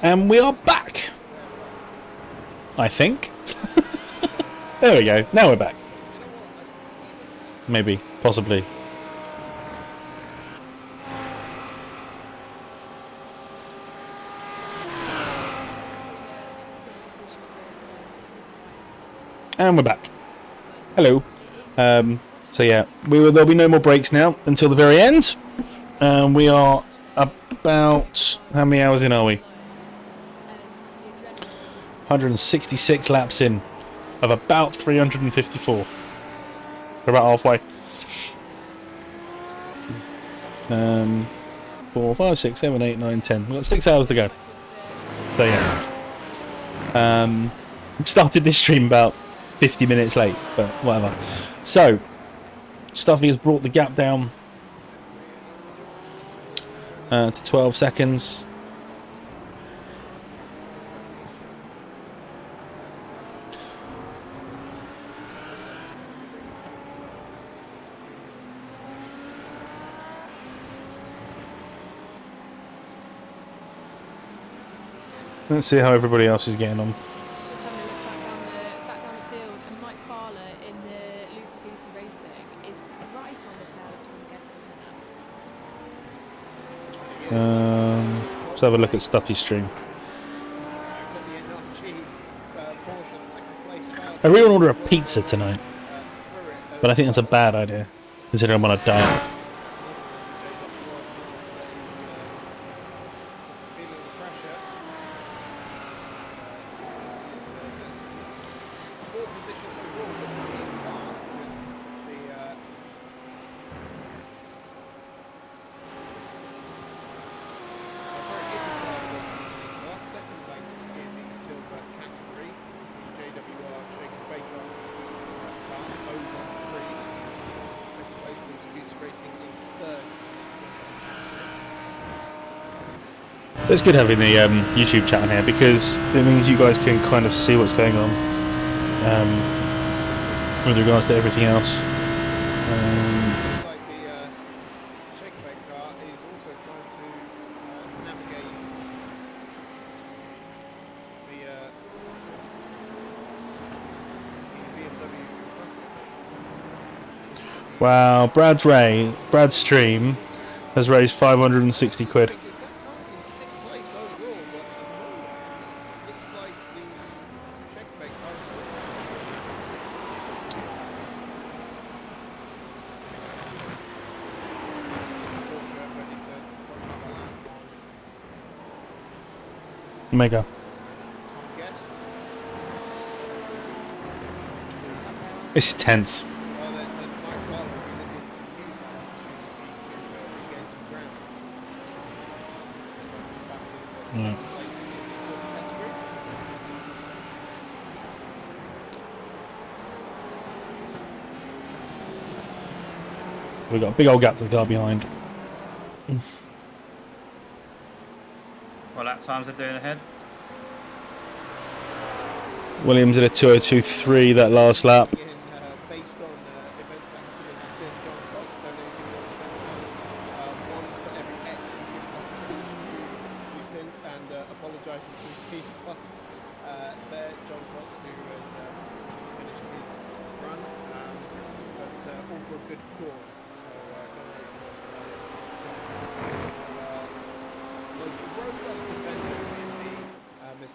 And we are back. I think. There we go. Now we're back. Maybe. Possibly. And we're back. Hello. So yeah, there'll be no more breaks now until the very end. We are about, how many hours in are we? 166 laps in of about 354. We're about halfway. 4, 5, 6, 7, 8, 9, 10. We've got 6 hours to go. So yeah. Started this stream about 50 minutes late, but whatever. So, Stuffy has brought the gap down to 12 seconds. Let's see how everybody else is getting on. Let's have a look at Stuffy's stream. I really want to order a pizza tonight, but I think that's a bad idea, considering I'm on a diet. It's good having the YouTube chat on here because it means you guys can kind of see what's going on with regards to everything else. Wow, Brad's stream has raised 560 quid. Mega. It's tense. Yeah. We've got a big old gap to the car behind. What lap times are doing ahead? Williams did a 2:02.3 that last lap.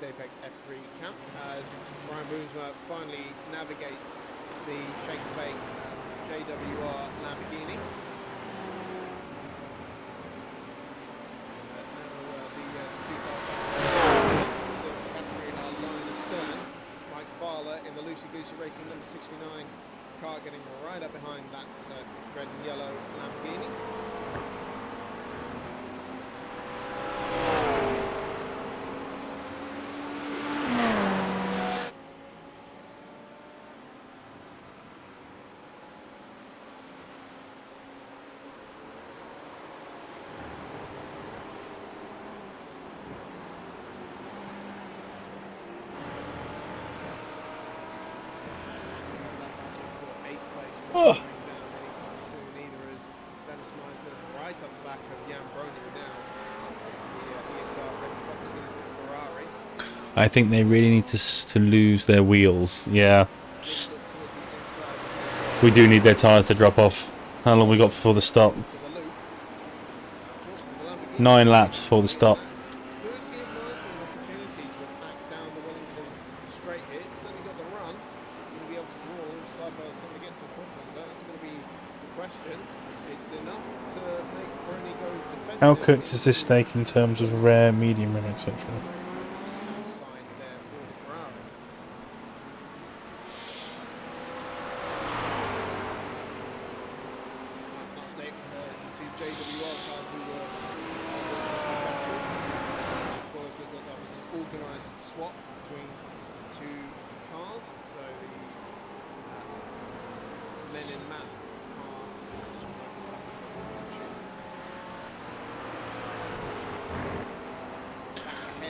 Apex F3 camp as Ryan Boomsma finally navigates the shake and bake JWR Lamborghini. Now the 2 cars category are line astern. Mike Fowler in the Lucy Goosey Racing number 69 car getting right up behind that red and yellow Lamborghini. Oh. Soon either as Dennis Meisler right up the back of Jan Brony now. The ESR Red Foxes Ferrari. I think they really need to lose their wheels. Yeah, we do need their tyres to drop off. How long we got before the stop? 9 laps before the stop. How cooked is this steak in terms of rare, medium rare, etc.?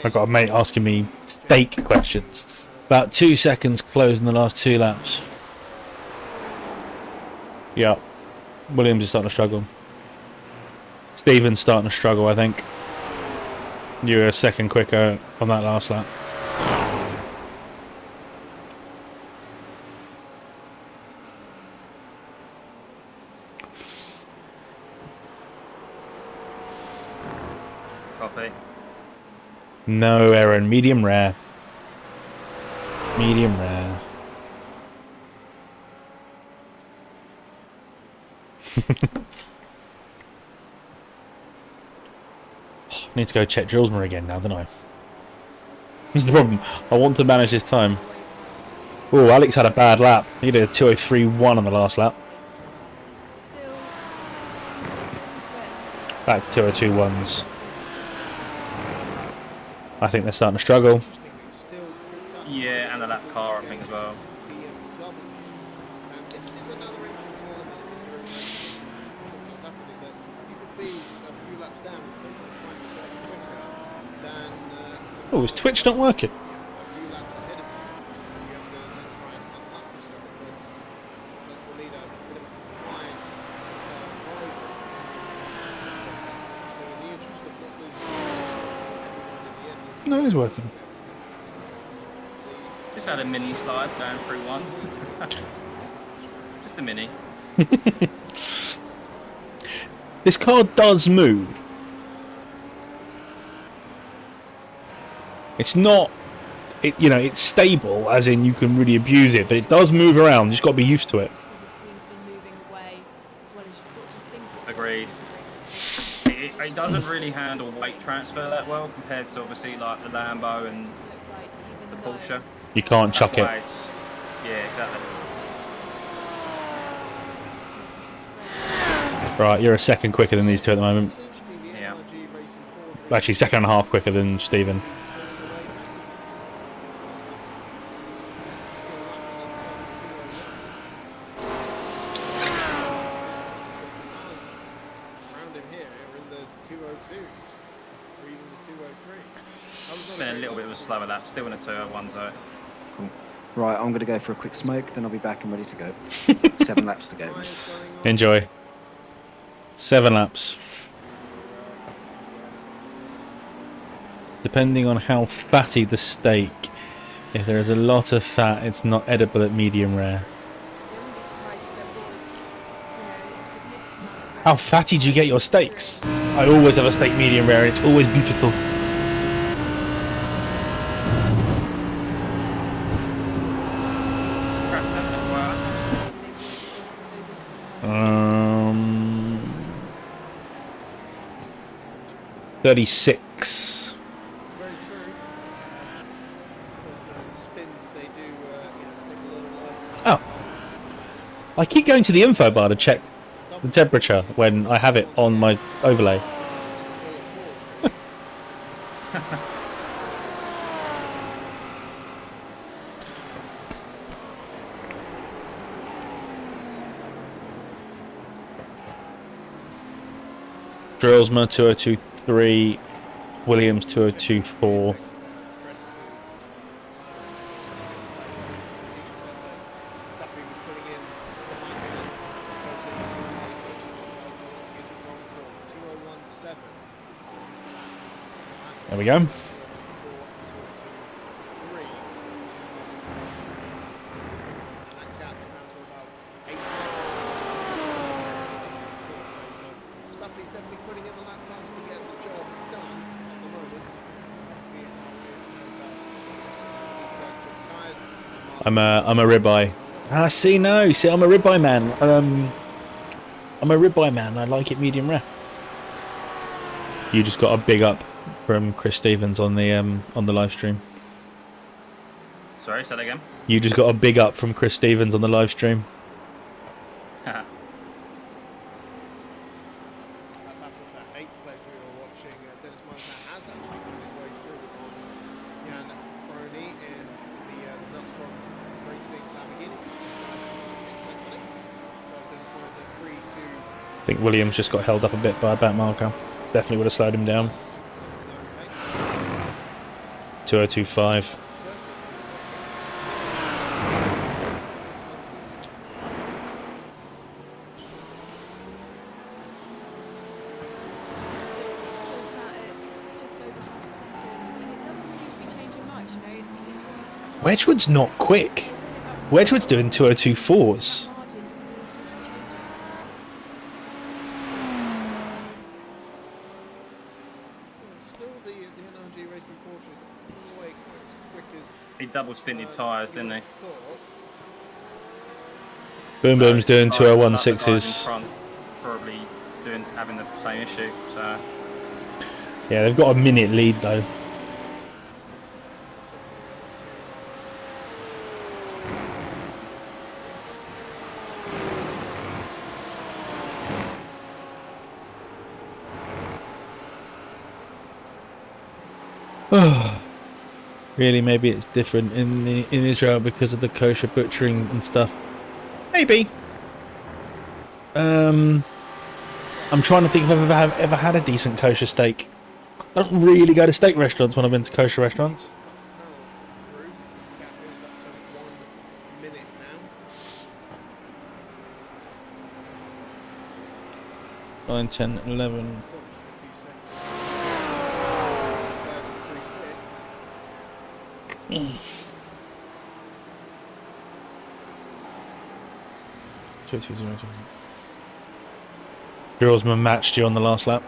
I got a mate asking me steak questions. About 2 seconds closing the last 2 laps. Yeah, Williams is starting to struggle. Stephen's starting to struggle, I think. You were a second quicker on that last lap. Copy. No, Aaron. Medium rare. Medium rare. I need to go check Drillsmer again now, don't I? This is the problem. I want to manage this time. Oh, Alex had a bad lap. He did a 2:03.1 on the last lap. Back to 2:02.1s. I think they're starting to struggle. Yeah, and the lap car, I think, as well. Oh, is Twitch not working? No, it is working. Just had a mini slide going through one. Just a mini. This car does move. It's not, you know, it's stable, as in you can really abuse it, but it does move around. You just got to be used to it. Agreed. It doesn't really handle weight transfer that well compared to obviously like the Lambo and the Porsche. You can't chuck it. Yeah, exactly. Right, you're a second quicker than these two at the moment. Yeah. Actually, second and a half quicker than Stephen. Been a little bit of a slower lap, still in a 2:01 zone. Cool. Right, I'm going to go for a quick smoke, then I'll be back and ready to go. 7 laps to go. Enjoy. 7 laps. Depending on how fatty the steak, if there is a lot of fat, it's not edible at medium rare. How fatty do you get your steaks? I always have a steak medium rare and it's always beautiful. Um, 36. Oh, I keep going to the info bar to check the temperature when I have it on my overlay. Drillsma 2023, Williams 2024. There we go. He's definitely putting in the lap times to get the job done at the moment. See it now. These guys took tyres. I'm a ribeye. Ah, see, no, see, I'm a ribeye man. I'm a ribeye man. I like it medium rare. You just got a big up from Chris Stevens on the live stream. Sorry, say that again. You just got a big up from Chris Stevens on the live stream. Haha. That's that 8th place we were watching. Dennis Moser has actually found his way through on Jan Brony in the nuts from racing Lamborghini. So Dennis Moser free to I think Williams just got held up a bit by a back marker. Definitely would have slowed him down. 2025. Wedgwood's not quick. Wedgwood's doing 2024s. still the NRG racing Porsche is all the way quite as quick as He double stinted tyres, didn't he? thought. Boom Boom's doing the guys in 2016s. front probably having the same issue. So Yeah, they've got a minute lead though. Really, maybe it's different in Israel because of the kosher butchering and stuff. Maybe. I'm trying to think if I've ever had a decent kosher steak. I don't really go to steak restaurants when I've been to kosher restaurants. Through. Gap goes up to 1 minute now. 9, 10, 11. Still just a few seconds. Third and 3/5. 2-2-0-2. Drillsman matched you on the last lap.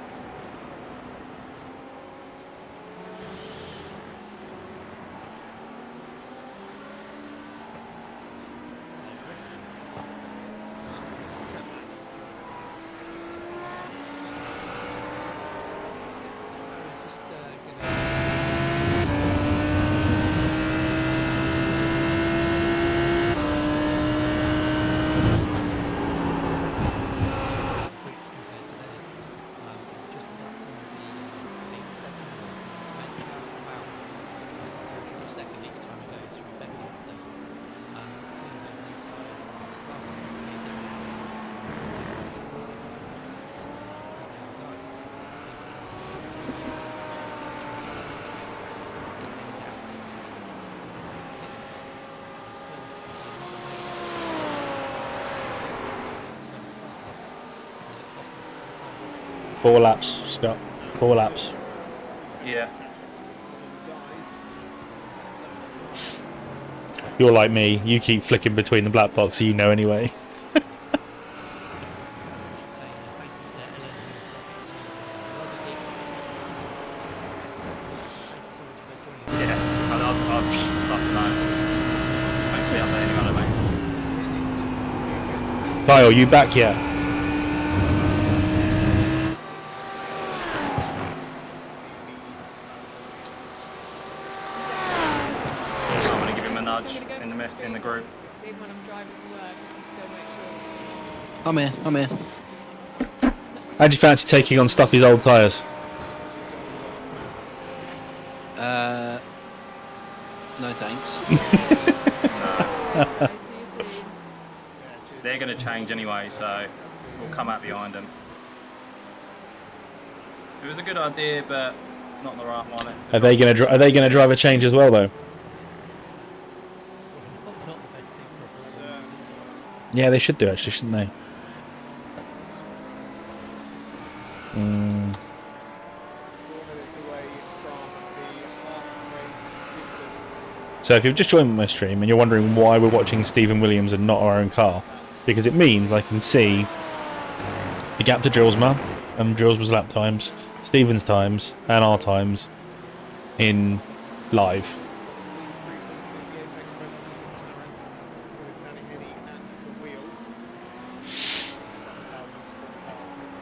Four laps, Scott. 4 laps. yeah, You're like me. You keep flicking between the black box, so you know anyway. yeah. I'll start tonight. Thanks for the update, anyway, mate. Kyle, you back yet? I'm gonna give him a nudge in the group. Even when I'm driving to work, I can still make sure. I'm here. I'm here. How'd you fancy taking on Stuffy's old tyres? No thanks. I see you soon. They're gonna change anyway, so we'll come out behind them. It was a good idea, but not the right one. Are they gonna drive a change as well though? Yeah, they should do actually, shouldn't they? 4 minutes away from the half-race distance. So if you've just joined my stream and you're wondering why we're watching Stephen Williams and not our own car, because it means I can see the gap to Drillsma, Drills was lap times, Stephen's times, and our times in live. With Henney at the wheel.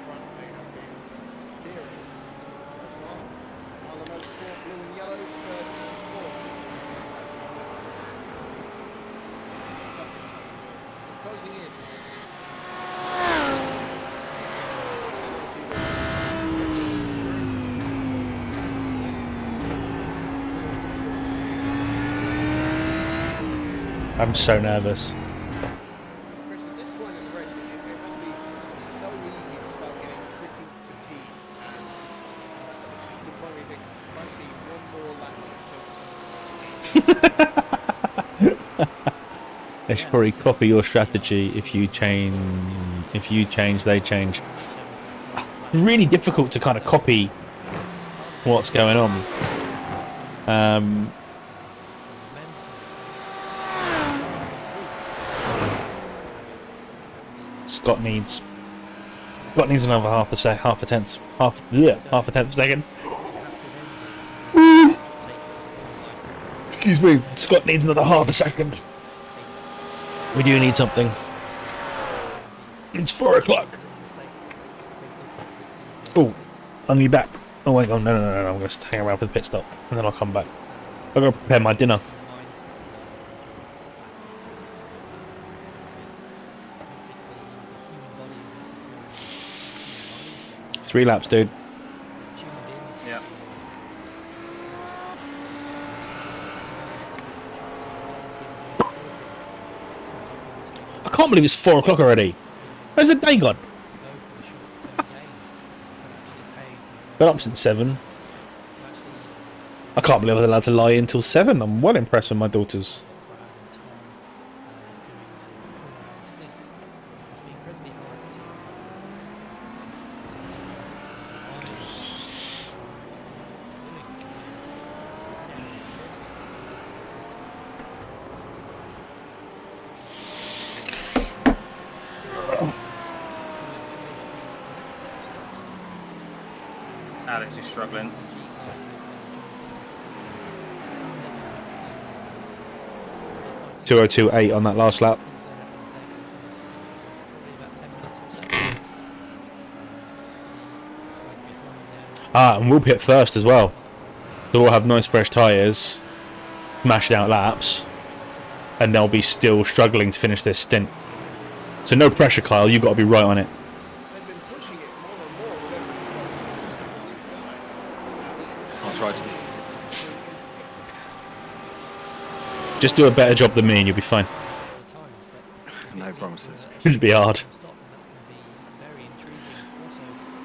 Front, they have been furious so far. Marlin Motorsport, blue and yellow, third and fourth. Closing in. I'm so nervous. Chris, at this point in the race, it must be so easy to start getting pretty fatigued. And the point where you think, if I see one more lap of this, They should probably copy your strategy. If you change, they change. Really difficult to kind of copy what's going on. Scott needs another half a tenth of a second. Excuse me. Scott needs another half a second. We do need something. It's 4 o'clock. Oh, I'm gonna be back. Oh wait, no. I'm gonna hang around for the pit stop and then I'll come back. I've got to prepare my dinner. 3 laps, dude. Yeah. I can't believe it's 4 o'clock already. Where's the day gone? Been up since 7. I can't believe I was allowed to lie until 7. I'm well impressed with my daughters. Alex is struggling. .202.8 on that last lap. And we'll pit first as well. So we'll have nice fresh tyres, smashing out laps, and they'll be still struggling to finish this stint. So no pressure, Kyle. You've got to be right on it. they've been pushing it more and more with every I'll try to. Just do a better job than me and you'll be fine. No promises. It'd be hard.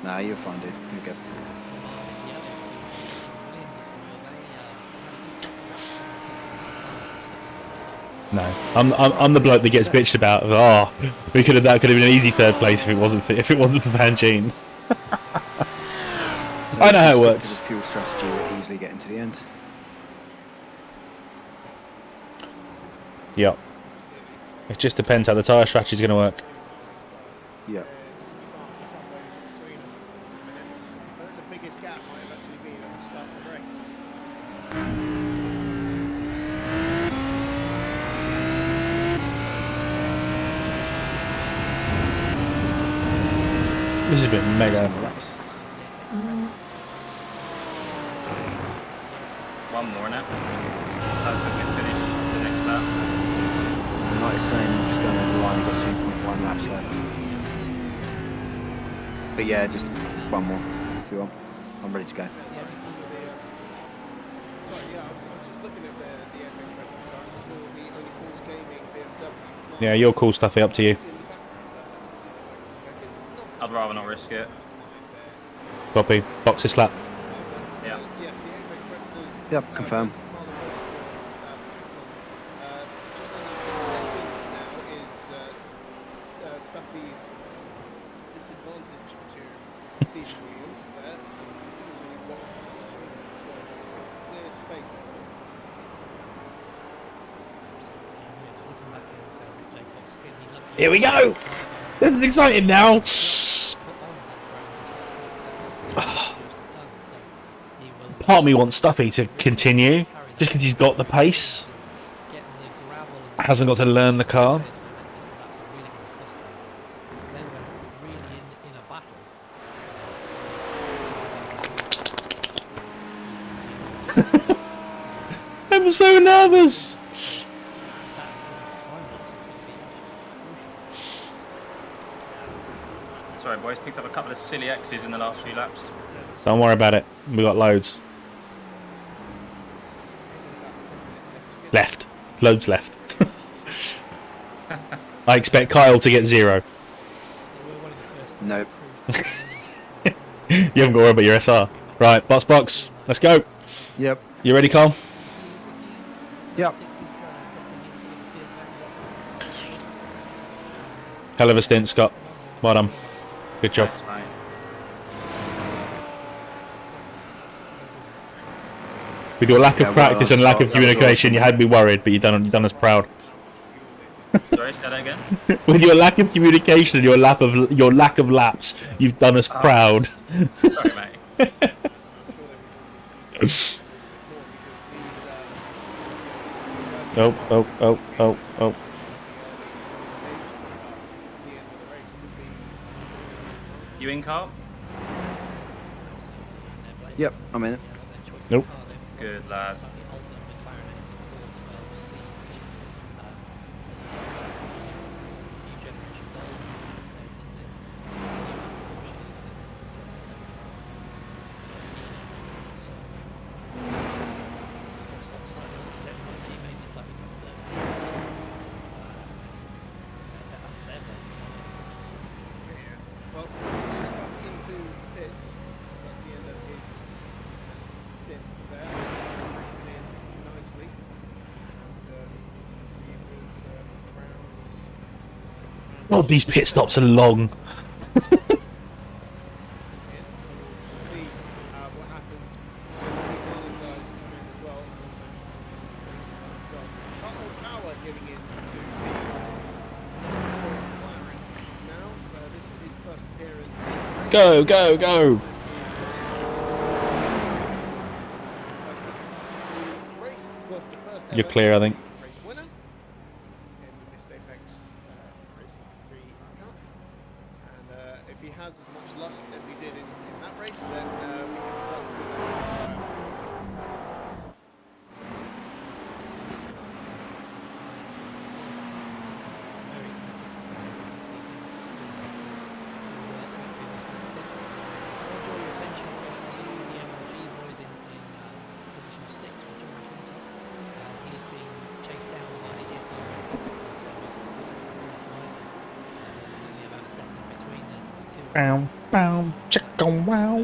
Nah, you're fine, dude. You're good. No, I'm the bloke that gets bitched about. Oh, that could have been an easy 3rd place if it wasn't for Vangeen. So I know how it if you stick works. to this fuel strategy, we're easily getting to the end. Yeah. It just depends how the tyre strategy is going to work. Yeah. I think the biggest gap might have actually been at the start of the race. This has been mega. One more now. Hopefully we finish the next lap. Like saying, I'm just going over the line, got 2.1 laps left. But yeah, just one more if you want. I'm ready to go. Sorry, yeah, I was just looking at the Apex Motorsport car and saw the Only Fools Gaming BMW. Yeah, your cool stuff. Up to you. I'd rather not risk it. Copy. Box this lap. Yeah. Yes, the Apex Motorsport. Yep, confirm. Just under 6 seconds now is Stuffy's disadvantage to Stephen Williams there. Clear space. Here we go. This is exciting now. Part of me wants Stuffy to continue, just because he's got the pace. Hasn't got to learn the car. I'm so nervous. Sorry, boys. Picked up a couple of silly X's in the last few laps. Don't worry about it. We got loads. Left. Loads left. I expect Kyle to get 0. Nope. You haven't got to worry about your SR. Right, box. Let's go. Yep. You ready, Kyle? Yep. Hell of a stint, Scott. Well done. Good job. Thanks, mate. With your lack of Yeah, well practice done, and lack Scott. of That was communication, awesome. you had me worried, but you've done us proud. Sorry, say that again. With your lack of communication and your lack of laps, you've done us proud. Sorry, mate. Oh. You in, Carl? Yep. I'm in it. Nope. Good, lads. Well, Stephen's just come into pits. That's the end of his stint there. Brings it in nicely. And he was around. God, these pit stops are long. So we'll see what happens when the Marlin guys come in as well. And also Power getting into the McLaren now. So this is his first appearance. Go. Race was the first You're ever clear, I think. race winner in the Missed Apex Racing 3 Cup. And if he has as much luck as he did in that race, then we can start to see that. Bow, chicka, wow.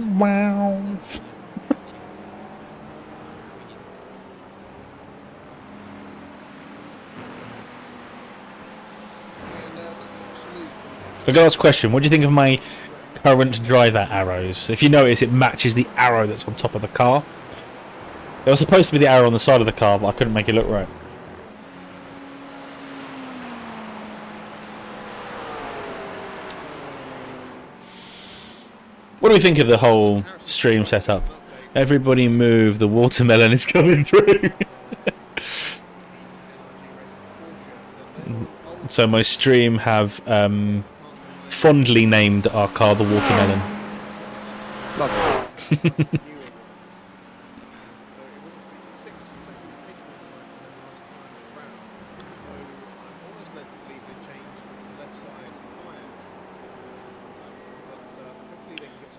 I've got to ask a question. What do you think of my current driver arrows? If you notice, it matches the arrow that's on top of the car. It was supposed to be the arrow on the side of the car, but I couldn't make it look right. What do we think of the whole stream setup? Everybody move, the watermelon is coming through. So my stream have fondly named our car the watermelon. Lovely.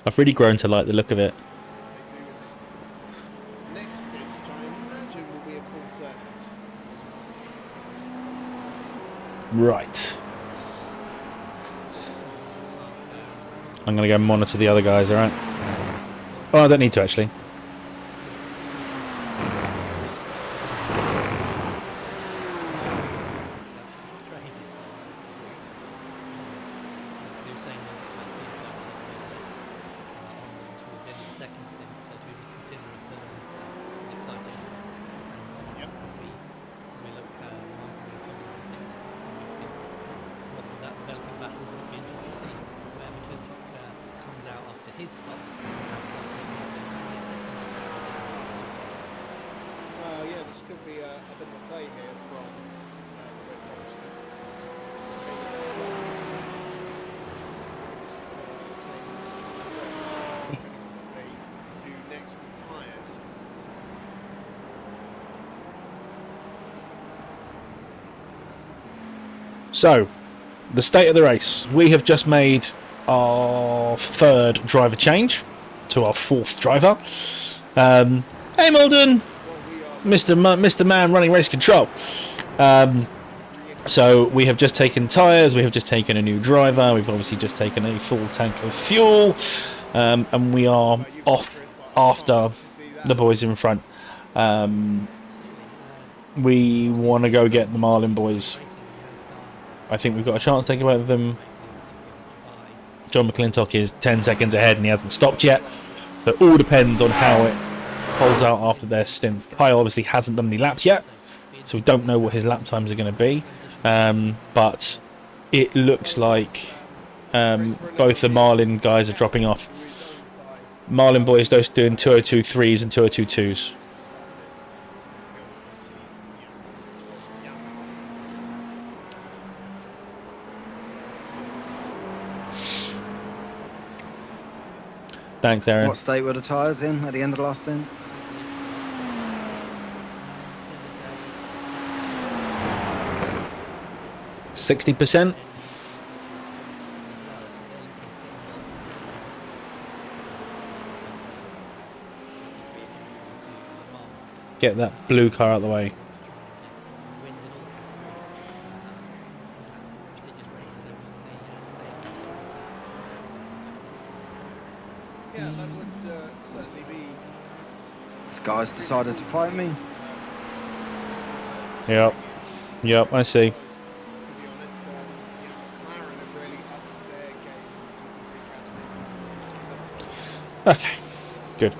I've really grown to like the look of it. Next stage, which I imagine will be a full service. Right. I'm going to go monitor the other guys, alright? Oh, I don't need to actually. His Well, yeah, this could be a bit of a play here from the Red Foresters. Depending on what they do next with tyres. So, the state of the race. We have just made our 3rd driver change to our 4th driver. Hey, Malden! Mr. Man running race control. So we have just taken tyres, we have just taken a new driver, we've obviously just taken a full tank of fuel, and we are off after the boys in front. We want to go get the Marlin boys. I think we've got a chance to take away with them. John McClintock is 10 seconds ahead and he hasn't stopped yet. So it all depends on how it holds out after their stint. Kyle obviously hasn't done any laps yet, so we don't know what his lap times are going to be. But it looks like both the Marlin guys are dropping off. Marlin boys just doing 202.3s and 202.2s. Thanks, Aaron. What state were the tyres in at the end of the last stint? %60%. Get that blue car out of the way. Yeah, that would certainly be. This guy's decided to fight me. Yep. Yep, I see. To be honest, McLaren have really upped their game in the GT3 category. Okay. Good.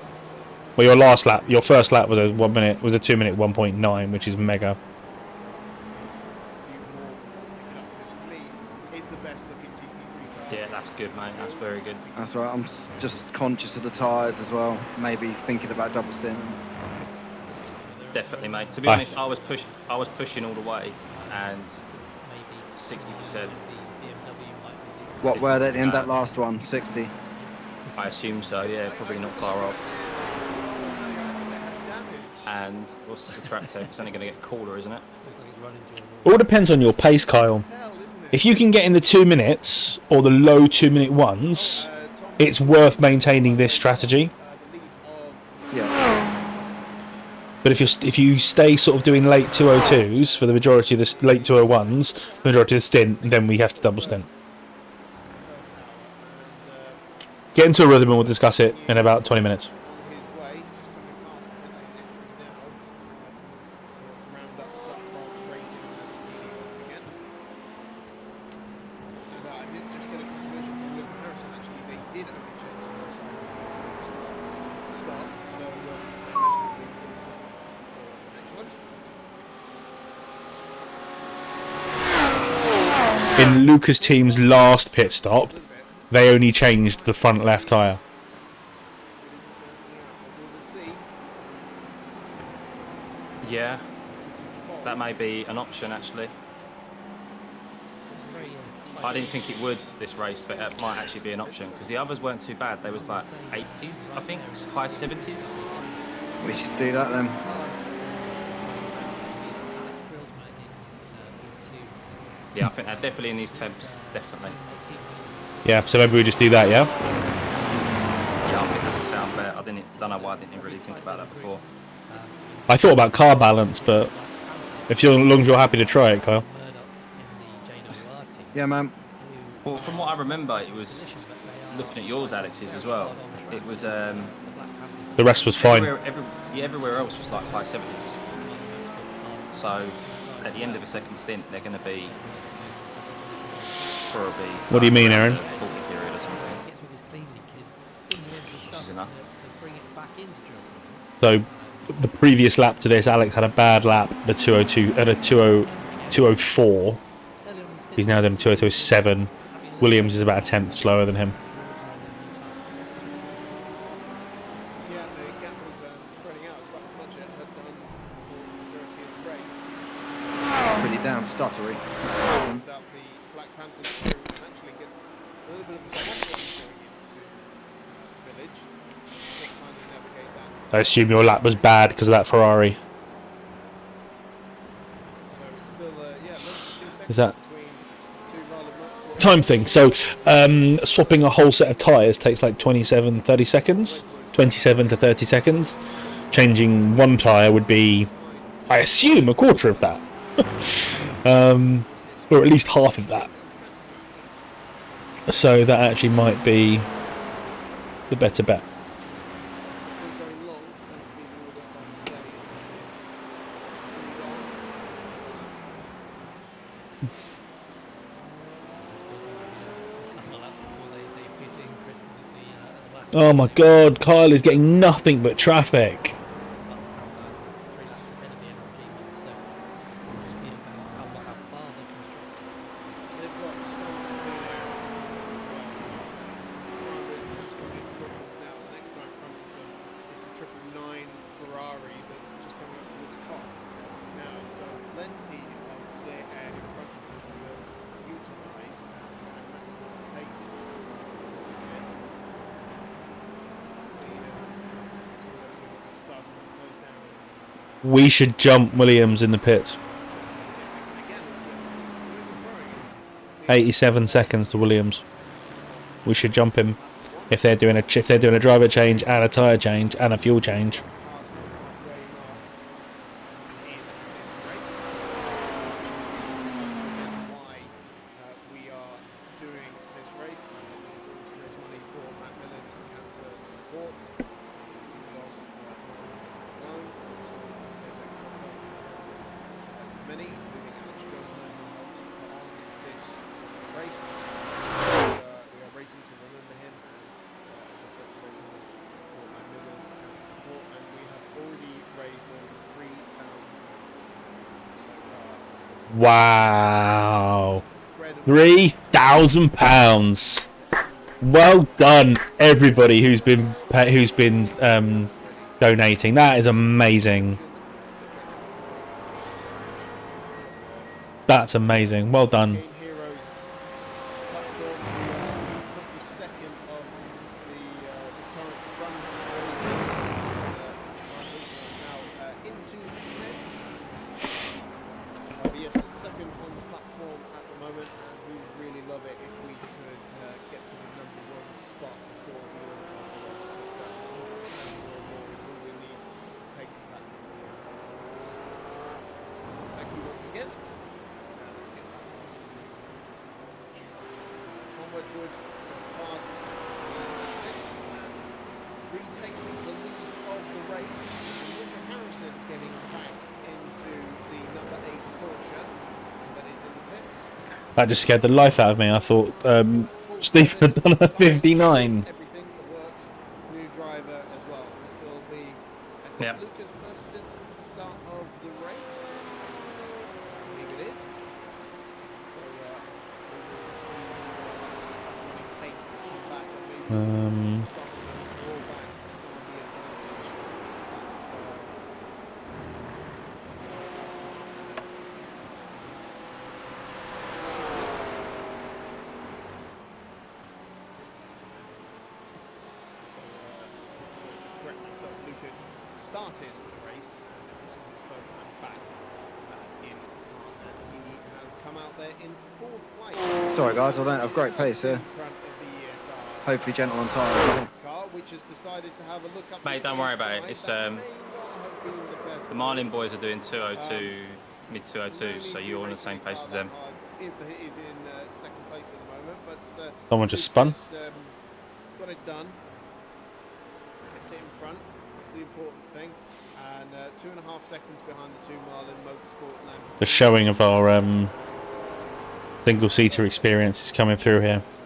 Well, your last lap, your first lap was a 1 minute, was a 2 minute 1.9, which is mega. Yeah, that's good, mate. That's very good. That's right, I'm just conscious of the tyres as well. Maybe thinking about double stint. Definitely, mate. To be honest, I was pushing all the way, and 60%. What were they in that last one? 60? I assume so. Yeah, probably not far off. And what's the track temp? It's only going to get cooler, isn't it? All depends on your pace, Kyle. If you can get in the 2 minutes or the low 2 minute ones, it's worth maintaining this strategy. Yeah. But if you stay sort of doing late 202s for the majority of the late 201s, majority of the stint, then we have to double stint. Get into a rhythm and we'll discuss it in about 20 minutes. In Lucas' team's last pit stop, they only changed the front left tyre. Yeah, that may be an option actually. I didn't think it would this race, but it might actually be an option because the others weren't too bad. They was like 80s, I think, high 70s. We should do that then. Yeah, I think they're definitely in these temps, definitely. Yeah, so maybe we just do that, yeah? Yeah, I think that's a sound bet. I don't know why I didn't really think about that before. I thought about car balance, but as long as you're happy to try it, Kyle. Yeah, man. Well, from what I remember, it was looking at yours, Alex's as well. It was the rest was fine. Everywhere else was like high 70s. So at the end of the second stint, they're going to be probably. What do you mean, Aaron? 40 period or something. Which is enough. So the previous lap to this, Alex had a bad lap at a 202 at a 204. He's now done 207. Williams is about a tenth slower than him. yeah, the gap was spreading out about as much as it had done for the majority of the race. Pretty damn stuttery. Opened up the Black Panthers through and actually gets a little bit of a soft one going into Village. Just trying to navigate that. I assume your lap was bad because of that Ferrari. So it's still, yeah, less than 2 seconds Is that between the two Marlin Motorsport. time thing? So swapping a whole set of tyres takes like 30 seconds. 27 to 30 seconds. Changing one tyre would be, I assume, a quarter of that. Or at least half of that. So that actually might be the better bet. Still going long, seems to be the order of the day. Oh my god, Kyle is getting nothing but traffic. They've got so much clean air. Just coming into problems now. The next car in front of them is the 999 Ferrari that's just coming up towards Cox now. So plenty of clear air in front of them to utilise and try and maximise the pace. Starting to close down. We should jump Williams in the pits. Again, 87 seconds to Williams. We should jump him if they're doing a driver change and a tyre change and a fuel change. past the halfway mark in this race. Why we are doing this race. It's all to raise money for Macmillan and cancer support. We lost loan, so to many, including Alex Jones, who helped put on this race. We are racing to remember him and, as I said, to raise money for Macmillan and cancer support. And we have already raised more than £3,000 so far. Wow. Incredible. £3,000. Well done, everybody who's been donating. That is amazing. That's amazing. Well done. Game Heroes platform. We are currently second of the current run now into the pits. Yes, second on the platform at the moment, and we would really love it if we could get to the #1 spot before the World Cup. Just more is all we need to take that. So thank you once again. Let's get back to Tom Wedgwood past the sixth and retakes the lead of the race. Richard Harrison getting back into the #8 Porsche that is in the pits. That just scared the life out of me. I thought Stephen had done a 59. Everything that works. New driver as well. This will be Yep. Lucas' first stint since the start of the race. I believe it is. So we will see running pace come back and maybe start to roll back some of the advantage correct myself, Luca started the race and this is his first time back in the car and he has come out there in 4th place. Sorry guys, I don't have great pace here. In front of the ESR Hopefully gentle on tyre. car, which has decided to have a look up. Mate, the don't worry about it. inside. It's That may not have been the best. the Marlin boys are doing 202, mid 202, so you're on the same pace as them. It is in second place at the moment, but Someone just spun. Got it done. Kept it in front. That's the important thing. And 2.5 seconds behind the two Marlin Motorsport Lamborghini. The showing of our single-seater experience is coming through here. Was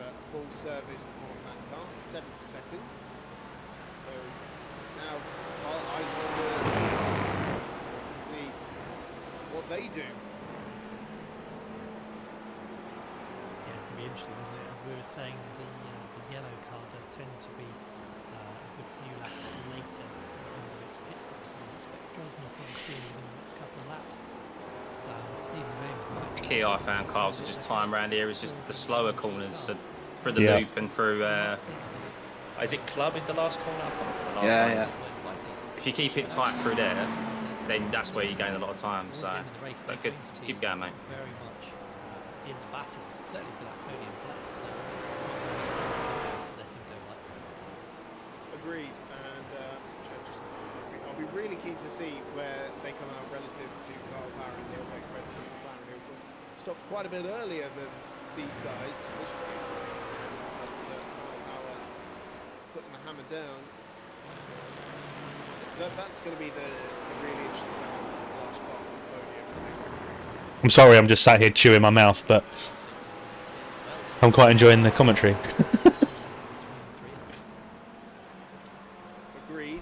a full service on that car, 70 seconds. So now our eyes on to see what they do. Yeah, it's going to be interesting, isn't it? As we were saying, the yellow car does tend to be a good few laps key I found, Carl, to just time around here is just the slower corners, so through the loop and through. Is it Club? Is the last corner? I can't remember the last one is. If you keep it tight through there, then that's where you gain a lot of time. So, but good, keep going, mate. Very much in the battle, certainly for that podium place. So it's not going to let him go like that. Agreed, and I'll be really keen to see where they come out relative to Carl Power and the Apex Motorsport McLaren, who of course stopped quite a bit earlier than these guys in this race. But Carl Power putting the hammer down. That's going to be the really interesting battle for the last part of the podium. I'm sorry, I'm just sat here chewing my mouth, but I'm quite enjoying the commentary. Agreed.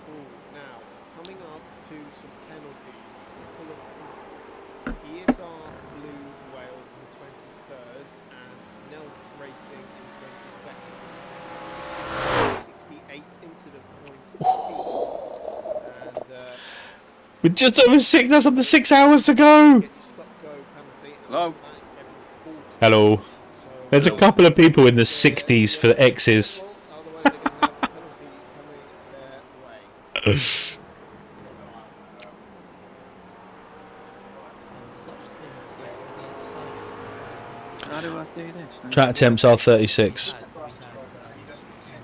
Ooh, now, coming up to some penalties, a couple of points. ESR Blue Wales in 23rd and Nelf Racing in 22nd. 68 incident points apiece. And With just over 6, that's under 6 hours to go. get your stop-go penalty. Hello. Hello. So, There's a couple of people in the 60s for the X's. otherwise they're going to have a penalty coming their way. And such thing places either side. How do I do this? Track attempts are 36. Marlin Motorsport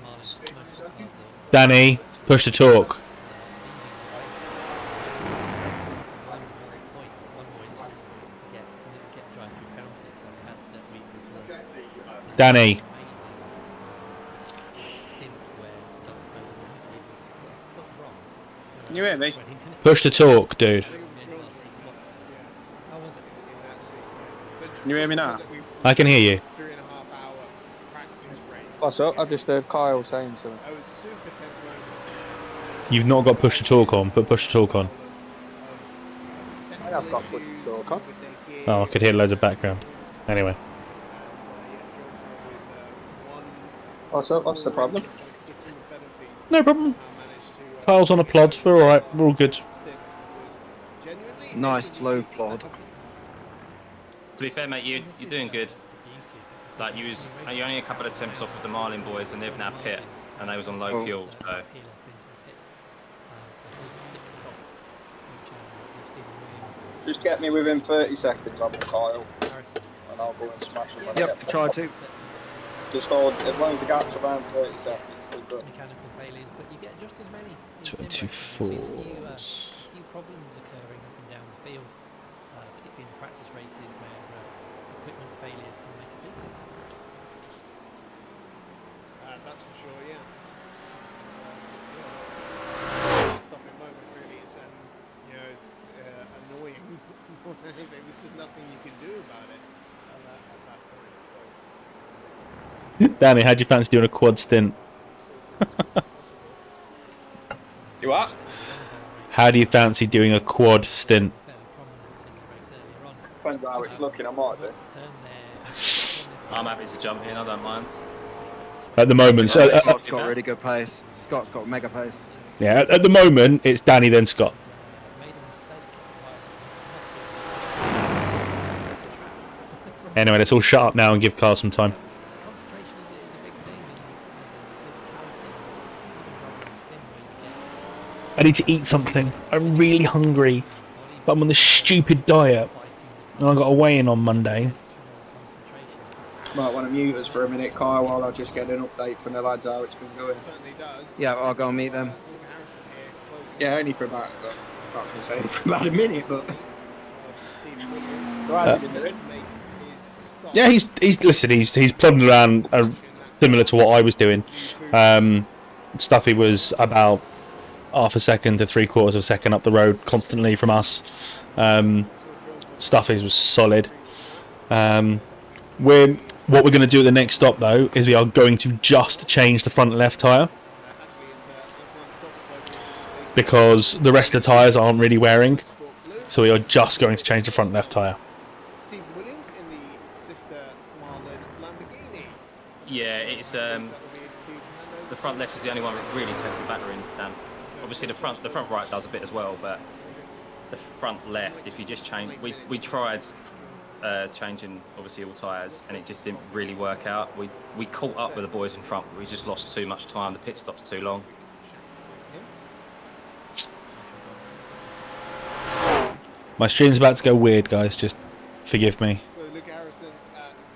cars, though. Danny, push the talk. Danny, Can you hear me? push the talk, dude. How was it in that scene? So Can you hear me now? I can hear you. 3.5-hour practice race. What's up? I just heard Kyle saying something. I was super tense moment. You've not got push the talk on, put push the talk on. I have got push the talk on. Oh, I could hear loads of background. Anyway. What's up? What's the problem? No problem. Kyle's on a plod. We're alright. We're all good. Nice slow plod. To be fair, mate, you're doing good. Like you're only a couple of attempts off of the Marlin boys, and they've now pit, and they was on low fuel. So Just get me within 30 seconds on Kyle, and I'll go and smash him. when I Yep, get try there. to. Just hold, as long as the gap's around 30 seconds, we're good. Mechanical failures, but you get just as many. in 24. A few problems occurring up and down the field, particularly in the practice races where equipment failures can make a big difference. That's for sure, yeah. Stopping moment really is, annoying more than anything. There's just nothing you can do about it at that point. So, Danny, how'd you fancy doing a quad stint? You what? How do you fancy doing a quad stint? Fairly prominent in the race earlier on. Depends how it's looking, I might do. Turn there. I'm happy to jump in. I don't mind. At the moment, Scott's got really good pace. Scott's got mega pace. yeah, at the moment, it's Danny then Scott. Made a mistake. Anyway, let's all shut up now and give Carl some time. Concentration is a big thing in physicality. Even sim where you get I need to eat something. I'm really hungry, but I'm on this stupid diet, and I got a weigh-in on Monday. Might want to mute us for a minute, Kyle, while I just get an update from the lads how it's been going. certainly does. Yeah, I'll go and meet them. Harrison here, closing Yeah, only for about, I was going to say for about a minute, but Steve Williams what have you been doing? to make his stop. Yeah, he's plodding around similar to what I was doing. Stuffy was about half a second to 3/4 of a second up the road constantly from us. Stuffy's was solid. What we're going to do at the next stop though is we are going to just change the front left tyre because the rest of the tyres aren't really wearing, so we are just going to change the front left tyre. Steve Williams in the sister Marlin Lamborghini. Yeah, it's the front left is the only one that really takes a battering. Dan. Obviously the front right does a bit as well, but the front left, if you just change, we tried changing obviously all tyres, and it just didn't really work out. We caught up with the boys in front, but we just lost too much time. The pit stop's too long. My stream's about to go weird, guys. Just forgive me. So Luke Harrison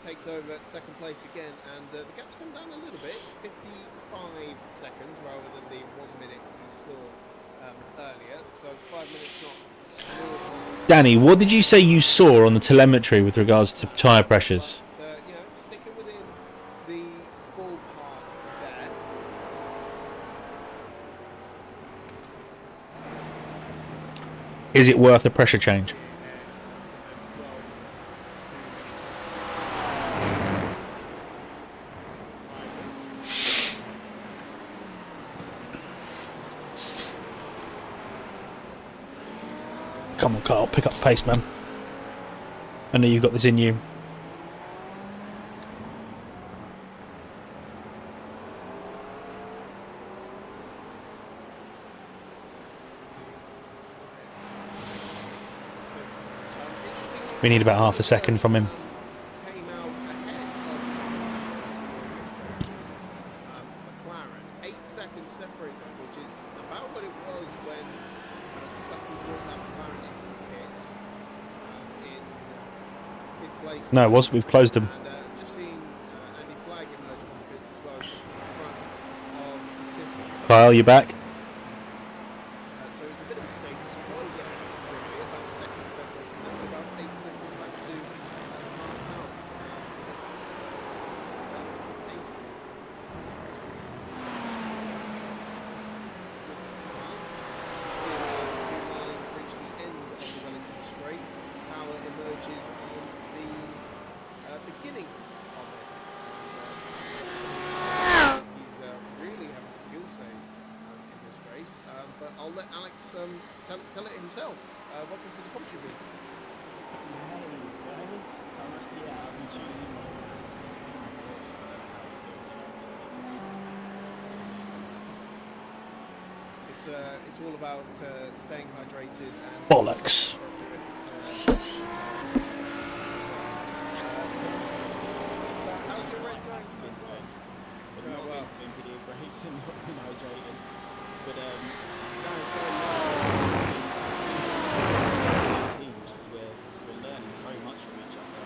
takes over second place again, and the gap's come down a little bit, 55 seconds rather than the 1 minute we saw earlier. So 5 minutes not. Danny, what did you say you saw on the telemetry with regards to tyre pressures? You know, sticking within the ballpark there. Is it worth the pressure change? Come on, Carl, pick up pace, man. I know you've got this in you. We need about half a second from him. Came out ahead of McLaren. 8 seconds separate them, which is about what it was when Stuffy brought that McLaren into the pit in 5th place. No, it was. We've closed them. And just seen Andy Flagg emerge from the pits as well, just in front of the system. Kyle, you back? So it's a bit of a status quo again, really, about a second separate, and then about 8 seconds back to Mark Hull. Reach the end of the Wellington Straight. Power emerges on the beginning of it. He's really having to fuel save in this race, but I'll let Alex tell it himself. Welcome to the commentary booth. It's all about staying hydrated and Bollocks. How's your race going so far? Well, Well, been video breaks and not been hydrated. But no, it's going well. It's teams because we're learning so much from each other.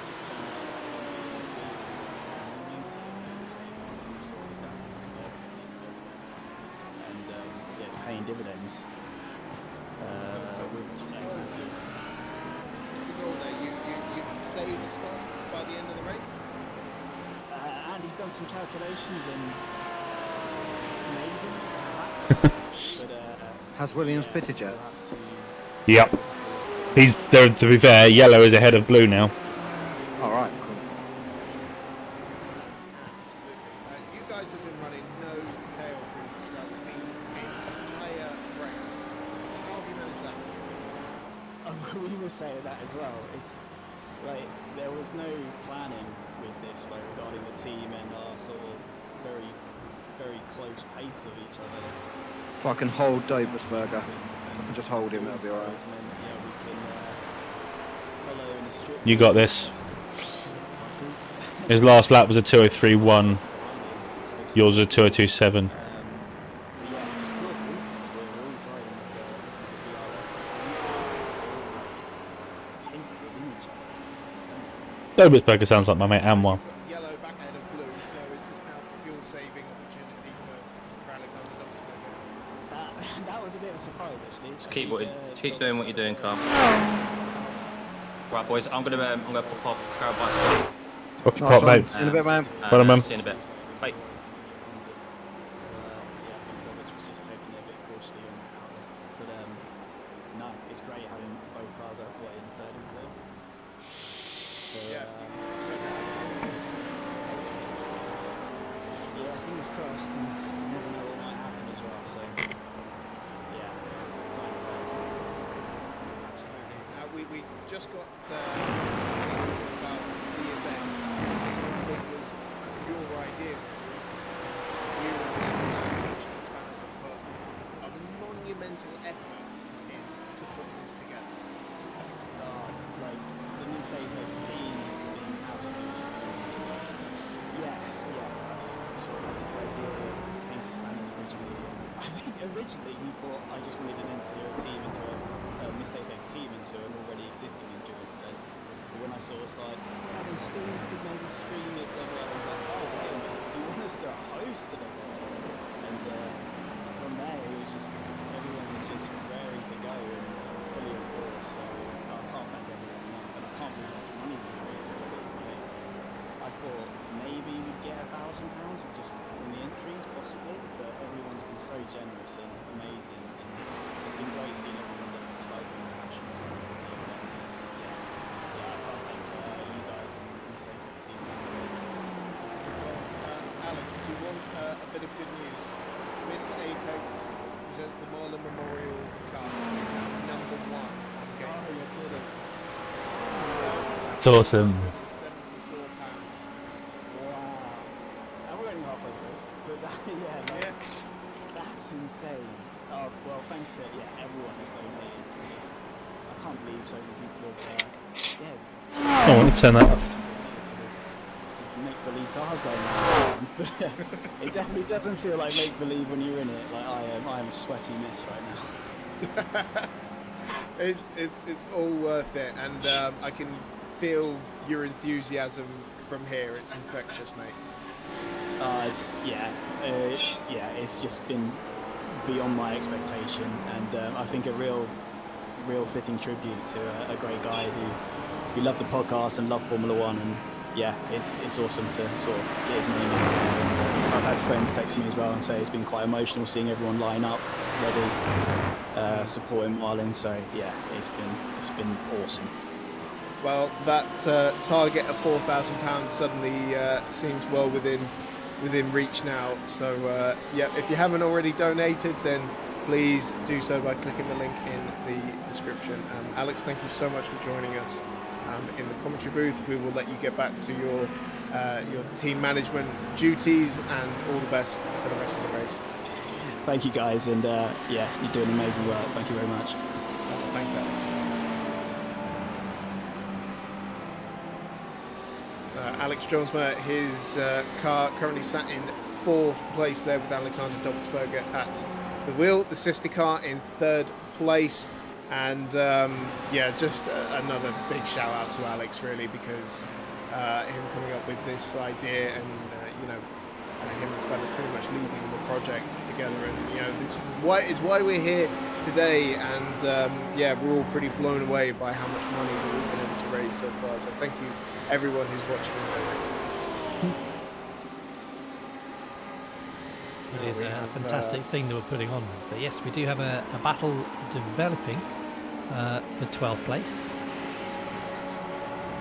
Just trying to and yeah, it's paying dividends. what's the goal there? You save a stop by the end of the race? Andy's done some calculations and maybe but Has Williams pitted yet? Yep. He's there. To be fair, yellow is ahead of blue now. All right, cool. Absolutely. You guys have been running nose to tail pretty much throughout the entire race. How have you managed that? we were saying that as well. It's like there was no planning with this, like regarding the team and our sort of very, very close pace of each other. If I can hold Dobersberger, I can just hold him, it'll be alright. You got this. His last lap was a 2:03.1. Yours was a 2:02.7. Dobersberger sounds like my mate Anwar. Yellow back ahead of blue, so is this now a fuel saving opportunity for Alexander Dobersberger? That was a bit of a surprise actually. Just keep doing what you're doing, Carl. Right, boys, I'm gonna pop off. Carabine. Off your pot, mate. See you in a bit, man. Well done, man. See you in a bit. Bye. No, it's great having both cars up way in third and fourth. So, Yeah. yeah, fingers crossed, and you never know what might happen as well. So, yeah, it's exciting stuff. Absolutely. We just got to talk about the event. It was your idea. You and Sam and Spanners have put a monumental effort in originally he thought I just wanted an interior team into a Miss Apex team into an already existing endurance event. But when I saw it's like, yeah, then Steve could maybe stream it, blah, blah, I was like, oh wait a minute, you want us to host an event? And from there, it was just, everyone was just raring to go and fully on board. So I can't thank everyone enough, and I can't believe how much money we've raised already. I thought maybe we'd get £1,000 just from the entries, possibly, but everyone's been so generous and amazing, and it's been great seeing everyone's excitement and passion about the event. Yeah, I can't thank you guys and the Apex team. Alex, do you want a bit of good news? Mr. Apex presents the Marlin Memorial Cup. He's now number 1 on Game. It's awesome. £74. Wow. And we're only halfway through, but Yeah. that's insane. Oh, well, thanks to everyone has donated. I can't believe so many people have, Oh, let me turn that up. This make-believe cars going around. But it definitely doesn't feel like make-believe when you're in it. Like I am a sweaty mess right now. It's all worth it, and I can feel your enthusiasm from here. It's infectious, mate. It's just been beyond my expectation, and I think a real fitting tribute to a great guy who loved the podcast and loved Formula One, and it's awesome to sort of get his name in there. I've had friends text me as well and say it's been quite emotional seeing everyone line up ready, supporting Marlin. So it's been awesome. Well, that target of £4,000 suddenly seems well within reach now. So if you haven't already donated, then please do so by clicking the link in the description. Alex, thank you so much for joining us in the commentary booth. We will let you get back to your team management duties, and all the best for the rest of the race. Thank you guys, and you're doing amazing work. Thank you very much. Thanks, Alex. Alex Jonesma, his car currently sat in 4th place there with Alexander Dobbsberger at the wheel. The sister car in 3rd place. And just another big shout out to Alex, really, because him coming up with this idea, and him and Spanners pretty much leading the project together, and this is why we're here today, and we're all pretty blown away by how much money that we've been able to raise so far. So thank you everyone who's watching and donating. It is a fantastic thing that we're putting on. But yes, we do have a battle developing for 12th place.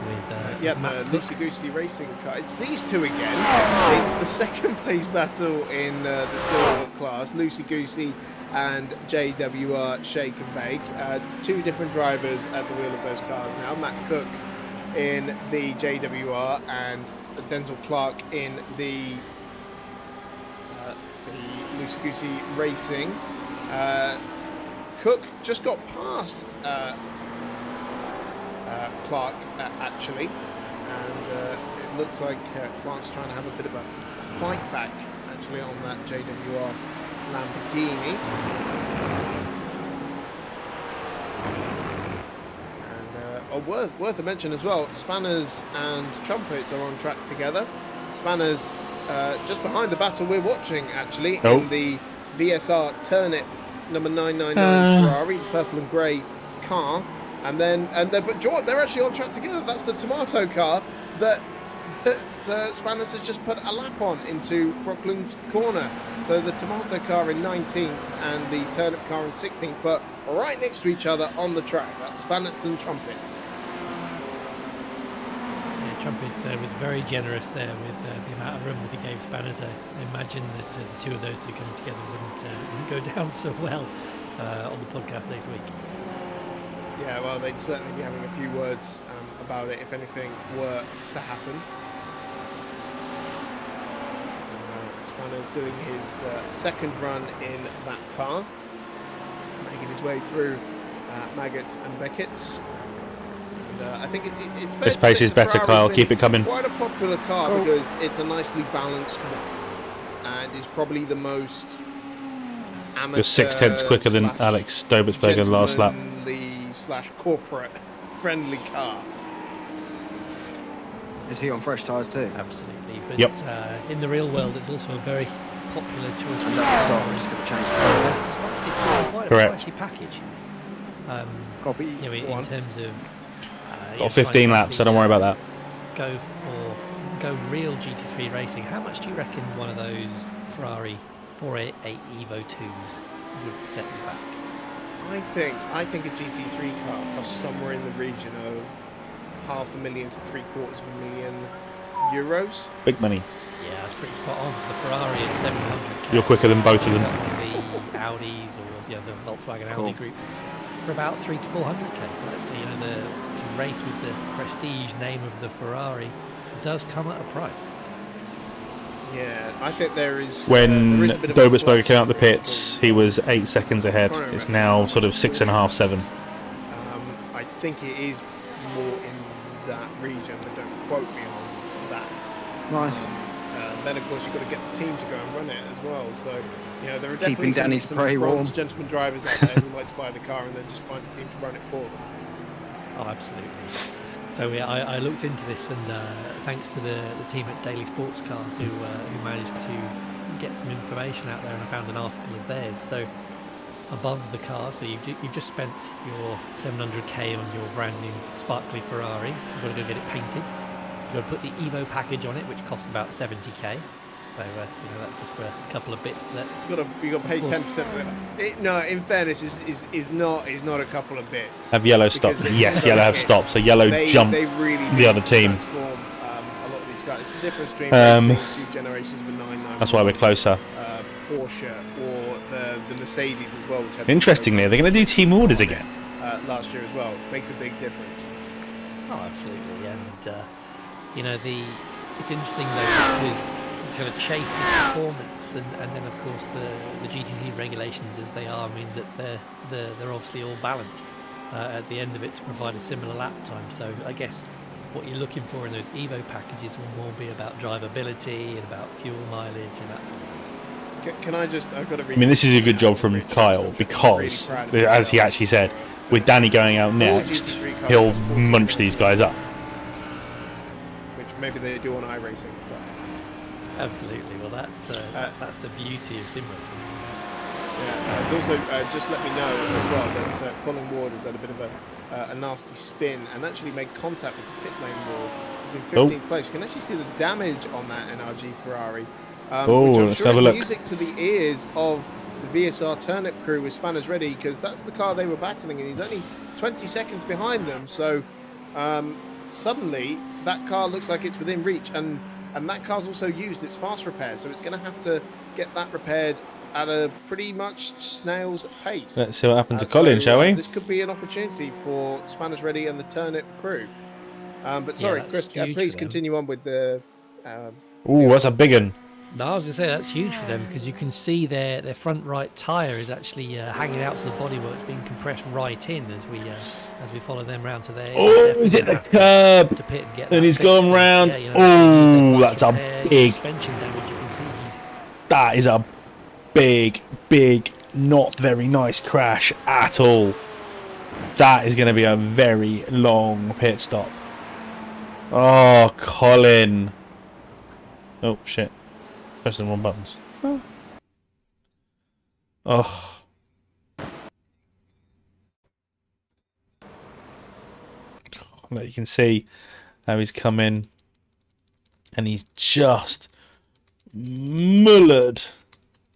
With Matt Cook. Lucy Goosey Racing car. It's these two again. It's the 2nd place battle in the silver class. Lucy Goosey and JWR Shake and Bake. 2 different drivers at the wheel of those cars now. Matt Cook in the JWR and Denzel Clark in the Lucy Goosey Racing. Cook just got past Clark actually, and it looks like Clark's trying to have a bit of a fight back actually on that JWR Lamborghini. And worth a mention as well, Spanners and Trumpets are on track together. Spanners just behind the battle we're watching actually in the VSR Turnip number 999 Ferrari, purple and grey car. But they're actually on track together. That's the tomato car that Spanners has just put a lap on into Brooklands corner. So the tomato car in 19th and the turnip car in 16th, but right next to each other on the track. That's Spanners and Trumpets. Yeah, Trumpets was very generous there with the amount of room that he gave Spanners. I imagine that the two of those two coming together wouldn't go down so well on the podcast next week. Yeah, well, they'd certainly be having a few words about it if anything were to happen. Spanners doing his 2nd run in that car, making his way through Maggots and Beckett's. And I think it's fair This pace is better, Kyle. Keep it coming. Quite a popular car because it's a nicely balanced one, and is probably the most amateur. You're 6/10 quicker than Alex Dobertsberger's last lap. / corporate friendly car. Is he on fresh tyres too? Absolutely. But Yep. In the real world, it's also a very popular choice. And that's the start, we're just going to change the Despite it being quite Correct. a pricey package. God, but You know, in terms of Got 15 laps, so don't worry about that. Go real GT3 racing. How much do you reckon one of those Ferrari 488 Evo 2s would set you back? I think a GT3 car costs somewhere in the region of €500,000 to €750,000. Big money. Yeah, that's pretty spot on. So the Ferrari is 700k. You're quicker than both of them. The Audis or the Volkswagen Audi group for about 300 to 400k. So actually, to race with the prestige name of the Ferrari does come at a price. Yeah, I think there is. When there is a bit of a Dobertsberger came out the fluctuation pits, he was 8 seconds ahead. It's now sort of 6.5, 7. I think it is more in that region, but don't quote me on that. Nice. Then of course you've got to get the team to go and run it as well. So there are Keeping definitely Danny's some prey warm. gentleman drivers out there who like to buy the car and then just find a team to run it for them. Oh, absolutely. So yeah, I looked into this, and thanks to the team at Daily Sports Car who managed to get some information out there, and I found an article of theirs. So above the car, so you've just spent your 700k on your brand new sparkly Ferrari. You've got to go get it painted. You've got to put the Evo package on it, which costs about 70k. So that's just for a couple of bits that you got to pay 10% of it. No, in fairness, is not a couple of bits. Have yellow stopped? Yes, yellow have stopped. So yellow jumped the other team. A lot of these guys. It's the difference between two generations of a 991. That's why we're closer. Porsche or the Mercedes as well. Which had Interestingly, they're going to do team orders again. Last year as well. Makes a big difference. Oh, absolutely. And it's interesting though, because kind of chase the performance, and then of course the GT3 regulations as they are means that they're obviously all balanced at the end of it to provide a similar lap time. So I guess what you're looking for in those Evo packages will more be about drivability and about fuel mileage and that sort of thing. Can I just? I've got to read. I mean, this is a good job from Kyle because, as he actually said, with Danny going out next, he'll munch these guys up. Which maybe they do on iRacing. Absolutely. Well, that's the beauty of sim racing. Yeah, it's also just let me know as well that Colin Ward has had a bit of a nasty spin and actually made contact with the pit lane wall. He's in 15th place. You can actually see the damage on that NRG Ferrari. Which I'm let's sure have a is look. music to the ears of the VSR Turnip crew with spanners ready, because that's the car they were battling, and he's only 20 seconds behind them. So suddenly that car looks like it's within reach, and that car's also used its fast repair, so it's going to have to get that repaired at a pretty much snail's pace. Let's see what happened to Colin, shall we? This could be an opportunity for Spanners Ready and the Turnip crew. But sorry, Chris, please continue on with the... Ooh, that's a big one. No, I was going to say that's huge for them, because you can see their front right tyre is actually hanging out to the bodywork. It's being compressed right in as we follow them round. So he's hit the curb, to pit and get and he's gone round. Yeah, that's a big. Suspension damage. You can see that is a big, not very nice crash at all. That is going to be a very long pit stop. Oh, Colin. Oh shit. Pressing the wrong buttons. Oh. Like you can see how he's come in and he's just mullered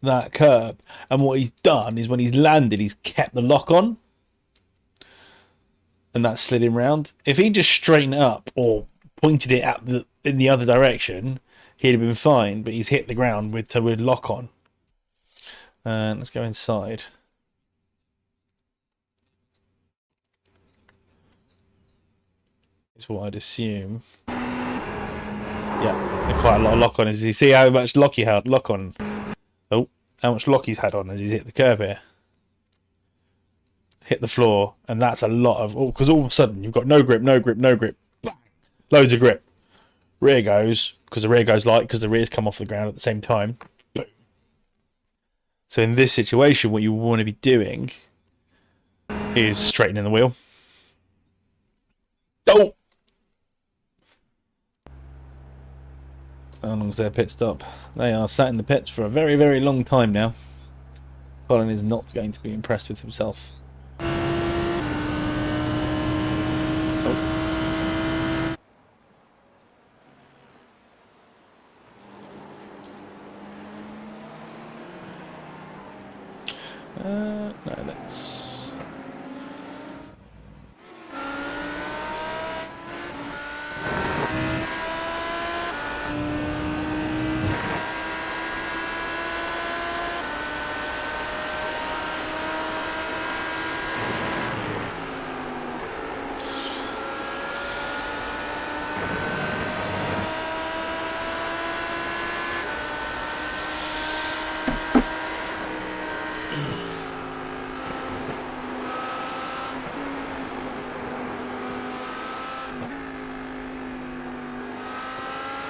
that curb. And what he's done is when he's landed, he's kept the lock on. And that slid him round. If he just straightened it up or pointed it at in the other direction, he'd have been fine, but he's hit the ground with lock on. And let's go inside. Is what I'd assume. Yeah, quite a lot of lock on. As you see how much lock he had lock on. Oh, how much lock he's had on as he's hit the curb here. Hit the floor, and that's a lot of. Oh, because all of a sudden you've got no grip. Bang! Loads of grip. Rear goes, because the rear goes light, because the rear's come off the ground at the same time. Boom. So in this situation, what you want to be doing is straightening the wheel. Oh! How long is their pit stop? They are sat in the pits for a very, very long time now. Colin is not going to be impressed with himself. No, let's...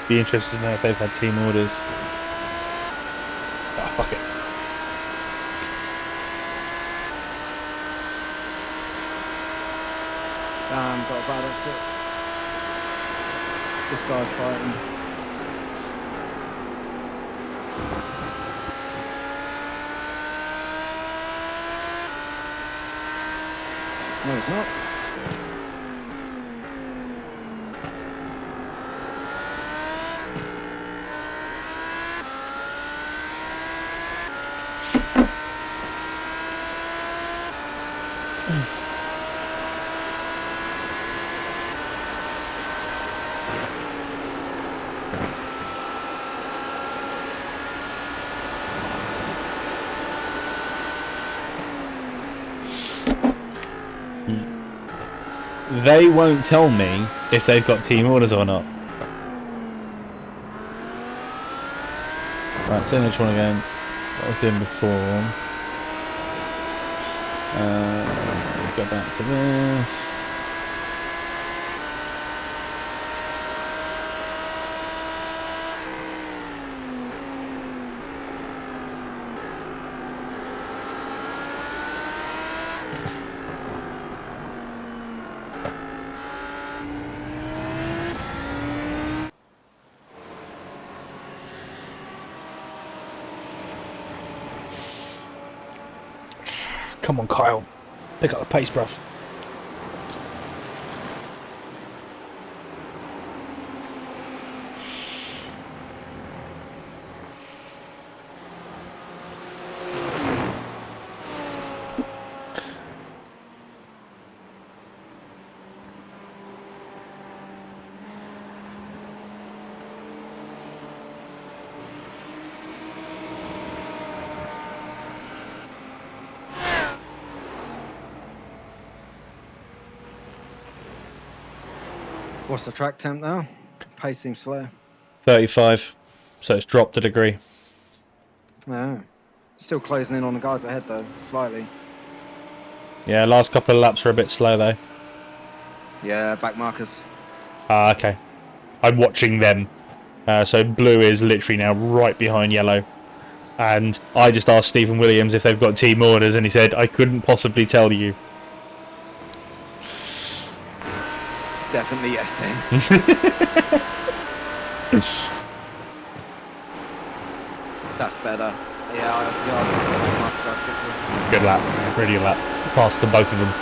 Be interested to know if they've had team orders. Ah, fuck it. Got a bad exit. This guy's fighting. No, he's not. They won't tell me if they've got team orders or not. Right, so which one again? What I was doing before. Go back to this. Come on, Kyle. Pick up the pace, bruv. What's the track temp now? Pace seems slow. 35. So it's dropped a degree. No. Still closing in on the guys ahead though, slightly. Yeah, last couple of laps were a bit slow though. Yeah, back markers. Ah, okay. I'm watching them. So blue is literally now right behind yellow. And I just asked Stephen Williams if they've got team orders, and he said, I couldn't possibly tell you. Definitely yes, eh? That's better. Yeah, I Good lap. Really good lap. Past them, both of them.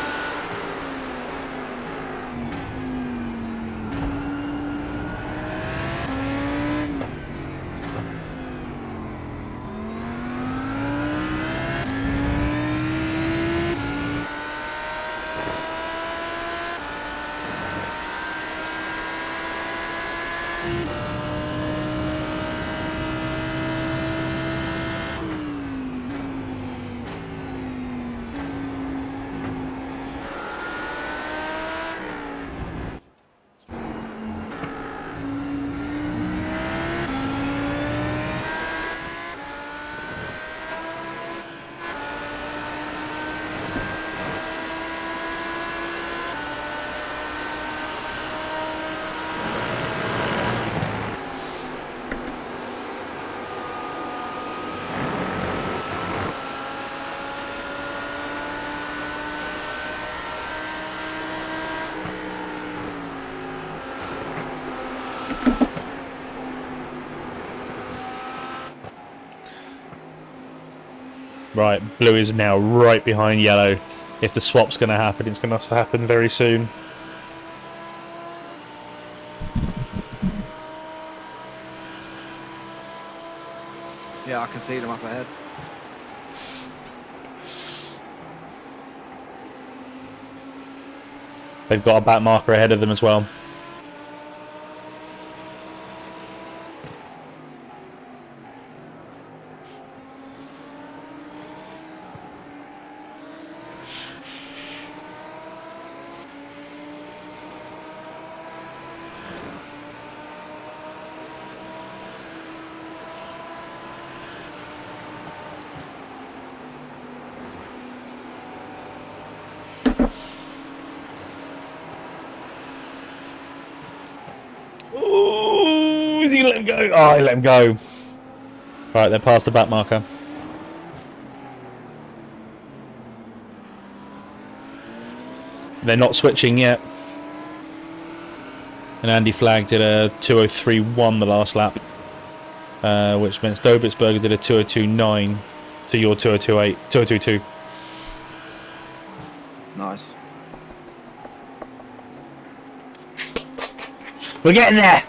Right, blue is now right behind yellow. If the swap's going to happen, it's going to happen very soon. Yeah, I can see them up ahead. They've got a back marker ahead of them as well. Ooh, is he going to let him go? Oh, he let him go. Right, they're past the back marker. They're not switching yet. And Andy Flagg did a 2:03.1 the last lap, which means Dobitzberger did a 2:02.9 to your 2:02.8, 2:02.2. Nice. We're getting there.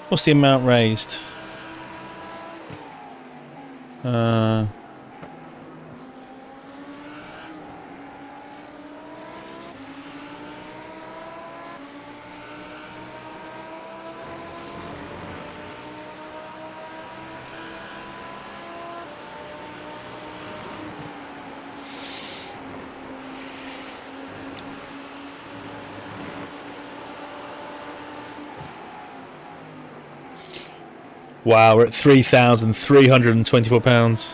What's the amount raised? Wow, we're at £3,324.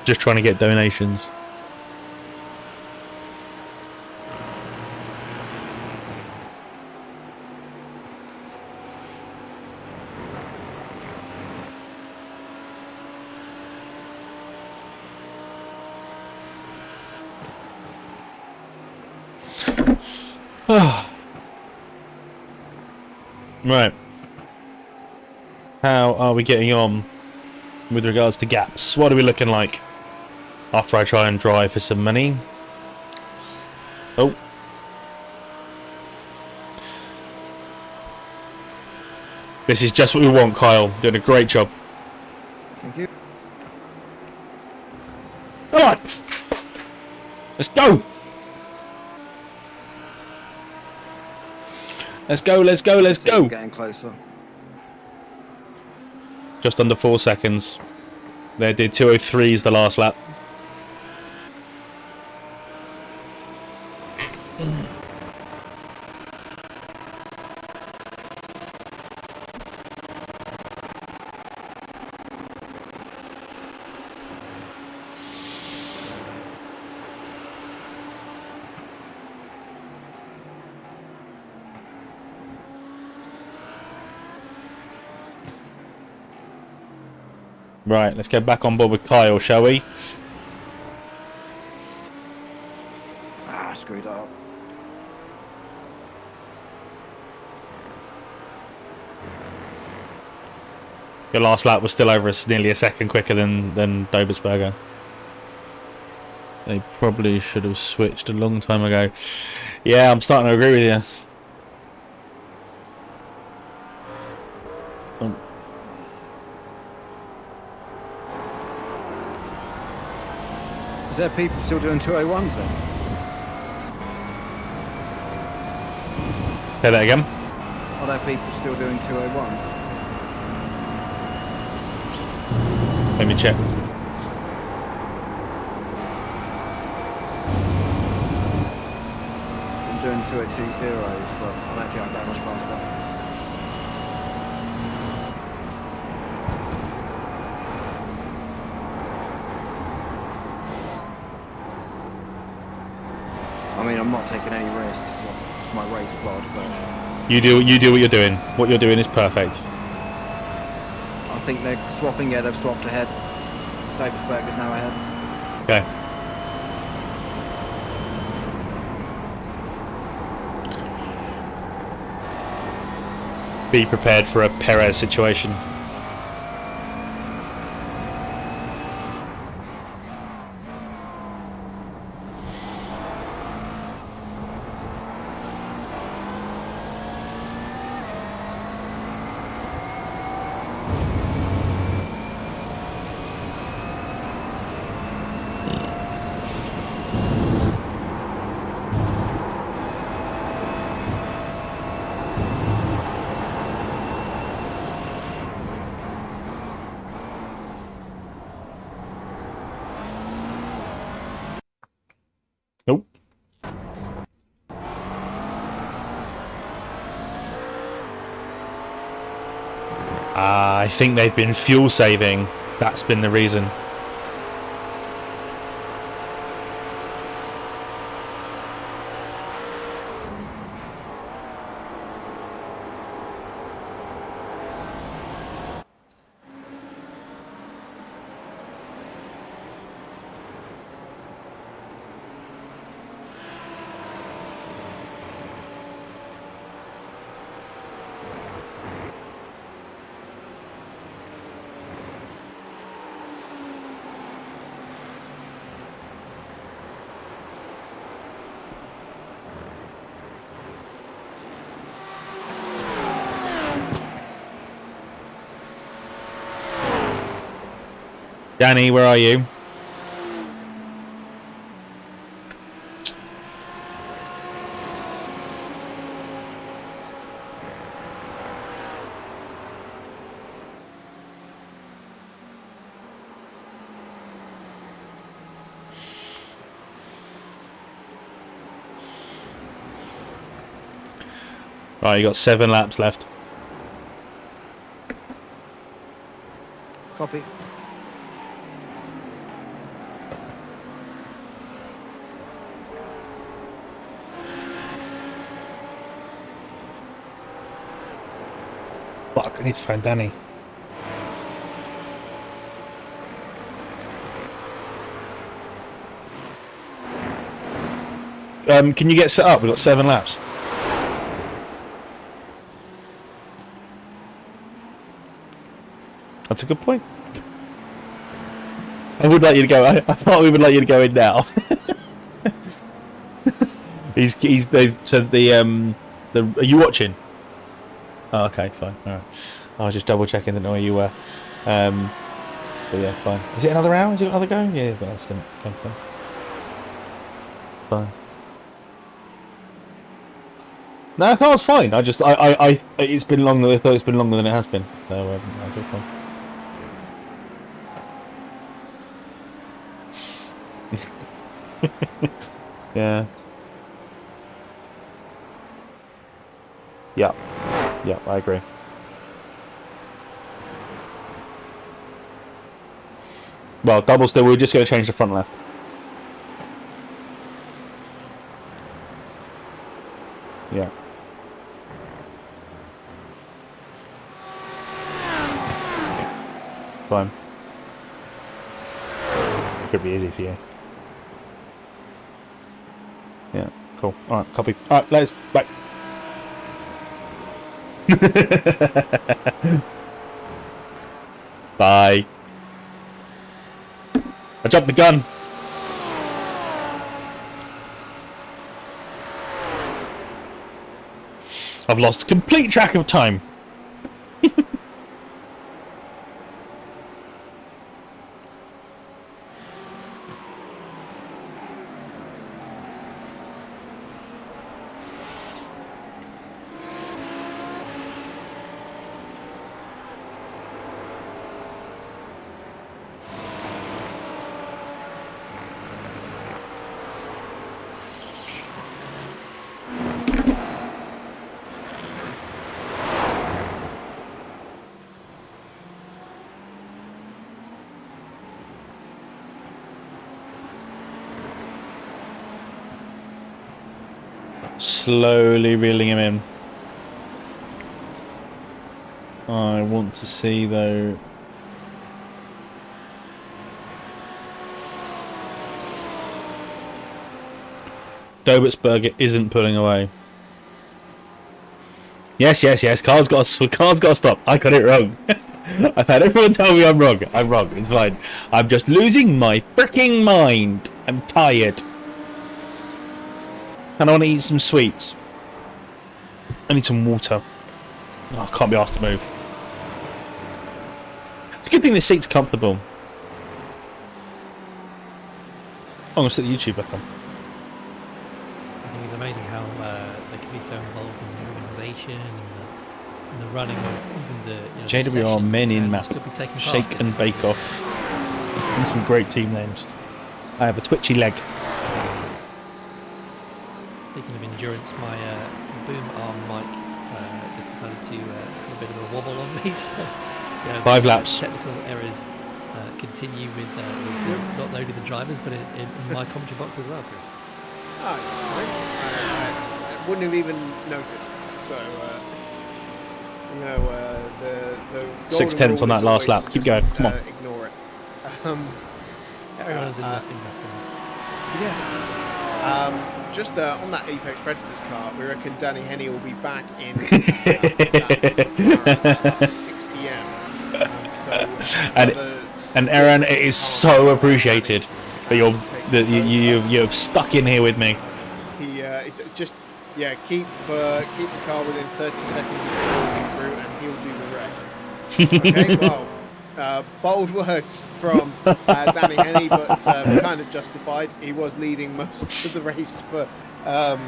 Just trying to get donations. Right. How are we getting on with regards to gaps? What are we looking like after I try and drive for some money? Oh. This is just what we want, Kyle. Doing a great job. Thank you. Come on! Let's go! Let's go, let's go, let's go! Getting closer. Just under 4 seconds. They did 2:03s the last lap. Right, let's get back on board with Kyle, shall we? Ah, screwed up. Your last lap was still over us, nearly a second quicker than Dobersberger. They probably should have switched a long time ago. Yeah, I'm starting to agree with you. Is there people still doing 201s then? Say that again. Are there people still doing 201s? Let me check. I'm doing 202.0s, but I don't think I'm that much faster. I mean, I'm not taking any risks. It's my race plot, but You do what you're doing. What you're doing is perfect. I think they're swapping. Yeah, they've swapped ahead. Davisberg is now ahead. Okay. Be prepared for a Perez situation. Nope. I think they've been fuel saving. That's been the reason. Danny, where are you? Right, you got 7 laps left. Copy. Fuck, I need to find Danny. Can you get set up? We've got 7 laps. That's a good point. I would like you to go. I thought we would like you to go in now. They've said the are you watching? Oh, okay, fine. All right. I was just double checking. Didn't know where you were. But yeah, fine. Is it another hour? Is it another go? Yeah, but that's didn't. Okay, fine. Fine. No, car's fine. I just it's been longer. I thought it's been longer than it has been. So that's all fine. Yeah. Yeah. Yeah, I agree. Well, double still, we're just going to change the front left. Yeah. Fine. could be easy for you. Yeah, cool. Alright, copy. Alright, let's back. Bye. I jumped the gun. I've lost complete track of time. Slowly reeling him in. I want to see though. Dobertsberger isn't pulling away. Yes, yes, yes. Car's got to stop. I got it wrong. I've had everyone tell me I'm wrong. I'm wrong. It's fine. I'm just losing my freaking mind. I'm tired. And I want to eat some sweets. I need some water. Oh, I can't be asked to move. It's a good thing this seat's comfortable. I'm going to set the YouTube back on. I think it's amazing how they can be so involved in the organisation and the running of even the JWR Men in Map, still be taking part. Shake and Bake Off, and some great team names. I have a twitchy leg. Speaking of endurance, my boom arm mic just decided to have a bit of a wobble on me. So, 5 laps. Technical errors continue with not only the drivers, but in my commentary box as well, Chris. Oh, I wouldn't have even noticed. So, the 6 tenths on that last lap. Keep going. Come on. Ignore it. Everyone's in nothing. Yeah. Just on that Apex Predators car, we reckon Danny Henney will be back in at 6 p.m. And Aaron, it is so appreciated that you have stuck in here with me. It's just keep the car within 30 seconds of walking through, and he'll do the rest. Okay, well. Bold words from Danny Henney, but kind of justified. He was leading most of the race for the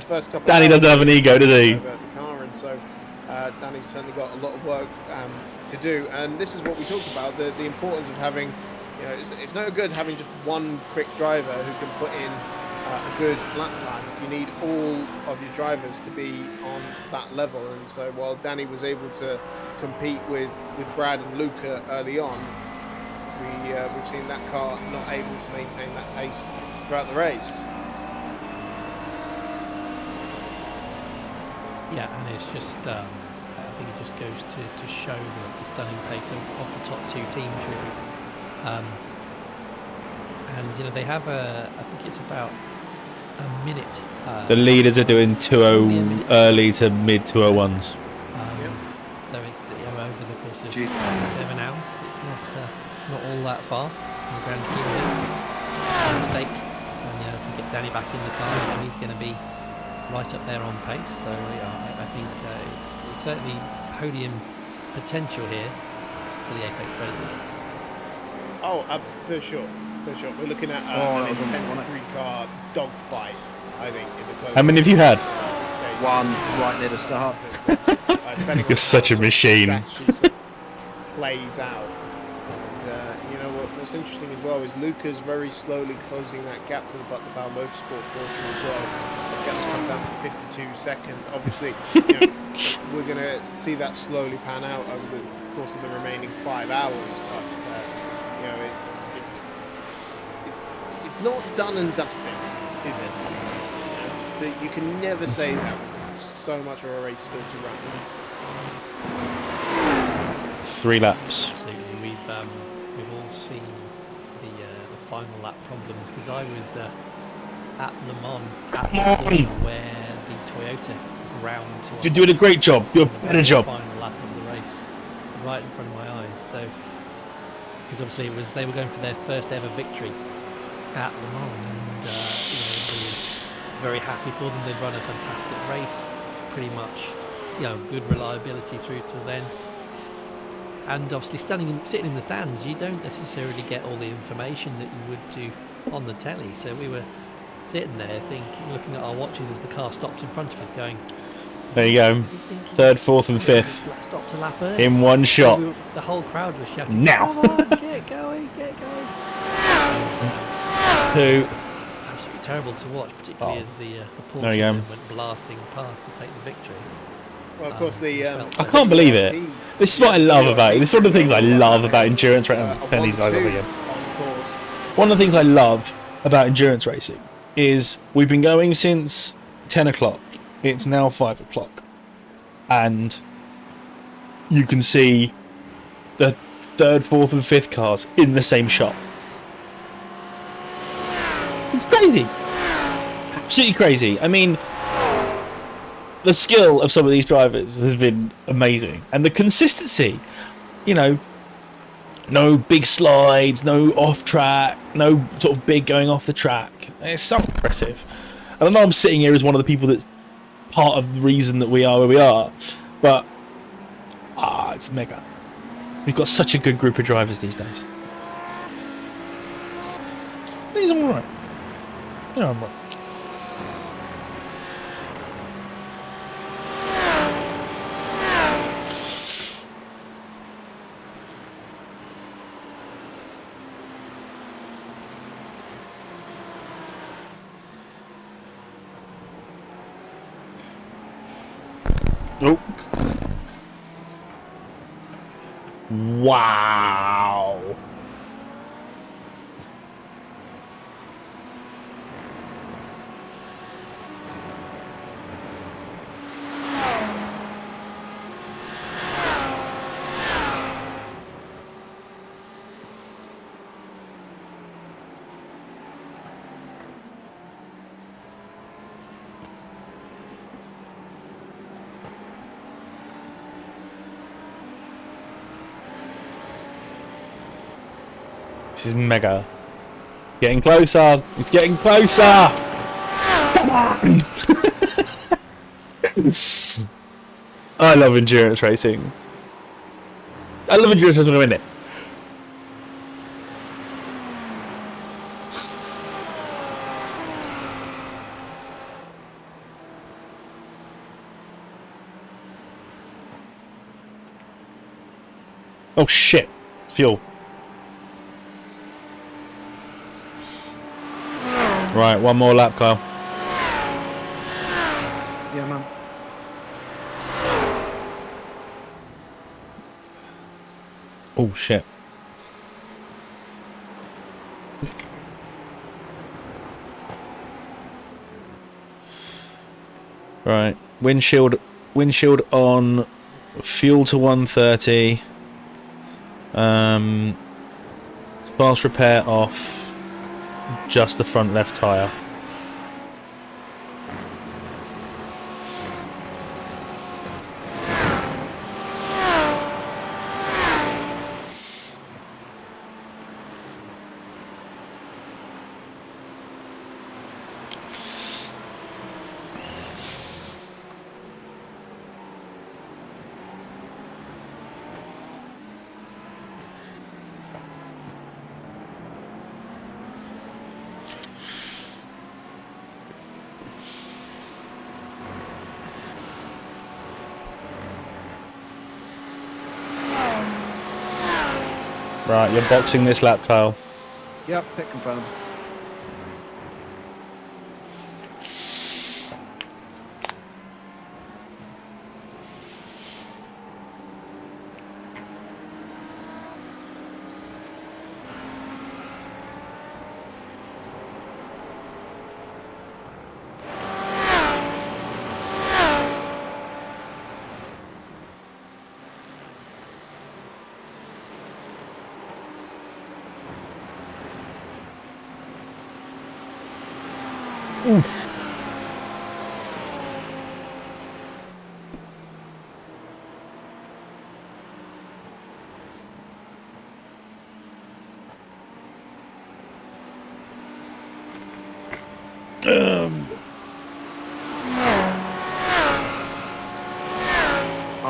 first couple. Danny doesn't have an ego, does he? The car, and so Danny's certainly got a lot of work to do. And this is what we talked about: the importance of having. It's no good having just one quick driver who can put in a good lap time. You need all of your drivers to be on that level. And so while Danny was able to compete with Brad and Luca early on, we've seen that car not able to maintain that pace throughout the race. Yeah, and it's just I think it just goes to show the stunning pace of the top two teams really. And they have I think it's about a minute. The leaders are doing 2:0 early to mid 2:01s. So it's over the course of 7 hours. It's not all that far in the grand scheme of things. No mistake. And if we get Danny back in the car, he's going to be right up there on pace. So I think it's certainly podium potential here for the Apex Predators. Oh, for sure. We're looking at an intense 3-car dogfight, I think, in the closing. How many have you had? One right near the start. You're such a machine. Plays out. And what's interesting as well is Luca's very slowly closing that gap to the Butler Motorsport portion as well. The gap's come down to 52 seconds. Obviously, we're going to see that slowly pan out over the course of the remaining 5 hours. But it's not done and dusted, is it? You can never say that with so much of a race still to run. 3 laps. Absolutely, we've all seen the final lap problems, because I was at Le Mans Come at the point on! where the Toyota ground to a You're doing a great job. You're a on the better very job. final lap of the race, right in front of my eyes. So, because obviously they were going for their first ever victory at Le Mans, and very happy for them. They'd run a fantastic race, pretty much, good reliability through till then. And obviously, sitting in the stands, you don't necessarily get all the information that you would do on the telly. So we were sitting there looking at our watches as the car stopped in front of us, going, There you go. Third, fourth, and fifth stopped a lap early. in one shot. So the whole crowd was shouting, Now. "Come on, get going, get going!" Two. Absolutely terrible to watch, particularly as the There you go. Porsche went blasting past to take the victory. Well, of course, the I can't believe it. This is what I love about it. This is one of the things I love about endurance racing. Turn these guys up again. One of the things I love about endurance racing is we've been going since 10 o'clock. It's now 5 o'clock. And you can see the third, fourth and fifth cars in the same shot. It's crazy. Absolutely crazy. I mean, the skill of some of these drivers has been amazing. And the consistency, no big slides, no off track, no sort of big going off the track. It's so impressive. And I know I'm sitting here as one of the people that's part of the reason that we are where we are, but it's mega. We've got such a good group of drivers these days. These are alright. I'm right. Nope. Wow. This is mega. Getting closer. It's getting closer. Come on. I love endurance racing. I love endurance racing when I win it. Oh shit. Fuel. Right, one more lap, Kyle. Yeah, man. Oh shit. Right, windshield on, fuel to 130. Fast repair off. Just the front left tyre. Right, you're boxing this lap, Kyle. Yep, pit confirmed. I'm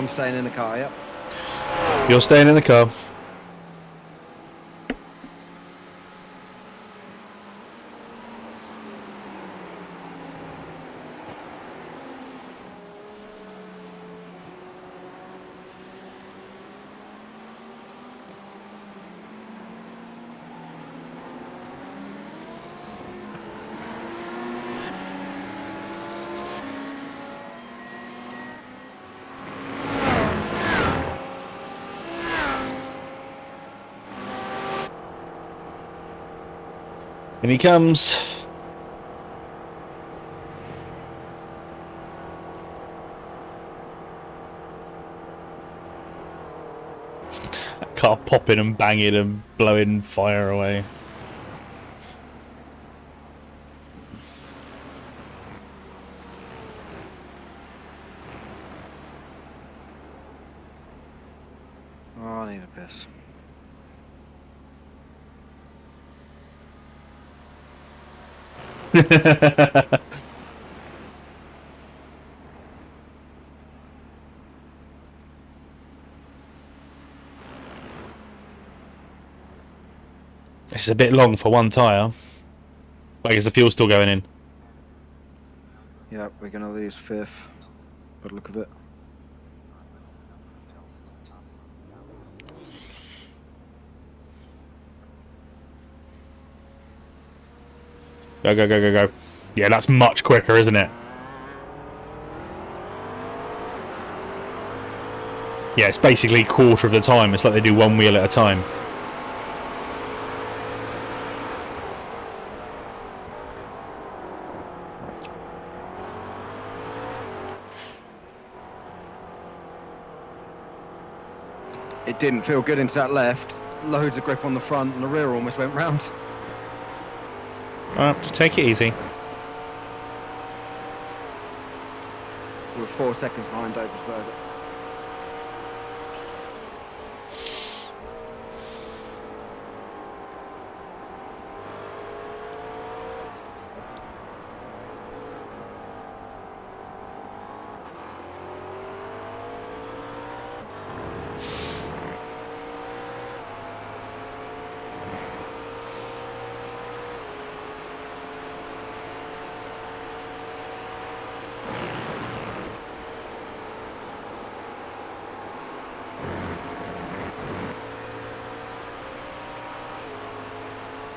staying in the car, yep. You're staying in the car. And he comes. That car popping and banging and blowing fire away. Oh, I need a piss. This is a bit long for one tyre. Like, is the fuel still going in? Yep, we're gonna lose 5th. By the look of it. Go, go, go, go, go. Yeah, that's much quicker, isn't it? Yeah, it's basically a quarter of the time. It's like they do one wheel at a time. It didn't feel good into that left. Loads of grip on the front and the rear almost went round. Alright, just take it easy. We were 4 seconds behind Obersberger.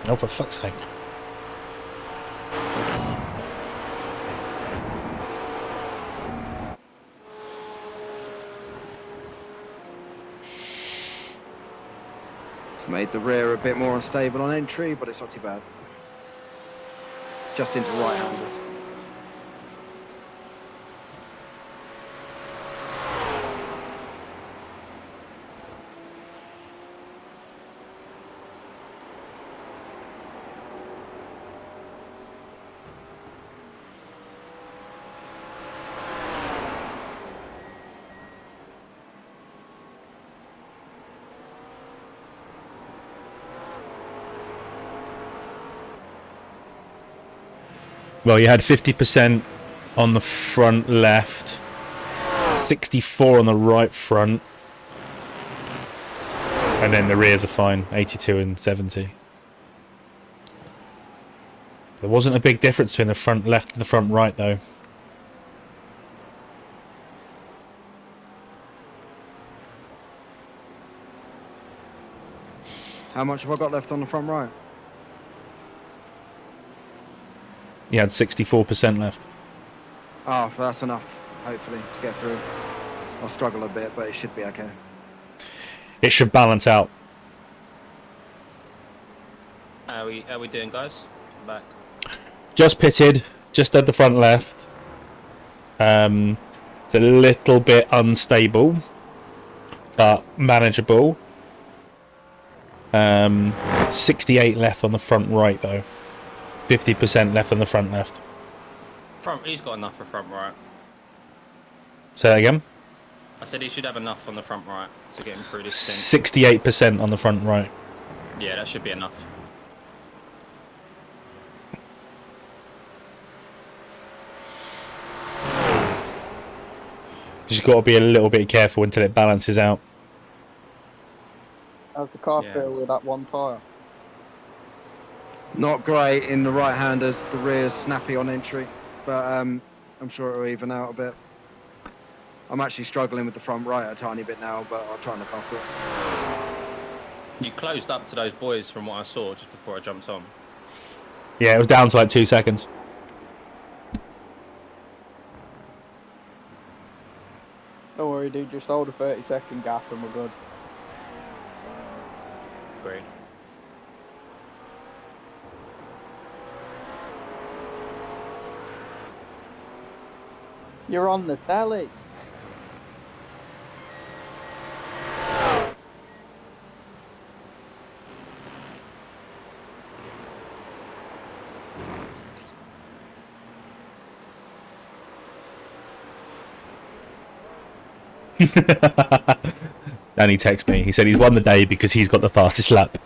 Oh, for fuck's sake. It's made the rear a bit more unstable on entry, but it's not too bad. Just into right-handers. Well, you had 50% on the front left, 64 on the right front, and then the rears are fine, 82 and 70. There wasn't a big difference between the front left and the front right, though. How much have I got left on the front right? You had 64% left. Oh, well, that's enough, hopefully, to get through. I'll struggle a bit, but it should be okay. It should balance out. How we doing, guys? I'm back. Just pitted, just at the front left. It's a little bit unstable, but manageable. 68 left on the front right, though. 50% left on the front left. He's got enough for front right. Say that again. I said he should have enough on the front right to get him through this thing. 68% on the front right. Yeah, that should be enough. Just got to be a little bit careful until it balances out. How's the car Yeah. feel with that one tyre? Not great in the right-handers. The rear's snappy on entry, but I'm sure it'll even out a bit. I'm actually struggling with the front right a tiny bit now, but I'll try and look after it. You closed up to those boys from what I saw just before I jumped on. Yeah, it was down to like 2 seconds. Don't worry, dude. Just hold a 30-second gap and we're good. Great. You're on the telly. Danny texted me. He said he's won the day because he's got the fastest lap.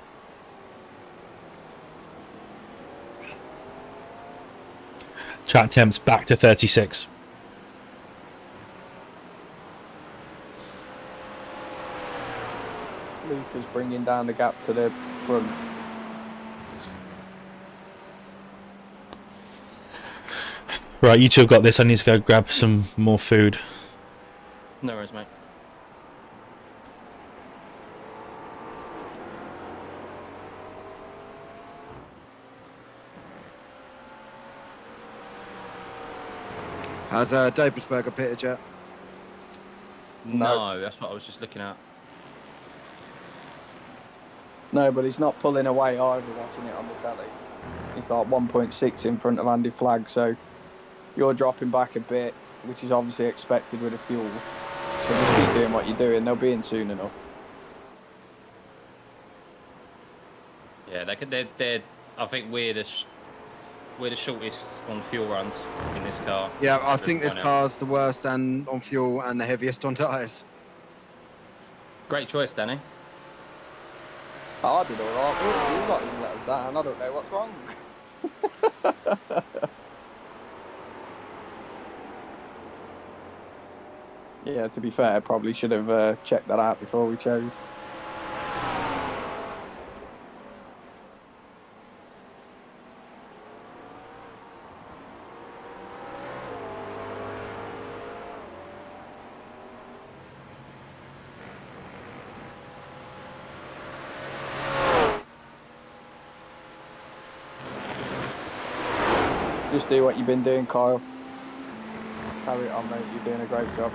Track temps back to 36. Luca's bringing down the gap to the front. Right, you two have got this. I need to go grab some more food. No worries, mate. Has Davisberger pitted yet? No, that's what I was just looking at. No, but he's not pulling away either watching it on the telly. He's like 1.6 in front of Andy Flagg, so you're dropping back a bit, which is obviously expected with the fuel. So just keep doing what you're doing, they'll be in soon enough. Yeah, they're I think we're the shortest on fuel runs in this car. Yeah, I think this Right now. car's the worst and on fuel and the heaviest on tyres. Great choice, Danny. I did alright, you lot just let us down, I don't know what's wrong. Yeah, to be fair, probably should have checked that out before we chose. Just do what you've been doing, Kyle. Carry it on, mate. You're doing a great job.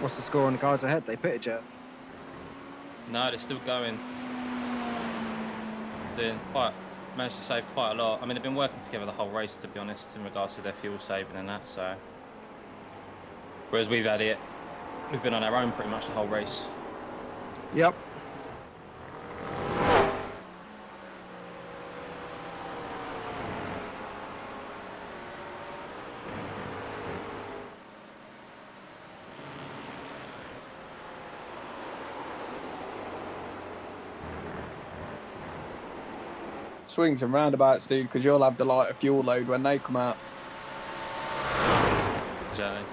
What's the score on the guys ahead? They pitted yet? No, they're still going. Managed to save quite a lot. I mean, they've been working together the whole race, to be honest, in regards to their fuel saving and that. So, whereas we've been on our own pretty much the whole race. Yep. Swings and roundabouts, dude, because you'll have the lighter fuel load when they come out. Exactly.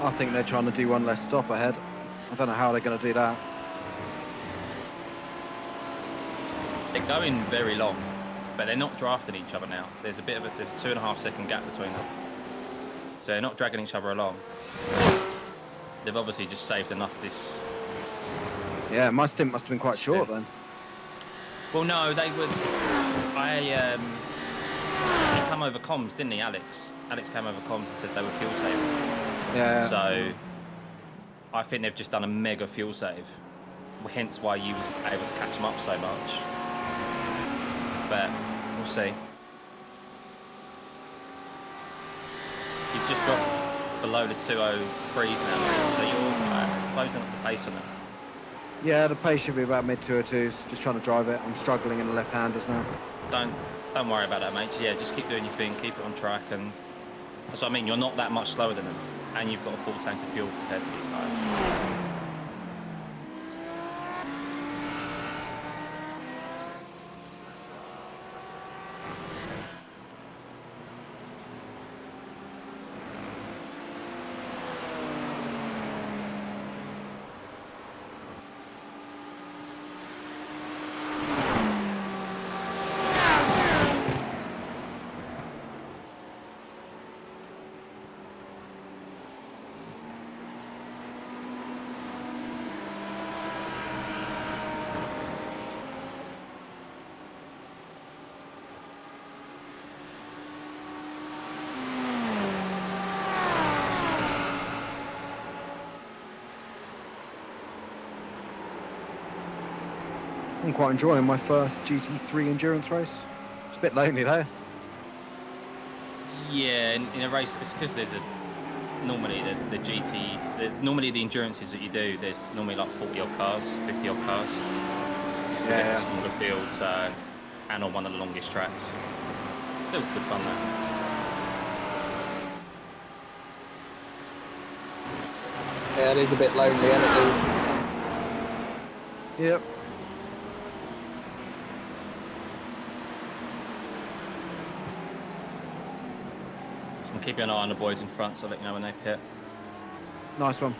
I think they're trying to do one less stop ahead. I don't know how they're going to do that. They're going very long, but they're not drafting each other now. There's a 2.5 second gap between them. So they're not dragging each other along. They've obviously just saved enough this. Yeah, my stint must have been quite short then. Well, no, they would. He come over comms, didn't he, Alex? Alex came over comms and said they were fuel saving. Yeah. So I think they've just done a mega fuel save, hence why you was able to catch them up so much. But we'll see. You've just dropped below the 203s now, mate, so you're closing up the pace on them. Yeah, the pace should be about mid 202s. Just trying to drive it. I'm struggling in the left-handers now. Don't worry about that, mate. Yeah, just keep doing your thing, keep it on track, and that's what I mean. You're not that much slower than them, and you've got a full tank of fuel compared to these guys. I'm quite enjoying my first GT3 endurance race. It's a bit lonely though. Yeah, in a race, it's because there's normally the GT, normally the endurances that you do, there's normally like 40 odd cars, 50 odd cars. It's a bit of a smaller field, so, and on one of the longest tracks. Still good fun though. Yeah, it is a bit lonely, isn't it, Yep. I'm keeping an eye on the boys in front, so I'll let you know when they pit. Nice one.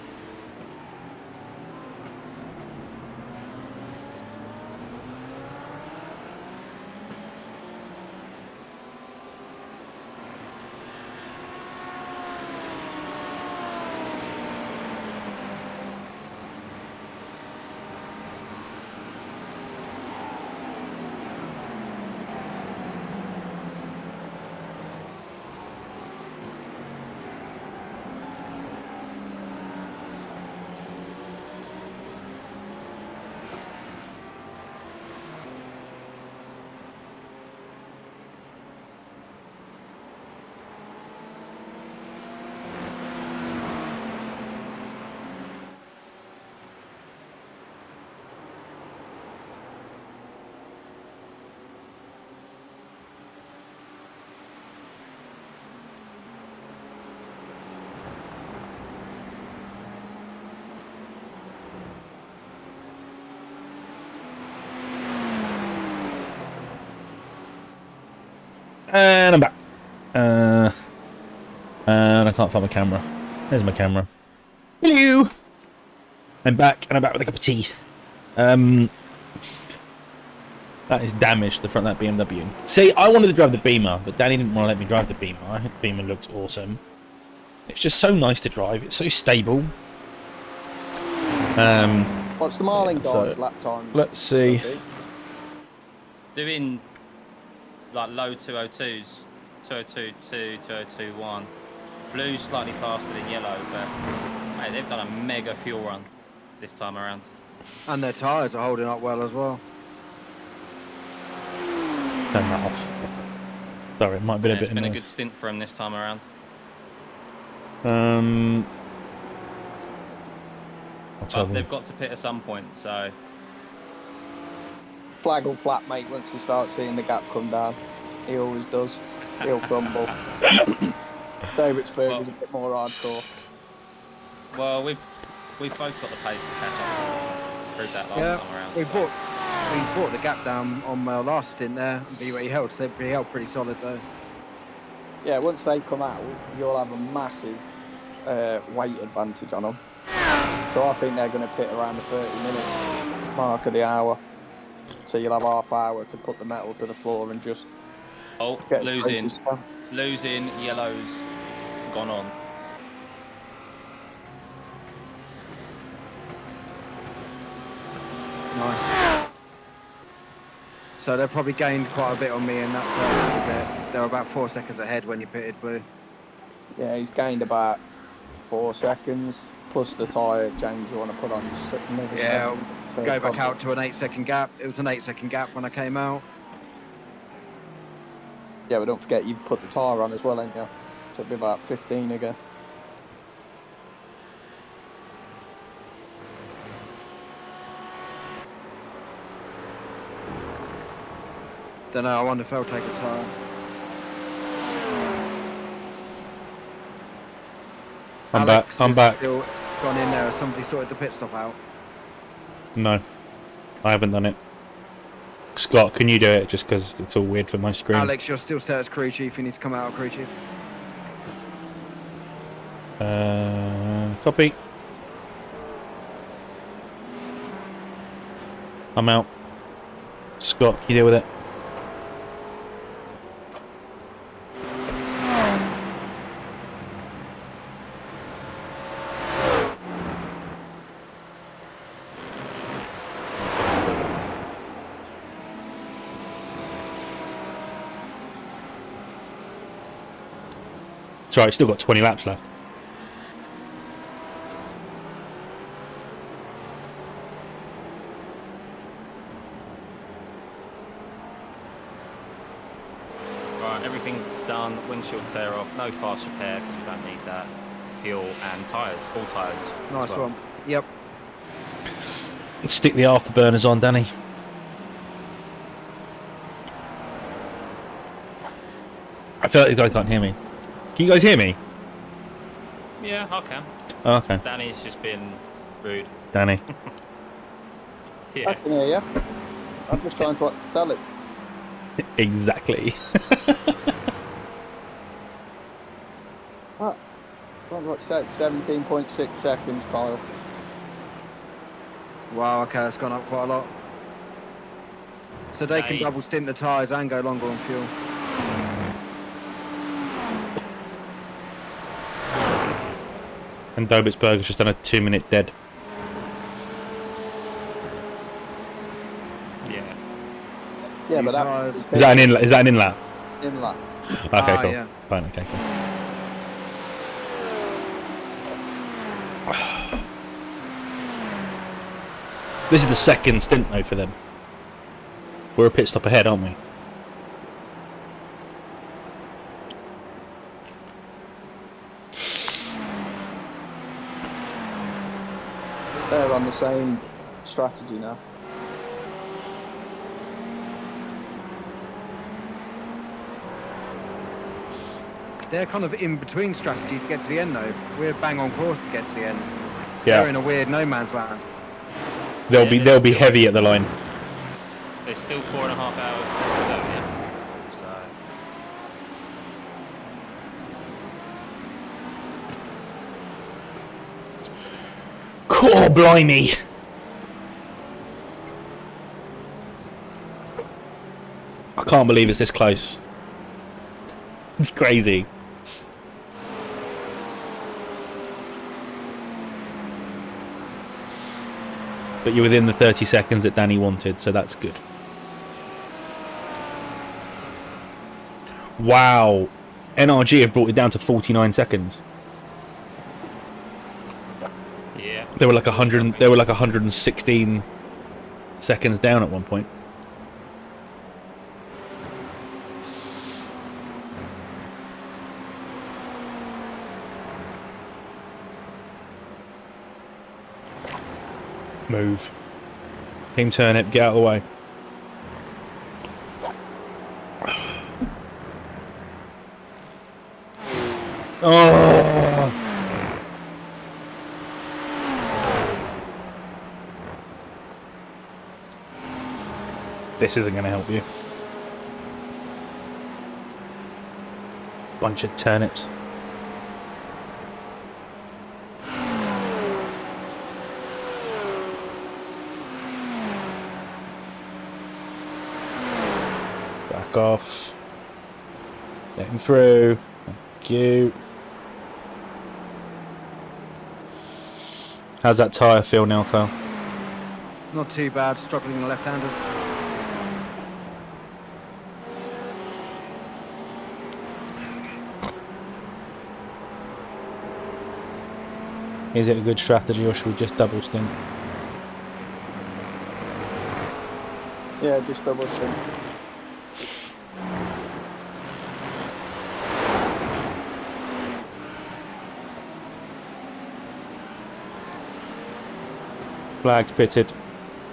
And I'm back. And I can't find my camera. There's my camera. Hello. I'm back, and I'm back with a cup of tea. That is damaged, the front of that BMW. See, I wanted to drive the Beamer, but Danny didn't want to let me drive the Beamer. I think the Beamer looks awesome. It's just so nice to drive. It's so stable. What's the Marlin guys' lap times? Let's see. Doing like low 202s, 202.2, 202.1. Blue's slightly faster than yellow, but mate, they've done a mega fuel run this time around. And their tyres are holding up well as well. Turn that off. Sorry, it might be a bit It's been annoying. a good stint for him this time around. I'll tell But them. they've got to pit at some point, so Flag will flat, mate, once you start seeing the gap come down. He always does. He'll crumble. Davidsburg is a bit more hardcore. well, we've both got the pace to catch up. Proved that last time around. We so. brought the gap down on my last stint there. He held pretty solid though. Yeah, once they come out, you'll have a massive weight advantage on them. So I think they're going to pit around the 30 minutes mark of the hour. So you'll have half hour to put the metal to the floor and just get as close as you can. Losing, yellow's gone on. Nice. So they probably gained quite a bit on me in that first bit. They were about 4 seconds ahead when you pitted, Blue. Yeah, he's gained about 4 seconds plus the tyre change you want to put on another second. So go back out to an 8-second gap. It was an 8-second gap when I came out. Yeah, but don't forget you've put the tyre on as well, ain't you? So it'll be about 15 again. Don't know, I wonder if they'll take a tyre. I'm Alex back. I'm is back. Still gone in there. Somebody sorted the pit stop out. No, I haven't done it. Scott, can you do it? Just because it's all weird for my screen. Alex, you're still set as crew chief. You need to come out of crew chief. Copy. I'm out. Scott, can you deal with it? Sorry, still got 20 laps left. everything's done. Windshield tear off. No fast repair because we don't need that. Fuel and tyres. All tyres. Nice as well. one. Yep. Stick the afterburners on, Danny. I feel like these guys can't hear me. Can you guys hear me? Yeah, I can. Oh, okay. Danny's just been rude. Danny. I Yeah. can hear you. I'm just trying to tell it. Exactly. What? Don't know what to say. 17.6 seconds, Kyle. Wow, okay, that's gone up quite a lot. So they can Hey. double stint the tyres and go longer on fuel. And Dobitzberger's just done a 2-minute dead. Yeah. Yeah, New but that tyres. Is that an inlet? Is that an inlet? in that. Okay, cool. Yeah. Fine. Okay, cool. This is the second stint though for them. We're a pit stop ahead, aren't we? They're on the same strategy now. They're kind of in between strategy to get to the end though. We're bang on course to get to the end. Yeah. They're in a weird no man's land. They'll Yeah, be heavy at the line. There's still 4.5 hours to go, yeah. So. Cool, blimey. I can't believe it's this close. It's crazy. But you're within the 30 seconds that Danny wanted, so that's good. Wow. NRG have brought it down to 49 seconds. Yeah. They were like 100. They were like 116 seconds down at one point. Move. Team Turnip, get out of the way. Oh. This isn't going to help you. Bunch of turnips. Back off. Let him through. Thank you. How's that tyre feel now, Kyle? Not too bad, struggling the left-handers. Is it a good strategy or should we just double stint? Yeah, just double stint. Flag's pitted.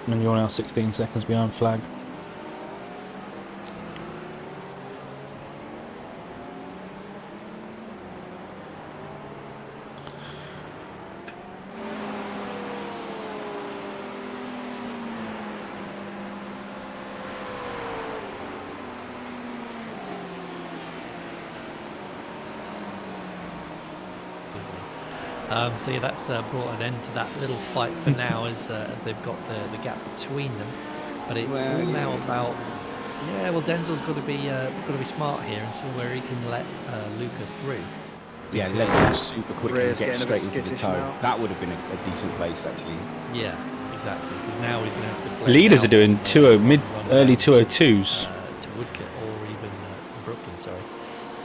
And you're now 16 seconds behind flag. So yeah, that's brought an end to that little fight for now, as they've got the gap between them. But it's all now about, yeah. Well, Denzel's got to be smart here and see where he can let Luca through. Yeah, let it go super quickly and Rear's get getting a straight bit into the skittish toe. now. That would have been a decent place actually. Yeah, exactly. Because now he's going to have to blend Leaders out are doing and run early down 202s. to Woodcote or even Brooklyn. Sorry.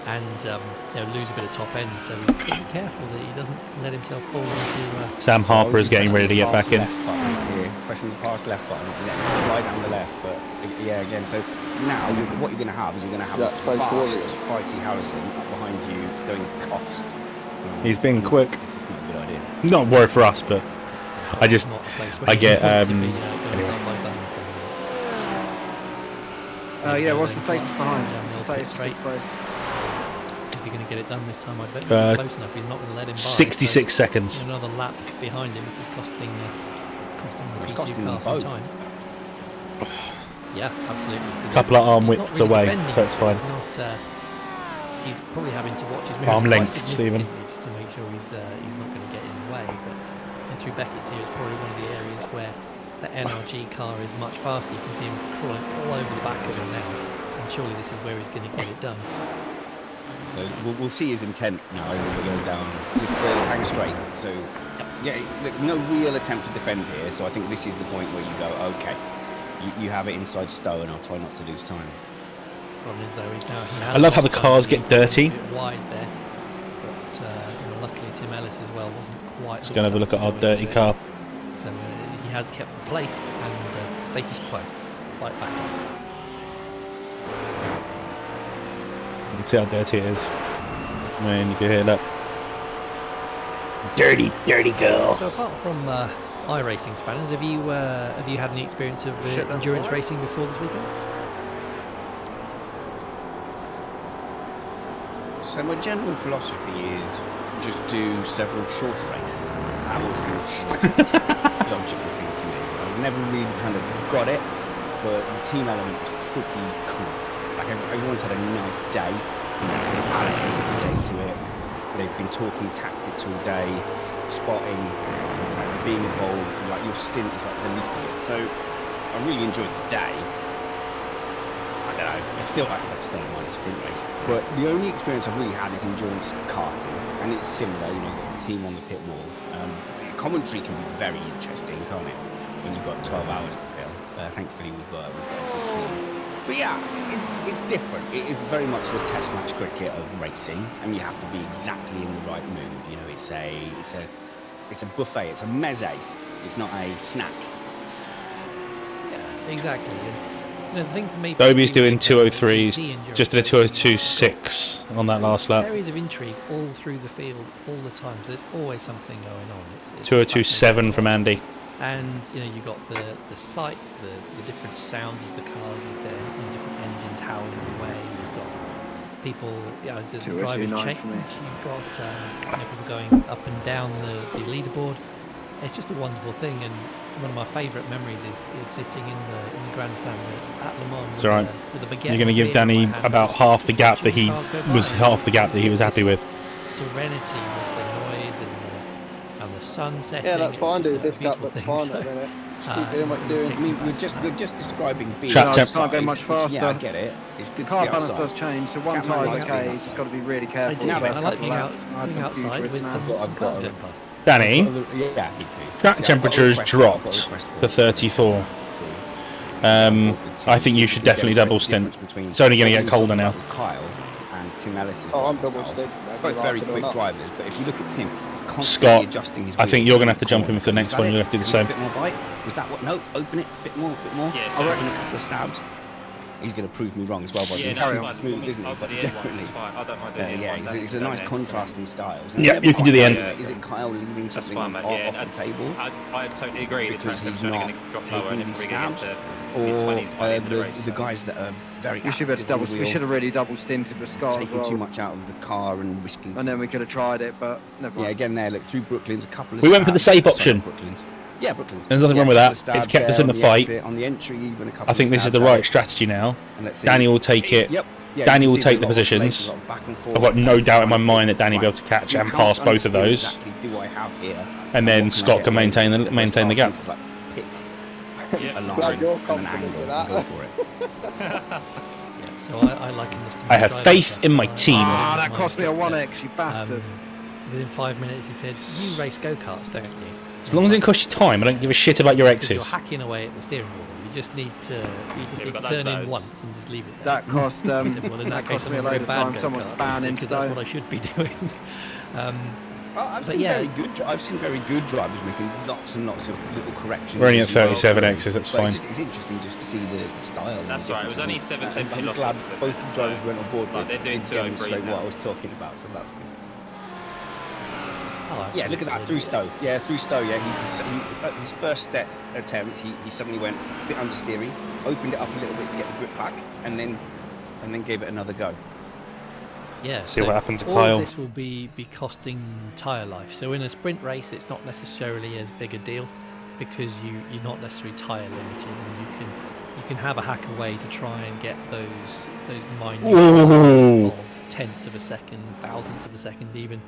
and lose a bit of top end. So he's got to be careful that he doesn't let himself fall into. Sam Harper is getting ready to get back in. Pressing the pass left button, and then slide down the left. But yeah, again, so now what you're going to have is you're going to have a fast, fighty Harrison up behind you going into cuts. He's been quick. This is not a good idea. Not worry for us, but I just I get Anyway. Yeah, what's the status behind? Status straight. place. Is he going to get it done this time? I bet he's close enough. He's not going to let him by. 66 so seconds. Another lap behind him. This is costing the P2 car some time. Yeah, absolutely. A couple of arm widths away, so it's fine. He's probably having to watch his Arm mirrors lengths quite even. significantly just to make sure he's not going to get in the way. But through Beckett's here, it's probably one of the areas where the NRG car is much faster. You can see him crawling all over the back of him now, and surely this is where he's going to get it done. So we'll see his intent now. We're going down, just hang straight. So yeah, look, no real attempt to defend here. So I think this is the point where you go, okay, you have it inside Stowe, and I'll try not to lose time. Problem is though, I love how the cars get dirty. A bit wide there, but luckily Tim Ellis as well wasn't quite. Let's go and have a look at our dirty car. So he has kept the place and status quo. Fight back. You can see how dirty it is. Man, you can hear that. Dirty, dirty girl. So apart from iRacing spanners, have you had any experience of endurance racing before this weekend? So my general philosophy is just do several shorter races. That always seems logical thing to me. I've never really kind of got it, but the team element is pretty cool. Like everyone's had a nice day. They've allocated the day to it. They've been talking tactics all day, spotting, being involved. Like your stint is like the least of it. So I really enjoyed the day. I don't know. It's still, I suppose, still a sprint race. But the only experience I've really had is endurance karting, and it's similar. You know, you've got the team on the pit wall. Commentary can be very interesting, can't it? When you've got 12 hours to fill. Thankfully, we've got a good team. But yeah, it's different. It is very much the test match cricket of racing, and you have to be exactly in the right mood. You know, it's a buffet. It's a meze. It's not a snack. Yeah, exactly. And, the thing for me, Dobie's doing 203s, just did a 202.6 on that last lap. Areas of intrigue all through the field, all the time. So there's always something going on. It's 202.7 from Andy. And you've got the sights, the different sounds of the cars, the different engines howling away. You've got people, as the drivers change. You've got people going up and down the leaderboard. It's just a wonderful thing, and one of my favourite memories is sitting in the grandstand at Le Mans. It's all right. With a baguette. You're going to give Danny about half the gap that he was happy with. Serenity with the noise and the sun setting. Yeah, that's fine, dude. This gap looks fine, so, isn't it? Just keep doing what you're doing. I mean, we're just describing being Can't go much faster. Yeah, I get it. It's good Car to get balance outside. does change, so one tire is okay. You've just got to be really careful. I first like couple being laps. I had being some outside huge with risks some now. cars going past. Danny, Yeah, me too. track temperature's dropped to 34. I think you should definitely double stint. It's only going to get colder now. Kyle and Tim Ellis. Oh, I'm double stick. Both very quick drivers, but if you look at Tim, he's constantly Scott, adjusting his I think wheels. you're going to have to jump in for the next one. You'll have to do the same. A bit more bite. Was that what? No, open it. Bit more. Yeah, I'll open a couple of stabs. He's going to prove me wrong as well by being super smooth, isn't he? But generally, I don't mind doing yeah, it's a nice contrasting styles. And Yeah, never you can do the quite end. know, is it Kyle leaving That's something fine, man. off the table? I totally agree. The Because transfer's he's only not going to drop lower and taking if these we get into stabs? mid-20s by the end of the race. The guys that are very We should have active on the we wheel, should have really double stinted with Scott as taking too well. much out of the car and risking. And then we could have tried it, but never Yeah, mind. again there, look through Brooklyn's a couple of. We went for the stabs. safe option. Brooklands. Yeah, Brooklands. There's nothing Yeah, wrong with a that. couple of It's stabs kept us there in the on fight. exit, on the entry, even a couple I think of this is the stabs right out. strategy now. And let's see. Danny will take it. Yep. Yeah, Danny you will can see take there's the a lot of positions. places, a lot of back and forth. I've got no doubt in my mind that Danny will be able to catch You and can't pass both of understand those. Exactly, do I have here? And then What Scott I get can away maintain with? the gap. Just like pick a line Glad you're and an confident angle with and that. go for it. So I liken this to I have driving faith test. in my team. Ah, that cost me a 1x, you bastard. Within 5 minutes, he said, "You race go-karts, don't you?" As long as it costs you time, I don't give a shit about your Because exes. you're hacking away at the steering wheel. just need to we've got turn in those. once and just leave it there. That cost Well, in that that case, cost I'm me a a very load of bad time. Someone go-kart span racer, in because that's stone. what I should be doing. I've But seen yeah. very good. I've seen very good drivers making lots and lots of little corrections. We're only at as well. 37Xs, that's But fine. It's interesting just to see the style. and That's the right, it was only differences. 7 tenths I'm you lost glad off of it, both so, drivers went on board like, with they're doing to 203s demonstrate now. what I was talking about, so that's good. Oh, Yeah, look at that absolutely. through Stowe. Yeah, through Stowe. Yeah, he his first step attempt, he suddenly went a bit understeering, opened it up a little bit to get the grip back, and then gave it another go. Yeah, See so what happened to all Kyle. of this will be costing tyre life. So in a sprint race, it's not necessarily as big a deal because you're not necessarily tyre limited, and you can have a hack away to try and get those minute Ooh. of tenths of a second, thousandths of a second, even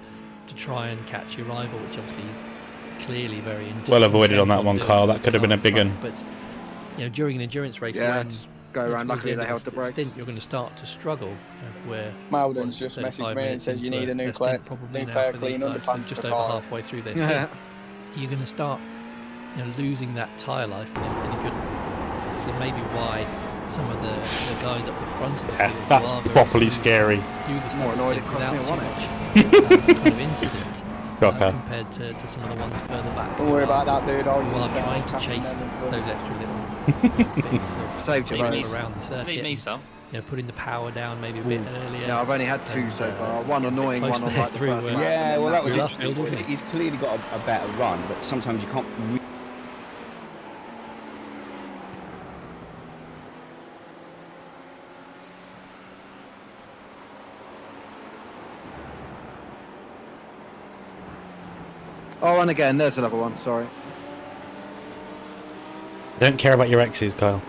to try and catch your rival, which obviously is clearly very Well avoided on that one, doing Kyle. all That the could have been a time big front. one. But during an endurance race, Yeah, when just go towards around. the Luckily end they of held the brakes. stint, you're going to start to struggle. Where Malden's just 35 messaged me and minutes says you into need a new stint, clear, probably new now pair for clean these guys, underpants just for over Kyle. halfway through their stint, you're going to start losing that tyre life, and if you're, this is maybe why some of the guys up the front of the Yeah, field that's who are very properly smooth scary. do the More start annoyed stint it cost without me too a one much kind of incident Okay. compared to some of the ones further back. Don't worry about that, dude. I'll Who use are that. trying to Catching chase them in front. those extra little bits of Saved your maybe votes. around the circuit. Leave me and, some. putting the power down maybe a bit earlier. Yeah, I've only had two and, so far. just One get a bit annoying, close one on there like the through, first lap. Yeah, and well, then that was Rough interesting. field, wasn't it? He's clearly got a better run, but sometimes you can't. Oh, and again, there's another one. Sorry. Don't care about your exes, Kyle.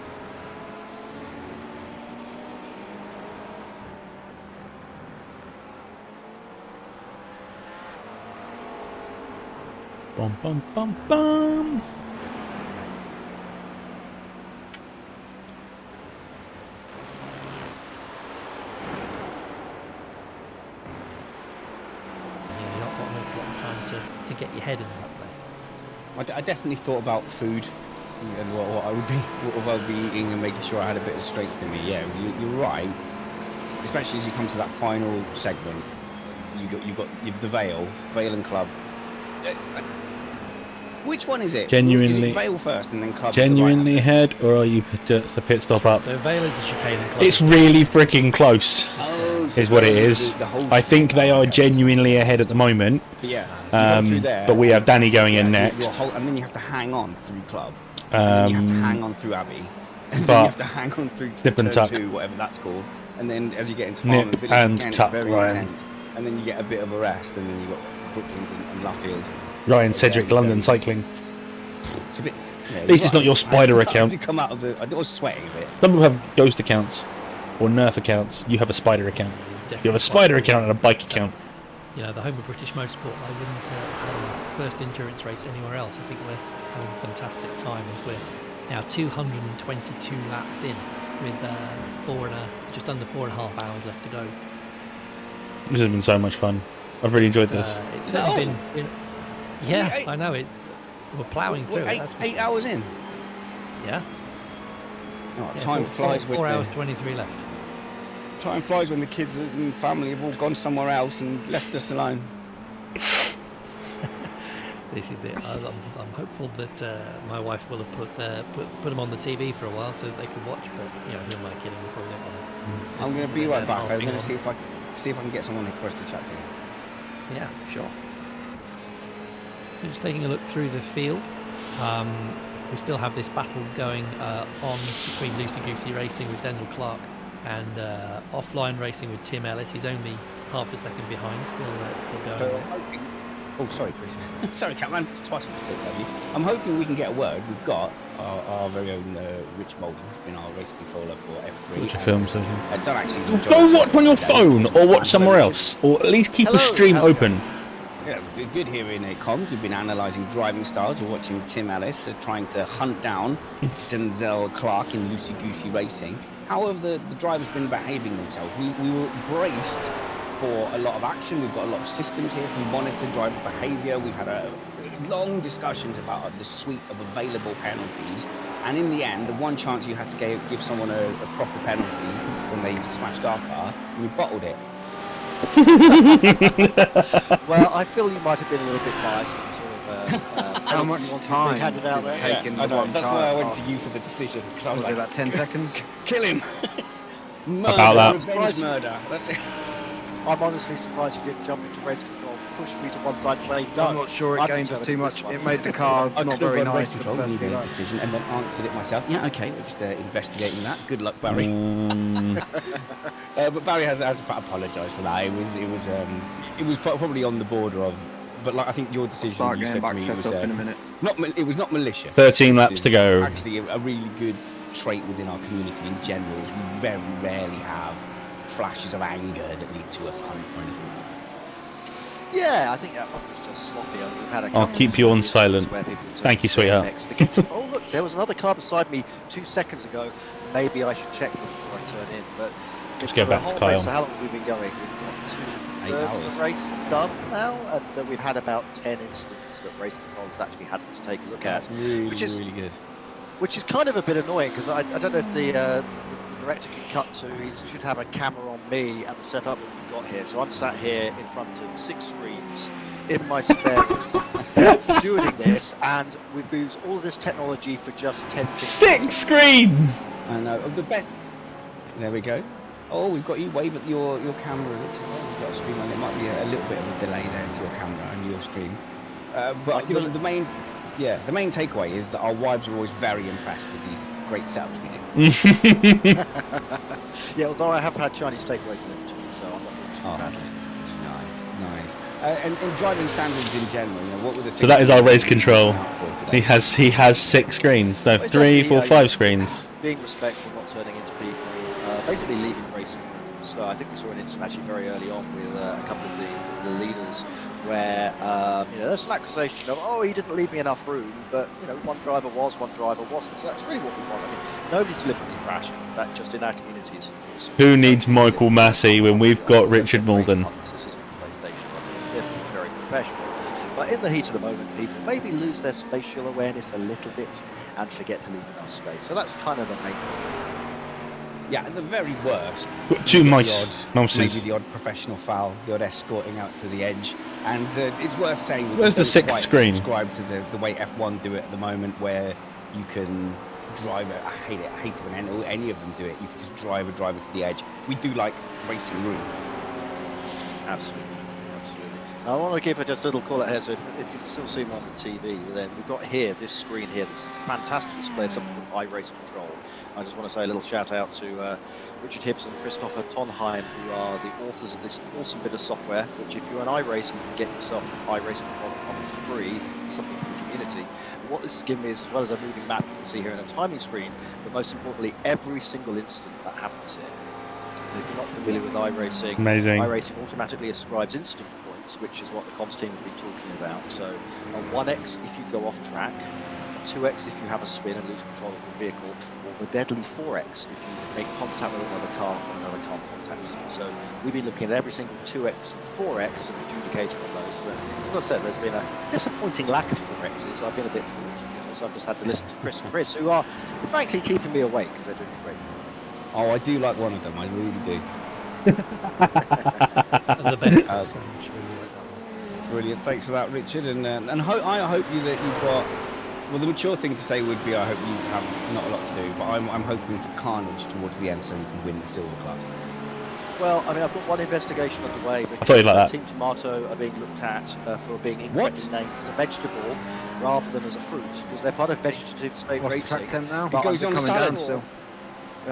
Bum bum bum bum. You've not got an awful lot of time to get your head in that place. I definitely thought about food and what I would be, what I would be eating, and making sure I had a bit of strength in me. Yeah, you're right. Especially as you come to that final segment, you've got the Vale and Club. Which one is it? Is Genuinely- it Vale first and then Club? to the right? Genuinely ahead, or are you just a pit stop up? So Vale is a chicane and club. It's really freaking close, Oh, so is what it Vale is. the whole- I think they are Okay. genuinely ahead at the moment. But yeah. so you go through there, But we have Danny going in you're next. and then you have to hang on through Club. And then you have to hang on through Abbey. And then but you have to hang on through snip and turn tuck. 2, whatever that's called. And then as you get into Nip Farming Village, and again, tuck, it's very Ryan. intense. And then you get a bit of a rest, and then you've got Brooklands and Luffield. Ryan Cedric, London Cycling. It's a bit. Yeah, At least it's not your spider I account. had to come out of the. I was sweating a bit. Some people have ghost accounts or Nerf accounts. You have a spider account. You have a spider account and a bike account. The home of British motorsport. I wouldn't have first endurance race anywhere else. I think we're having a fantastic time as we're now 222 laps in with just under 4.5 hours left to go. This has been so much fun. I've really enjoyed this. It's certainly been yeah, Eight- I know. We're ploughing through. it, that's for 8 sure. hours in. Yeah. Oh, Yeah, time flies with 4 the- hours 23 left. Time flies when the kids and family have all gone somewhere else and left us alone. This is it. I'm hopeful that my wife will have put them on the TV for a while so that they can watch. But who am I kidding? We probably don't want to. I'm going to be right back. I'm going to see. see if I can get someone for us to chat to. Yeah, sure. Just taking a look through the field. We still have this battle going on between Lucy Goosey Racing with Denzel Clark and offline racing with Tim Ellis. He's only half a second behind, still going. So there. I'm hoping. Oh, sorry, Chris. Sorry, Catman. It's twice I just told you. I'm hoping we can get a word. We've got our very own Rich Molden in our race controller for F3. Watch a film session. Don't actually. Go watch on your phone or watch somewhere else, or at least keep the stream open. Yeah, it's good here in comms. We've been analysing driving styles. We're watching Tim Ellis trying to hunt down Denzel Clark in Lucy Goosey Racing. How have the drivers been behaving themselves? We were braced for a lot of action. We've got a lot of systems here to monitor driver behaviour. We've had long discussions about the suite of available penalties, and in the end, the one chance you had to give someone a proper penalty when they smashed our car, and you bottled it. Well, I feel you might have been a little bit biased in sort of How much time handed out did it there. take in I the know, one that's car? why I went to you for the decision, because I was Was it like, about 10 seconds? kill him. Murder, About that. revenge murder. That's it. I'm honestly surprised you didn't jump into race control, push me to one side, and say no. I'm not sure it I'm gained us determined too in much. this one. It made the car I not could have very gone nice race for the control first and few made a laps. decision and then answered it myself. Yeah, okay, we're just investigating that. Good luck, Barry. But Barry has apologised for that. It was probably on the border of, but like I think your decision. Start you getting said to back me, set it was up in a minute. it was not malicious. 13 which laps is to go. Actually, a really good trait within our community in general is we very rarely have flashes of anger that lead to a pump or anything. Yeah, I think that one was just sloppy. We've had a I'll couple keep of you on instances silent. where people Thank you, turn sweetheart. next, forgetting, oh look, there was another car beside me 2 seconds ago. Maybe I should check before I turn in. But Let's go for the back to whole Kyle. race, so how long have we been going? We've got 2/3 of the race done now, and we've had about 10 instances that race control has actually had to take a look at, That's really, which is really good. which is kind of a bit annoying because I don't know if the director can cut to. He should have a camera on me and the setup that we've got here. So I'm sat here in front of 6 screens in my spare room doing this, and we've used all of this technology for just 10 things. 6 screens! I know. The best. There we go. Oh, we've got you wave at your camera, Richard. Oh, we've got a stream on. There might be a little bit of a delay there to your camera and your stream. But the main takeaway is that our wives are always very impressed with these great setups we do. Yeah, although I have had Chinese takeaway delivered to me, so I'm not doing too badly. Nice. And driving standards in general, you know, what were the So that is our race control. He He has 6 screens. No, Well, 3, 4, exactly, 5 screens. Being respectful, not turning into people, basically leaving racing rooms. So I think we saw an incident actually very early on with a couple of the leaders where there's some accusation of, oh, he didn't leave me enough room, but one driver was, one driver wasn't. So that's really what we want. I mean, nobody's deliberately crashing. That just in our community is awesome. Who needs Michael Massey when we've got Richard Malden? This isn't PlayStation. They're very professional. But in the heat of the moment, people maybe lose their spatial awareness a little bit and forget to leave enough space. So that's kind of the main thing. Yeah, at the very worst. Two maybe mouses. the odd professional foul, the odd escorting out to the edge, and it's worth saying. Where's the 6th screen? Subscribe to the way F1 do it at the moment, where you can drive it. I hate it when any of them do it. You can just drive a driver to the edge. We do like racing room. Absolutely. I want to give it just a little call out here. So if you still see me on the TV, then we've got here this screen here. This is a fantastic display of something called iRace Control. I just want to say a little shout out to Richard Hibbs and Christopher Tonheim, who are the authors of this awesome bit of software. Which, if you're an iRace, you can get yourself iRace Control on free, something for the community. And what this has given me is, as well as a moving map you can see here in a timing screen, but most importantly, every single instant that happens here. And if you're not familiar with iRacing, Amazing. iRacing automatically ascribes instant points, which is what the comms team have been talking about. So a 1x if you go off track, a 2x if you have a spin and lose control of your vehicle, or the deadly 4x if you make contact with another car and another car contacts you. So we've been looking at every single 2x and 4x and adjudicating on those. But as I said, there's been a disappointing lack of 4x's. I've been a bit bored, to be honest. I've just had to listen to Chris and Chris, who are frankly keeping me awake because they're doing a great job. Oh, I do like one of them. I really do. The best person, I'm sure you like that one. Brilliant. Thanks for that, Richard. And I hope that you've got. Well, the mature thing to say would be, I hope you have not a lot to do, but I'm hoping for carnage towards the end so you can win the silver class. Well, I mean, I've got one investigation underway. I thought you'd like that. Team Tomato are being looked at for being incorrectly named as a vegetable rather than as a fruit, because they're part of vegetative state What's the racing. track temp now? But It goes on coming salad. down still.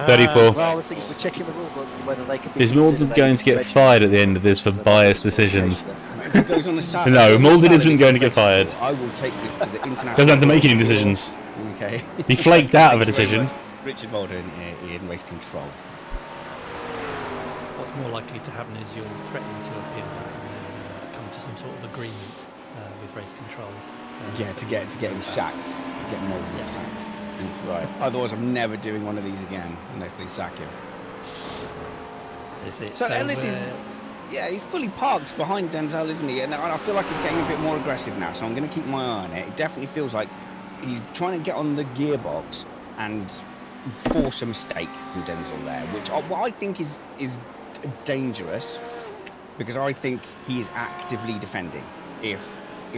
34. Well, the thing is, we're checking the rule book whether they can be. Is Malden going to get fired at the end of this for biased decisions? If it goes on the salad, No, Malden isn't going to get fired. I will take this to the international. Doesn't have to make any decisions. Okay. He flaked out of a Thank you very decision. much. Richard Malden in race control. What's more likely to happen is you'll threaten to appeal that and then come to some sort of agreement with race control. Yeah, to get him sacked. To get Malden sacked. That's right. Otherwise, I'm never doing one of these again unless they sack him. Is it? So, and this is. Yeah, he's fully parked behind Denzel, isn't he? And I feel like he's getting a bit more aggressive now, so I'm going to keep my eye on it. It definitely feels like he's trying to get on the gearbox and force a mistake from Denzel there, which what I think is dangerous, because I think he is actively defending, if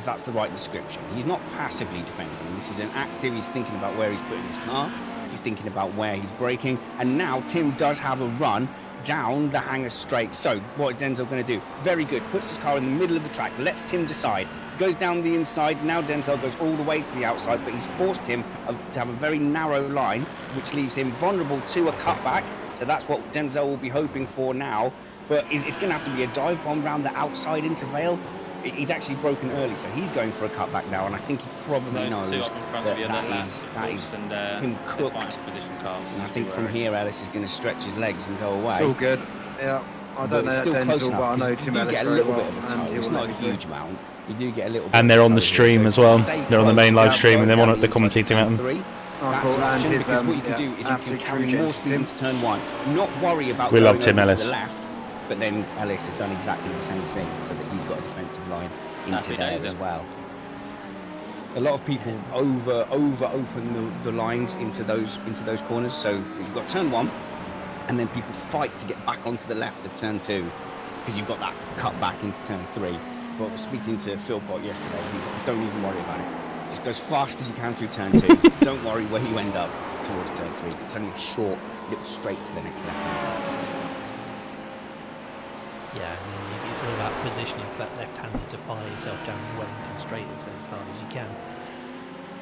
that's the right description. He's not passively defending. This is an active, he's thinking about where he's putting his car, he's thinking about where he's braking, and now Tim does have a run down the hangar straight. So what is Denzel going to do? Very good. Puts his car in the middle of the track, lets Tim decide. Goes down the inside. Now Denzel goes all the way to the outside, but he's forced him to have a very narrow line, which leaves him vulnerable to a cutback. So that's what Denzel will be hoping for now. But it's going to have to be a dive bomb round the outside into Vale. He's actually broken early, so he's going for a cutback now, and I think he probably knows that is him cooked. And I think from here, Ellis is going to stretch his legs and go away. It's all good. Yeah, I don't know that Denzel, but I know Tim Ellis get a very little well. bit of a toe. It's not a huge amount. You do get a little bit. And they're on the stream as well. They're on the main live stream, and they're on the commentating at them. That's an option, because what you can do is you can carry more speed into turn one. Not worry about We going love Tim over Ellis. to the left, but then Ellis has done exactly the same thing, so that he's got a defensive line into there as well. A lot of people over open the lines into those corners. So you've got turn one, and then people fight to get back onto the left of turn two, because you've got that cut back into turn three. But speaking to Phil Pott yesterday, he don't even worry about it. Just go as fast as you can through turn two. Don't worry where you end up towards turn three, because it's only a short little straight to the next left. Yeah, and then it's all about positioning for that left-hander to fire yourself down the Wellington Straight as hard as you can,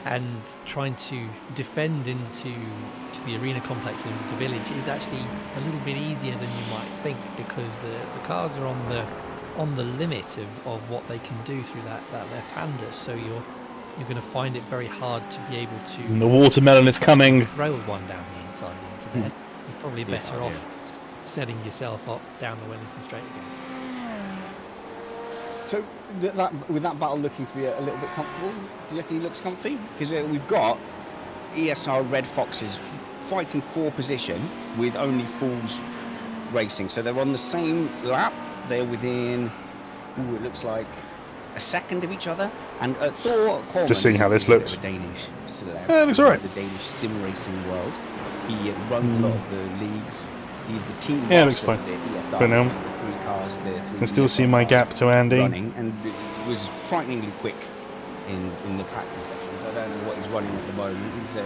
and trying to defend into the arena complex in the village is actually a little bit easier than you might think, because the cars are on the limit of what they can do through that left-hander. So you're going to find it very hard to be able to. And the watermelon is coming. Throw one down the inside into there. You're probably better off setting yourself up down the Wellington Straight again. So with that battle looking to be a little bit comfortable, do you reckon he looks comfy? Because we've got ESR Red Foxes fighting for position with only Fools Racing. So they're on the same lap. They're within, it looks like a second of each other. And Thor Coleman, just seeing how this looks. Danish celeb, yeah, it looks alright. The Danish sim racing world. He runs a lot of the leagues. He's the team. Yeah, it looks fine. But now, I can still see my gap to Andy. Running, and it was frighteningly quick in the practice sections. I don't know what he's running at the moment. He's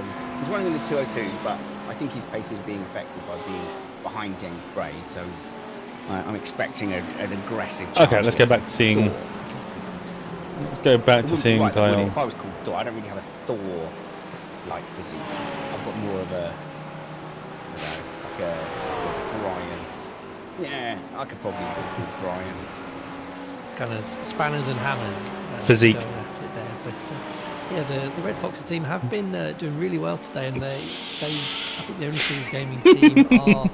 running in the 202s, but I think his pace is being affected by being behind James Braid. So I'm expecting an aggressive. Okay, let's go back to seeing. Let's go back to seeing Kyle. If I was called Thor, I don't really have a Thor-like physique. I've got more of a, like a Brian. Yeah, I could probably call Brian. Kind of spanners and hammers. Physique. Going at it there. But yeah, the Red Foxes team have been doing really well today, and I think the Only Fools Gaming team are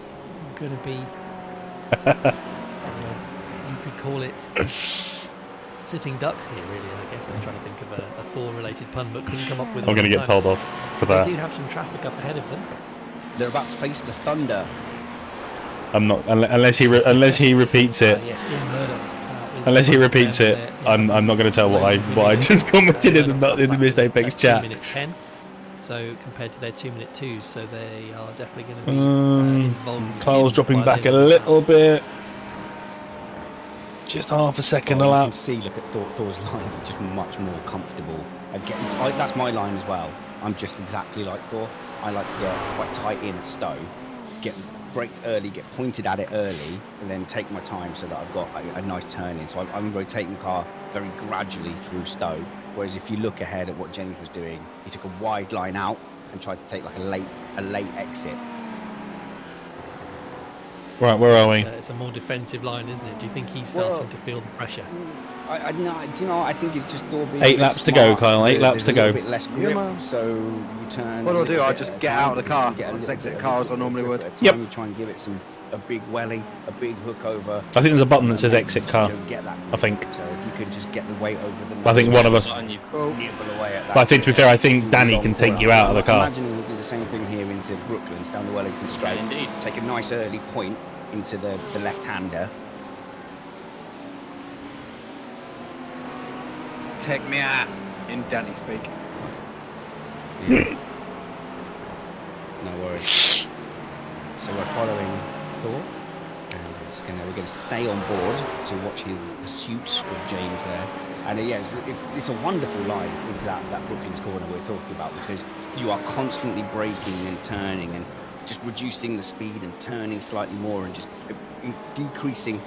going to be. You could call it sitting ducks here, really. I guess I'm trying to think of a Thor-related pun, but couldn't come up with. I'm going to get told off for that. They do have some traffic up ahead of them. They're about to face the Thunder. I'm not unless he repeats it. Yes, Ian Murdoch. Unless he repeats it, I'm not going to tell what I just commented in the Missed Apex chat. 2 minute 10. So compared to their 2 minute 2s, so they are definitely going to be involved. Kyle's dropping back a little bit. Just half a second a lap. You can see, look at Thor's lines are just much more comfortable. That's my line as well. I'm just exactly like Thor. I like to get quite tight in at Stowe, get braked early, get pointed at it early, and then take my time so that I've got a nice turn in. So I'm rotating the car very gradually through Stowe. Whereas if you look ahead at what James was doing, he took a wide line out and tried to take like a late exit. Right, where are we? It's a more defensive line, isn't it? Do you think he's starting to feel the pressure? I think it's just Thor being 8 laps to go, Kyle. 8 laps to go. A bit less grip, so you turn. What do I do? I just get out of the car. I just exit the car as I normally would. Yep. You try and give it a big welly, a big hook over. I think there's a button that says exit car. Get that. I think. So if you could just get the weight over the. I think one of us. But I think, to be fair, I think Danny can take you out of the car. Imagine we'll do the same thing here into Brooklands down the Wellington Straight. Indeed. Take a nice early point into the left-hander. take me out in Danny speak. Yeah. No worries. So we're following Thor, and we're going to stay on board to watch his pursuit of James there. And it's a wonderful line into that Brookings corner we're talking about, because you are constantly braking and turning and just reducing the speed and turning slightly more and just decreasing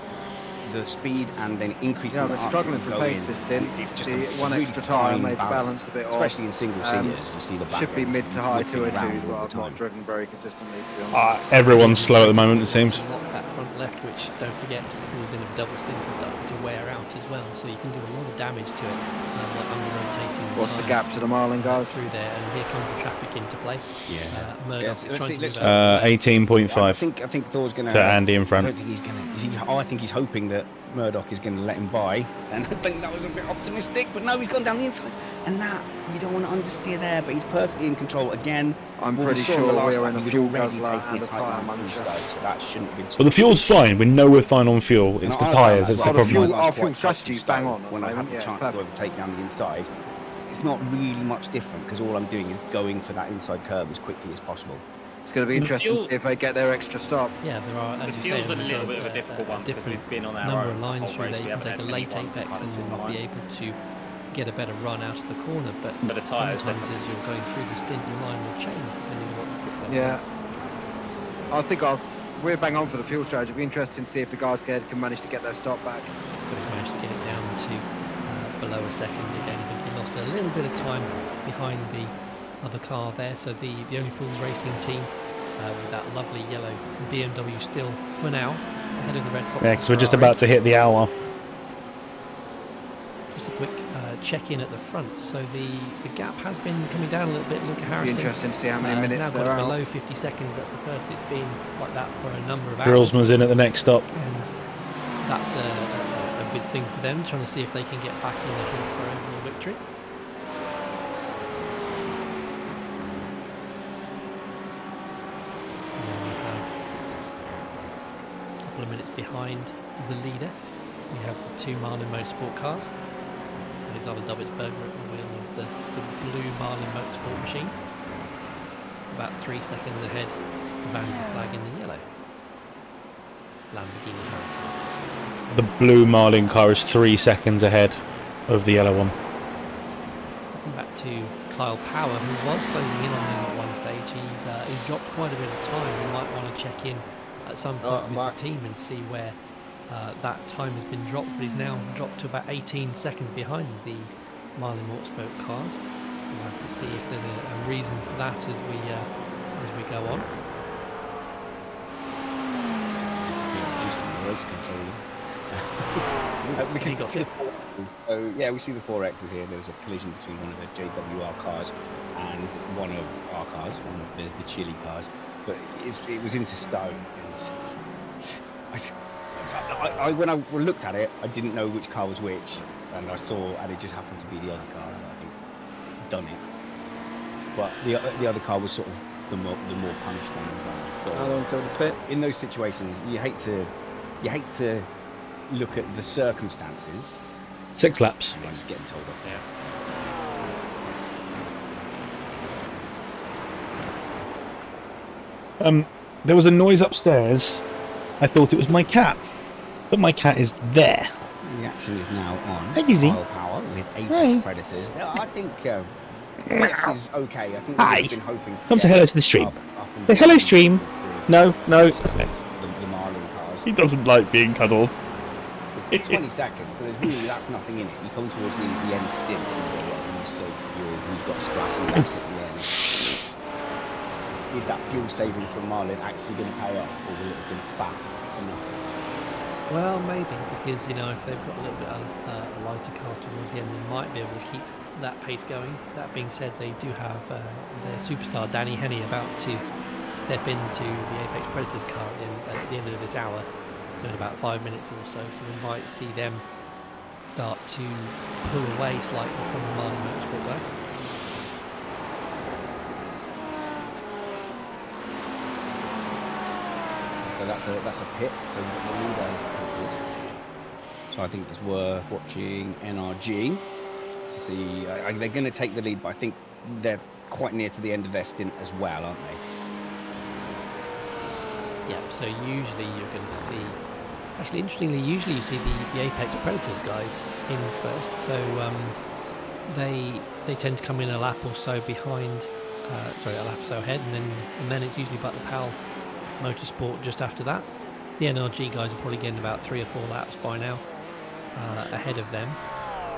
the speed and then increasing. Yeah, they're struggling for pace this stint. It's just one really extra tyre fine made the balance a bit off. especially in single seaters. You see the back should be ends mid to high whipping 202s, around but all I've the not time. driven very consistently, to be honest. Everyone's slow at the moment, it seems. Lock that front left, which don't forget pulls in a double stint is starting to wear out as well, so you can do a lot of damage to it, like under rotating. What's the gap to the Marlin guys? Through there, and here comes the traffic into play. Yeah. Murdoch is let's trying see, to move out. 18.5 I think Thor's going to Andy in I front. don't think he's going to. I think he's hoping that Murdoch is going to let him by, and I think that was a bit optimistic. But no, he's gone down the inside, and that you don't want to understeer there. But he's perfectly in control again. I'm What we pretty saw in the sure last we're lap, in a he'd fuel already guzzler taken and a a tight tyre line through muncher. Stoke, so that shouldn't have been too. Well, the fuel's fine. We know we're fine on fuel. It's the tyres that's the Well, problem. our fuel strategy's bang on. When I have the chance to overtake down the inside, it's not really much different, because all I'm doing is going for that inside curb as quickly as possible. It's going to be The interesting to fuel- see if they get their extra stop. Yeah, there are, as The you fuel's say, a little bit of a difficult one because different we've been on our number own of the lines whole through race. there. We You can haven't take a had late anyone to apex kind of sit and be behind. able to get a better run out of the corner, but But the tyres sometimes definitely. as you're going through the stint, your line will change depending on what the pit box Yeah. I think we're bang on for the fuel strategy. It'll be interesting to see if the guys can manage to get their stop back. but he managed to get it down to below a second again. I think he lost a little bit of time behind the other car there, so the Only Fools Racing team with that lovely yellow BMW still for now ahead of the Red Fox. Yeah, because we're just about to hit the hour. Just a quick check-in at the front. So the gap has been coming down a little bit. Look at It'll be Harrison. interesting to see how many Now minutes got they're it out. below 50 seconds. That's the first it's been like that for a number of hours. Drillsman's in at the next stop. And that's a big thing for them, trying to see if they can get back in the hunt for overall victory. And then we have a couple of minutes behind the leader. We have the two Marlin Motorsport cars. Alexander Dobbitsberger at the wheel of the blue Marlin Motorsport machine. About 3 seconds ahead, Vangeen flag in the yellow. Lamborghini Hurricane. The blue Marlin car is 3 seconds ahead of the yellow one. Welcome back to Kyle Power, who was closing in on them at one stage. He's dropped quite a bit of time. We might want to check in at some point with the team and see where that time has been dropped, but he's now dropped to about 18 seconds behind the Marlin Motorsport cars. We'll have to see if there's a reason for that as we go on. Do some race control. He got it. So yeah, we see the 4Xs here. There was a collision between one of the JWR cars and one of our cars, one of the Chile cars. But it was into stone. And when I looked at it, I didn't know which car was which, and I saw, and it just happened to be the other car, and I think done it. But the other car was sort of the more punished one as well. So How long till the pit? in those situations, you hate to look at the circumstances. 6 laps. And I'm just getting told off. There was a noise upstairs. I thought it was my cat, but my cat is there. The action is now on. Hey, Gizzy. Kyle Power with Apex Hey. Predators. Now, I think fifth is okay. I think we've been hoping. Come say hello to the stream. up and Say hello, down stream. with No. The Marlin cars. He doesn't like being cuddled. It's 20 seconds, so that's nothing in it. You come towards the end stints and you've got who's saved fuel, who's got splashing gas at the end. Is that fuel saving from Marlin actually going to pay off, or will it have been faff for nothing? Well, maybe, because if they've got a little bit of a lighter car towards the end, they might be able to keep that pace going. That being said, they do have their superstar Danny Henney about to step into the Apex Predators car at the end of this hour, so in about 5 minutes or so. So we might see them start to pull away slightly from the Marlin Motorsport guys. So that's a pit. So the leader has pitted. So I think it's worth watching NRG to see. They're going to take the lead, but I think they're quite near to the end of their stint as well, aren't they? Yeah, so usually you're going to see... Actually, interestingly, usually you see the Apex Predators guys in first. So they tend to come in a lap or so behind... sorry, a lap or so ahead, and then it's usually about the PAL Motorsport just after that. The NRG guys are probably getting about 3 or 4 laps by now ahead of them,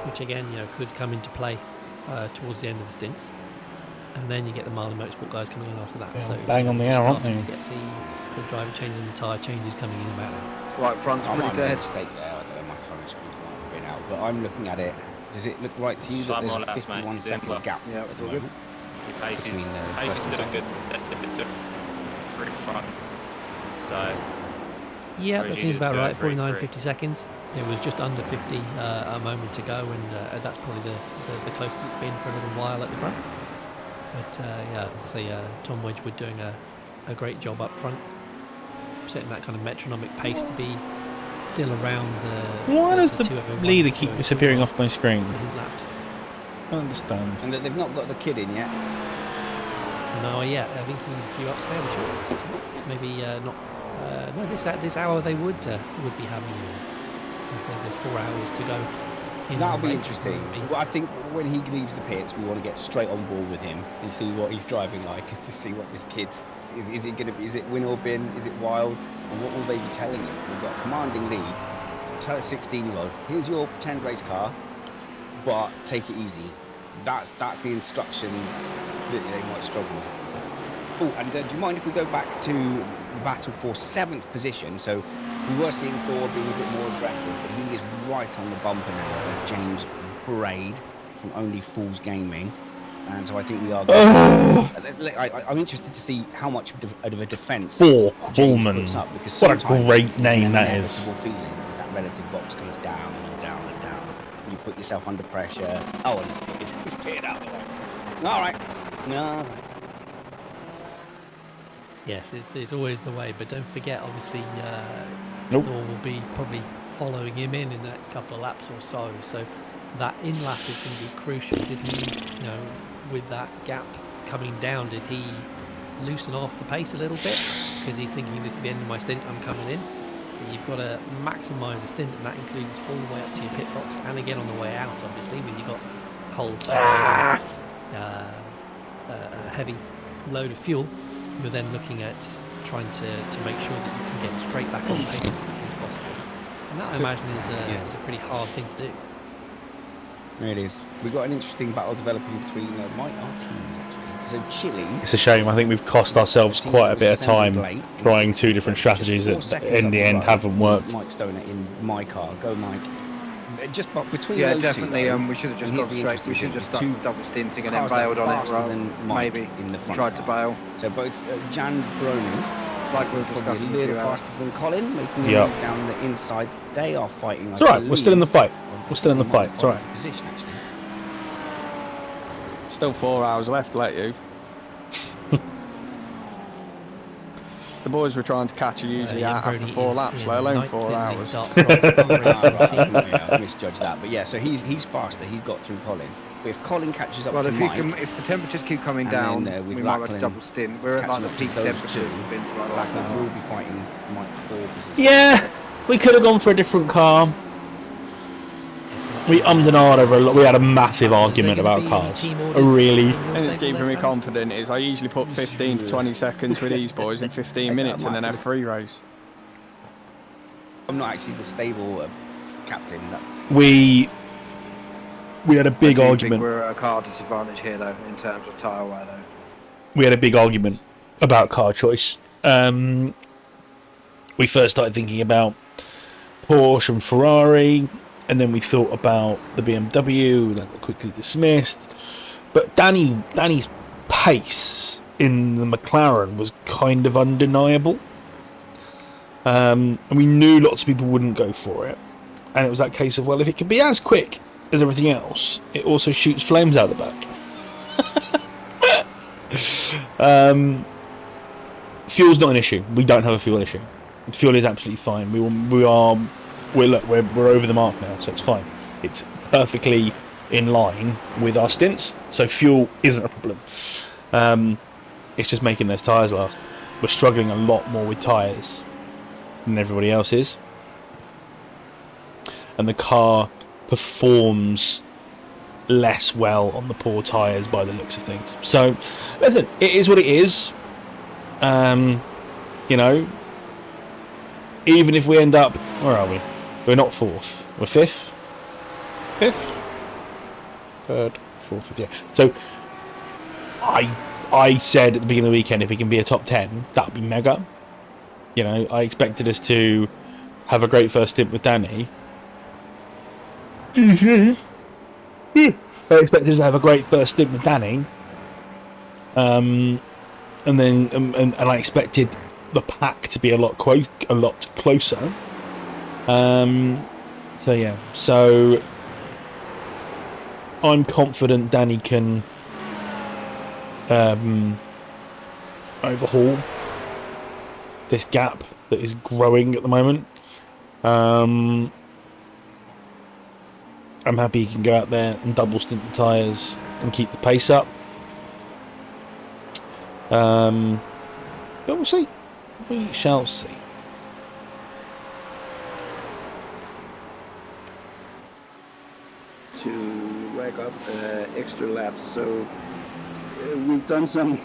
which again, could come into play towards the end of the stints. And then you get the Marlin Motorsport guys coming in after that. Yeah, so bang on the hour, aren't they? To get the driver changing the tyre changes coming in about now. Right front's I pretty might make a dead. mistake there. I don't know, my time screen might have been out, but I'm looking at it. Does it look right to you that there's a 51-second gap Yeah, at the all good. moment? Your pace Between is the pace first is still and good. It's still pretty front. So Yeah, whereas that you seems did about 2 right. 3, 49, 3. 50 seconds. It was just under 50 a moment to go, and that's probably the closest it's been for a little while at the front. But yeah, I'd say Tom Wedgwood doing a great job up front, setting that kind of metronomic pace to be still around the... Why does the 201, leader keep 202 disappearing off my screen? for his laps? I don't understand. And that they've not got the kid in yet. No, yeah, I think he's due up fairly short. Maybe not... no, this hour they would be having him in. So there's 4 hours to go. In That'll the be race. interesting. Well, I think when he leaves the pits, we want to get straight on board with him and see what he's driving like, to see what this kid is. It going to be? Is it win or bin? Is it wild? And what will they be telling him? So they've got a commanding lead. Tell a 16-year-old, here's your pretend race car, but take it easy. That's the instruction that they might struggle with. Oh, and do you mind if we go back to the battle for 7th position? So we were seeing Thor being a bit more aggressive, but he is right on the bumper now of James Braid from Only Fools Gaming. And so I think we are going to I'm interested to see how much of a defence Four James Coleman. puts up, because What a sometimes great name there's an that is. inevitable feeling as that relative box goes down and down and down. You put yourself under pressure. Oh, and he's pitted out the way. All right. No. Yes, it's always the way, but don't forget, obviously, Nope. Thor will be probably following him in the next couple of laps or so. So that in lap is going to be crucial. Did he, with that gap coming down, did he loosen off the pace a little bit? Because he's thinking, this is the end of my stint, I'm coming in. But you've got to maximise a stint, and that includes all the way up to your pit box, and again on the way out, obviously, when you've got whole tyres and a heavy load of fuel. You're then looking at trying to make sure that you can get straight back on pace as quickly as possible. And that, I imagine, is a pretty hard thing to do. It is. We've got an interesting battle developing between our teams, actually. So Chile... It's a shame. I think we've cost ourselves quite a bit of time trying 2 different strategies that in the end haven't worked. Mike Stoner in my car. Go, Mike. Just between Yeah, those definitely. two, We should have just and here's gone the straight. We interesting should have just thing, done double stinting and then cars that bailed are on it. faster Right? than Mike Maybe in the front tried to car. bail. So both Jan Broning, Like we were probably discussing a a little few hours. faster than Colin, making Yeah. a move down the inside. They are fighting. It's alright, we're still in the fight. We're still in the fight, it's alright. Position, actually. Still 4 hours left, let you. The boys were trying to catch you usually out after 4 laps, let alone 4 hours. I misjudged that, but yeah, so he's faster. He's got through Colin. But if Colin catches up Well, to if, Mike, if the temperatures keep coming and down, then, with we might have Lachlan to double stint. We're at like catching the up to peak those temperatures two, we've been for like the last Lachlan hour. will be fighting Mike for position. Yeah, we could have gone for a different car. We ummed and ahed over a lot. We had a massive argument about cars. A really... And it's keeping me confident is I usually put 15 to 20 seconds with these boys in 15 minutes and then have 3 rows. I'm not actually the stable captain. We had a big I do argument. think we're at a car disadvantage here, though, in terms of tyre wear, though. We had a big argument about car choice. We first started thinking about Porsche and Ferrari, and then we thought about the BMW. That got quickly dismissed. But Danny's pace in the McLaren was kind of undeniable. And we knew lots of people wouldn't go for it. And it was that case of, well, if it can be as quick as everything else, it also shoots flames out the back. Fuel's not an issue. We don't have a fuel issue. Fuel is absolutely fine. We're over the mark now, so it's fine. It's perfectly in line with our stints, so fuel isn't a problem. It's just making those tyres last. We're struggling a lot more with tyres than everybody else is, and the car performs less well on the poor tyres by the looks of things. So listen, it is what it is. You know, even if we end up, where are we? We're not 4th, we're 5th, 3rd, 4th, 5th, yeah. So I said at the beginning of the weekend, if we can be a top 10, that would be mega. You know, I expected us to have a great first stint with Danny. I expected us to have a great first stint with Danny. And then and I expected the pack to be a lot closer. So yeah, so I'm confident Danny can overhaul this gap that is growing at the moment. I'm happy he can go out there and double stint the tyres and keep the pace up. But we'll see. We shall see. To rack up extra laps, so we've done some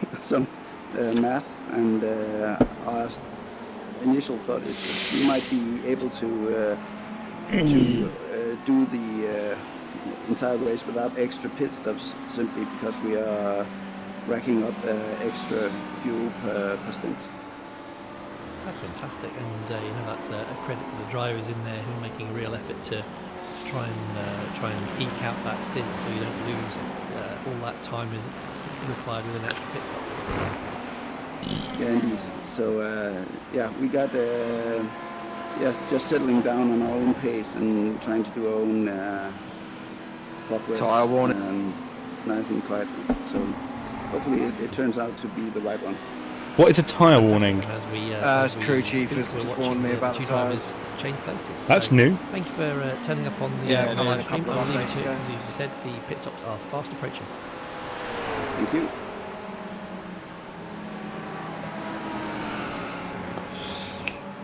math, and our initial thought is that we might be able to do the entire race without extra pit stops, simply because we are racking up extra fuel per stint. That's fantastic, and you know, that's a credit to the drivers in there who are making a real effort to try and eke out that stint, so you don't lose all that time is required with an extra pit stop. Yeah, indeed. So yeah, we got just settling down on our own pace and trying to do our own progress. Tyre warning. Nice and quiet. So hopefully it turns out to be the right one. What is a tyre warning? As crew chief has just warned me about the tyres. Change places. That's so new. Thank you for turning up on the live stream. I'll leave you to it because, as you said, the pit stops are fast approaching. Thank you.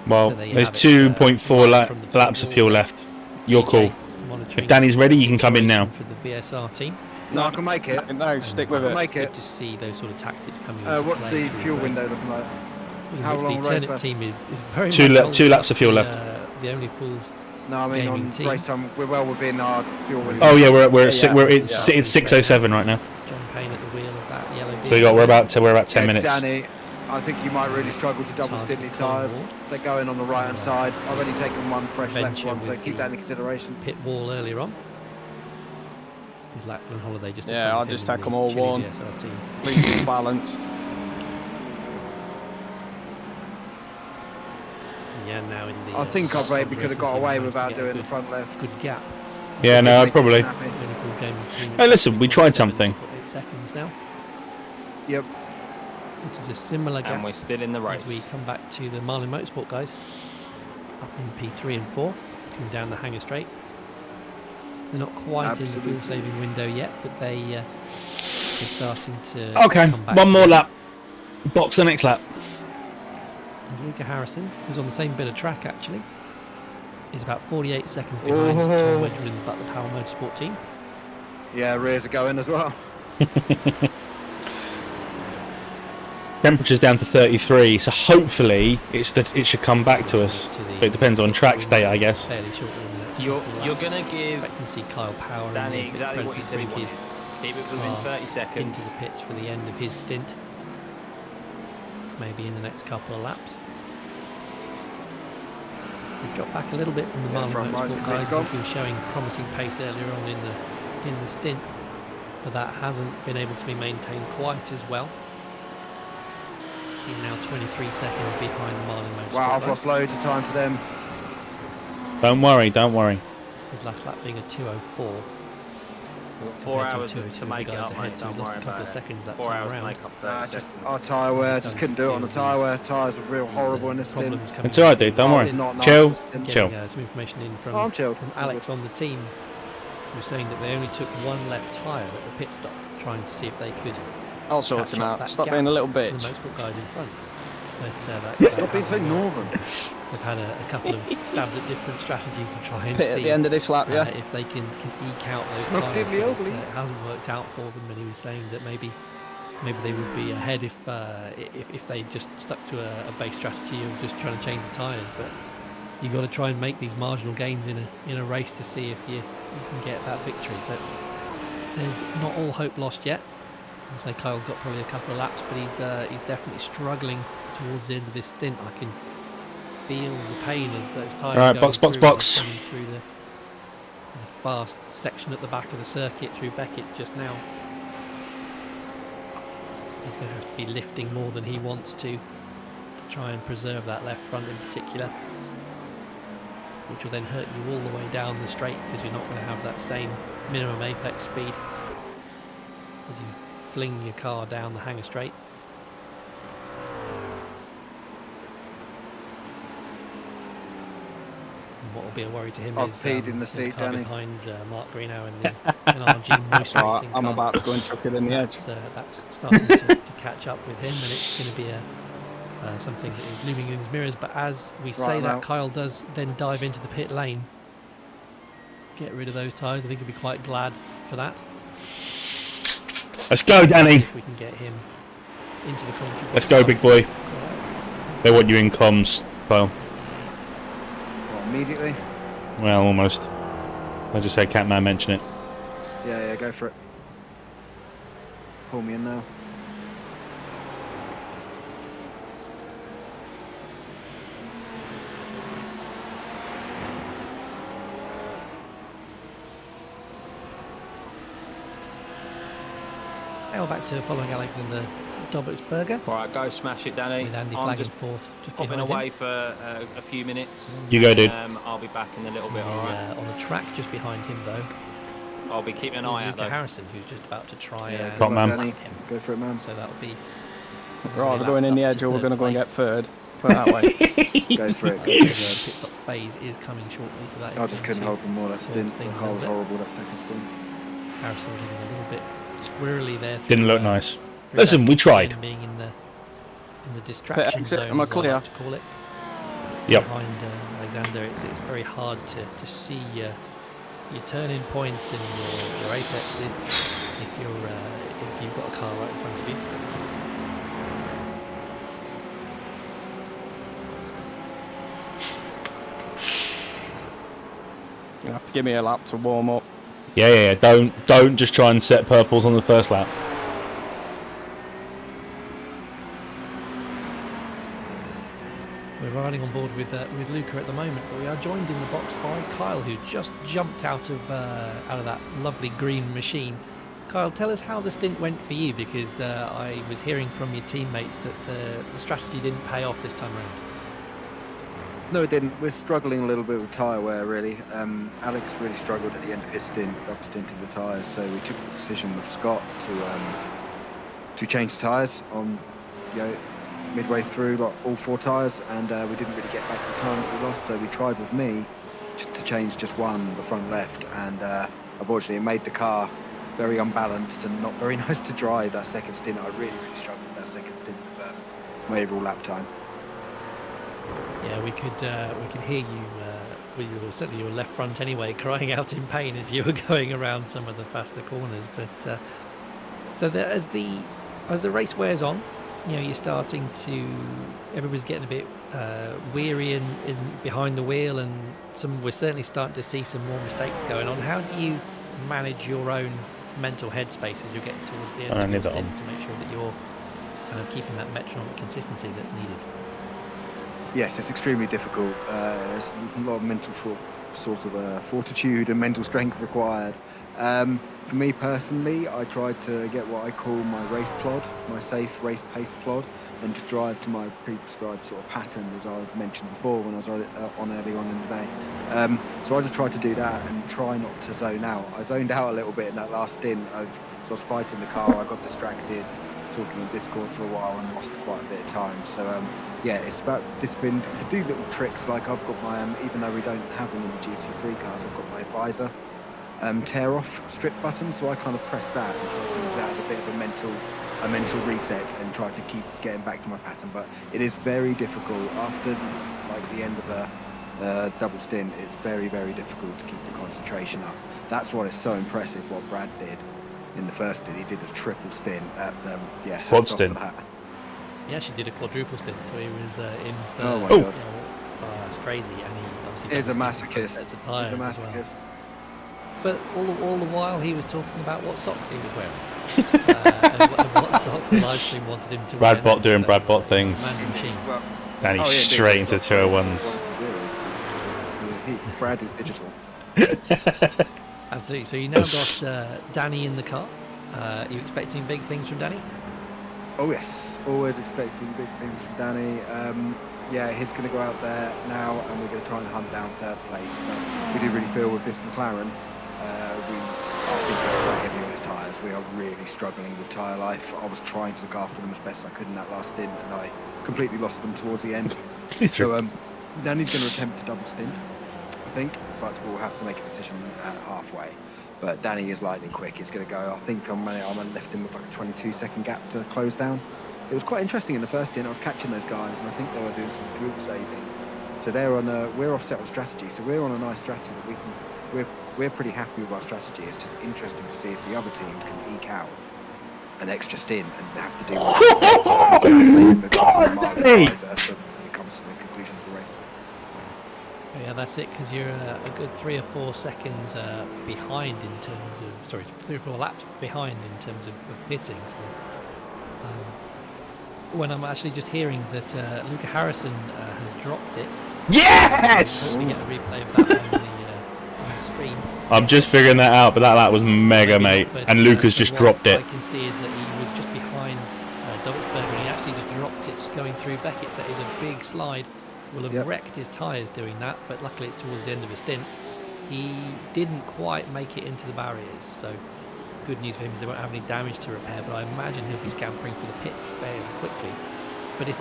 Well, So there you there's have it, 2.4 laps of fuel left. Your call. If Danny's ready, you can come in now. For the VSR team. No, I can make it. No, stick with it. Make Good it. to see those sort of tactics coming. What's play the through fuel race. window looking like? How The long race Turnip left? team is very Two well laps of fuel left. The only fools. No, I mean Gaming on team. race time, we're well within our fuel window. Oh yeah, it's Yeah. it's 6:07 right now. John Payne at the wheel of that yellow. So we're about 10 minutes. Danny, I think you might really struggle to double stint these tyres. They're going on the right hand side. I've only taken one fresh left Venture one, so with keep that in consideration. Pit wall earlier on. With Lackland Holiday just. in Yeah, front I'll of just him in take the 'em all Chile one. VSR team. Please balanced. Yeah, now in the. I think I maybe could have got away without get a doing the good- front left. Good gap. Yeah, no, probably. Snappy. Only fools gaming team. Hey, listen, we tried something. 8 seconds now, Yep. which is a similar gap. And we're still in the race. As we come back to the Marlin Motorsport guys, up in P3 and 4, coming down the Hanger Straight. They're not quite in the Absolutely. fuel saving window yet, but they're starting to. Okay, come back one more to it. lap. Box the next lap. And Luca Harrison, who's on the same bit of track actually, is about 48 seconds behind Tom Wedgwood in the Butler Power Motorsport team. Yeah, rears are going as well. Temperature's down to 33, so hopefully it should come back to us. But it depends on track state, I guess. Fairly shortly in the next You're couple of going laps. to give Expect to see Kyle Power and Danny the exactly what you apprentice said he bring his wanted. Keep it within car 30 seconds. into the pits for the end of his stint. Maybe in the next couple of laps. We dropped back a little bit from the Marlin front right's Motorsport been guys. gone. He was showing promising pace earlier on in the stint, but that hasn't been able to be maintained quite as well. He's now 23 seconds behind the Marlin Motorsport Wow, I've guys. lost loads of time to them. Don't worry, don't worry. His last lap being a 2:04. We've got 4 hours compared to to the make it guys up, ahead, mate. so Don't he's lost worry a couple about of it. seconds that 4 time hours to around. make up 30 Just seconds. our tyre wear, He's just done couldn't do it on the few tyre wear. Tyres are real horrible in this stint. problems coming It's alright, dude. Don't Oh, worry. it's not nice. Chill, Getting, chill. Some information in Oh, I'm chill. from Alex on the team. who were saying that they only took one left tyre at the pit stop, trying to see if they could I'll sort catch him up out. that Stop gap being a little to the bitch. motorsport guys in front. But that Stop being so hasn't worked. northern. They've had a couple of stabs at different strategies to try and Pit at see the end of this lap, yeah. if they can eke out those Smoke tyres. diddly But ogly. it hasn't worked out for them, and he was saying that maybe they would be ahead if they just stuck to a base strategy of just trying to change the tyres. But you've got to try and make these marginal gains in a race to see if you can get that victory. But there's not all hope lost yet. I say Kyle's got probably a couple of laps, but he's definitely struggling towards the end of this stint. I can feel the pain as those tyres Right, go box, through, box. coming through the fast section at the back of the circuit through Beckett's just now. He's going to have to be lifting more than he wants to try and preserve that left front in particular, which will then hurt you all the way down the straight because you're not going to have that same minimum apex speed as you fling your car down the hanger straight. And what will be a worry to him I've is peed in the seat, car Danny. behind Mark Greenow in the NRG Moose Right, Racing I'm car. about to go and chuck it in the edge. That's starting to catch up with him, and it's going to be something that is looming in his mirrors. But as we say I'm that, out. Kyle does then dive into the pit lane, get rid of those tyres. I think he'll be quite glad for that. Let's go, Danny. If we can get him into the country. Let's go, big boy. They want you in comms, Kyle. What, immediately? Well, almost. I just had Catman mention it. Yeah, go for it. Pull me in now. Now back to following Alexander Dobertsberger All right, go smash it, Danny. with Andy I'm flagging just fourth. Just popping behind away him. for a few minutes. You go, dude. I'll be back in a little bit, all right? On the track just behind him though I'll be keeping an is eye out, Luca though. Harrison, who's just about to try Yeah, and Top man. Danny. lap him. Go for it, man. So that'll be Right, we're going in the lapped up edge or we're to going to go and get third third. Put it that way. Go for it. Go place. for Pit stop phase is coming shortly, so that it. is I just going couldn't to hold them more. That cause stint. The things a car little was bit. horrible, that second stint. Harrison getting a little bit squirrely there. Didn't through, look nice. through Listen, that we tried. Being in the distraction exit, zone, am I as I clear? like to call it. Yep. Behind Alexander, it's very hard to see your turning points and your apexes if you've got a car right in front of you. You have to give me a lap to warm up. Yeah. Don't just try and set purples on the first lap. We're riding on board with Luca at the moment, but we are joined in the box by Kyle, who just jumped out of that lovely green machine. Kyle, tell us how the stint went for you, because I was hearing from your teammates that the strategy didn't pay off this time around. No, it didn't. We're struggling a little bit with tyre wear, really. Alex really struggled at the end of his stint, double stint of the tyres, so we took the decision with Scott to change the tyres on, midway through, like all four tyres, and we didn't really get back the time that we lost, so we tried with me to change just one, the front left, and unfortunately it made the car very unbalanced and not very nice to drive that second stint. I really struggled with that second stint with my overall lap time. Yeah, we could hear you, certainly your left front anyway, crying out in pain as you were going around some of the faster corners. But so that as the race wears on, you're starting to, everybody's getting a bit weary in behind the wheel, and we're certainly starting to see some more mistakes going on. How do you manage your own mental headspace as you're getting towards the end of your stint to make sure that you're kind of keeping that metronomic consistency that's needed? Yes, it's extremely difficult. There's a lot of mental fortitude and mental strength required. For me personally, I try to get what I call my race plod, my safe race pace plod, and just drive to my pre-prescribed sort of pattern, as I mentioned before when I was on early on in the day. So I just try to do that and try not to zone out. I zoned out a little bit in that last stint. I was fighting the car, I got distracted, talking on Discord for a while, and lost quite a bit of time. So yeah, it's about discipline. You can do little tricks, like I've got my, even though we don't have them in the GT3 cars, I've got my visor. tear off strip button, so I kind of pressed that and tried to use that as a bit of a mental reset and try to keep getting back to my pattern. But it is very difficult after like the end of a double stint. It's very, very difficult to keep the concentration up. That's what is so impressive what Brad did in the first stint. He did a triple stint. That's yeah, Quad stint. He actually did a quadruple stint, so he was in for, oh my god, that's crazy. And he obviously he's a masochist. He's a masochist. But all the while he was talking about what socks he was wearing. And what socks the live stream wanted him to wear. Brad Bot doing Brad Bot things. Man's machine. Well, Danny straight into 201s. Brad is digital. Absolutely. So you now got Danny in the car. Are you expecting big things from Danny? Oh yes, always expecting big things from Danny. Yeah, he's going to go out there now, and we're going to try and hunt down third place. But we do really feel with this McLaren, I think it's quite heavy on his tyres. We are really struggling with tyre life. I was trying to look after them as best I could in that last stint, and I completely lost them towards the end. So Danny's going to attempt a double stint, I think, but we'll have to make a decision at halfway. But Danny is lightning quick. He's going to go. I think I'm left him with like a 22-second gap to close down. It was quite interesting in the first stint. I was catching those guys, and I think they were doing some fuel saving. So they're on we're offset on strategy. So we're on a nice strategy that we can. We're pretty happy with our strategy. It's just interesting to see if the other teams can eke out an extra stint and have to do as it comes to the conclusion of the race. Yeah, that's it, because you're a good 3 or 4 seconds behind in terms of, sorry, 3 or 4 laps behind in terms of pitting. So, when I'm actually just hearing that Luca Harrison has dropped it. Yes! We get a replay of that on the stream. I'm just figuring that out, but that lap was mega, mate. And Lucas just dropped it. What I can see is that he was just behind Dobbelsberger, and he actually just dropped it going through Beckett. So it's a big slide. Will have wrecked his tyres doing that, but luckily it's towards the end of his stint. He didn't quite make it into the barriers, so good news for him is they won't have any damage to repair, but I imagine he'll be scampering for the pits fairly quickly. But if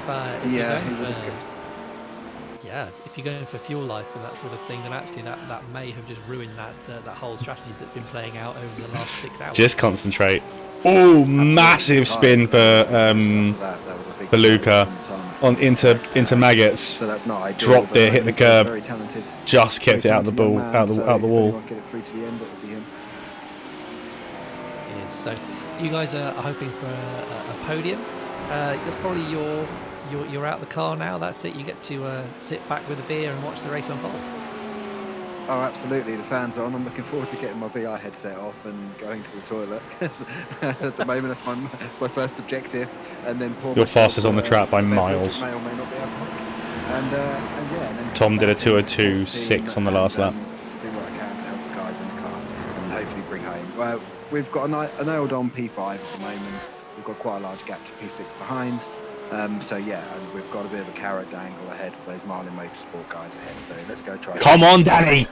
you're going for fuel life and that sort of thing, then actually that may have just ruined that whole strategy that's been playing out over the last 6 hours. Just concentrate. Oh, massive spin for Luca on into Maggots. So that's not ideal, dropped it, hit the curb, very talented. just kept it out the ball, out the wall. Get it through to the end, it will be him. It is. So you guys are hoping for a podium. That's probably you're out the car now. That's it. You get to sit back with a beer and watch the race unfold. Oh, absolutely. The fans on. I'm looking forward to getting my VR headset off and going to the toilet. At the moment, that's my first objective. And then you're fastest on the track by miles. May or may not be and then Tom did a 2:02.6 on the last lap. Do what I can to help the guys in the car and hopefully bring home. Well, we've got a nailed on P5 at the moment. We've got quite a large gap to P6 behind. So yeah, and we've got a bit of a carrot dangle ahead for those Marlin Motorsport guys ahead. So let's go try. Come on, Danny!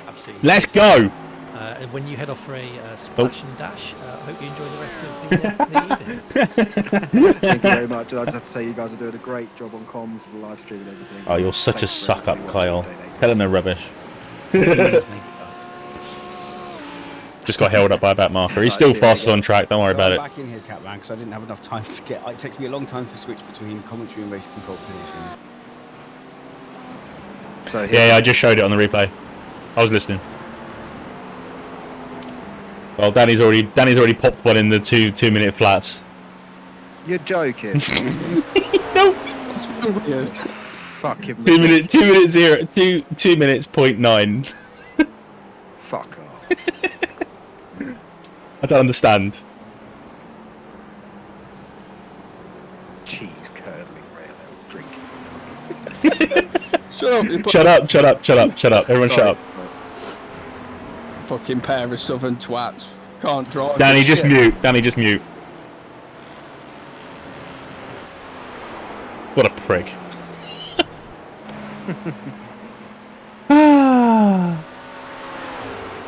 Absolutely. Let's go! And when you head off for a splash and dash, I hope you enjoy the rest of the evening. Thank you very much. I just have to say you guys are doing a great job on comms for the live stream and everything. Oh, you're such a suck up, Kyle. Tell him they're rubbish. Just got held up by a back marker. He's still fastest on track. Don't worry about it. I'm back in here, Catman, because I didn't have enough time to get. It takes me a long time to switch between commentary and race control positions. So yeah, I just showed it on the replay. I was listening. Well, Danny's already popped one in the 2 minute flats. You're joking. Nope. Fuck him. 2 minutes 2 minutes 0.9. Fuck off. I don't understand. Cheese curdling rail drinking. Shut up. Everyone shut up. Fucking pair of southern twats. Can't drive. Danny, just mute. Danny, just mute. What a prick.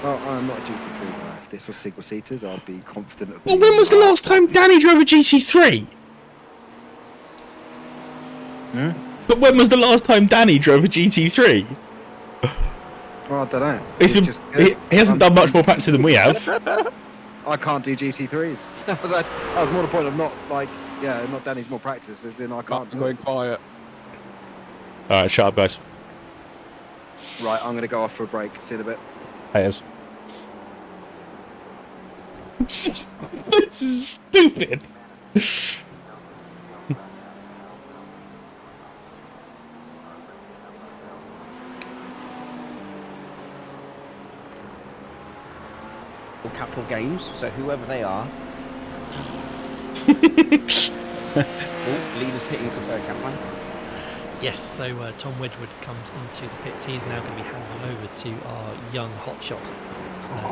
Well, I'm not a GT3 guy. If this was single seaters, I'd be confident of. Well, when was the last time Danny drove a GT3? But when was the last time Danny drove a GT3? Well, I don't know. He hasn't done much more practice than we have. I can't do GT3s. that was more the point of not not Danny's more practice, as in I can't. Going quiet. All right, shut up, guys. Right, I'm going to go off for a break. See you in a bit. Haters. This is stupid. Capital Games, so whoever they are. Leaders pitting for Cameron. Yes, so Tom Wedgwood comes into the pits. He is now going to be handing over to our young hotshot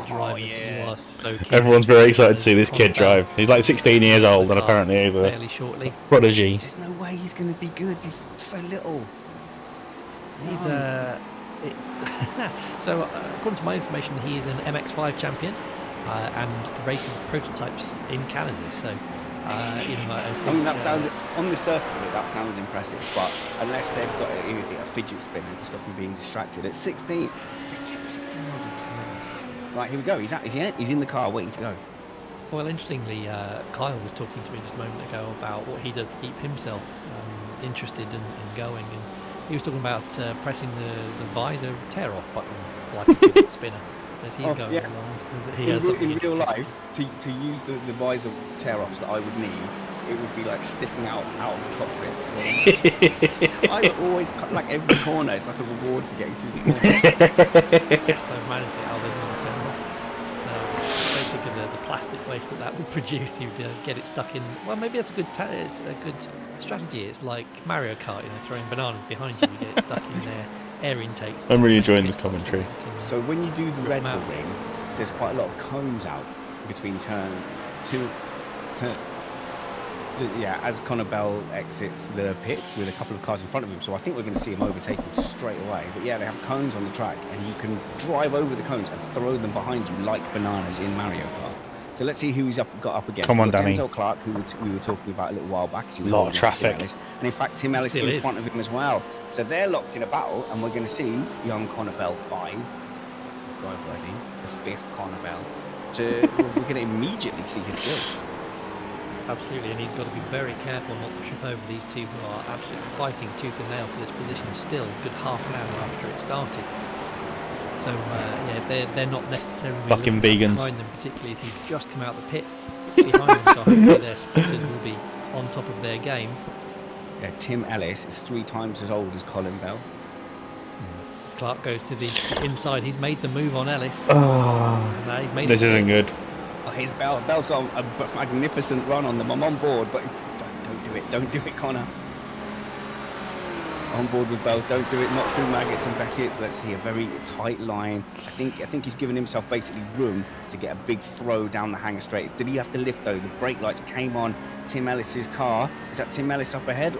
driver. Yeah. So Everyone's very excited to see this kid drive. He's like 16 years old and apparently he's a fairly shortly. prodigy. There's no way he's going to be good. He's so little. He's so according to my information, he is an MX-5 champion and races prototypes in Canada. So I mean, that sounds, on the surface of it, that sounds impressive, but unless they've got a fidget spinner to stop him being distracted at 16, right, here we go. He's in the car waiting to go. Well, interestingly, Kyle was talking to me just a moment ago about what he does to keep himself interested and going, and he was talking about pressing the visor tear off button like a fidget spinner as he's going along. So that he has in real life, to use the visor tear offs that I would need, it would be like sticking out of the cockpit. I always like every corner. It's like a reward for getting through the corner. Yes, I've managed it. Oh, there's another turn off. So don't think of the plastic waste that would produce. You'd get it stuck in. Well, maybe that's a good strategy. It's like Mario Kart, throwing bananas behind you. You get it stuck in there. Air intakes. I'm really enjoying this commentary. So when you do the Red Bull ring, there's quite a lot of cones out between turn 2. As Connor Bell exits the pits with a couple of cars in front of him, so I think we're going to see him overtaking straight away. But yeah, they have cones on the track, and you can drive over the cones and throw them behind you like bananas in Mario Kart. So let's see who he's got up against. Come on, Danny. Denzel Clark, who we were talking about a little while back. A lot of traffic. And in fact, Tim Ellis in front of him as well. So they're locked in a battle, and we're going to see young Connor Bell 5. That's his drive ready. The 5th Connor Bell. We're going to immediately see his skills. Absolutely, and he's got to be very careful not to trip over these two who are absolutely fighting tooth and nail for this position still, a good half an hour after it started. So, they're not necessarily fucking vegans behind them, particularly as he's just come out the pits behind them, so hopefully their spotters will be on top of their game. Yeah, Tim Ellis is 3 times as old as Colin Bell. As Clark goes to the inside, he's made the move on Ellis. This isn't good. Oh, here's Bell. Bell's got a magnificent run on them. I'm on board, but don't do it, Connor. On board with Bells, don't do it, not through Maggots and Beckett's. Let's see, a very tight line. I think he's given himself basically room to get a big throw down the hangar straight. Did he have to lift though? The brake lights came on Tim Ellis's car. Is that Tim Ellis up ahead?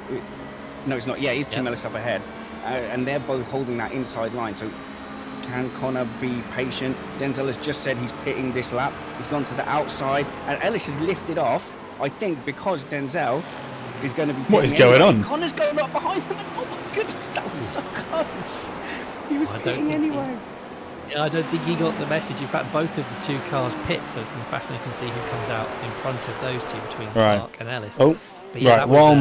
No, it's not. Yeah, it's Tim Ellis up ahead. And they're both holding that inside line. So can Connor be patient? Denzel has just said he's pitting this lap. He's gone to the outside, and Ellis has lifted off, I think, because Denzel is going to be... What is going on? Connor's going up behind him, and oh my goodness, that was so close. He was pitting anyway. I don't think he got the message. In fact, both of the two cars pit, so it's going to be fascinating to see who comes out in front of those two between Clark and Ellis. Oh, but yeah, right. While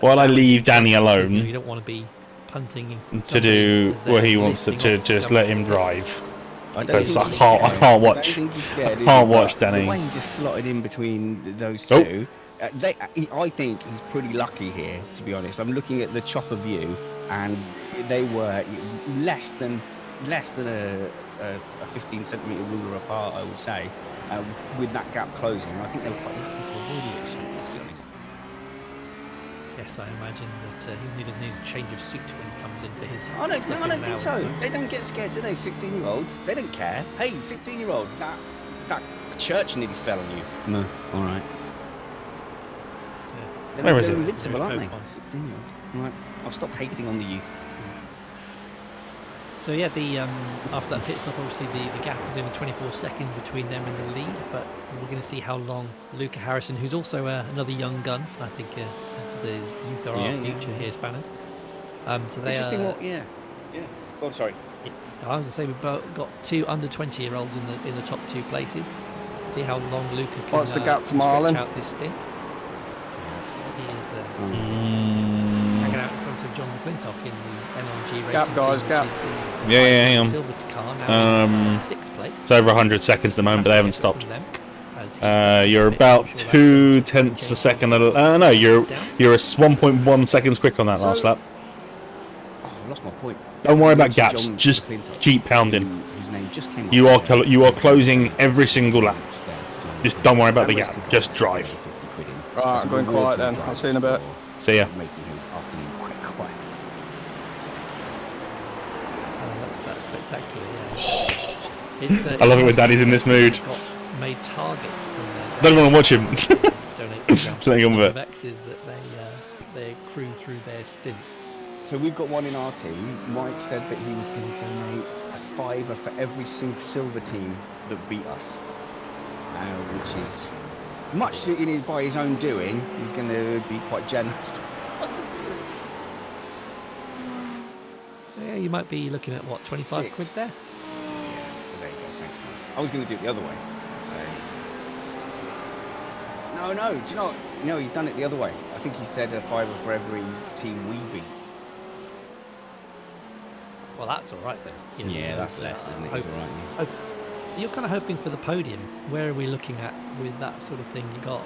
while I leave Danny alone, you don't want to be punting to do what he wants to just let him drive. Because I can't watch Danny. The way he just slotted in between those two. I think he's pretty lucky here, to be honest. I'm looking at the chopper view, and they were less than a 15 centimetre ruler apart, I would say, with that gap closing. I think they were quite lucky to avoid it, to be honest. Yes, I imagine that he'll need a change of suit when he comes in for his... I don't think so. They don't get scared, do they, 16-year-olds? They don't care. Hey, 16-year-old, that church nearly fell on you. No, all right. Where is it? They're invincible, aren't they? 16-year-olds. Right, I'll stop hating on the youth. So yeah, after that pit stop, obviously the gap is only 24 seconds between them and the lead, but we're going to see how long Luca Harrison, who's also another young gun, I think the youth are our future here, Spanners. So they interesting. Yeah. Oh, sorry. I'm going to say we've got 2 under 20-year-olds in the top 2 places. See how long Luca can What's the gap to stretch Marlin? out this stint. He is hanging out in front of John McClintock in the NRG racing Gap, guys, team, gap. which is the hang on. silver car, now in 6th place. It's over 100 seconds at the moment, but they haven't stopped. From them, as he You're I'm about sure that's 2 going to tenths a change second. the No, you're down. 1.1 seconds quick on that last lap. Oh, I lost my point. Don't worry about It's gaps. John Just McClintock, keep pounding. whose name just came up You are there. you are closing every single lap. John Just don't worry about the That race gap. control Just is drive. 50 quid in. Right, As a I'm going reward quiet to the then. drivers I'll see you in a bit. for See ya. Making his afternoon quiet. That's spectacular. Yeah. It's, I love it when Daddy's in this mood. Got made targets from their Don't want to watch him. donate Just letting him with of it. X's that they accrue through their stint. So we've got one in our team. Mike said that he was going to donate a £5 for every silver team that beat us, which is much by his own doing. He's going to be quite generous. Yeah, you might be looking at what, 25 quid there? Yeah, well, there you go. Thanks, Mike. I was going to do it the other way. So no. Do you know what? No, he's done it the other way. I think he said a £5 for every team we beat. Well, that's all right then. You know, Yeah, those, that's less, isn't it? hope- He's all right. Yeah. hope- You're kind of hoping for the podium. Where are we looking at with that sort of thing? You got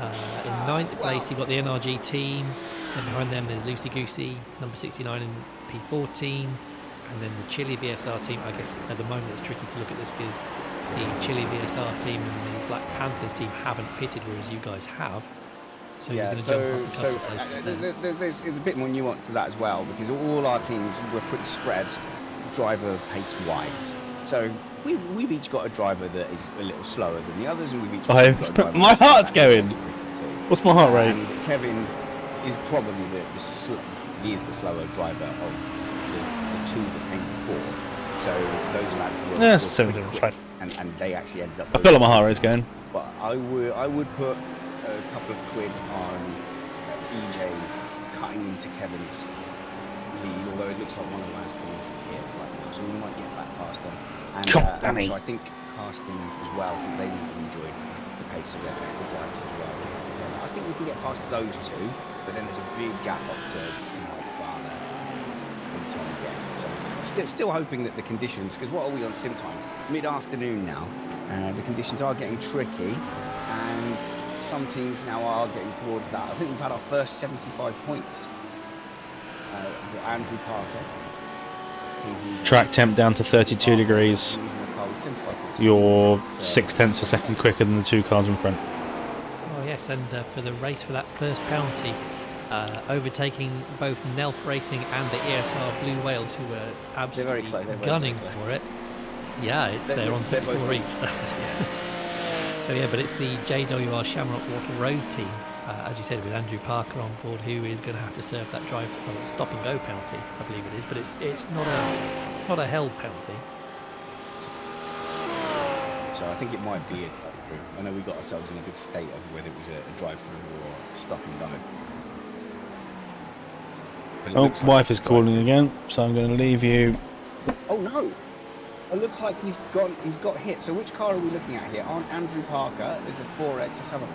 in 9th place, you've got the NRG team. Then behind them, there's Lucy Goosey, number 69 and P14, and then the Chile VSR team. I guess at the moment it's tricky to look at this because the Chile VSR team and the Black Panthers team haven't pitted, whereas you guys have. So you're Yeah, going to jump up a couple of places. there's a bit more nuance to that as well, because all our teams were pretty spread driver pace wise. So we've each got a driver that is a little slower than the others, and we've each got a driver My that's heart's faster going. than the two. What's my heart rate? And Kevin is probably he is the slower driver of the two that came before. So those lads were, Yeah, were 70, pretty fine. quick, and they actually ended up. I feel like my heart rate's going. But I would put a couple of quid on EJ cutting into Kevin's lead, although it looks like one of the lads coming into here right now, so we might get back past them. And Danny. also I think casting as well, I think they really enjoyed the pace of their better drivers as well. I think we can get past those two, but then there's a big gap up to Mike Farner and Tom Guest. So still hoping that the conditions, because what are we on sim time? Mid-afternoon now. The conditions are getting tricky, and some teams now are getting towards that. I think we've had our first 75 points. Andrew Parker. Track temp down to 32 degrees. You're 6 tenths of a second quicker than the 2 cars in front. Oh yes, and for the race for that first penalty, overtaking both Nelf Racing and the ESR Blue Whales, who were absolutely gunning for it. Yeah, they're on 34 each. So yeah, but it's the JWR Shamrock Water Rose team, as you said, with Andrew Parker on board, who is going to have to serve that stop and go penalty, I believe it is. But it's not a held penalty. So I think it might be I know we got ourselves in a big state of whether it was a drive-through or stop and go. Oh, wife is calling again, so I'm going to leave you. Oh no! It looks like he's got hit. So which car are we looking at here? On Andrew Parker, there's a 4X. Let's have a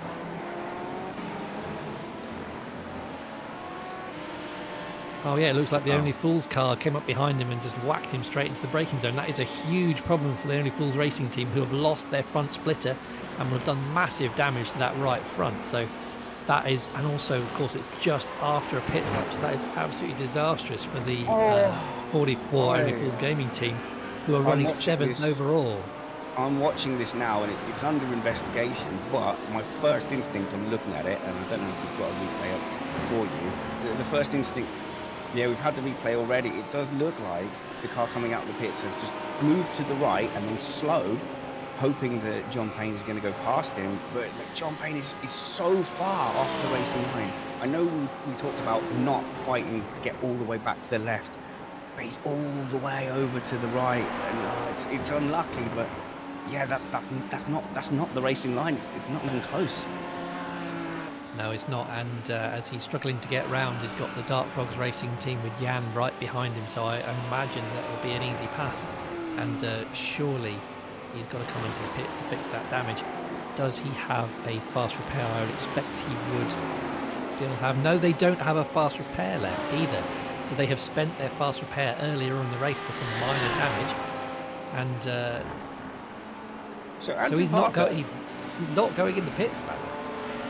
Oh yeah, it looks like the Only Fools car came up behind him and just whacked him straight into the braking zone. That is a huge problem for the Only Fools racing team, who have lost their front splitter and will have done massive damage to that right front. So that is, and also of course it's just after a pit stop, so that is absolutely disastrous for the 44 Only Fools gaming team, who are running 7th overall. I'm watching this now, and it's under investigation. But my first instinct on looking at it, and I don't know if you've got a replay up for you. The first instinct. Yeah, we've had the replay already. It does look like the car coming out of the pits has just moved to the right and then slowed, hoping that John Payne is going to go past him. But John Payne is so far off the racing line. I know we talked about not fighting to get all the way back to the left, but he's all the way over to the right, and it's unlucky. But yeah, that's not the racing line. It's not even close. No, it's not. And as he's struggling to get round, he's got the Dart Frogs Racing team with Jan right behind him. So I imagine that it'll be an easy pass. And surely he's got to come into the pits to fix that damage. Does he have a fast repair? I would expect he would still have. No, they don't have a fast repair left either. So they have spent their fast repair earlier in the race for some minor damage. And so he's not going in the pits, man.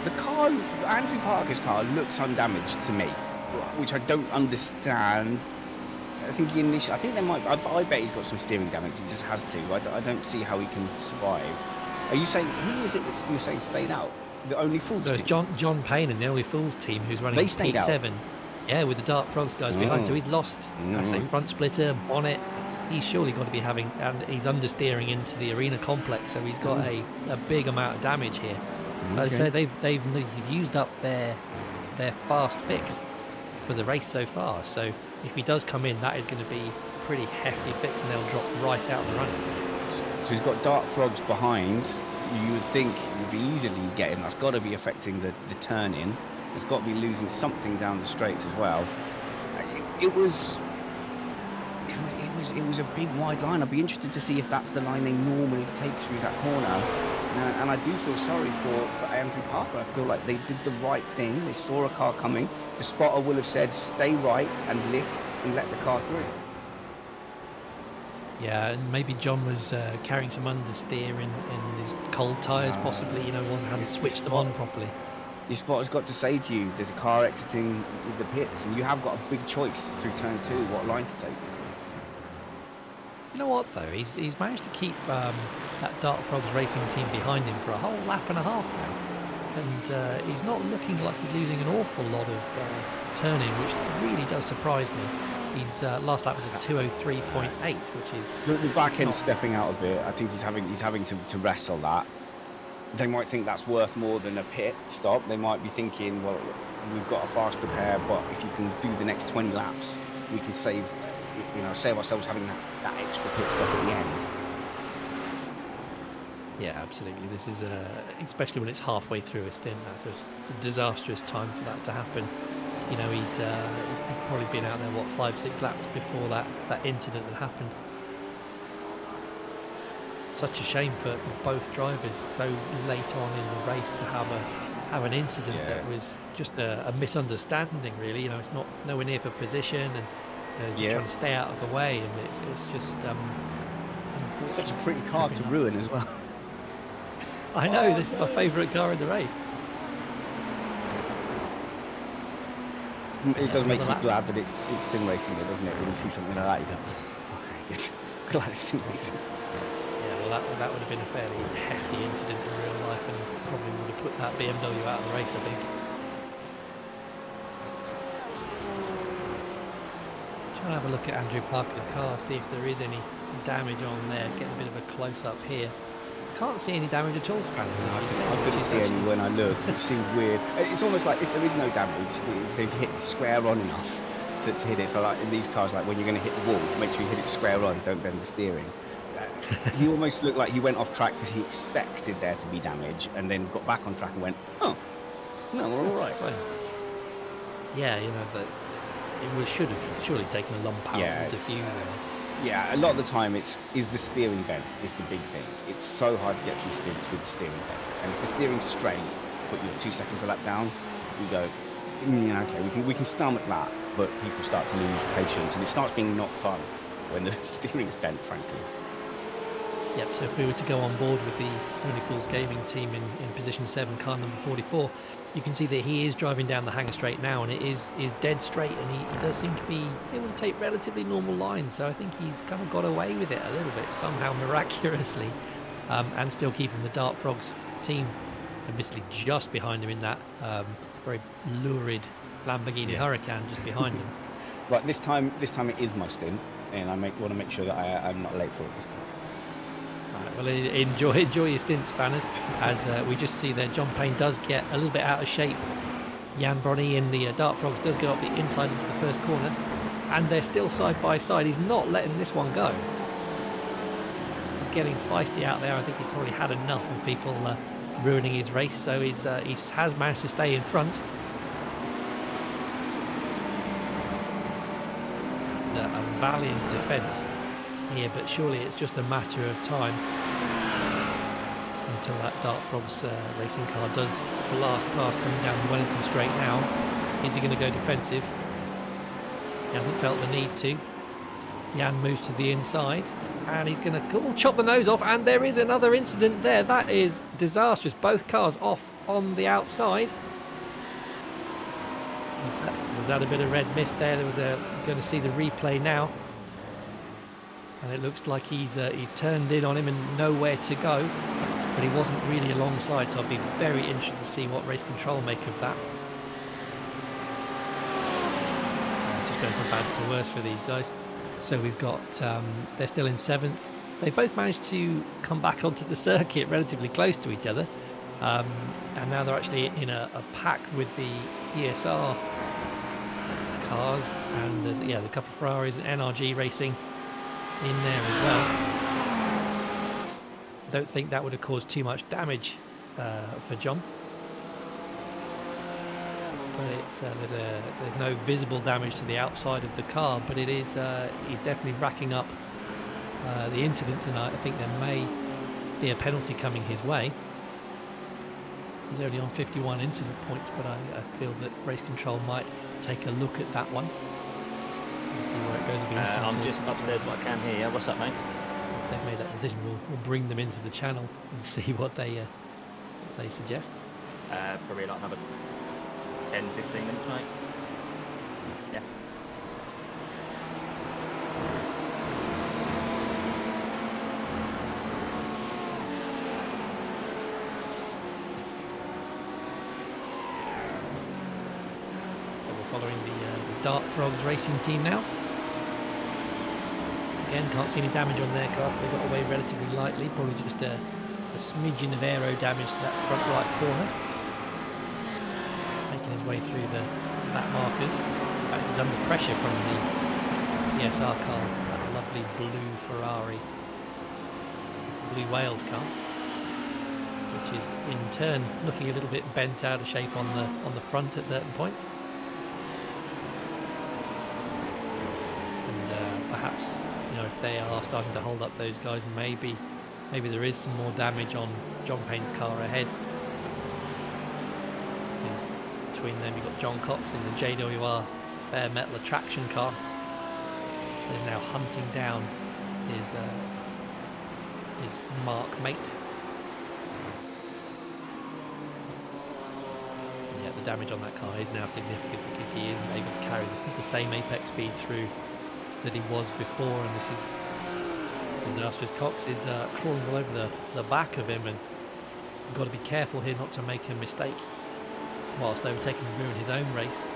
The car, Andrew Parker's car, looks undamaged to me, which I don't understand. I think I bet he's got some steering damage. He just has to. I don't see how he can survive. Are you saying who is it that you're saying stayed out? The Only Fools team. John Payne and the Only Fools team, who's running P7. Yeah, with the Dart Frogs guys behind. So he's lost, I say, front splitter, bonnet. He's surely got to be having, and he's understeering into the arena complex. So he's got a big amount of damage here. As I said, they've used up their fast fix for the race so far. So if he does come in, that is going to be a pretty hefty fix, and they'll drop right out of the running. So he's got Dart Frogs behind. You would think he would be easily getting. That's got to be affecting the turn in. It's got to be losing something down the straights as well. It was a big wide line. I'd be interested to see if that's the line they normally take through that corner. And I do feel sorry for Andrew Parker. I feel like they did the right thing. They saw a car coming. The spotter will have said, stay right and lift and let the car through. Yeah, and maybe John was carrying some understeer in his cold tyres, possibly, hadn't switched them on properly. Your spotter's got to say to you, there's a car exiting the pits, and you have got a big choice through turn 2, what line to take. You know what, though? He's managed to keep that Dart Frogs Racing team behind him for a whole lap and a half now. And he's not looking like he's losing an awful lot of turning, which really does surprise me. His last lap was a 2:03.8, which is... The back end stepping out a bit. I think he's having to wrestle that. They might think that's worth more than a pit stop. They might be thinking, well, we've got a fast repair, but if you can do the next 20 laps, we can save ourselves having that extra pit stop at the end. Yeah, absolutely. This is, especially when it's halfway through a stint, that's a disastrous time for that to happen. He's probably been out there, 5-6 laps before that incident had happened. Such a shame for both drivers so late on in the race to have an incident that was just a misunderstanding, really. It's not nowhere near for position, and just trying to stay out of the way, and it's just such a pretty car to ruin as well. I know, this is my favourite car in the race. It does make you glad that it's sim racing, doesn't it? When you see something like that, you go, okay, good. Glad it's sim racing. Well, that would have been a fairly hefty incident in real life, and probably would have put that BMW out of the race, I think. Trying to have a look at Andrew Parker's car, see if there is any damage on there. Getting a bit of a close-up here. Can't see any damage at all, Spanish. I couldn't see any when I looked. It seemed weird. It's almost like if there is no damage, if they've hit square on enough to hit it. So like in these cars, like when you're going to hit the wall, make sure you hit it square on, don't bend the steering. He almost looked like he went off track because he expected there to be damage, and then got back on track and went, oh, no, we're all right. Yeah, that it should have surely taken a lump out of the diffuser. Yeah, a lot of the time is the steering bend is the big thing. It's so hard to get through stints with the steering bend. And if the steering's straight, but you're 2 seconds a lap down, you go, okay, we can stomach that, but people start to lose patience, and it starts being not fun when the steering's bent, frankly. Yep, so if we were to go on board with the Only Fools Gaming team in position 7, car number 44, you can see that he is driving down the hangar straight now, and it is dead straight, and he does seem to be able to take relatively normal lines, so I think he's kind of got away with it a little bit, somehow miraculously, and still keeping the Dart Frogs team, admittedly just behind him in that very lurid Lamborghini Huracan just behind him. Right, this time it is my stint, and I want to make sure that I'm not late for it this time. Well, enjoy your stint, Spanners, as we just see there John Payne does get a little bit out of shape. Jan Bronny in the Dart Frogs does go up the inside into the first corner, and they're still side by side. He's not letting this one go. He's getting feisty out there. I think he's probably had enough of people ruining his race. So he has managed to stay in front. It's a valiant defence here, but surely it's just a matter of time until that Dark Frogs racing car does blast past him down the Wellington straight now. Is he going to go defensive? He hasn't felt the need to. Jan moves to the inside and he's going to chop the nose off, and there is another incident there. That is disastrous. Both cars off on the outside. Was that a bit of red mist there? There was going to see the replay now, and it looks like he's turned in on him and nowhere to go, but he wasn't really alongside, so I'll be very interested to see what race control make of that. It's just going from bad to worse for these guys. So we've got, they're still in 7th. They both managed to come back onto the circuit relatively close to each other. And now they're actually in a pack with the ESR cars. And there's, a couple of Ferraris and NRG racing in there as well. Don't think that would have caused too much damage for John. But it's, there's no visible damage to the outside of the car, but it is he's definitely racking up the incidents, and I think there may be a penalty coming his way. He's only on 51 incident points, but I feel that race control might take a look at that one and see where it goes. I'm just upstairs, but I can hear you. What's up, mate? If they've made that decision, we'll bring them into the channel and see what they suggest. Probably like another 10-15 minutes, mate. Yeah. So we're following the Dark Frogs racing team now. Again, can't see any damage on their car, so they got away relatively lightly. Probably just a smidgen of aero damage to that front right corner. His way through the back markers. In fact, he's under pressure from the ESR car, that lovely blue Ferrari, blue Wales car, which is in turn looking a little bit bent out of shape on the front at certain points. And perhaps, if they are starting to hold up those guys, maybe there is some more damage on John Payne's car ahead. Because between them, you've got John Cox in the JWR bare metal attraction car. They're now hunting down his Mark mate. And yeah, the damage on that car is now significant because he isn't able to carry the same apex speed through that he was before, and this is disastrous. Cox is crawling all over the back of him, and you've got to be careful here not to make a mistake whilst overtaking and ruin his own race.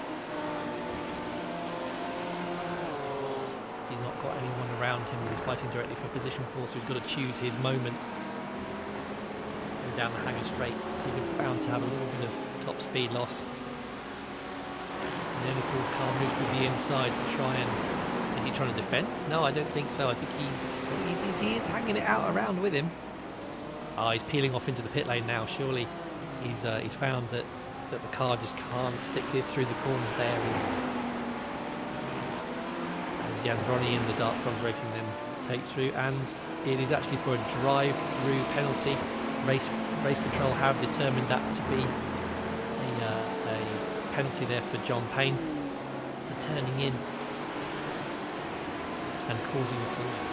He's not got anyone around him that he's fighting directly for position for, so he's got to choose his moment. And down the hanger straight, he's bound to have a little bit of top speed loss. And the only fool's car moved to the inside to try and... Is he trying to defend? No, I don't think so. I think he is hanging it out around with him. Oh, he's peeling off into the pit lane now. Surely he's found that the car just can't stick it through the corners there. As Jan Bronny in the Dark Frogs racing then takes through, and it is actually for a drive-through penalty. Race control have determined that to be a penalty there for John Payne for turning in and causing a collision.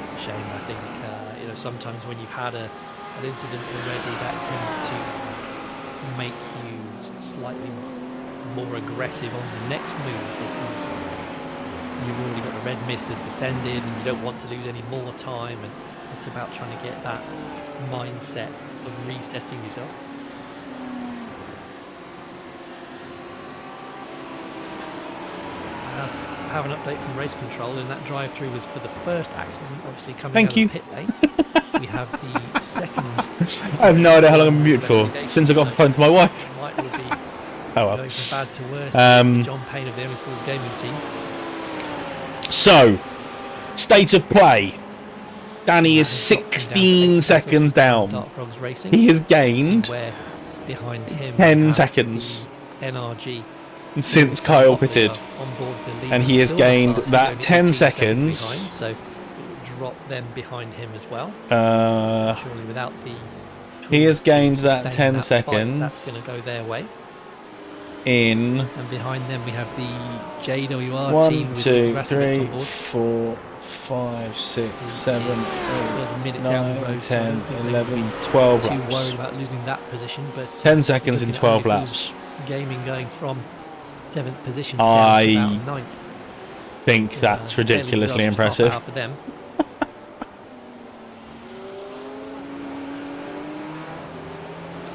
It's a shame. I think sometimes when you've had an incident already, that tends to make you slightly more aggressive on the next move, because you've already got the red mist has descended and you don't want to lose any more time, and it's about trying to get that mindset of resetting yourself. I have an update from race control, and that drive-through was for the first accident, obviously coming out of the pit lane. We have the second. I have no idea how long I'm muted for since I got off the phone to my wife. Might will be going from bad to worse. John Payne of the Only Fools Gaming team. So, state of play. Danny is He's dropped him 16 down seconds down. Dart Frogs Racing. He has See gained where behind him 10 we have seconds the NRG. since So Kyle we pitted. are on board the leading And he has silver gained class. He's that only 10 18 seconds. behind, so it will drop them behind him as well. Surely without the He has gained that sustain 10 that fight, seconds that's going to go their way. in And behind them we have the JWR 1, team with 2, Rastovic 3, on board. 4, 5, 6, 7, Further 8, minute down the 9, road, so I 10, don't think they would 11, be 12 too laps. worried about losing that position, but 10 seconds in looking at 12 Only laps. Fools Gaming going from 7th position I down to about 9th. think that's Fairly ridiculously rough impressive. start for them.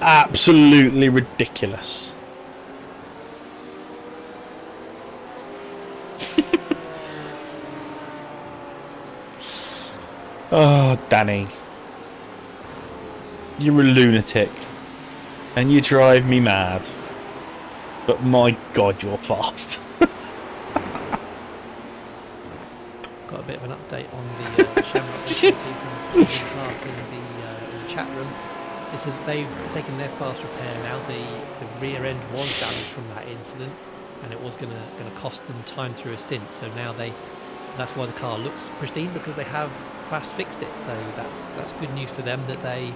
Absolutely ridiculous. Oh, Danny. You're a lunatic. And you drive me mad. But my God, you're fast. Got a bit of an update on the Shamrock Racing team from Clark in the chat room. They said that they've taken their fast repair now. The rear end was damaged from that incident, and it was going to cost them time through a stint. So now that's why the car looks pristine, because they have fast fixed it. So that's good news for them that they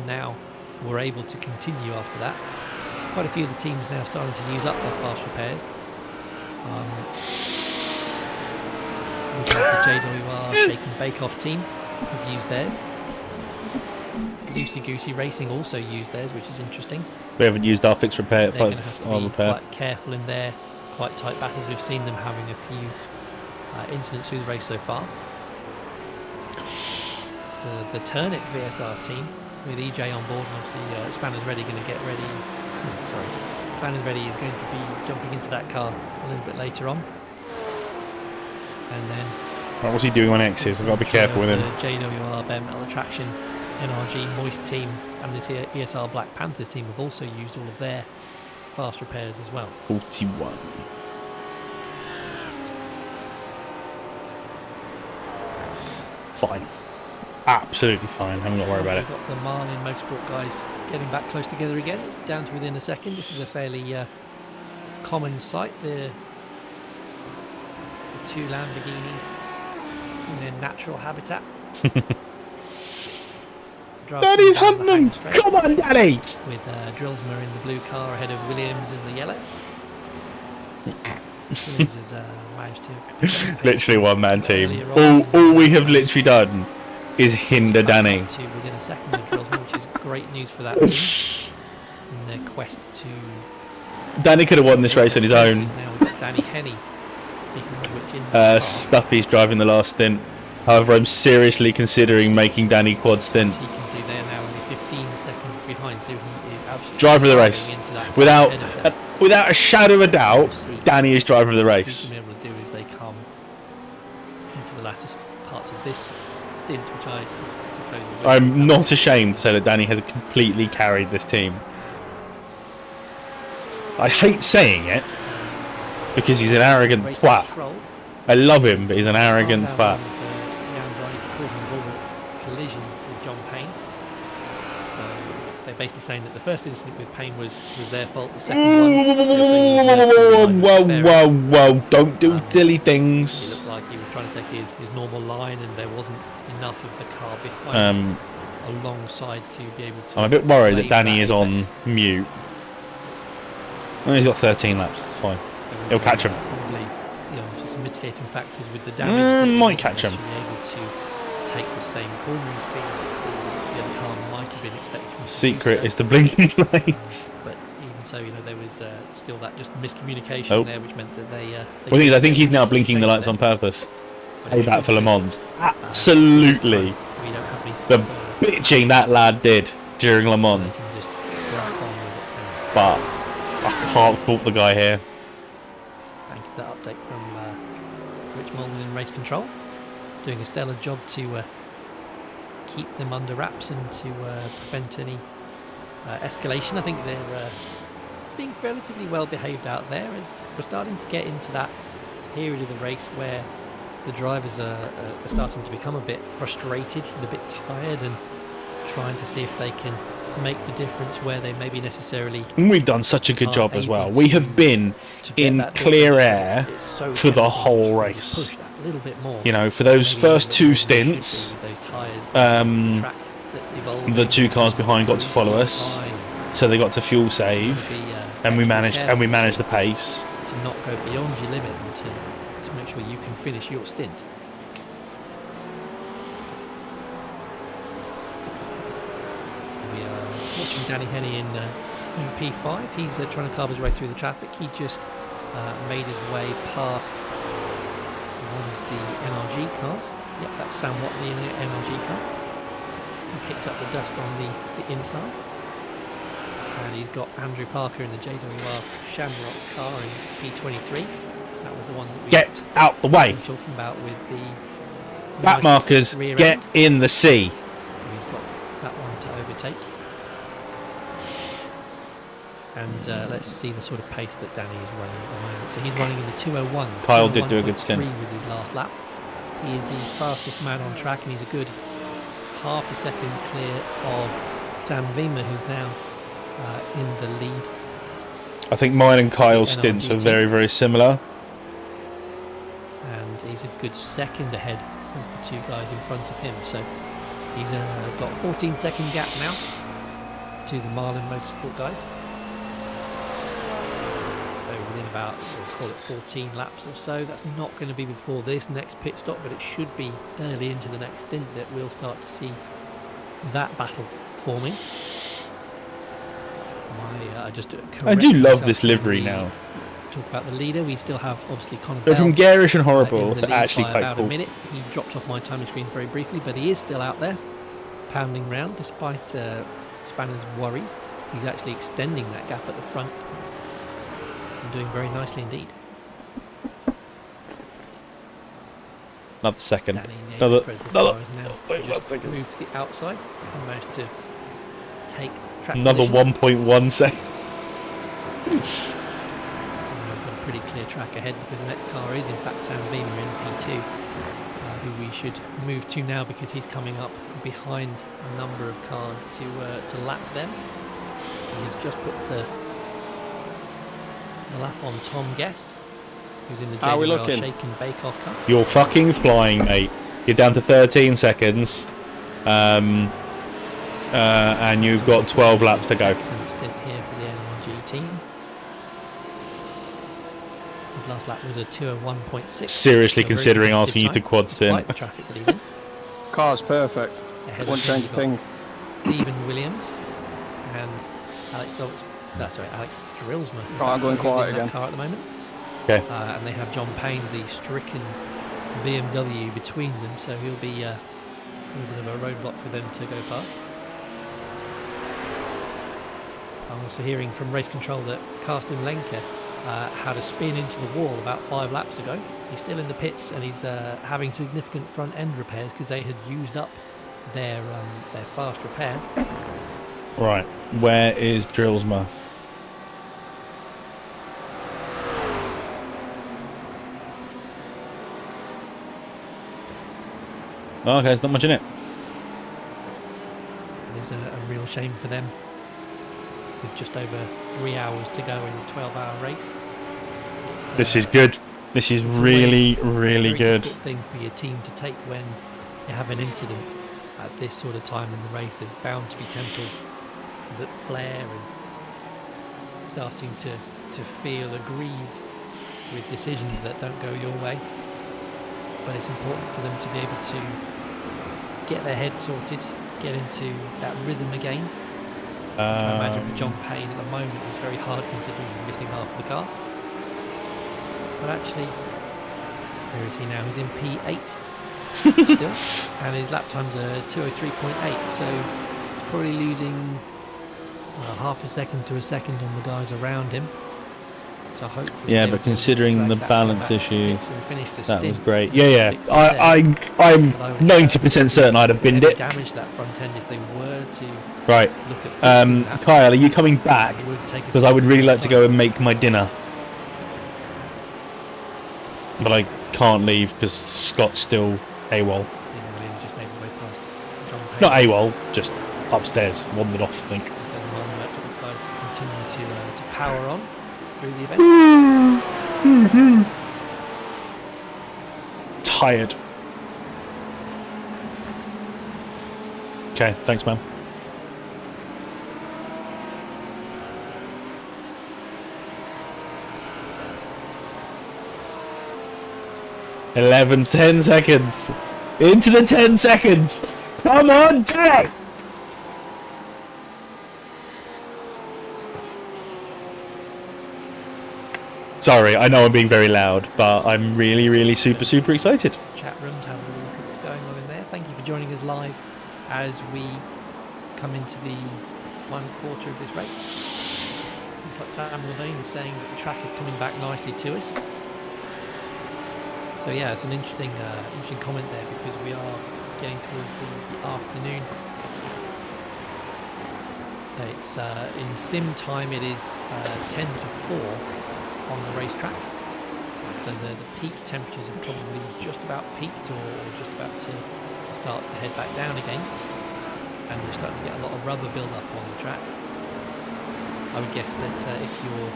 now were able to continue after that. Quite a few of the teams now starting to use up their fast repairs. We've got the JWR Shake and Bake Off team who've used theirs. Loosey Goosey Racing also used theirs, which is interesting. We haven't used our fixed repair. They're going to have to be repair. quite careful in their quite tight battles. We've seen them having a few incidents through the race so far. The Turnip VSR team with EJ on board, and obviously Spanner's Ready going to get ready. Sorry, Spanner's Ready is going to be jumping into that car a little bit later on. And then What's he doing on X's? I've got to be careful with him. The JWR Bare Metal Attraction, NRG Moist team, and this ESR Black Panthers team have also used all of their fast repairs as well. 41. Fine. Absolutely fine. I haven't got to worry about it. We've got the Marlin Motorsport guys getting back close together again. It's down to within a second. This is a fairly common sight. The two Lamborghinis in their natural habitat. Danny's hunting them! Come on, Danny! With Drillsmer in the blue car ahead of Williams in the yellow. Williams has managed to... Literally one-man team. All we have literally done is hinder Danny. To within a second of Drillsmer, which is great news for that team in their quest to... Danny could have won this race on his own. Now we've got Danny Henney. Stuffy's driving the last stint. However, I'm seriously considering making Danny quad stint. He can do there now, only 15 seconds behind, so he is absolutely driver of the race. Without a shadow of a doubt, Danny is driver of the race. What he's able to do is they come into the latter parts of this stint, which I suppose is... I'm not ashamed to say that Danny has completely carried this team. I hate saying it because he's an arrogant twat. I love him, but he's an arrogant twat. Collision with John Payne. So they're basically saying that the first incident with Payne was their fault. The second one, whoa! Don't do silly things. It looked like he was trying to take his normal line, and there wasn't enough of the car behind alongside to be able to. I'm a bit worried that Danny is on mute. Well, he's got 13 laps. It's fine. He'll catch him. Probably, some mitigating factors with the damage. Might catch him. Able to take the same cornering speed the other car might have been expecting. The secret is the blinking lights. But even so, there was still that just miscommunication there, which meant that they I think he's now blinking the lights on purpose. Payback for Le Mans. Absolutely. The bitching that lad did during Le Mans. But I can't fault the guy here. Thank you for that update from Rich Mullen in race control. Doing a stellar job to keep them under wraps and to prevent any escalation. I think they're being relatively well behaved out there, as we're starting to get into that period of the race where the drivers are starting to become a bit frustrated and a bit tired, and trying to see if they can make the difference where they maybe necessarily. And we've done such a good job as well. able We have been to get in that clear difference. air It's so for the tempting whole to race. push that a little bit more. You know, for those Maybe a first little bit 2 more than they should stints, do with those tyres, track that's the evolving, 2 cars behind got to follow us, fine. so they got to fuel save, Be, and we extra managed the careful pace. to not go beyond your limit and to make sure you can finish your stint. We are watching Danny Henney in P5. He's trying to carve his way through the traffic. He just made his way past one of the NRG cars. Yep, that's Sam Watley in the NRG car. He kicks up the dust on the inside. And he's got Andrew Parker in the JWR Shamrock car in P23. That was the one that we Get out the way! were talking about with the Back nice markers, rear get end. in the sea. So he's got that one to overtake. And let's see the sort of pace that Danny is running at the moment. So he's running in the 201s. Kyle did do a good stint. 201.3 was his last lap. He is the fastest man on track, and he's a good half a second clear of Sam Vima, who's now in the lead. I think mine and Kyle's stints are very, very similar. And he's a good second ahead of the 2 guys in front of him. So he's got a 14-second gap now to the Marlin Motorsport guys. So within about, we'll call it 14 laps or so. That's not going to be before this next pit stop, but it should be early into the next stint that we'll start to see that battle forming. I do love this livery now. Talk about the leader. We still have obviously Connor Go Bell, from garish and horrible in the to lead actually by quite about cool. a minute. He dropped off my timing screen very briefly, but he is still out there, pounding round despite Spanner's worries. He's actually extending that gap at the front and doing very nicely indeed. Another second. Danny Another. has Another. now Wait, just 1 second. moved to the outside and managed to take track Another position. 1.1 second. We've got a pretty clear track ahead because the next car is in fact Sam Vima in P2, who we should move to now because he's coming up behind a number of cars to lap them. And he's just put the lap on Tom Guest, who's in the JWR Shake and Bake Off car. You're fucking flying, mate. You're down to 13 seconds. And you've got 12 laps to go. Excellent stint here for the NRG team. His last lap was a 201.6. Seriously So very considering competitive asking you to time, quad stint. despite the traffic that he's in. Car's perfect. Ahead Won't of him, change a we've thing. got Stephen Williams and Alex Drillsman. Right, I'm going Who's quiet in that again. car at the moment. Okay. And they have John Payne, the stricken BMW, between them, so he'll be a little bit of a roadblock for them to go past. I'm also hearing from race control that Karsten Lenker had a spin into the wall about 5 laps ago. He's still in the pits and he's having significant front end repairs because they had used up their fast repair. Right. Where is Drillsma? Oh, okay, there's not much in it. It is a real shame for them with just over 3 hours to go in a 12-hour race. This is good. This is really, really good. Difficult thing for your team to take when you have an incident at this sort of time in the race. There's bound to be tempers that flare and starting to feel aggrieved with decisions that don't go your way. But it's important for them to be able to get their head sorted, get into that rhythm again. I can imagine for John Payne at the moment it's very hard considering he's missing half of the car. But actually, where is he now? He's in P8 still, and his lap times are 2:03.8, so he's probably losing half a second to a second on the guys around him. So hopefully, Yeah, but considering the balance issues, that was great. Yeah. Fix it I'm 90% certain I'd have binned it. Damage that front end if they were to Right. look at fixing that. Kyle, are you coming back? It would take us Because I would really like to go and make my dinner. But can't leave because Scott's still AWOL. William just made his way past John Payne. Not AWOL, just upstairs, wandered off, I think. And so the Marlin Merchant guys continue to power on through the event. Tired. Okay, thanks, man. $11, 10 seconds. Into the 10 seconds. Come on, Jack. Sorry, I know I'm being very loud, but I'm really, really super excited. Chat room to have a look at what's going on in there. Thank you for joining us live as we come into the final quarter of this race. Looks like Sam Levine is saying that the track is coming back nicely to us. So yeah, it's an interesting comment there because we are getting towards the afternoon. It's in sim time. It is 10 to 4 on the racetrack. So the peak temperatures have probably just about peaked or just about to start to head back down again. And we're starting to get a lot of rubber build up on the track. I would guess that if you're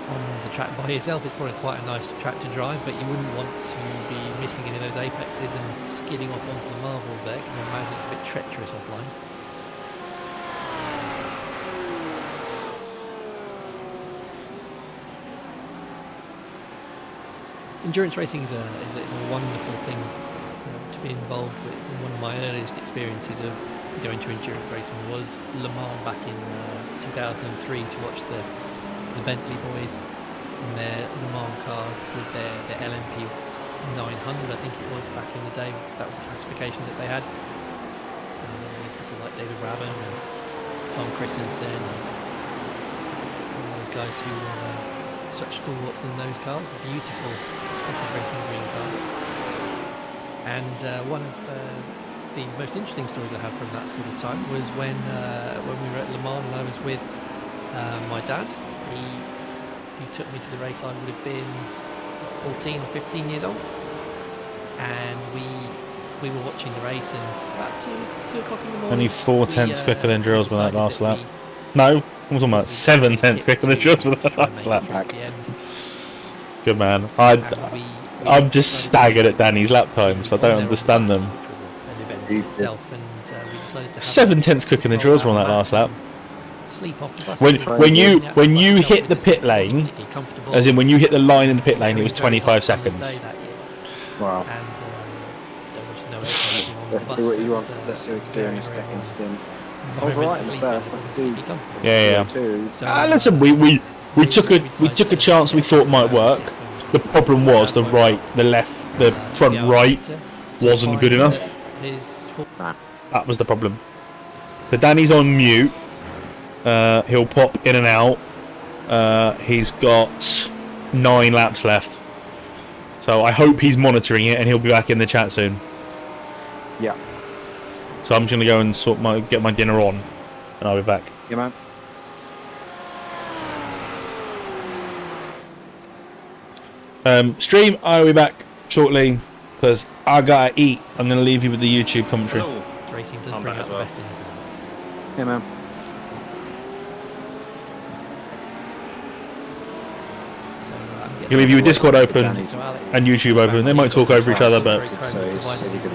on the track by yourself, it's probably quite a nice track to drive, but you wouldn't want to be missing any of those apexes and skidding off onto the marbles there, because I imagine it's a bit treacherous offline. Endurance racing is a wonderful thing to be involved with. And one of my earliest experiences of going to endurance racing was Le Mans back in 2003 to watch the Bentley boys in their Le Mans cars with their LMP 900, I think it was back in the day. That was the classification that they had. People like David Rabin and Tom Christensen and all those guys who were such stalwarts in those cars, beautiful racing green cars. And one of the most interesting stories I have from that sort of time was when we were at Le Mans and I was with my dad. He took me to the race. I would have been 14 or 15 years old, and we were watching the race, and about 2 o'clock in the morning. Only 4/10 quicker than Drills with that last lap. No, I'm talking about 7/10 quicker than Drills with that last lap. Good man. I'm just staggered at Danny's lap times. I don't understand them. 7/10 quicker than Drills on that last lap. When you hit the pit lane, as in when you hit the line in the pit lane, it was 25 seconds. Wow. Let's see what you want. Let's see what we can do in a second stint. I was right in the first. I could do. Yeah. Listen, we took a chance we thought might work. The problem was the front right wasn't good enough. That was the problem. So Danny's on mute. He'll pop in and out. He's got 9 laps left. So I hope he's monitoring it and he'll be back in the chat soon. Yeah. So I'm just going to go and get my dinner on and I'll be back. Yeah, man. Stream, I'll be back shortly because I gotta eat. I'm going to leave you with the YouTube commentary. Racing does bring out the best in it. Yeah, man. He'll leave you with Discord open and YouTube open. They might talk over each other, but so it's really good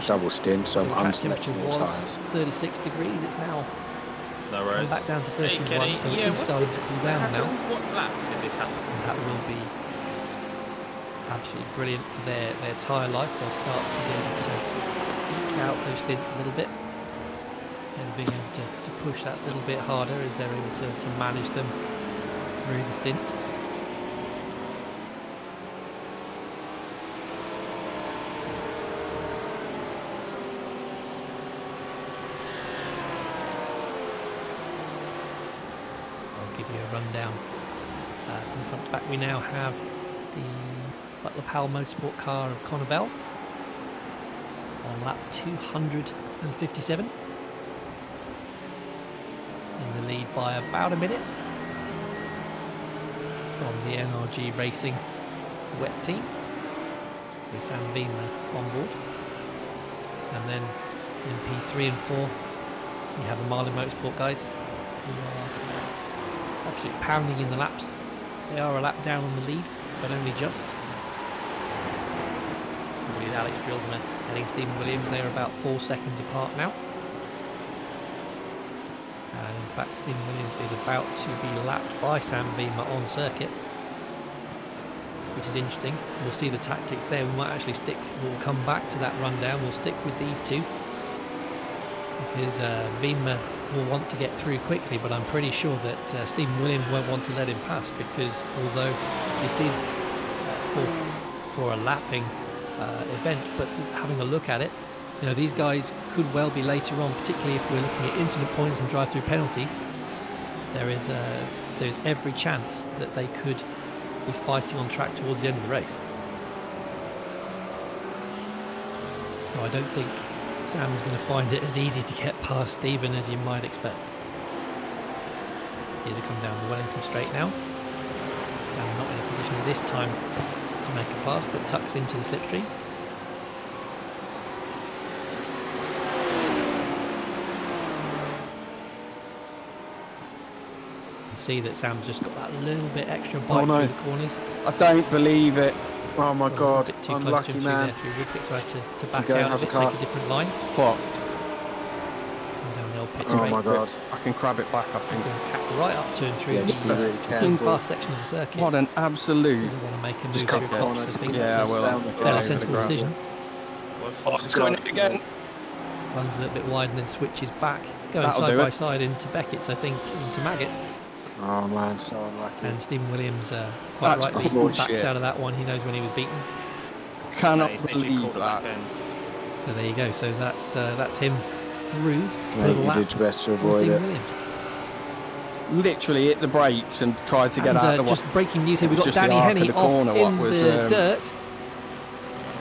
double stint, so I'm unselecting the tyres. 36 degrees. It's now come back down to 31, so it is starting to cool down now. What lap did this happen? And that will be absolutely brilliant for their tyre life. They'll start to be able to eke out those stints a little bit and being able to push that little bit harder as they're able to manage them through the stint. Give you a rundown from front to back. We now have the Butler Powell Motorsport car of Connor Bell on lap 257, in the lead by about a minute from the NRG Racing wet team. with Sam Veenmer on board. And then in P3 and 4, we have the Marlin Motorsport guys who are absolutely pounding in the laps. They are a lap down on the lead, but only just. With Alex Drillsman heading Stephen Williams, they are about 4 seconds apart now. And in fact, Stephen Williams is about to be lapped by Sam Veenmer on circuit, which is interesting. We'll see the tactics there. We might actually stick, we'll come back to that rundown. We'll stick with these two because Veenmer will want to get through quickly, but I'm pretty sure that Stephen Williams won't want to let him pass, because although this is for a lapping event, but having a look at it, you know, these guys could well be later on, particularly if we're looking at incident points and drive-through penalties. There's every chance that they could be fighting on track towards the end of the race. So I don't think Sam's going to find it as easy to get past Stephen as you might expect. Here they come down the Wellington straight now. Sam not in a position this time to make a pass, but tucks into the slipstream. See that Sam's just got that little bit extra bite through the corners. I don't believe it. Oh my God, a bit too unlucky close to him man. through Woodfit, so I had to back go and out have of a it, car. take a different line. Fucked. Come down the old pit Oh straight. my God. I can crab it back, I think. Cap right up to and through Yeah, just be really the careful. fast section of the circuit. What an absolute... Doesn't want to make a move Just through cut Cox. corner I to think get Yeah, that's well, down a the fairly corner. sensible decision. Oh, it's going again. Runs a little bit wide and then switches back, going That'll side do by it. side into Beckett's, I think, into Maggots. Oh man, so unlucky. And Stephen Williams quite That's rightly bullshit. backs out of that one. He knows when he was beaten. Cannot He's literally believe caught the that. back end. So there you go. So that's him through. Mate, you did your best to for avoid Stephen it. Williams. Literally hit the brakes and tried to get And, out of the just way. breaking news here, It we've was got just the Danny arc of Henney the off corner, in what was, the dirt.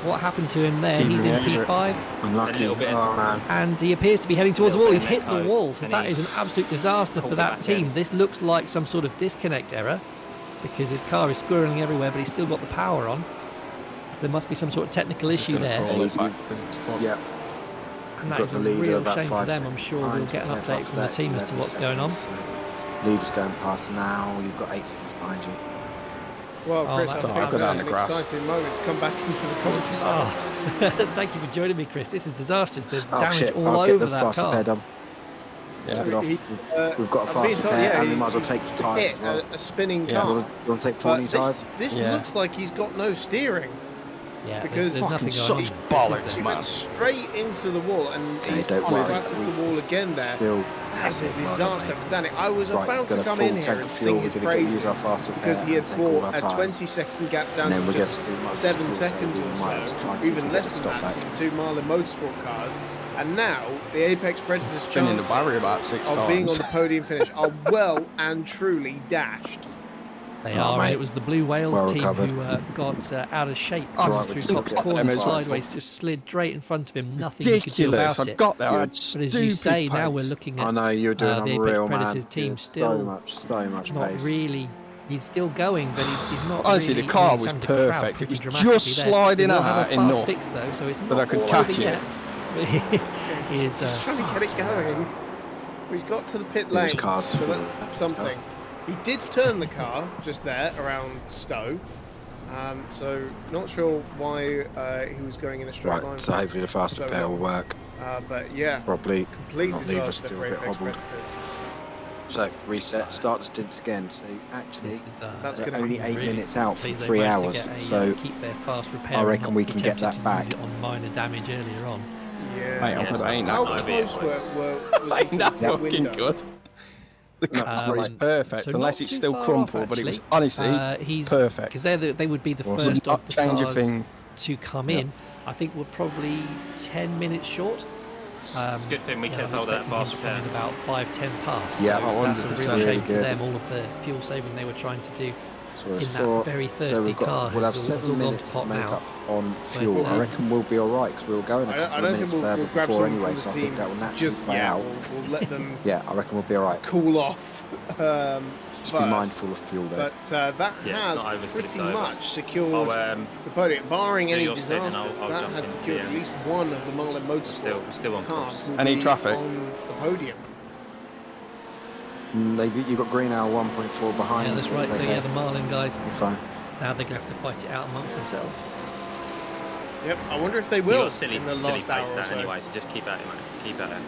What happened to him there? He's in P5 Unlucky. A little bit. Oh man. and he appears to be heading towards the wall. Little He's bit hit the in wall, so and that is he's an absolute disaster for pulled that back team. in. This looks like some sort of disconnect error because his car is squirreling everywhere, but he's still got the power on. So there must be some sort of technical issue there. Yeah. And that Got is the a leader real about shame for 5 them. I'm seconds sure we'll behind, get an so update from the that's team as to 11 what's going on. seconds, so leader's going past now. You've got 8 seconds behind you. Well, Oh, Chris, that's I think I'll go down an the graph. exciting moment to come back into the commentary Oh, box. thank you for joining me, Chris. This is disastrous. There's Oh damage shit! all I'll get over the that faster car. pair done. Yeah. Get off. He- We've got a I'm being faster told, pair, yeah, and we he might as well take the tyres Hit as well. a spinning Yeah. car. You want to take 4 But new this, tyres? this Yeah. looks like he's got no steering. Yeah, Because there's nothing fucking going on. such This is bollocks, the- He man. went straight into the wall, and Okay, he's don't on worry. back to the wall again there. Still, That's a well done, disaster mate. for Danny. I was Right, about got to a come full in here tank and of sing fuel. his We're going to use praises our faster because pair he had and take all brought our a tyres. 20-second gap And down then to we're going to just do much 7 fuel seconds saving. We might have to or try and so, see if even we less get the than stop that, back. to the two Marlin Motorsport cars. And now the Apex Predators' Been in the chances barrier about 6 of being on times. the podium finish are well and truly dashed. They Oh, are, and mate. it was the Blue Wales Well team recovered. who got out of shape Oh, coming right, through we Cox still got corner them as well. sideways, just slid straight in front of him. Nothing he could do Ridiculous. about I it. got there. I had But as stupid you say, now we're pace. looking I at know you're doing the Apex unreal, man. Predators team You're still so much not pace. really. He's still going, but he's not. Honestly, really, the car he's was having to crowd perfect. It pretty was dramatically just there. sliding He will have out a fast enough fix though, so it's not that I could all catch over it. yet. He is Trying to get it going. He's got to the pit Yeah, his lane, car's so full that's of something. He did turn the car just there around Stowe, so not sure why he was going in a straight line. Right, so hopefully the faster so pair will long. work. But yeah, Probably complete not leave us disaster still for a bit Apex hobbled. Predators. So reset, start the stints again. So actually, This is, That's we're gonna only be 8 really minutes out from pleased they 3 managed to hours. get a, So keep their fast repair I and reckon not we can get attempted that to use back. it on minor damage earlier on. Yeah. Mate, Yeah, I ain't How that no, good. close it was Ain't he to that the fucking window? good. The No, car is Um, perfect, so unless not it's too still far off, crumpled, but it was actually. honestly He's perfect. because they would be the Awesome. first Not of the change a cars thing. to come Yeah. in. I think we're probably 10 minutes short. It's a good thing we yeah, kept I'm hold of that expecting him fast to come repair. in about 5-10 past. Yeah, so that's a 100%. real Really shame for good. them. All of the fuel saving they were trying to do So we're in that short. very So thirsty we've got, car we'll have has 7 all gone to minutes to pot make now. up on But, fuel. I reckon we'll be all right because we were going a I couple don't of think minutes we'll further grab before someone anyway, from so the I think team that will naturally just play yet. out. We'll let them Yeah, I reckon we'll be all right. cool off Just be mindful of fuel though. But that Yeah, it's not over has till it's pretty over. much secured the podium. Barring do any your stint and disasters, I'll that jump has in secured at at the least end. one of the Marlin Motorsport We're still on cars course. will Any be traffic? on the podium. You've got Green Hour 1.4 behind. Yeah, that's right. So yeah, the Marlin guys, You're fine. now they're going to have to fight it out amongst themselves. Yep, I wonder if they You will got silly, in the silly last pace hour or down so. anyway, so just keep at it, mate. Keep at it.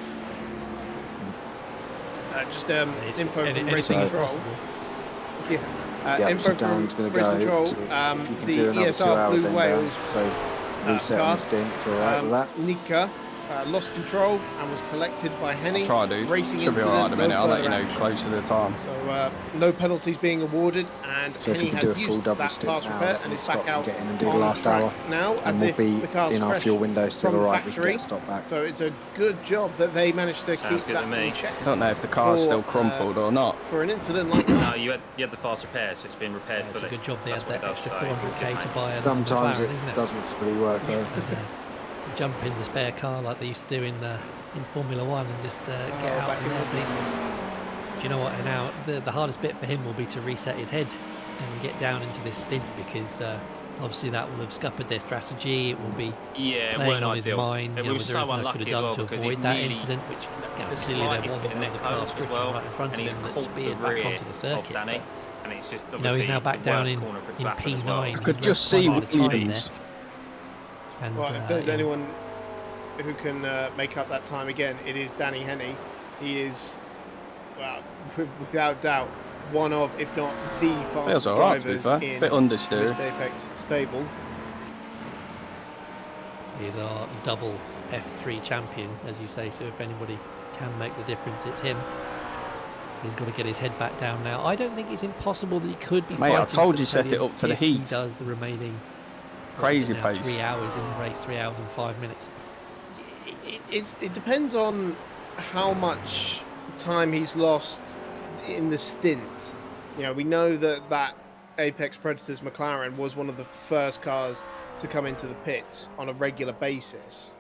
Just It's info from anything Racing is Control. possible. Yeah. Yeah, Info so Dan's from going to Racing go. Control. So if you can The do another 2 ESR hours Blue then, Wales Dan. So reset car, on the stint. If you're alright with that. Nika lost control and was collected by Henney. Try, dude. Racing Should be incident, alright in a minute. no I'll let you further know action. closer to the time. So no penalties being awarded, and So if Henney you can do has a full used double that stint fast now, repair that and will is stop back and out get in and do the on last track hour. now, And as we'll if be the car's in our fresh fuel window still from alright. We can factory. get a stop back. So it's a good job that they managed to Sounds keep good that to me. in check. I don't know if the car's For, still crumpled or not. For an incident like No, that. you had the fast repair, so it's been repaired Yeah, it's a fully. good job they That's had what that it does, extra so 400k to buy a Sometimes McLaren, it isn't it? doesn't really work though. And, jump in the spare car like they used to do in Formula One and just get out back in in there, the please. Do you know what? Now the hardest bit for him will be to reset his head and get down into this stint, because obviously that will have scuppered their strategy. It will be Yeah, it playing weren't on his ideal. mind. It You know, was was there so anything I unlucky could as have well done to because avoid he's that nearly incident, which the clearly there slightest wasn't. bit of There was a net car code as streaking well, right in front and of he's him that caught speared the back rear onto the of circuit. Danny, and it's just You know, he's obviously now back the down worst in corner for it to happen as P9. well. I He's could lost just quite see a lot with of time fumes. there. And, Well, if there's yeah. anyone who can make up that time again, it is Danny Henney. He is, well, without doubt, one of, if not the fastest Feels alright, to be drivers fair. in Bit understeer. this Apex stable. He's our double F3 champion, as you say, so if anybody can make the difference, it's him. He's got to get his head back down now. I don't think it's impossible that he could be Mate, I fighting told for you the set it podium up for the if he heat. does the remaining Crazy now, pace. 3 hours in the race, 3 hours and 5 minutes. It depends on how much time he's lost in the stint. You know, we know that Apex Predators McLaren was one of the first cars to come into the pits on a regular basis.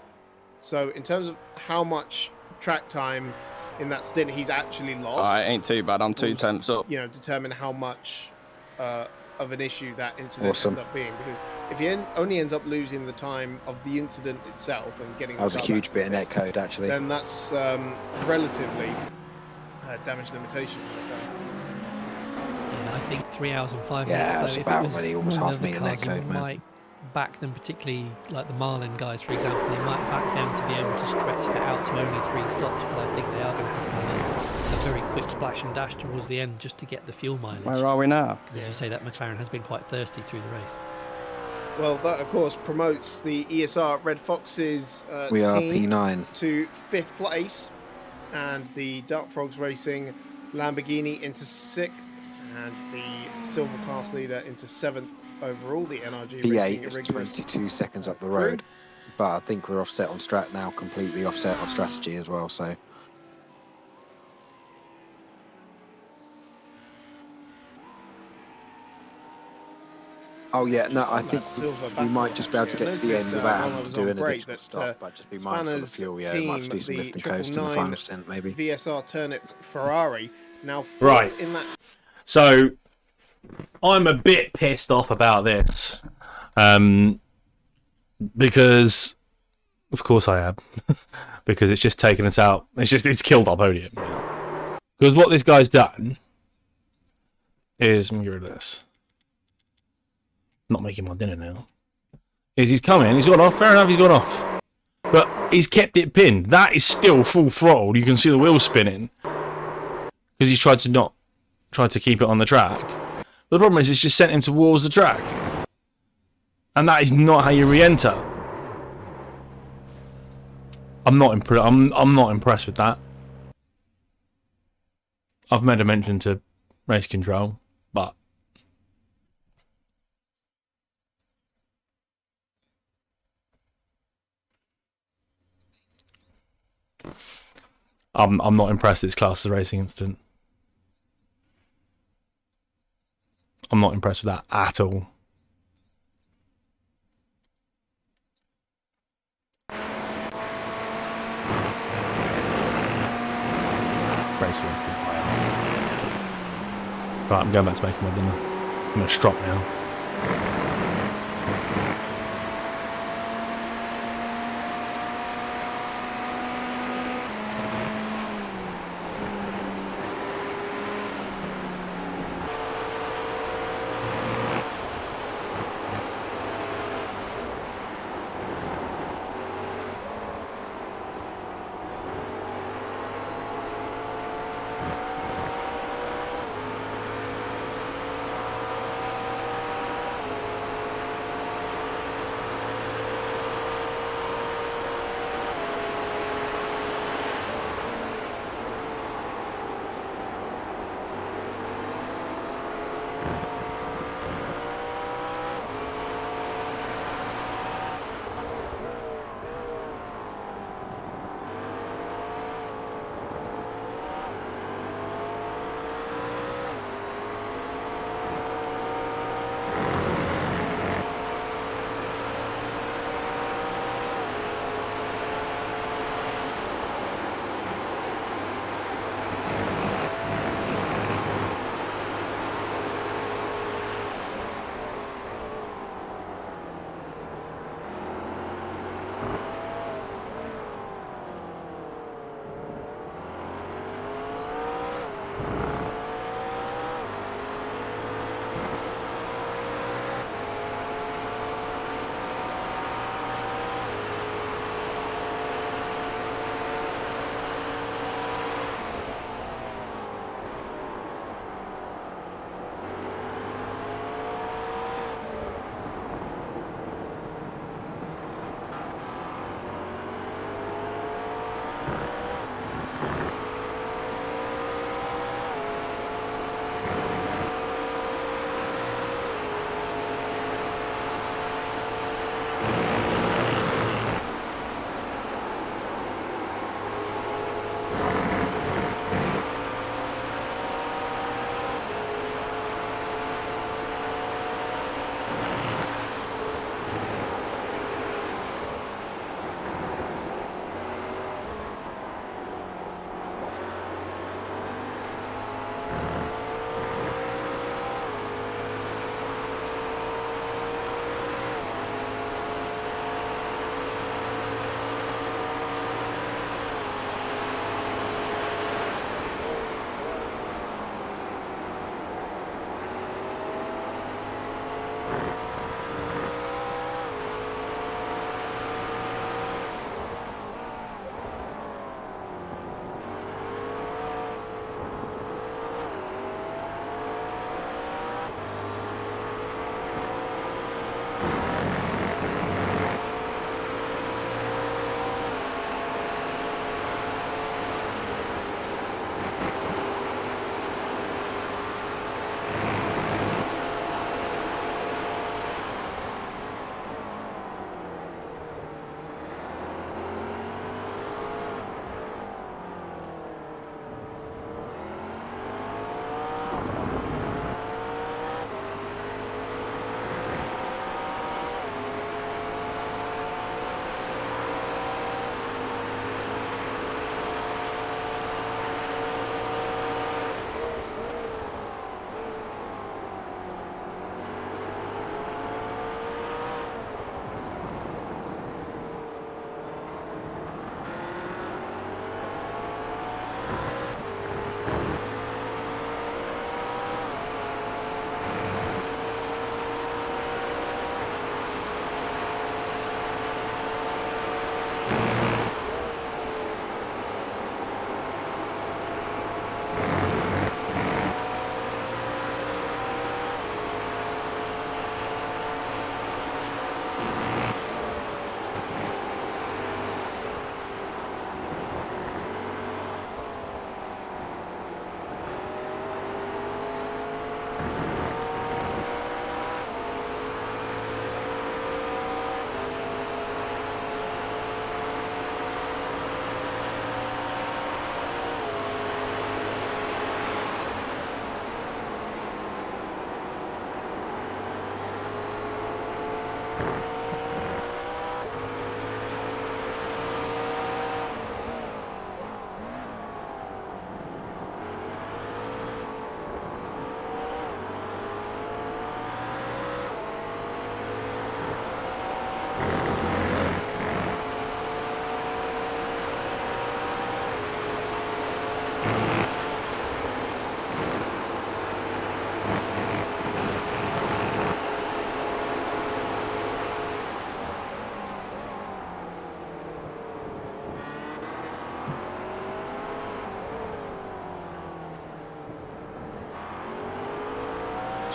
So in terms of how much track time in that stint he's actually lost, It ain't too bad. I'm 2 tenths up. you know, determine how much of an issue that incident Awesome. ends up being. Because if he only ends up losing the time of the incident itself and getting That was the a car huge back to bit the of net pits, code actually. then that's relatively damage limitation. Yeah, I think 3 hours and 5 Yeah, minutes. that's Though, if about it was really almost one half of the me in cars that code, who man. might back them, particularly like the Marlin guys, for example, they might back them to be able to stretch that out to only 3 stops. But I think they are going to have to have a very quick splash and dash towards the end just to get the fuel mileage. Where are we now? Because as you say, that McLaren has been quite thirsty through the race. Well, that of course promotes the ESR Red Foxes We are team P9. to 5th place, and the Dark Frogs Racing Lamborghini into 6th, and the Silver Class leader into 7th overall. The NRG P8 Racing is Rigorous 22 seconds up the crew. road. But I think we're offset on strat now, completely offset on strategy as well, so. Oh yeah, no, I think we might just be able to get to the end without having to do an additional stop, but just be mindful of fuel, yeah, might do some lift and coast in the final stint maybe. VSR Turnip Ferrari now 4th Right. in that. So I'm a bit pissed off about this, because of course I am, because it's just taken us out. It's killed our podium. Because what this guy's done is, let me get rid of this. Not making my dinner now. Is he's come in, he's gone off. Fair enough, he's gone off, but he's kept it pinned. That is still full throttle. You can see the wheels spinning because he's tried to keep it on the track. But the problem is, it's just sent him towards the track, and that is not how you re-enter. I'm not impressed with that. I've made a mention to race control, but I'm not impressed it's classed as a racing incident. I'm not impressed with that at all. Racing incident. Right, I'm going back to making my dinner. I'm going to strop now.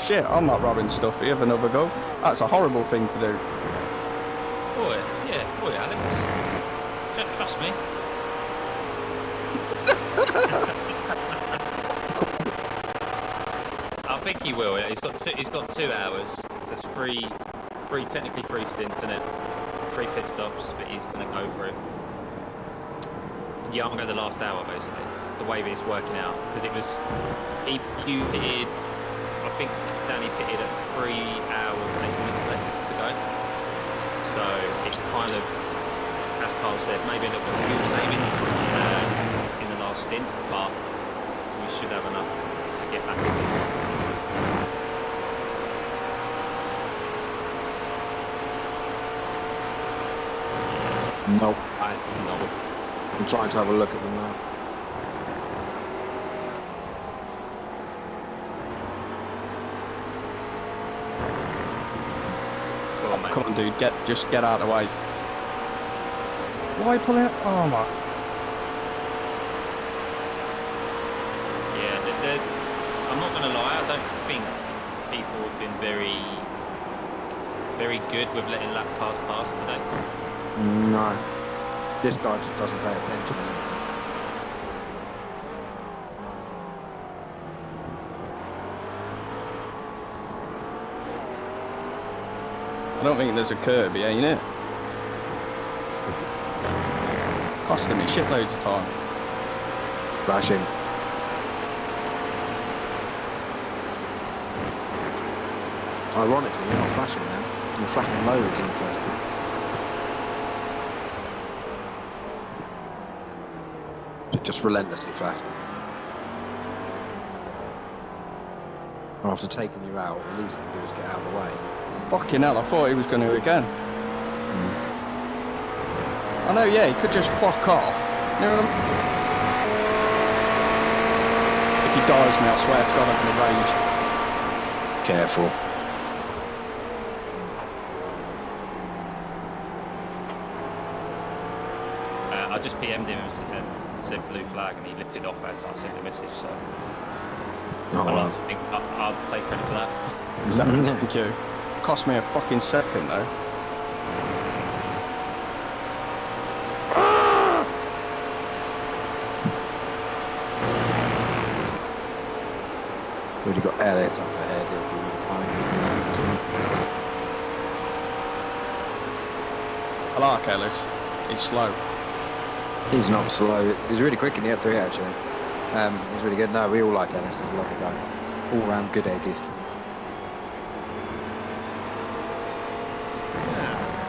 shit, I'm not robbing Stuffy. Have another go. That's a horrible thing to do. Boy, Alex. Don't trust me. I think he will. Yeah. He's got 2 hours. So it's technically three stints in it, 3 pit stops, but he's gonna go for it. Yeah, I'm gonna go the last hour basically. The way that it's working out, because it was you pitted. I think Danny pitted at 3 hours and 8 minutes left to go. So it kind of, as Carl said, maybe a little bit of fuel saving in the last stint, but we should have enough to get back in this. Nope. No. I'm trying to have a look at them now. Come on, dude, just get out of the way. Why pull it? Oh my. Yeah, I'm not going to lie, I don't think people have been very good with letting lap cars pass today. No. This guy just doesn't pay attention. I don't think there's a curb here, ain't it? Costing me shitloads of time. Flashing. Ironically, you're not flashing now. You're flashing loads in the first stint. Just relentlessly flashing. After taking you out, the least you can do is get out of the way. Fucking hell, I thought he was going to again. I know, yeah, he could just fuck off. You know what I mean? If he dies me, I swear to God, I'm going to rage. Careful. I just PM'd him and said blue flag, and he lifted off as I sent the message. So I'll take credit for that. Thank you. Cost me a fucking second though. Already got Ellis up ahead, he'll be fine. I like Ellis. He's slow. He's not slow. He's really quick in the F3 actually. He's really good. No, we all like Ellis. He's a lovely guy. All round good eggist.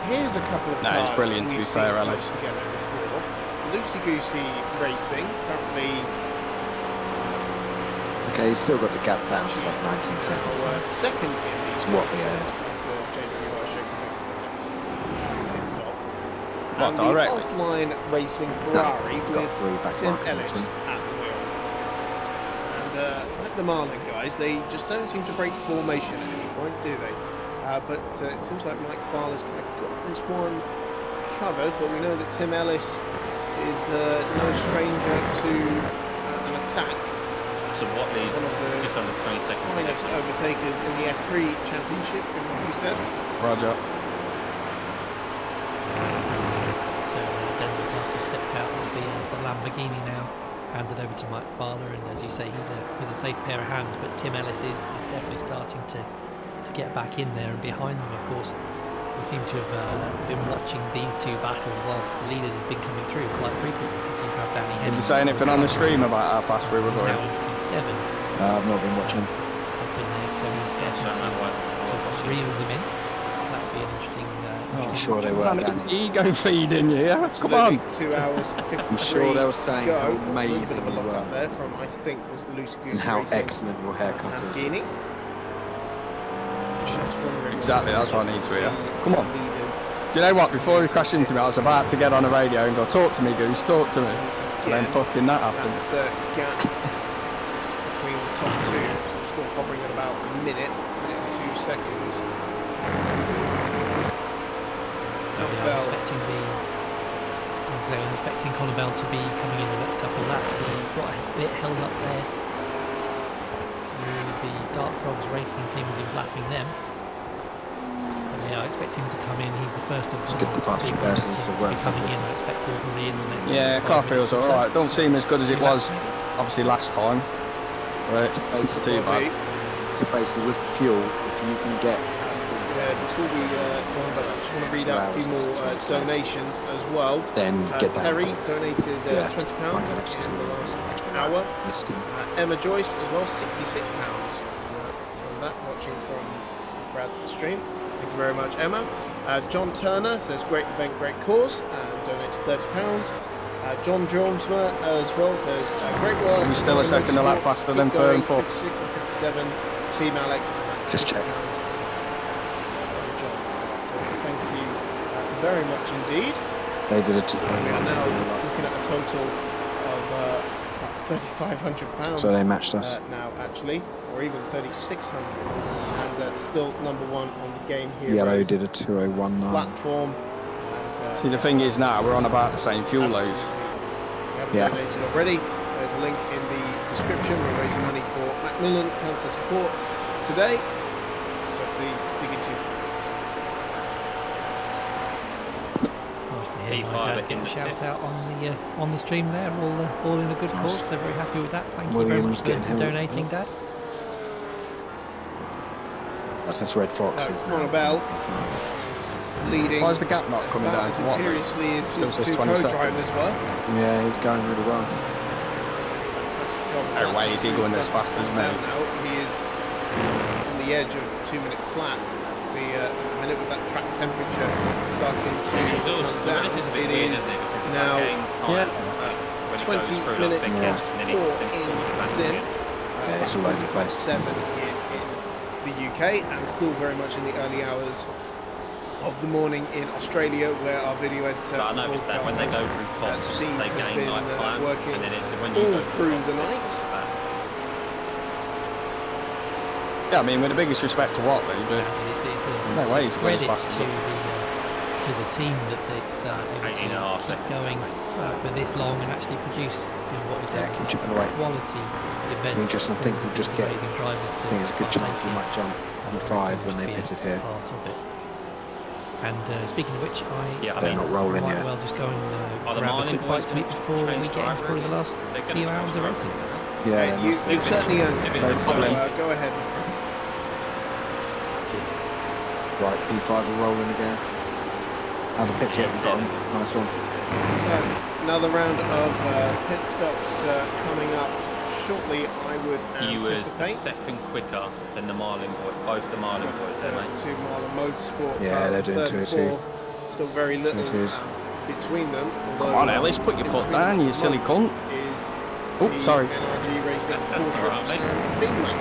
Here's a couple of No, cars he's brilliant to be fair, Ellis. Together before. Loosey Goosey Racing currently. Okay, he's still got the gap down to like 19 seconds. Second in the It's what we after JWR shaking things the next stop. What, And directly? the offline racing Ferrari got with 3 back Tim marks, Ellis actually. at the wheel. And like the Marlin guys, they just don't seem to break formation at any point, do they? But it seems like Mike Fowler's kind of got this one covered, but we know that Tim Ellis is no stranger to an attack. So Watley's just under 20 seconds ahead. Finest overtakers in the F3 Championship, it must be said. Roger. So Denver Parker stepped out of the Lamborghini now, handed over to Mike Fowler, and as you say, he's a safe pair of hands, but Tim Ellis is definitely starting to get back in there, and behind them, of course, we seem to have been watching these two battle whilst the leaders have been coming through quite frequently, because you have Danny Henney. Did you say anything on the stream about how fast we were going? Now in P7. I've not been watching. Up in there, so he's starting to reel them in. That would be an interesting. I'm sure they were, Danny. Ego feeding you, yeah? Come on. 2 hours 53. I'm sure they were saying go. how amazing A you look up were. there from, I think, was the Loosey Goosey And how Racing excellent your haircut is. Lamborghini. Exactly, that's what I need to hear. Come on. Do you know what? Before he crashed into me, I was about to get on the radio and go, talk to me, Goose, talk to me. And then fucking that happened. That gap between the top two, so still hovering at about a minute and 2 seconds. I'm expecting Conor Bell to be coming in the next couple of laps. He got a bit held up there. the Dart Frogs racing team as he was lapping them. But yeah, I expect him to come in. He's the first of the get the fast big persons ones to to work be coming with. in. I expect him probably in the next. Yeah, 5 car minutes feels or so. alright. Don't seem as good as it was, obviously, last time. But it's too bad. So basically, with fuel, if you can get Before we go on, but I just want to read out a few more donations as well. then get down Terry to donated yeah, £20 find an extra in the last extra hour. listing. Emma Joyce as well, £66 from that, watching from Brad's stream. Thank you very much, Emma. John Turner says, great event, great cause, donates £30. John Dromsma as well says, great work. We're still a second a lap faster than third and fourth. 56 and 57, Team Alex. Just check. Thank you very much indeed. They did it. We are now looking at a total of about £3,500 So they matched us. now, actually, or even £3,600, and still number one on the game here. Yellow did a 2019. Platform. See, the thing is now we're on about the same fuel loads. We haven't Yeah. donated already. There's a link in the description. We're raising money for Macmillan Cancer Support today, so please dig into your pockets. Nice to hear P5 my dad in the shout pits. out on the stream there. All in a good cause. So very happy with that. Thank you very Williams much getting for him. donating, Dad. That's Red Fox. Connor Bell leading. Why is the gap not coming about down as to what? imperiously as Still his says two 20 co-drivers were. Yeah, he's going really well. Fantastic job. No way is he going as fast as me. Now he is on the edge of 2-minute flat. The minute with that track temperature starting to It's also, come the down. minutes is a bit It weird, is isn't it? Because now it gains time when it 20 goes through like minutes big past gaps, and then 4 it in pulls it back sim. again. Yeah, it's all over the place. 7 here in the UK, and still very much in the early hours of the morning in Australia, where our video editor. But I noticed that when they go through tops, Steve they has gain been, like time, working and then when you all go through tops, the it night. pulls back. Yeah, I mean, with the biggest respect to Watley, but It's no way he's going as credit fast as to him. the team that it's able 18 and a half to keep seconds, going for this long and actually produce what is Yeah, a keep chipping away. quality event. Interesting. I think we'll just get. Amazing drivers I think it's a good chance we might jump on the 5 when they pitted here. Part of it. And speaking of which, They're not rolling might yet. well just go and Are the grab a Marlin quick boys bite to eat gonna before we change get into driver probably the last They're gonna few change hours of driver racing. Yeah, you, you've certainly earned it. No So, problem. go ahead. Right, P5 are rolling again. Out of the pits yet, we've got them. Nice one. So another round of pit stops coming up shortly, I would He was a anticipate. second quicker than the Marlin boy, both the Marlin boys, there, mate. Two Marlin Motorsport Yeah, cars, they're doing third 2 and or 2. fourth. Still very little 2 2s. between them. Come on, Ellis, put your foot down, you silly cunt. Is Oh, the sorry. NRG Racing That's all right, mate. Sam Bigman.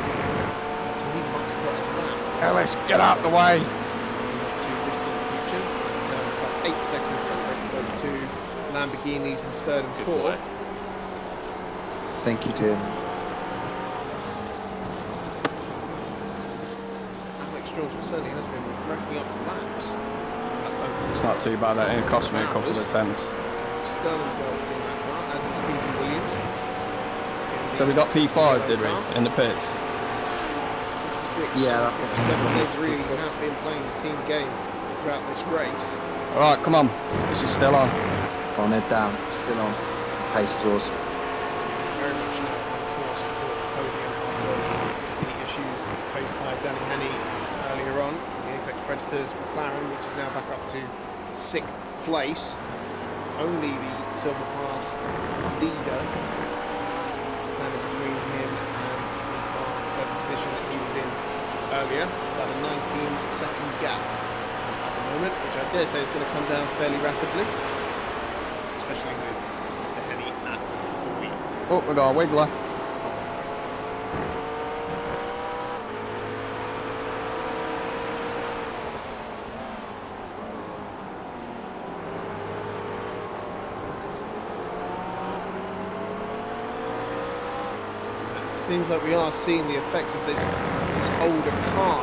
So he's much better than that. Ellis, get out the way. Not too distant future. So about 8 seconds separates those two Lamborghinis in third and Good fourth. boy. Thank you, Tim. Alex Jones certainly has been racking up laps. It's not too bad, it cost me a couple of attempts. Sterling got in that car, as is Stephen Williams. So we got P5, did we, in the pits? 56, Yeah, 57. They've really have been playing the team game throughout this race. Alright, come on. This is still on. On head down, still on. Pace floors. Very much now on course for the podium after the issues faced by Danny Henney earlier on. The Apex Predators McLaren, which is now back up to 6th place. Only the Silver Class leader standing between him and the position that he was in earlier. It's about a 19-second gap at the moment, which I dare say is going to come down fairly rapidly, especially with Mr. Henney at the wheel. Oh, we got a wiggler. Seems like we are seeing the effects of this older car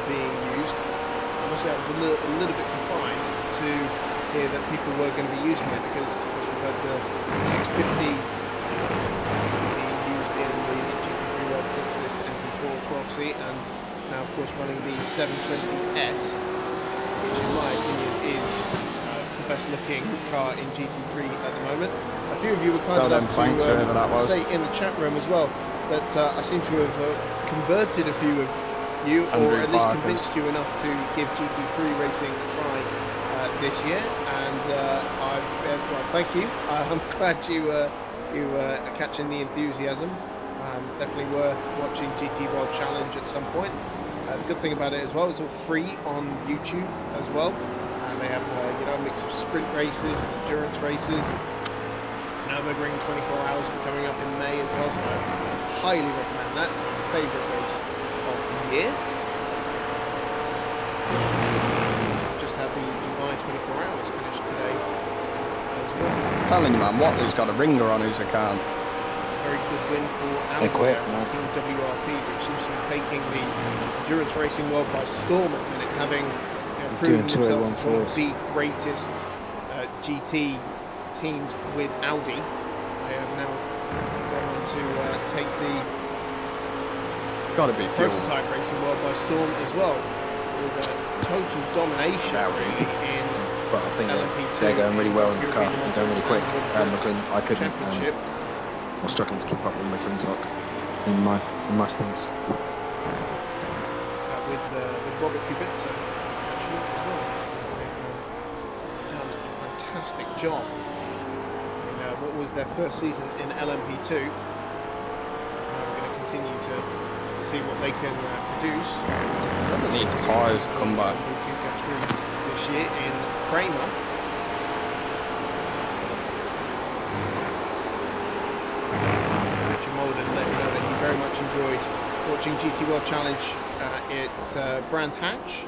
being used. I must say I was a little bit surprised to hear that people were going to be using it, because of course we've had the 650 being used in the GT3 World since this MP4 MP4-12c, and now of course running the 720S, which in my opinion is the best looking car in GT3 at the moment. A few of you were kind enough to say in the chat room as well that I seem to have converted a few of you, or at least convinced you enough to give GT3 racing a try this year, and well, thank you. I'm glad you are catching the enthusiasm. Definitely worth watching GT World Challenge at some point. The good thing about it as well, it's all free on YouTube as well, and they have a mix of sprint races and endurance races. Nürburgring 24 hours coming up in May as well, so I highly recommend that. It's my favourite race of the year. Just had the Dubai 24 hours finished today as well. I'm telling you, man, Watley's got a ringer on his account. Very good win for Team WRT, which seems to be taking the endurance racing world by storm at the minute, having proven themselves as one of the greatest GT teams with Audi. They have now gone on to take the prototype racing world by storm as well, with a total domination really in But I think LMP2. they're going really well in the car. They're going really quick. McLaren, I couldn't. I was struggling to keep up with McLaren's in my Mustangs. With Robert Kubica actually as well. So they've done a fantastic job. What was their first season in LMP2. We're going to continue to see what they can produce. Need the tyres to come back. This year in Kramer. Richard Molden let me know that he very much enjoyed watching GT World Challenge at Brands Hatch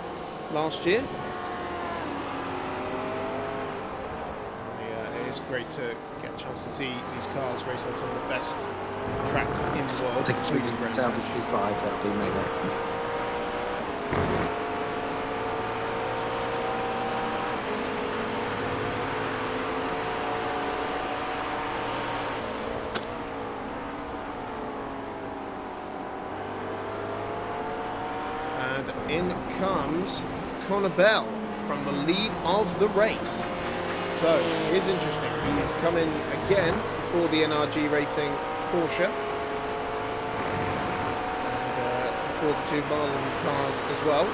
last year. It's great to get a chance to see these cars race on some of the best tracks in the world. I think if we can salvage 5, that would be mega. And in comes Connor Bell from the lead of the race. So, it is interesting. He's coming again for the NRG Racing Porsche. And for the two Marlin cars as well.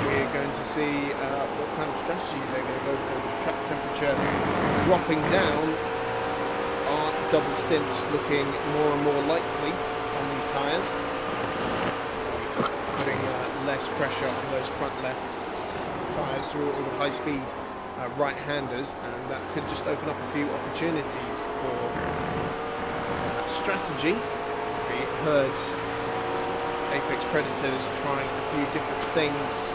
We're going to see what kind of strategy they're going to go for. The track temperature dropping down. Are double stints looking more and more likely on these tyres? Putting less pressure on those front left tyres through all the high-speed right-handers, and that could just open up a few opportunities for strategy. We heard Apex Predators trying a few different things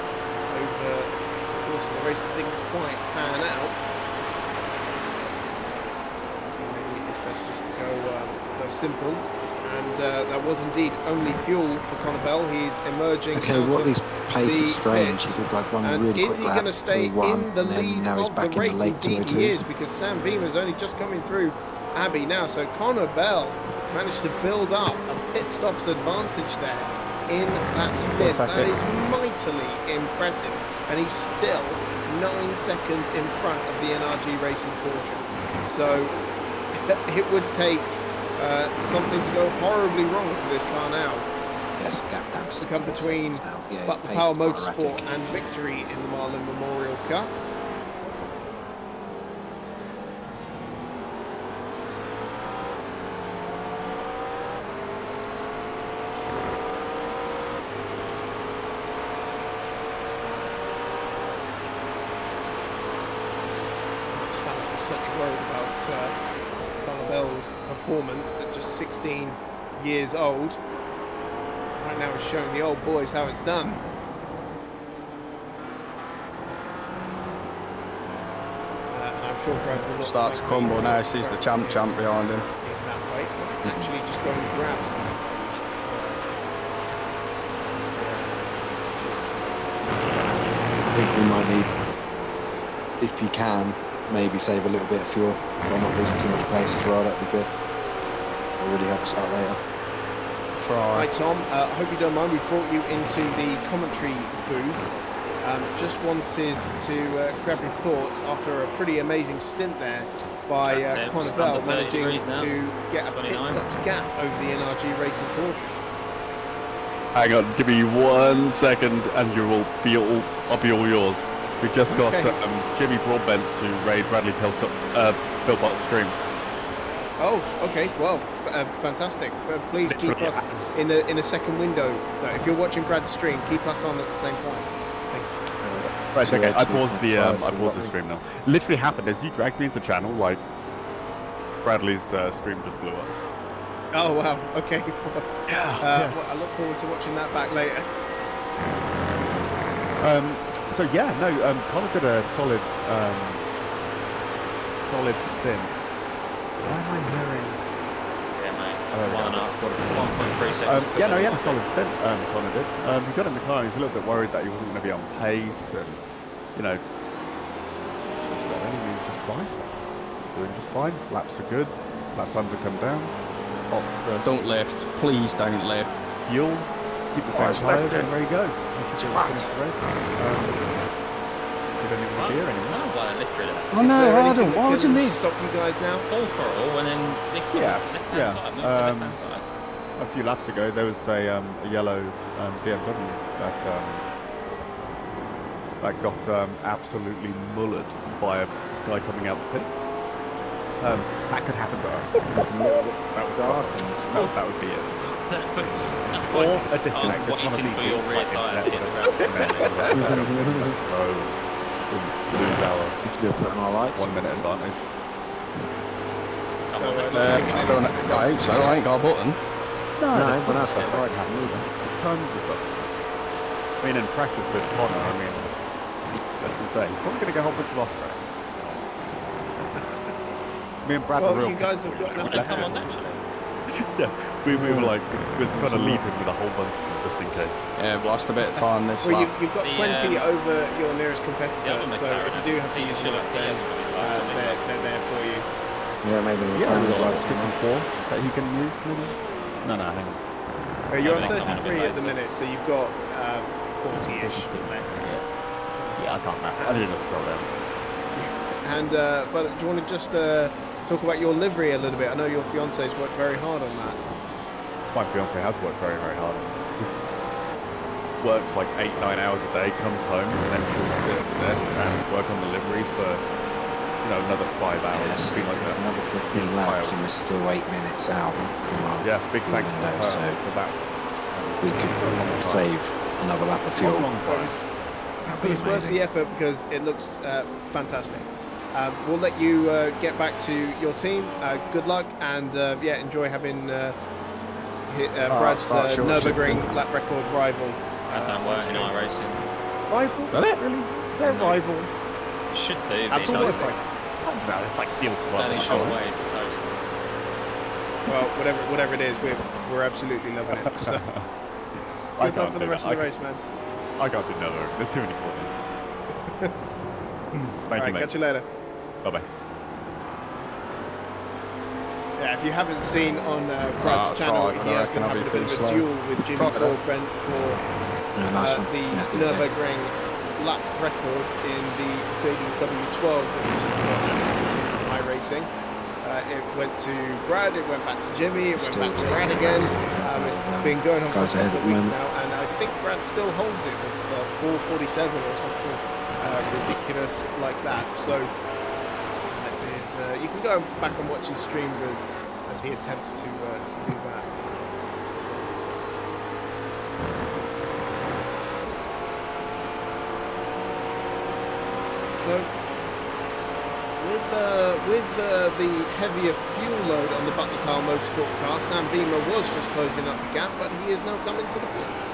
over the course of the race that didn't quite pan out. So maybe it's best just to go simple. And that was indeed only fuel for Connor Bell. He's emerging. Okay, what these pace is strange. He did like one really quick lap. Is he going to stay in the lead of the race? Indeed he is, because Sam Vima's only just coming through Abbey now. So Connor Bell managed to build up a pit stops advantage there in that stint. That is mightily impressive. And he's still 9 seconds in front of the NRG Racing Porsche. So it would take something to go horribly wrong for this car now. Yes, gap down to come between Butler Power Motorsport and victory in the Marlin Memorial Cup. Spanish was certainly worried about Connor Bell's performance at just 16 years old. Right now he's showing the old boys how it's done. And I'm sure Brad will start to crumble now. He sees the champ behind him. In that way, actually just go and grab something from that. I think we might need, if you can, maybe save a little bit of fuel by not losing too much pace as well. That'd be good. It'll really help us out later. Try. Right, Tom, I hope you don't mind. We've brought you into the commentary booth. Just wanted to grab your thoughts after a pretty amazing stint there by Connor Bell, managing to get a pit stops gap over the NRG Racing Porsche. Hang on, give me 1 second and I'll be all yours. We just got Jimmy Broadbent to raid Bradley Philpott's stream. Oh, okay. Well, fantastic. Please keep us in a second window. If you're watching Brad's stream, keep us on at the same time. Thanks. Right, okay. I paused the stream now. Literally happened as you dragged me into channel. Like Bradley's stream just blew up. Oh wow. Okay. Yeah. Well, I look forward to watching that back later. So yeah, no. Connor did a solid stint. Why am I hearing? Yeah, mate. 1.3 seconds. Yeah, no, he had a solid stint, Connor did. He got in the car and he was a little bit worried that he wasn't going to be on pace and, you know, he was just fine. Doing just fine. Laps are good. Lap times have come down. Don't lift. Please don't lift. Fuel. Keep the same tyres and there he goes. We don't even hear anymore. Oh no, I don't. Why would you lift? Stop you guys now. Full throttle and then lift left-hand side. Move to left-hand side. A few laps ago, there was a yellow BMW that got absolutely mullered by a guy coming out the pit. That could happen to us. That would be it. Or a disconnect. I was waiting for your rear tyre to hit the ground. So lose our 1 minute advantage. I hope so. I ain't got a button. No, everyone else got right haven't either. Tons of stuff. I mean, in practice with Connor, I mean, let's just say, he's probably going to get a whole bunch of off track. Me and Brad were real. You guys have got enough to come on naturally. Yeah, we were like, we were trying to leave him with a whole bunch just in case. Yeah, we lost a bit of time this lap. You've got 20 over your nearest competitor, so if you do have to use your lap, then they're there for you. Yeah, maybe we've got like 54 that he can use, maybe? No, hang on. You're on 33 at the minute, so you've got 40-ish left. Yeah, I can't map. I didn't scroll down. And, but do you want to just talk about your livery a little bit? I know your fiance's worked very hard on that. My fiance has worked very, very hard. Just works like 8-9 hours a day, comes home, and then she'll sit at the desk and work on the livery for, you know, another 5 hours. Yeah, it's like that. another 15 laps and we're still 8 minutes out. Yeah, big thanks to her so for that. We could save another lap of fuel. It's worth the effort because it looks fantastic. We'll let you get back to your team. Good luck and yeah, enjoy having Brad's Nürburgring lap record rival. That don't work in iracing. Rival? Does it? Really? Is there rival? It should do. But Absolutely. No, it's like field club. only short way is the coast. Well, whatever it is, we're absolutely loving it. So. Good luck for the rest of the race, man. I can't do another. There's too many corners. Thank you, mate. Catch you later. Bye-bye. Yeah, if you haven't seen on Brad's channel, he has been having a bit of a duel with Jimmy Broadbent for the Nürburgring lap record in the Mercedes W12 that recently got announced to iRacing. It went to Brad, it went back to Jimmy, it went back to Brad again. It's been going on for a couple of weeks now, and I think Brad still holds it with 4:47 or something ridiculous like that. So you can go back and watch his streams as he attempts to do that. So with the heavier fuel load on the Butler Power Motorsport car, Sam Beamer was just closing up the gap, but he is now coming to the pits.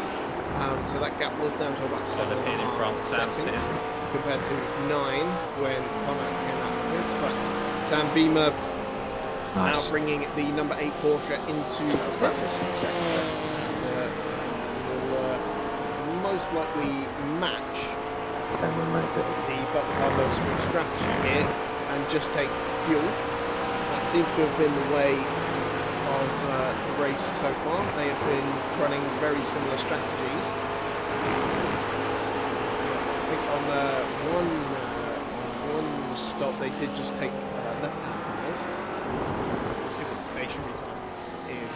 So that gap was down to about 7.5 seconds compared to 9 when Connor came out of the pits. But Sam Beamer now bringing the number 8 Porsche into the pits. And will most likely match the Butler Power Motorsport strategy here and just take fuel. That seems to have been the way of the race so far. They have been running very similar strategies. I think on one stop they did just take left-hand tires. Let's see what the stationary time is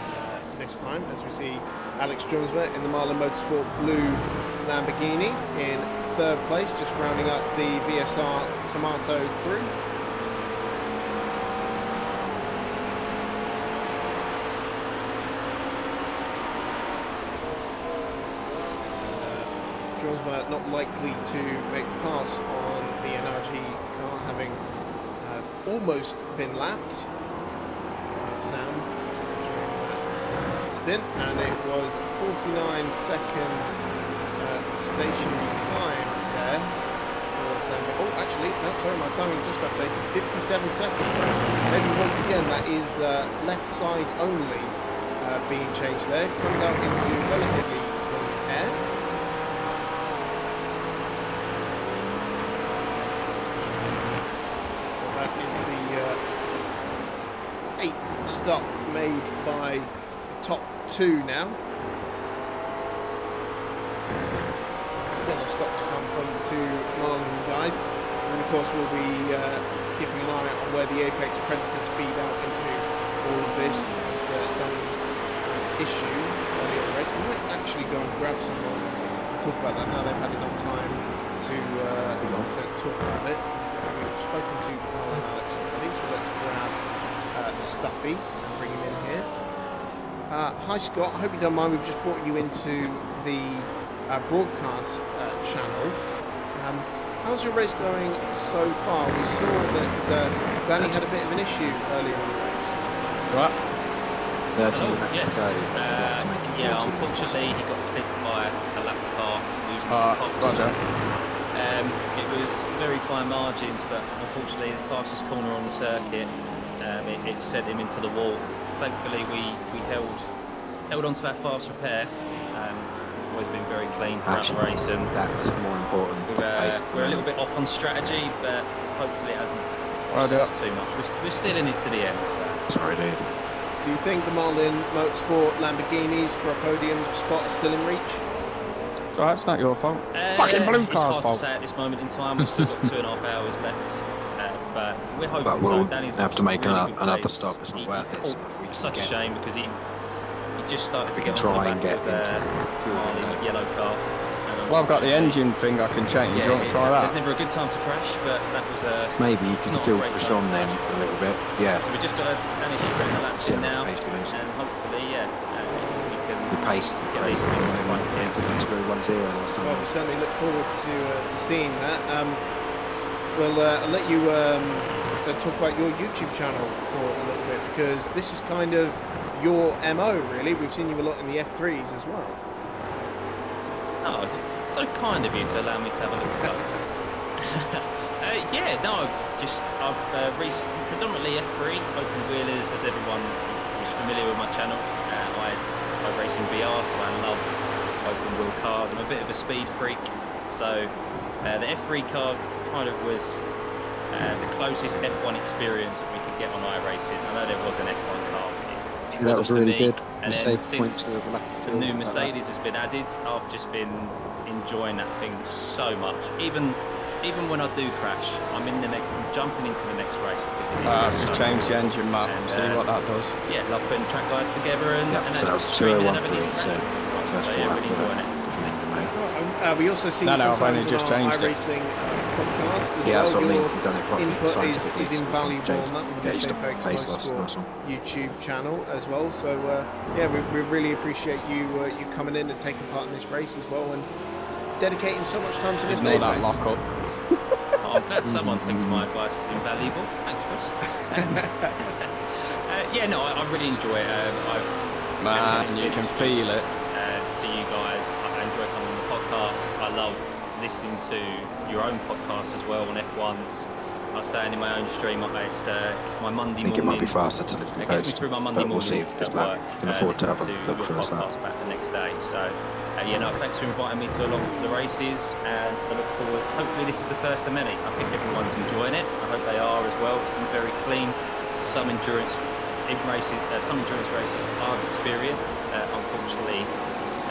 this time, as we see Alex Jonesworth in the Marlin Motorsport blue Lamborghini in 3rd place, just rounding up the VSR Tomato crew. Jonesworth not likely to make pass on the NRG car, having almost been lapped by Sam during that stint, and it was a 49-second stationary time there for Sam. Oh, actually, no, sorry, my timing just updated. 57 seconds. So maybe once again that is left side only being changed there. Comes out into relatively clean air. Stop made by the top 2 now. Still a stop to come from the 2 Marlin guys. And of course we'll be keeping an eye on where the Apex Predators feed out into all of this after Danny's issue earlier in the race. We might actually go and grab someone and talk about that now they've had enough time to talk about it. We've spoken to Carl and Alex already, so let's grab Stuffy and bring him in here. Hi Scott, I hope you don't mind, we've just brought you into the broadcast channel. How's your race going so far? We saw that Danny had a bit of an issue earlier in the race. Right. Yes. Yeah, unfortunately he got clipped by a lapped car losing the cops. It was very fine margins, but unfortunately the fastest corner on the circuit, it sent him into the wall. Thankfully we held on to our fast repair. Always been very clean throughout the race, and that's more important. We're a little bit off on strategy, but hopefully it hasn't cost us too much. We're still in it to the end. So. Sorry, dude. Do you think the Marlin Motorsport Lamborghinis for a podium spot are still in reach? Oh, that's not your fault. Fucking blue car's fault. It's hard to say at this moment in time. We've still got 2.5 hours left. But we're hoping but we'll Danny's have to make really another stop. It's not worth it. So it's such a shame because he just started to get try onto the and back get of into Marlin's yellow car. Well, I've got the engine thing I can change. Yeah, You want to try that? There's never a good time to crash, but that was maybe you can still push on then a little bit. Yeah. So we just got to manage to bring the laps in now, and hopefully, we can pace get these big fights again. Well, we certainly look forward to seeing that. I'll let you talk about your YouTube channel for a little bit, because this is kind of your MO, really. We've seen you a lot in the F3s as well. Oh, it's so kind of you to allow me to have a little go. I've raced predominantly F3 open wheelers, as everyone who's familiar with my channel. I race in VR, so I love open wheel cars. I'm a bit of a speed freak, so the F3 car kind of was the closest F1 experience that we could get on iRacing. I know there was an F1 car. That was really good. And then since the new Mercedes has been added, I've just been enjoying that thing so much. Even when I do crash, I'm jumping into the next race because it is just so change cool. the engine map and see what that does. Yeah, love putting track guides together and so that was streaming and 201 having so yeah, really enjoying it. We also see sometimes on our iRacing podcast as well. Your input is invaluable on that, on the Apex Motorsport YouTube channel as well. So we really appreciate you coming in and taking part in this race as well, and dedicating so much time to this. Ignore that lock up. I'm glad someone thinks my advice is invaluable. Thanks, Chris. I really enjoy it. Man, you can feel it. To you guys, I enjoy coming on the podcast. I love listening to your own podcast as well on F1s. I was saying in my own stream, it's my Monday morning. I think it might be faster to lift the It gets me through my Monday we'll see mornings if this at lap work. can afford to have a listening look your for us podcast back the next day. So, thanks for inviting me along to the races, and I look forward. Hopefully, this is the first of many. I think everyone's enjoying it. I hope they are as well. It's been very clean, some endurance in races, some endurance races I've experienced, unfortunately,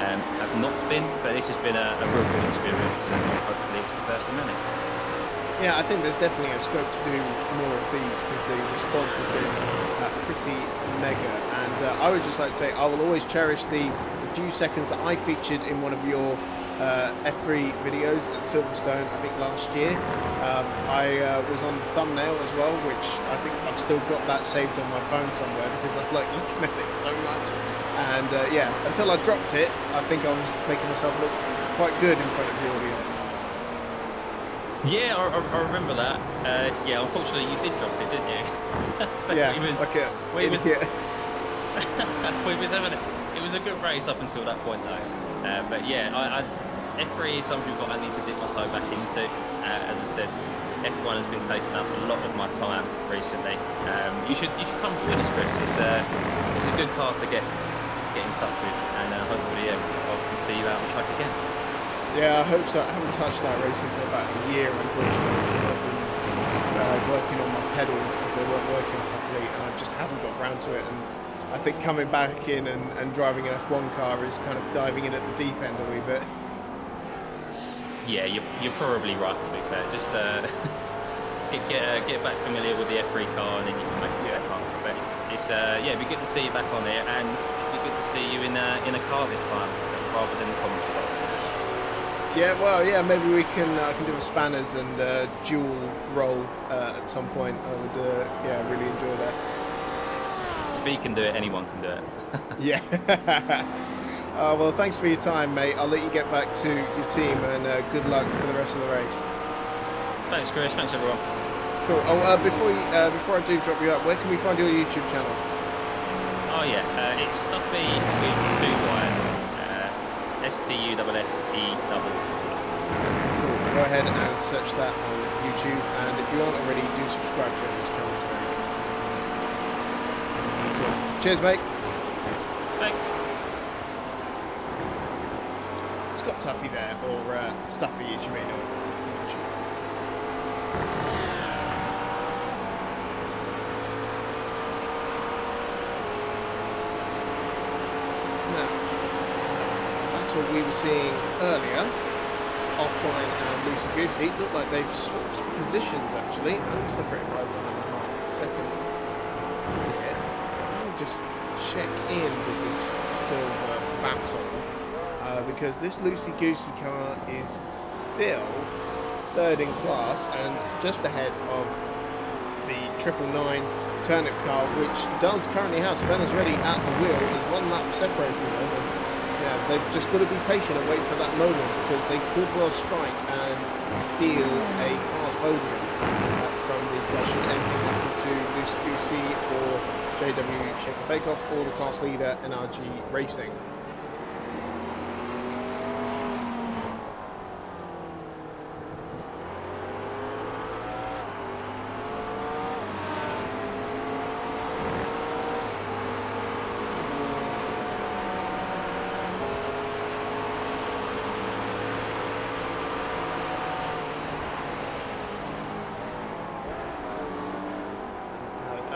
have not been. But this has been a real good experience, and hopefully it's the first of many. Yeah, I think there's definitely a scope to do more of these because the response has been pretty mega. And I would just like to say I will always cherish the few seconds that I featured in one of your F3 videos at Silverstone, I think last year. I was on the thumbnail as well, which I think I've still got that saved on my phone somewhere because I like looking at it so much. And yeah, until I dropped it, I think I was making myself look quite good in front of the audience. Yeah, I remember that. Yeah, unfortunately you did drop it, didn't you? Yeah, it was having it was a good race up until that point though. But yeah, F3 is something that I need to dip my toe back into. As I said, F1 has been taking up a lot of my time recently. You should come join us, Chris. It's a good car to get in touch with, and hopefully I can see you out on the track again. Yeah, I hope so. I haven't touched that racing for about a year, unfortunately, because I've been working on my pedals because they weren't working properly, and I just haven't got round to it. And I think coming back in and driving an F1 car is kind of diving in at the deep end a wee bit. Yeah, you're probably right, to be fair. Just get back familiar with the F3 car, and then you can make a step up. But it's it'd be good to see you back on there, and it'd be good to see you in a car this time rather than the commentary box. Yeah, well, yeah, maybe we can do a spanners and dual roll at some point. I would, yeah, really enjoy that. If he can do it, anyone can do it. Yeah. Well, thanks for your time, mate. I'll let you get back to your team, and good luck for the rest of the race. Thanks, Chris. Thanks, everyone. Cool. Oh, before I do drop you up, where can we find your YouTube channel? Oh yeah, it's Stuffy with 2 Y's. STUFFEW. Cool. Go ahead and search that on YouTube, and if you aren't already, do subscribe to this channel. Cool. Cheers, mate. Thanks. Scott Tuffy there, or Stuffy as you may know. Now, that's what we were seeing earlier. Offline and loosey goosey. Looked like they've swapped positions actually. I'm separated by 1.5 seconds. Yeah. Let me just check in with this silver battle because this loosey goosey car is still 3rd in class and just ahead of the 999 turnip car, which does currently have spinners ready at the wheel. There's 1 lap separating them. Yeah, they've just got to be patient and wait for that moment because they could well strike and steal a class podium from these guys should anything happen to Lucy Goosey or JW Shaker Bakeoff or the class leader NRG Racing.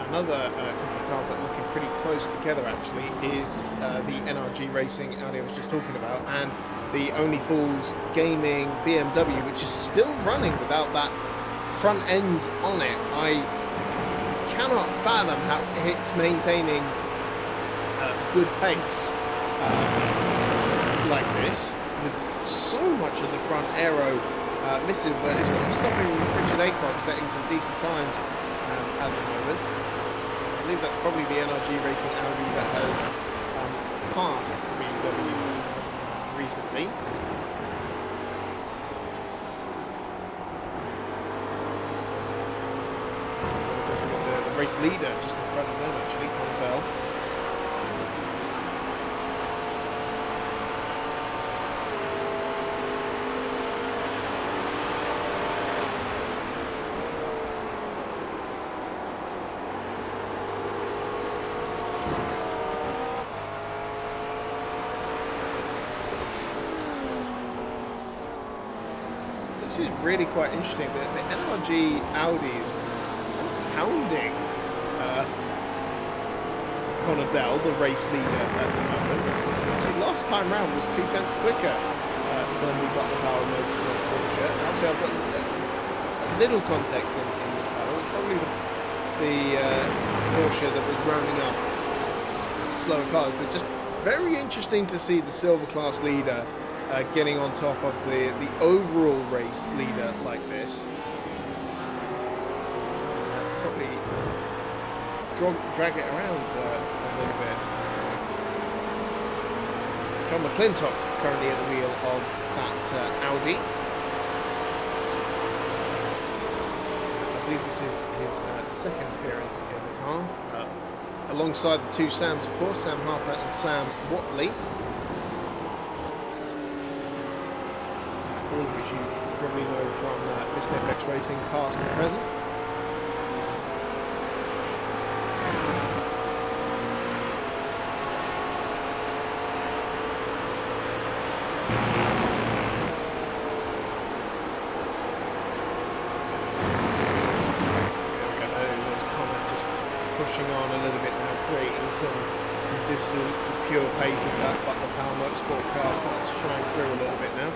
Another couple of cars that are looking pretty close together actually is the NRG Racing Audi I was just talking about, and the Only Fools Gaming BMW, which is still running without that front end on it. I cannot fathom how it's maintaining good pace like this with so much of the front aero missing, but it's not stopping Richard Aycock setting some decent times at the moment. I believe that's probably the NRG Racing Audi that has passed BMW recently. The race leader just in front of them actually, Colin Bell. This is really quite interesting. The NRG Audi is pounding Connor Bell, the race leader at the moment. Actually, last time round was 2/10 quicker than we got the Power Motorsport Porsche. Obviously, I've got a little context in this battle. It's probably the Porsche that was rounding up slower cars, but just very interesting to see the silver class leader getting on top of the overall race leader like this. Probably drag it around a little bit. John McClintock currently at the wheel of that Audi. I believe this is his second appearance in the car. Alongside the two Sams, of course, Sam Harper and Sam Watley. All of which you probably know from Mr. Apex Racing, past and present. Pushing on a little bit now, creating some distance. The pure pace of that, but the Power Motorsport car starts to shine through a little bit now.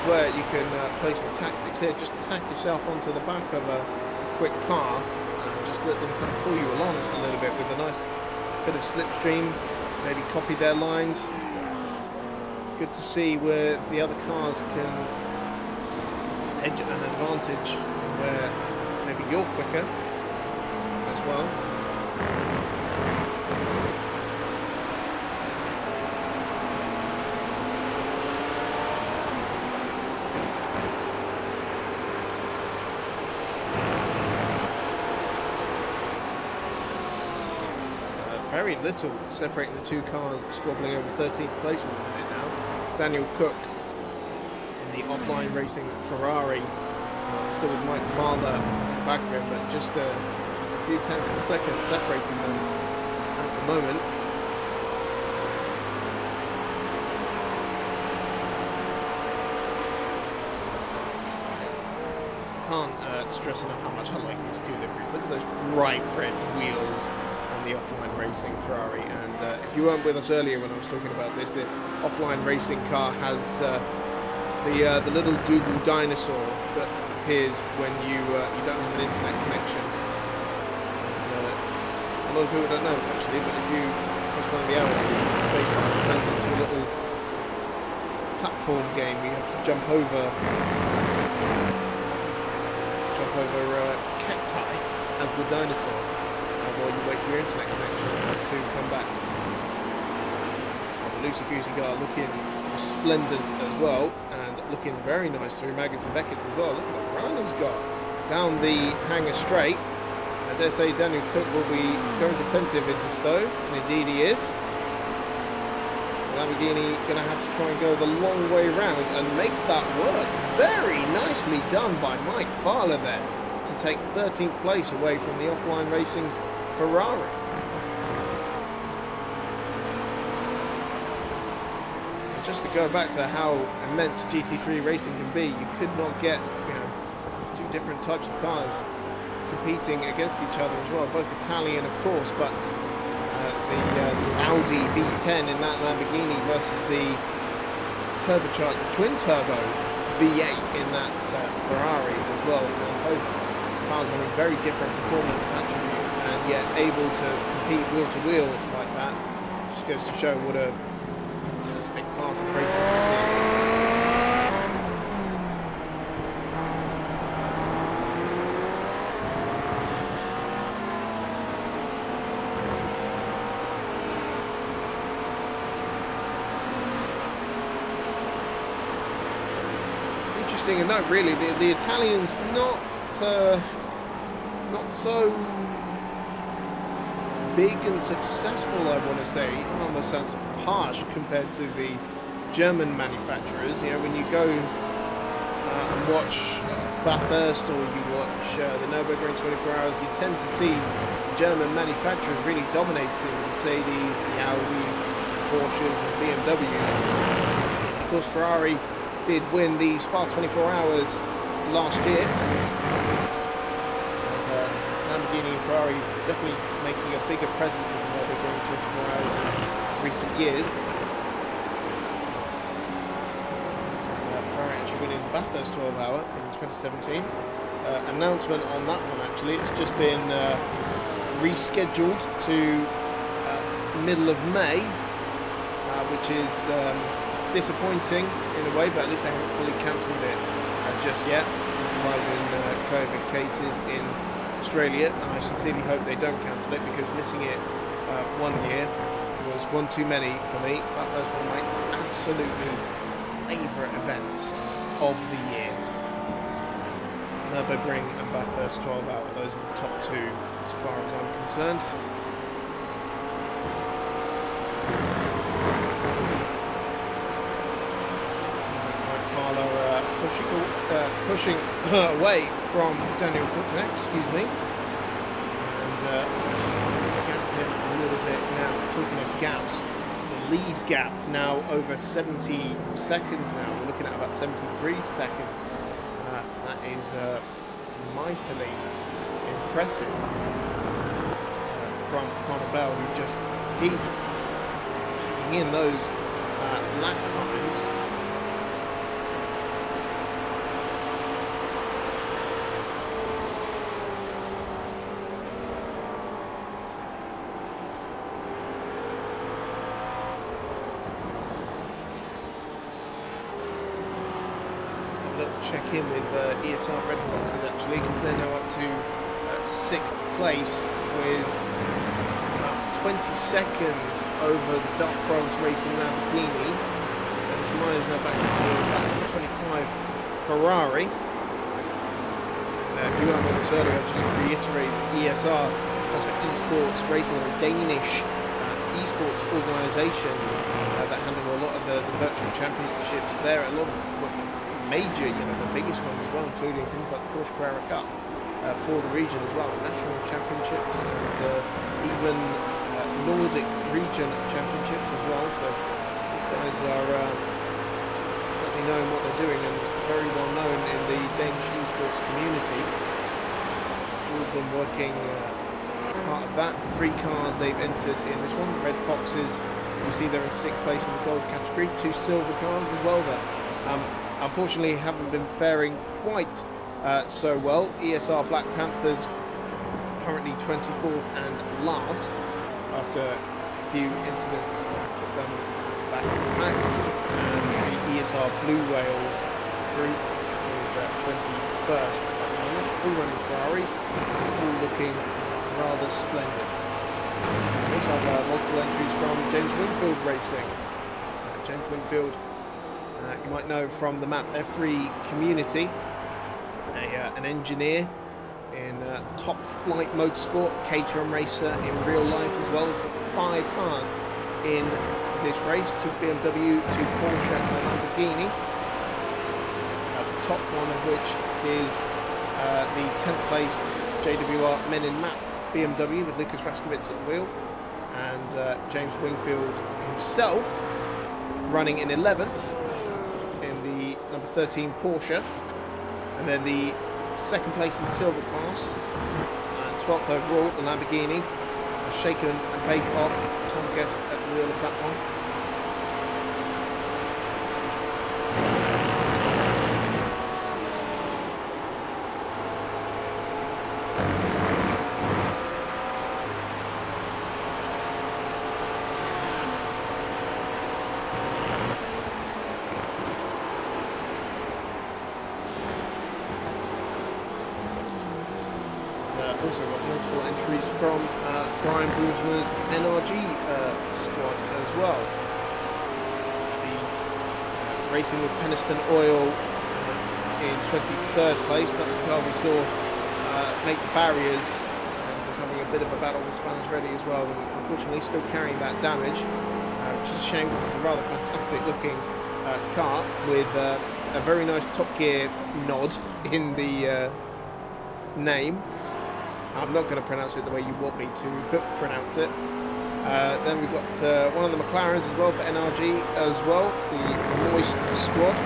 Where you can play some tactics here, just tack yourself onto the back of a quick car and just let them kind of pull you along a little bit with a nice bit of slipstream, maybe copy their lines. Good to see where the other cars can edge an advantage where maybe you're quicker as well. Very little separating the two cars, squabbling over 13th place at the minute now. Daniel Cook in the offline racing Ferrari, still with Mike Fowler back of him, but just a few tenths of a second separating them at the moment. Can't stress enough how much I like these two liveries. Look at those bright red wheels the offline racing Ferrari, and if you weren't with us earlier when I was talking about this, the offline racing car has the little Google dinosaur that appears when you don't have an internet connection. And, a lot of people don't know this actually, but if you press one of the arrows, the space bar turns into a little platform game. You have to jump over cacti as the dinosaur. While you wait for your internet connection to come back. The Lucy Goosey car looking resplendent as well, and looking very nice through Maggotts and Beckett's as well. Look at the run he's got down the hangar straight. I dare say Daniel Cook will be going defensive into Stowe, and indeed he is. Lamborghini going to have to try and go the long way round, and makes that work. Very nicely done by Mike Fowler there to take 13th place away from the offline racing Ferrari. And just to go back to how immense GT3 racing can be, you could not get two different types of cars competing against each other as well, both Italian of course, but the Audi V10 in that Lamborghini versus the turbocharged twin turbo V8 in that Ferrari as well, and both cars having very different performance attributes, and yet able to compete wheel to wheel like that. Just goes to show what a fantastic class of racing this is. Interesting enough, really, the Italians not so big and successful, I want to say. It almost sounds harsh compared to the German manufacturers. When you go and watch Bathurst, or you watch watch the Nürburgring 24 Hours, you tend to see German manufacturers really dominating Mercedes, the Audis, Porsches and BMWs. Of course, Ferrari did win the Spa 24 Hours last year. And Lamborghini and Ferrari definitely making a bigger presence in the Nürburgring 24 Hours in recent years. Ferrari actually winning the Bathurst 12 Hour in 2017. Announcement on that one actually, it's just been rescheduled to middle of May, which is disappointing in a way, but at least they haven't fully cancelled it just yet. Rising COVID cases in Australia, and I sincerely hope they don't cancel it, because missing it 1 year was one too many for me. That was one of my absolutely favourite events of the year. Nürburgring and Bathurst 12 Hour, those are the top two as far as I'm concerned. Pushing away from Daniel Cook now, excuse me. And just want to gap him a little bit now. Talking of gaps, the lead gap now over 70 seconds now. We're looking at about 73 seconds. That is mightily impressive from Conor Bell, who just keeps putting in those lap times. Check in with ESR Red Foxes actually, because they're now up to 6th place with about 20 seconds over the Dark France Racing Lamborghini. And Myers now back to 25 Ferrari. And if you weren't on this earlier, I'll just reiterate ESR stands for Esports Racing, a Danish esports organisation that handle a lot of the virtual championships there. A lot of major, the biggest ones as well, including things like the Porsche Carrera Cup for the region as well, national championships and even Nordic region championships as well. So these guys are certainly knowing what they're doing and very well known in the Danish esports community. All of them working part of that. 3 cars they've entered in this one. Red Foxes, you see they're in 6th place in the gold category. 2 silver cars as well there. Unfortunately, haven't been faring quite so well. ESR Black Panthers currently 24th and last after a few incidents put them back in the pack. And the ESR Blue Whales group is 21st at the moment. All running Ferraris and all looking rather splendid. We also have multiple entries from James Wingfield Racing. James Wingfield, you might know from the map F3 community, an engineer in Top Flight Motorsport, Caterham racer in real life as well. He's got 5 cars in this race, 2 BMW, 2 Porsche and a Lamborghini. The top one of which is the 10th place JWR Men in Map BMW with Lukas Raskowitz at the wheel, and James Wingfield himself running in 11th. The number 13 Porsche, and then the 2nd place in the silver class, and 12th overall the Lamborghini. Shaken and bake off. Tom Guest at the wheel of that one. Also got multiple entries from Brian Boomsma's NRG squad as well. The racing with Penistone Oil in 23rd place. That was the car we saw make the barriers and was having a bit of a battle with Spanish Ready as well. And unfortunately, still carrying that damage, which is a shame because it's a rather fantastic looking car with a very nice Top Gear nod in the name. I'm not going to pronounce it the way you want me to pronounce it. Then we've got one of the McLarens as well for NRG as well, the Moist Squad.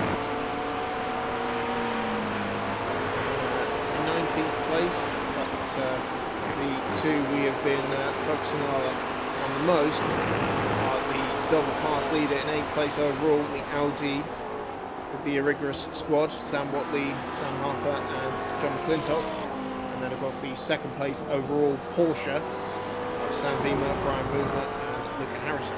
19th place, but the two we have been focusing on the most are the Silver Class leader in 8th place overall, the Audi with the Irigorous Squad, Sam Watley, Sam Harper and John McClintock. And then of course the 2nd place overall Porsche of Sam Vima, Brian Boozler and Luca Harrison.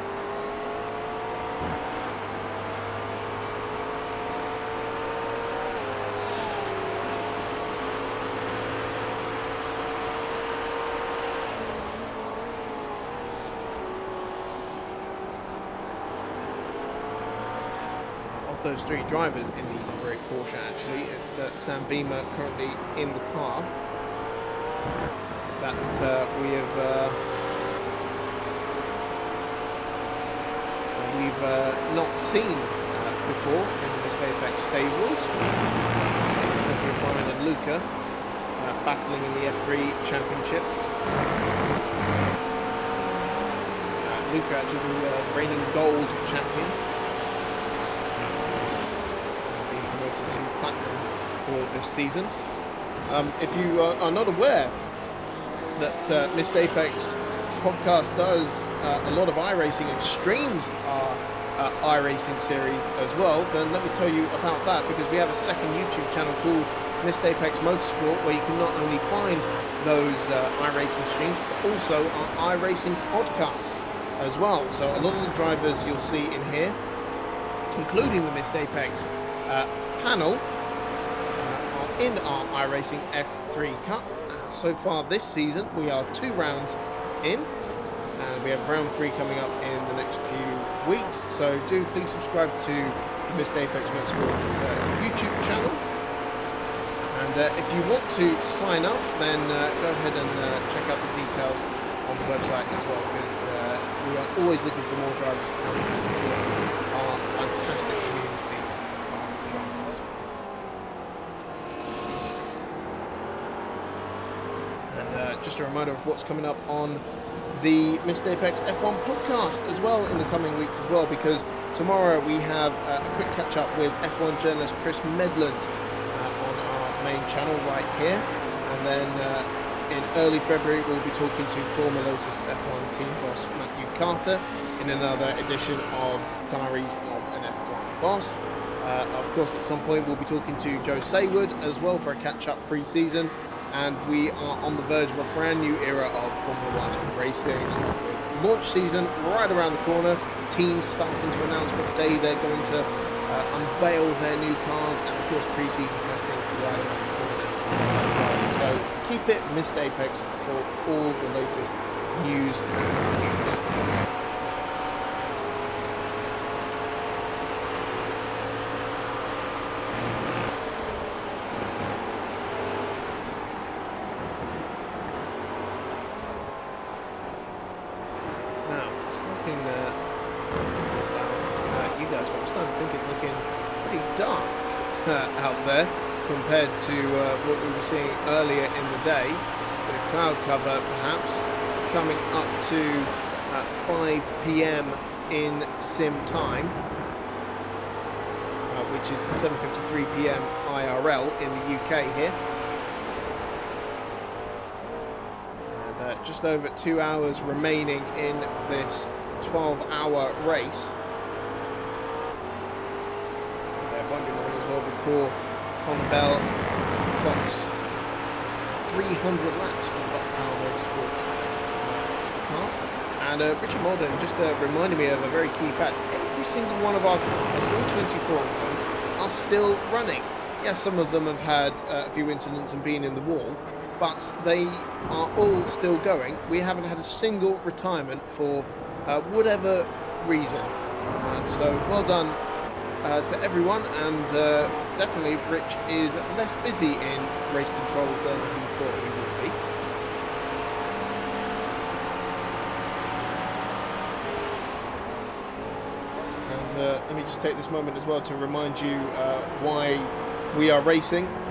Of those 3 drivers in the great Porsche, actually, it's Sam Vima currently in the car that we've not seen before in the Mr. Apex stables. Plenty of Brian and Luca battling in the F3 Championship. Luca actually the reigning gold champion, being promoted to platinum for this season. If you are not aware that Mr. Apex podcast does a lot of iRacing and streams our iRacing series as well, then let me tell you about that, because we have a second YouTube channel called Mr. Apex Motorsport, where you can not only find those iRacing streams, but also our iRacing podcast as well. So a lot of the drivers you'll see in here, including the Mr. Apex panel, are in our iRacing F3 Cup. So far this season we are 2 rounds in, and we have round 3 coming up in the next few weeks. So do please subscribe to the Mr. Apex Motorsport YouTube channel. And if you want to sign up, then go ahead and check out the details on the website as well, because we are always looking for more drivers to come and join our fantastic community of drivers. And just a reminder of what's coming up on the Mr. Apex F1 podcast as well in the coming weeks as well, because tomorrow we have a quick catch up with F1 journalist Chris Medland on our main channel right here, and then in early February we'll be talking to former Lotus F1 team boss Matthew Carter in another edition of Diaries of an F1 Boss. Of course, at some point we'll be talking to Joe Saywood as well for a catch up pre-season. And we are on the verge of a brand new era of Formula 1 racing. Launch season right around the corner. Teams starting to announce what day they're going to unveil their new cars, and of course pre-season testing right around the corner as well. So keep it Mr. Apex for all the latest news and reviews. Out there compared to what we were seeing earlier in the day. The cloud cover perhaps coming up to 5 p.m. in sim time, which is 7:53 p.m. IRL in the UK here. And just over 2 hours remaining in this 12-hour race. Before Connor Bell clocks 300 laps for the Power Motorsport car. And Richard Malden just reminded me of a very key fact. Every single one of our cars, all 24 of them, are still running. Yes, some of them have had a few incidents and been in the wall, but they are all still going. We haven't had a single retirement for whatever reason. So well done to everyone, and definitely Rich is less busy in race control than he thought he would be. And let me just take this moment as well to remind you why we are racing.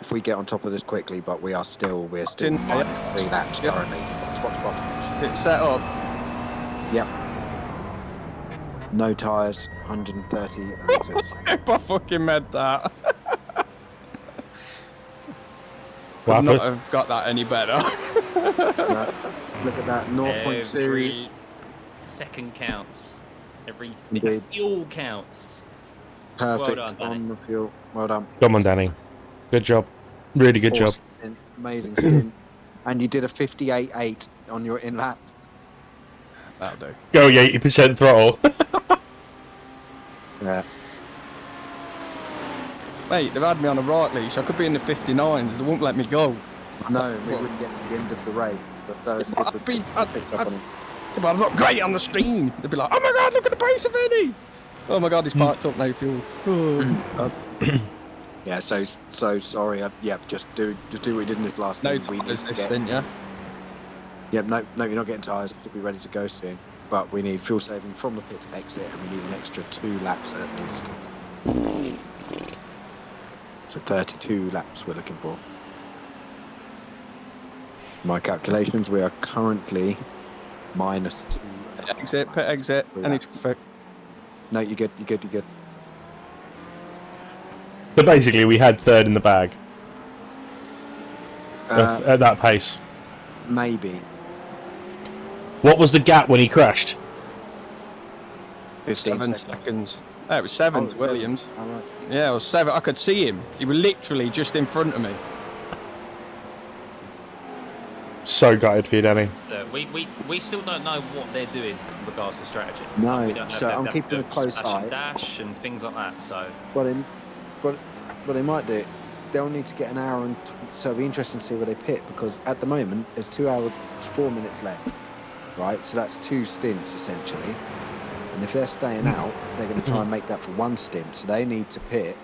if we get on top of this quickly, but we're still minus 3 laps currently. Is it set up? Yep. No tyres, 130 meters. If I fucking meant that. What Could not happened? have got that any better. No. Look at that, 0.2. Every second counts. Every Indeed. fuel counts. Perfect Well done, Danny. on the fuel. Well done. Come on, Danny. Good job. Really good job. Awesome. Amazing stint. And you did a 58.8 on your in lap. That'll do. Going 80% throttle. Yeah. Mate, they've had me on a right leash. I could be in the 59s. They won't let me go. No, we wouldn't get to the end of the race. The first But would I'd be- pick up on him. Yeah, but I'm not great on the stream. They'd be like, oh my god, look at the pace of Henney. Oh my god, he's parked up, no fuel. Oh, God. Yeah, so sorry. Just do what we did in this last No thing. We need tyres to this get. stint, yeah? Yeah, no, you're not getting tyres. To be ready to go soon. But we need fuel saving from the pit exit, and we need an extra 2 laps at least. So 32 laps we're looking for. My calculations, we are currently minus 2. Exit, pit exit, any traffic. No, you're good. So basically, we had third in the bag at that pace. Maybe. What was the gap when he crashed? 15 7 seconds. seconds. Oh, it was 7 Oh, to Williams. All right. Yeah, it was 7. I could see him. He was literally just in front of me. So gutted for you, Danny. Look, we still don't know what they're doing in regards to strategy. No, We don't know so if I'm they've keeping a got close smash and eye. dash and things like that. So What they might do, they'll need to get an hour and so it'll be interesting to see where they pit, because at the moment there's 2 hours 4 minutes left, right? So that's 2 stints essentially, and if they're staying out, they're going to try and make that for 1 stint. So they need to pit.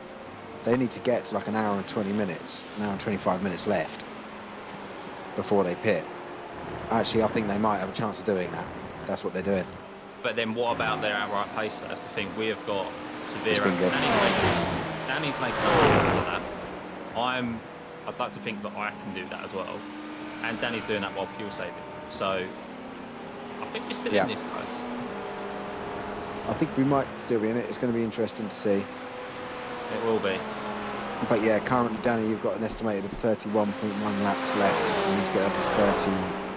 They need to get to like an hour and 20 minutes, an hour and 25 minutes left before they pit. Actually, I think they might have a chance of doing that. That's what they're doing. But then what about their outright pace? That's the thing. We have got severe. It's been good. Danny's making something like that. I'd like to think that I can do that as well. And Danny's doing that while fuel saving. So I think we're still in this, guys. I think we might still be in it. It's going to be interesting to see. It will be. But yeah, currently, Danny, you've got an estimated of 31.1 laps left. You need to get up to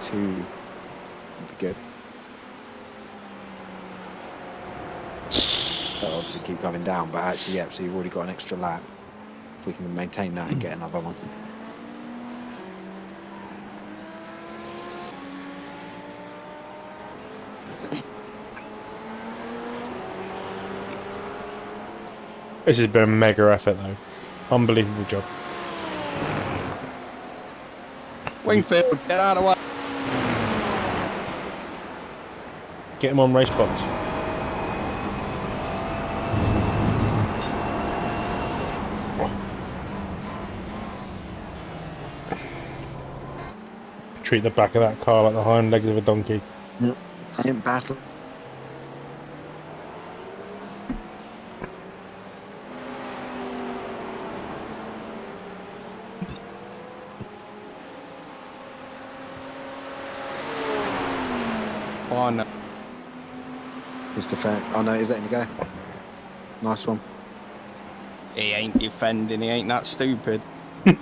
32. Would be good. That'll obviously keep coming down, but actually, yeah, so you've already got an extra lap. If we can maintain that and get another one. This has been a mega effort, though. Unbelievable job. Wingfield, get out of the way. Get him on race box. Treat the back of that car like the hind legs of a donkey. In battle. Fine. Is the fan? Oh no, he's letting you go. Nice one. He ain't defending, he ain't that stupid. Nah,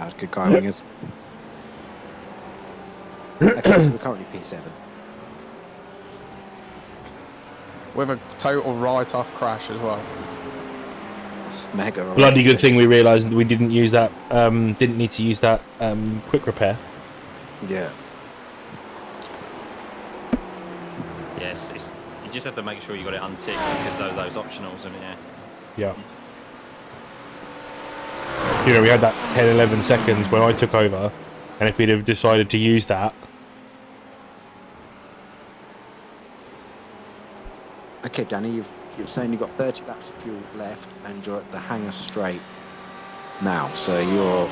it's good guy wingers. Okay, so we're currently P7. With a total write-off crash as well. It's mega. Bloody good thing we realised that we didn't use that. Didn't need to use that quick repair. Yeah. Yes, you just have to make sure you got it unticked because those optionals, and Yeah. You know, we had that 10, 11 seconds when I took over, and if we'd have decided to use that. Okay, Danny, you're saying you've got 30 laps of fuel left, and you're at the hangar straight now. So your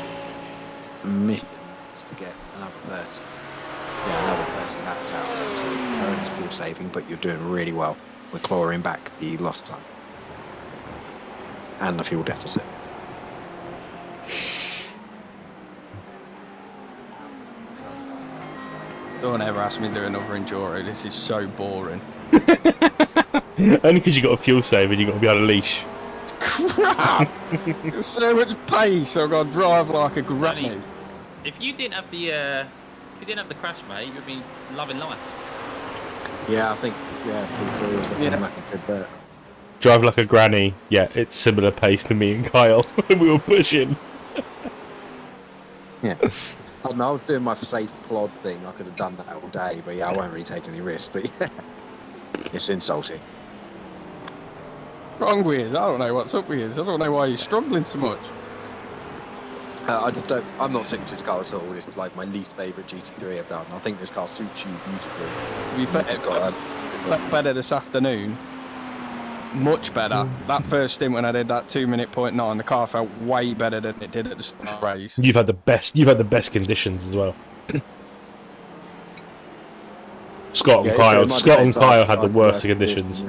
mission is to get another 30. Yeah, another 30 laps out. So current is fuel saving, but you're doing really well. We're clawing back the lost time and the fuel deficit. Don't ever ask me to do another enduro. This is so boring. Only because you got a fuel save and you got to be on a leash. Crap! There's so much pace. I've got to drive like a granny. If you didn't have the crash, mate, you'd be loving life. Yeah, I think P3 was looking like a good bet. Drive like a granny. Yeah, it's similar pace to me and Kyle. We were pushing. Yeah. I don't know, I was doing my safe plod thing. I could have done that all day, but yeah, I won't really take any risks. But yeah, it's insulting. What's wrong with you? I don't know what's up with you. I don't know why you're struggling so much. I just don't. I'm not sick to this car at all. It's like my least favourite GT3 I've done. I think this car suits you beautifully. To be fair, it felt better this afternoon. Much better. That first stint when I did that 2-minute .9, the car felt way better than it did at the start of the race. You've had the best conditions as well. Scott and Kyle had the worst conditions.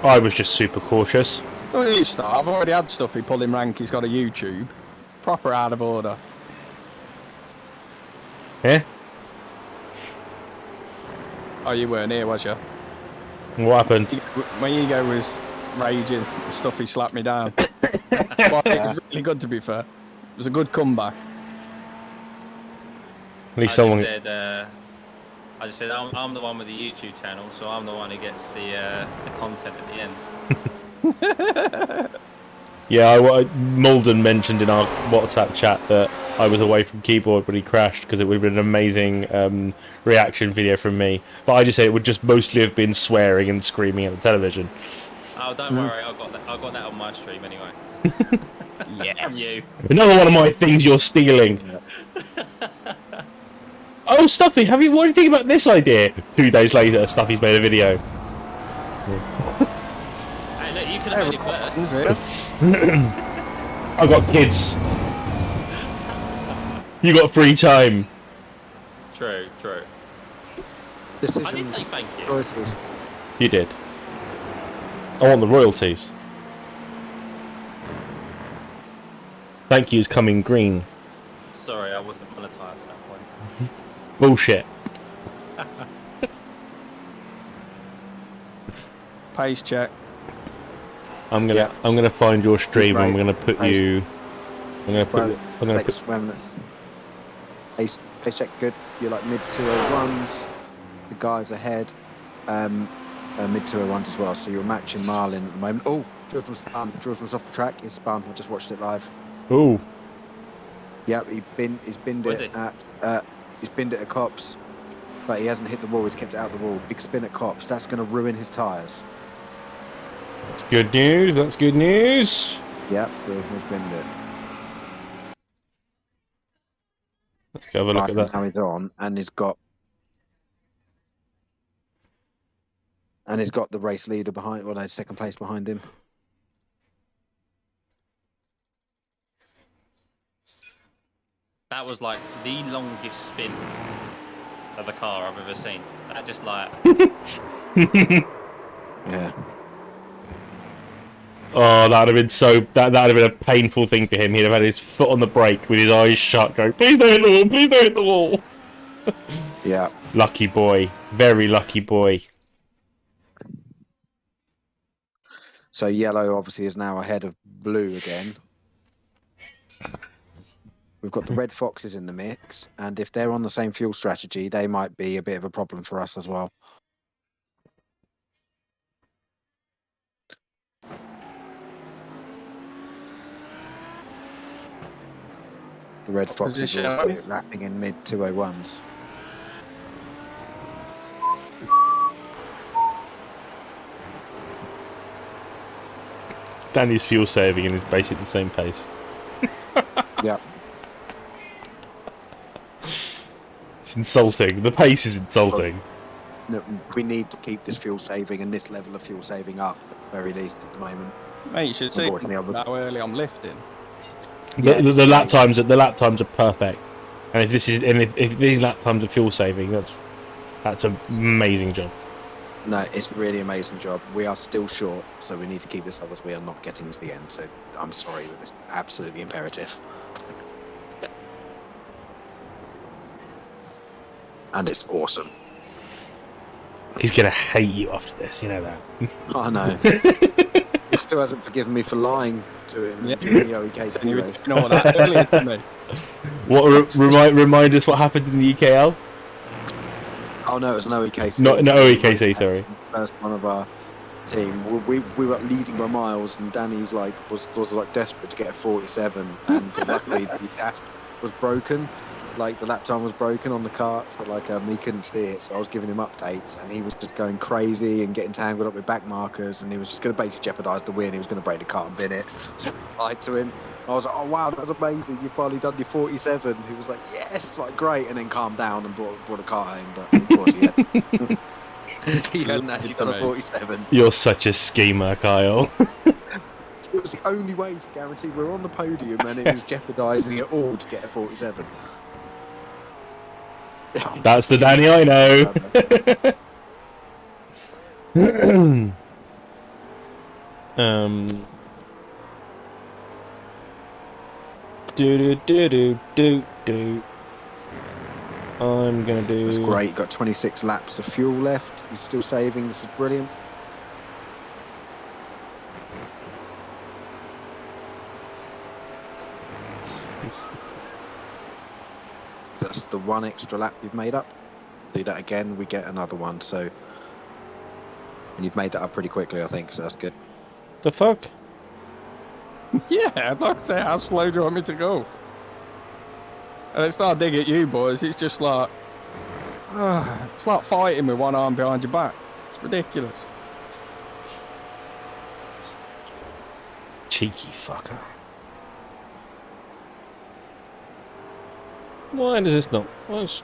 I was just super cautious. Don't you start. I've already had stuff he pulled in rank. He's got a YouTube. Proper out of order. Yeah? Oh, you weren't here, was you? What happened? My ego was raging. The stuff he slapped me down. Well, it was really good, to be fair. It was a good comeback. At least someone... I just said I'm the one with the YouTube channel, so I'm the one who gets the content at the end. Yeah, Malden mentioned in our WhatsApp chat that I was away from keyboard when he crashed because it would have been an amazing reaction video from me. But I just say it would just mostly have been swearing and screaming at the television. Oh, don't worry, I got that on my stream anyway. Yes. From you. Another one of my things you're stealing. Oh, Stuffy, what do you think about this idea? 2 days later, Stuffy's made a video. Hey, look, you could have made it first. I got kids. You got free time. True. Decisions, I did say thank you. Choices. You did. I want the royalties. Thank you's coming green. Sorry, I wasn't monetized at that point. Bullshit. Pace check. I'm gonna find your stream. And I'm gonna put you. Pace check good. You're like mid 201s. The guys ahead. Mid 201s as well. So you're matching Marlin at the moment. Oh, Jerusalem's spun. Jerusalem's off the track. He's spun. I just watched it live. Oh. Yep, he's binned it at Cops, but he hasn't hit the wall. He's kept it out the wall. Big spin at Cops. That's going to ruin his tyres. That's good news. That's good news. Yep, Jerusalem's binned it. Let's go have a look at that. Now he's on, and he's got the race leader behind. Well, no, second place behind him. That was like the longest spin of a car I've ever seen. That just like... Yeah. Oh, that would have been so... That would have been a painful thing for him. He'd have had his foot on the brake with his eyes shut going, please don't hit the wall, please don't hit the wall. Yeah. Lucky boy. Very lucky boy. So yellow obviously is now ahead of blue again. We've got the Red Foxes in the mix, and if they're on the same fuel strategy, they might be a bit of a problem for us as well. The Red Foxes are also lapping in mid 201s. Danny's fuel saving and is basically the same pace. Yeah. It's insulting. The pace is insulting. No, we need to keep this fuel saving and this level of fuel saving up at the very least at the moment. Mate, you should see how early I'm lifting. The lap times are perfect, and if these lap times are fuel saving, that's an amazing job. No, it's a really amazing job. We are still short, so we need to keep this up as we are not getting to the end. So I'm sorry, but it's absolutely imperative. and it's awesome. He's gonna hate you after this, you know that. I know. He still hasn't forgiven me for lying to him during the OEK race. You know what that earlier to me. What remind us what happened in the EKL? Oh no, it was an OEKC. No, OEKC, sorry. First one of our team. We were leading by miles, and Danny's like was like desperate to get a 47, and luckily the dash was broken. Like the lap time was broken on the kart, so like he couldn't see it. So I was giving him updates, and he was just going crazy and getting tangled up with back markers, and he was just going to basically jeopardise the win. He was going to break the kart and bin it. Lied to him. I was like, oh wow, that's amazing. You've finally done your 47. He was like, yes, like great, and then calmed down and brought a car home. But of course he hadn't actually done a 47. You're such a schemer, Kyle. It was the only way to guarantee we're on the podium, and it was jeopardising it all to get a 47. That's the Danny I know. Do. I'm gonna do. That's great. Got 26 laps of fuel left. He's still saving. This is brilliant. That's the one extra lap you've made up. Do that again, we get another one. So, and you've made that up pretty quickly, I think. So that's good. The fuck? Yeah, I'd like to say, how slow do you want me to go? And it's not a dig at you, boys. It's just like, it's like fighting with one arm behind your back. It's ridiculous. Cheeky fucker. Why does this not? What's...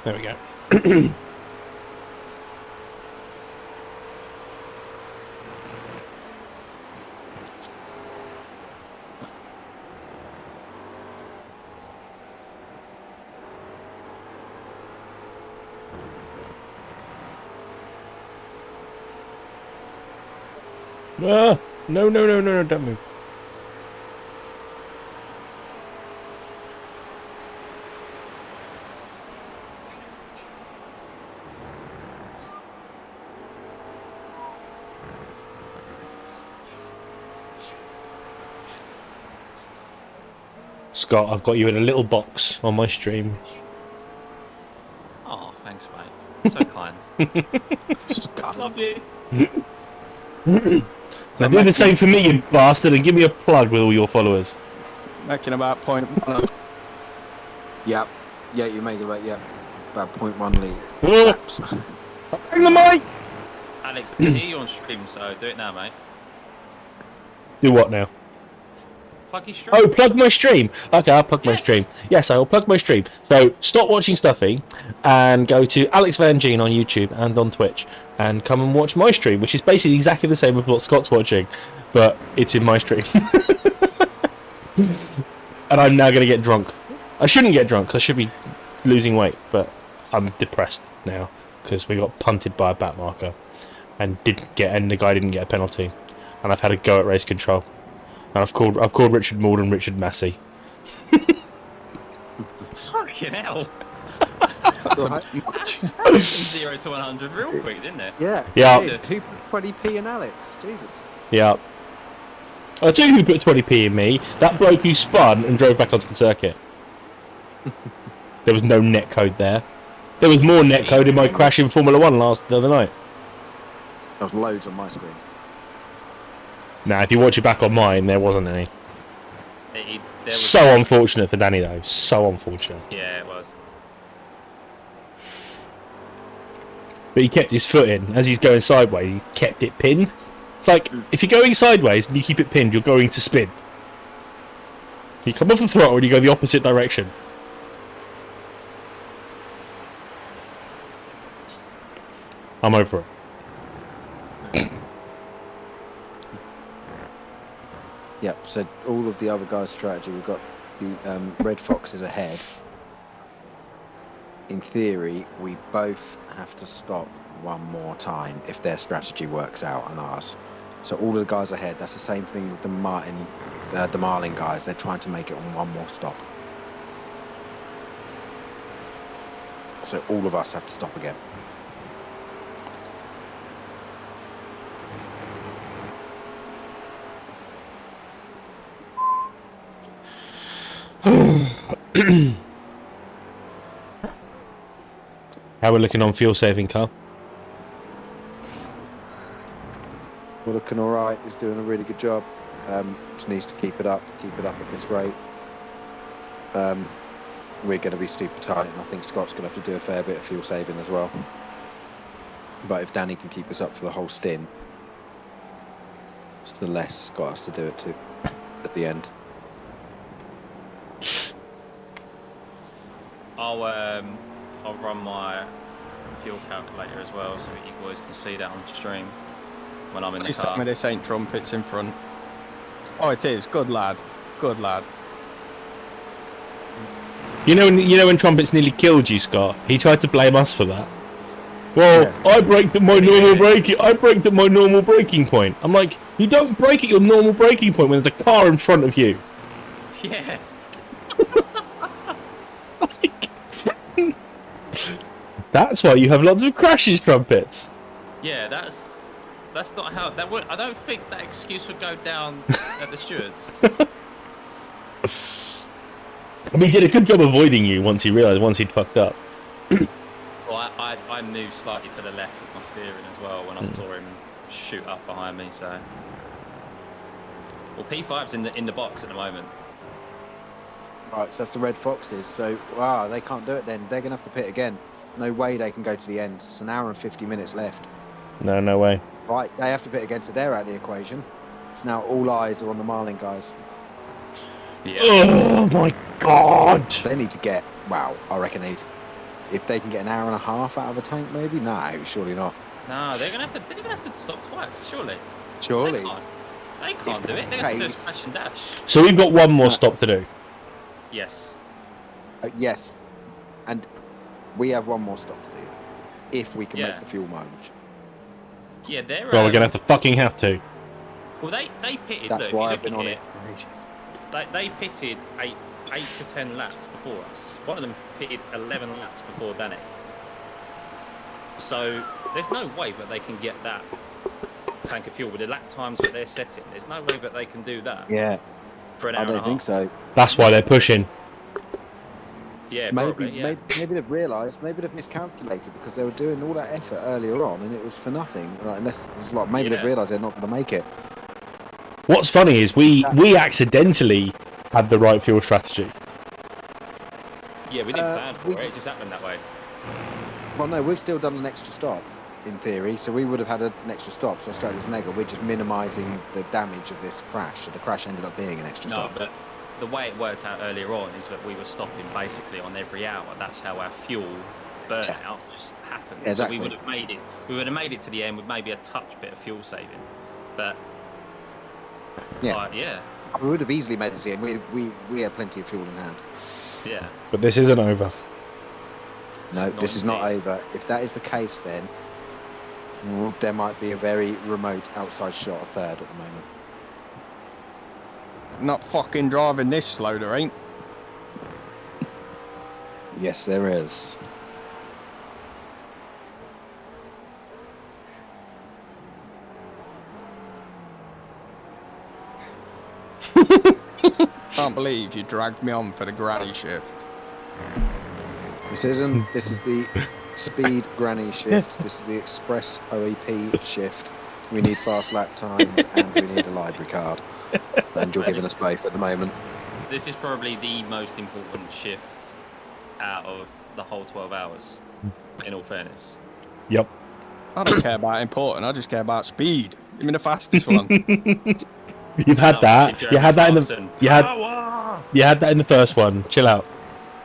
There we go. No, don't move. Scott, I've got you in a little box on my stream. Oh, thanks, mate. So kind. Love you. Now do the same for me, you bastard, and give me a plug with all your followers. Making about 0.1. Yep. Yeah, you make about about 0.1 lead. Bring the mic! Alex, I can hear you on stream, so do it now, mate. Do what now? Plug your stream. Oh, plug my stream. Okay, I'll plug my stream. Yes, I will plug my stream. So stop watching Stuffy and go to Alex Vangeen on YouTube and on Twitch and come and watch my stream, which is basically exactly the same as what Scott's watching, but it's in my stream. And I'm now going to get drunk. I shouldn't get drunk because I should be losing weight, but I'm depressed now because we got punted by a back marker and the guy didn't get a penalty, and I've had a go at race control. And I've called Richard Morden Richard Massey. Fucking hell. Right. 0 to 100 real quick, didn't it? Yeah. Yeah. Who put 20p in Alex? Jesus. Yeah. I'll tell you who put 20p in me. That bloke who spun and drove back onto the circuit. There was no net code there. There was more net code in my crash in Formula 1 the other night. There was loads on my screen. Nah, if you watch it back on mine, there wasn't any. There was... So unfortunate for Danny, though. So unfortunate. Yeah, it was. But he kept his foot in. As he's going sideways, he kept it pinned. It's like, if you're going sideways and you keep it pinned, you're going to spin. You come off the throttle and you go the opposite direction. I'm over it. Yep. So all of the other guys' strategy, we've got the Red Foxes ahead. In theory, we both have to stop one more time if their strategy works out and ours. So all of the guys ahead, that's the same thing with the Marlin guys. They're trying to make it on one more stop. So all of us have to stop again. How we're looking on fuel saving, Carl? We're looking all right. He's doing a really good job. Just needs to keep it up at this rate. We're going to be super tight, and I think Scott's going to have to do a fair bit of fuel saving as well. But if Danny can keep us up for the whole stint, it's the less Scott has to do it to at the end. I'll run my fuel calculator as well, so you boys can see that on stream when I'm in the car. Tell me this ain't trumpets in front. Oh, it is. Good lad. Good lad. You know when Trumpets nearly killed you, Scott? He tried to blame us for that. Well, yeah. I braked at my normal braking. I braked at my normal braking point. I'm like, you don't brake at your normal braking point when there's a car in front of you. Yeah. That's why you have lots of crashes, Trumpets. Yeah, that's not how that would. I don't think that excuse would go down at the stewards. I mean, he did a good job avoiding you once he realised once he'd fucked up. Well, I moved slightly to the left with my steering as well when I saw him shoot up behind me. So, well, P5's in the box at the moment. Right, so that's the Red Foxes. So, wow, they can't do it then. They're going to have to pit again. No way they can go to the end. It's an hour and 50 minutes left. No way. Right, they have to pit again, so they're out of the equation. So now all eyes are on the Marlin guys. Yeah. Oh my god! So they need to get, wow, I reckon if they can get an hour and a half out of a tank, maybe? No, surely not. No, they're gonna have to stop twice, surely. Surely. They can't do it. They're gonna have to do a smash and dash. So we've got one more stop to do. Yes. Yes. And we have one more stop to do. If we can make the fuel mileage. Yeah, they're. Well, we're gonna have to. Well, they pitted. That's look, why I've been on it. They pitted 8 to 10 laps before us. One of them pitted 11 laps before Danny. So there's no way that they can get that tank of fuel with the lap times that they're setting. There's no way that they can do that. Yeah. For an hour I don't think so. That's why they're pushing. Yeah, maybe, probably, yeah. maybe they've realised, maybe they've miscalculated because they were doing all that effort earlier on and it was for nothing. Like, unless it's like maybe they've realised they're not going to make it. What's funny is we accidentally had the right fuel strategy. Yeah, we didn't plan for it. It just happened that way. Well, no, we've still done an extra stop in theory, so we would have had an extra stop. So Australia's mega. We're just minimising the damage of this crash. So the crash ended up being an extra stop. No, but the way it worked out earlier on is that we were stopping basically on every hour. That's how our fuel burnout just happened. Yeah, exactly. So we would have made it. We would have made it to the end with maybe a touch bit of fuel saving, but yeah. We would have easily made it to the end. We had plenty of fuel in hand. Yeah. But this isn't over. No, this is not over. If that is the case, then there might be a very remote outside shot of third at the moment. Not fucking driving this slow, there ain't. Yes, there is. Can't believe you dragged me on for the granny shift. This isn't. This is the speed granny shift. This is the express OEP shift. We need fast lap times and we need a library card. And you're giving us both at the moment. This is probably the most important shift out of the whole 12 hours, in all fairness. Yep. I don't care about important, I just care about speed. Give me the fastest one. You've had that. You had that in the. You had that in the first one. Chill out.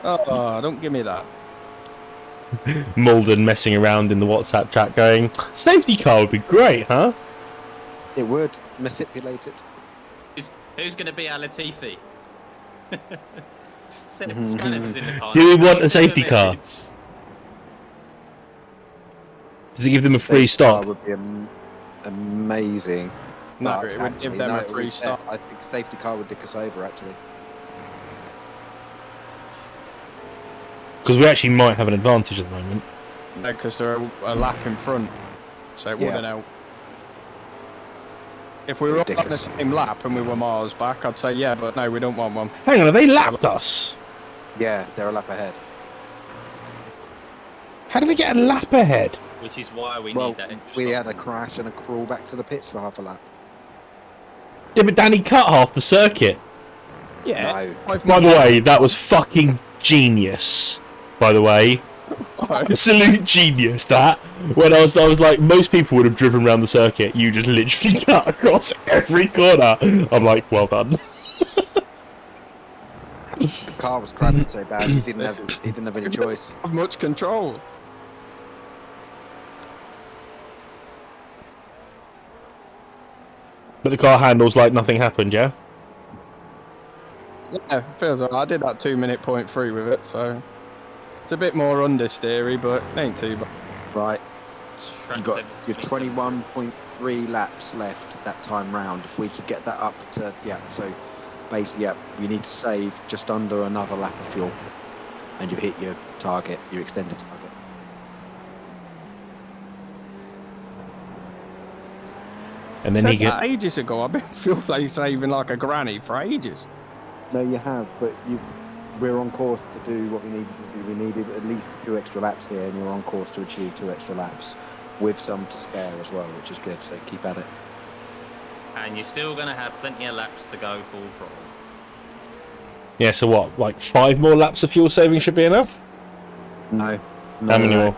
Oh, don't give me that. Malden messing around in the WhatsApp chat, going, "Safety car would be great, huh?" It would manipulate it. Who's going to be our Latifi? Spanners is in the car. Do we want a safety car? Does it give them a free stop? That would be amazing. No, But it would give them a free stop. I think safety car would dick us over, actually. Because we actually might have an advantage at the moment. No, because they're a lap in front, so it wouldn't help. If we were all on the same lap and we were miles back, I'd say yeah, but no, we don't want one. Hang on, have they lapped us? Yeah, they're a lap ahead. How do they get a lap ahead? Which is why we Well, need that extra we stop. had a crash and a crawl back to the pits for half a lap. Yeah, but Danny cut half the circuit. Yeah. No. By the way, that was fucking genius. By the way, absolute genius. That when I was like, most people would have driven around the circuit. You just literally cut across every corner. I'm like, well done. The car was cramping so bad, he didn't have any choice. Have much control. But the car handles like nothing happened, yeah? Yeah, feels like I did that 2-minute point through with it, so it's a bit more understeery, but it ain't too bad. Right. You got your 21.3 laps left that time round. If we could get that up to, so basically, we need to save just under another lap of fuel, and you hit your target, your extended target. And then Said he get that ages ago. I've been fuel saving like a granny for ages. No, you have, but we're on course to do what we needed to do. We needed at least 2 extra laps here, and you're on course to achieve 2 extra laps, with some to spare as well, which is good, so keep at it. And you're still going to have plenty of laps to go full throttle. yeah. So what? Like 5 more laps of fuel saving should be enough. No. How many more?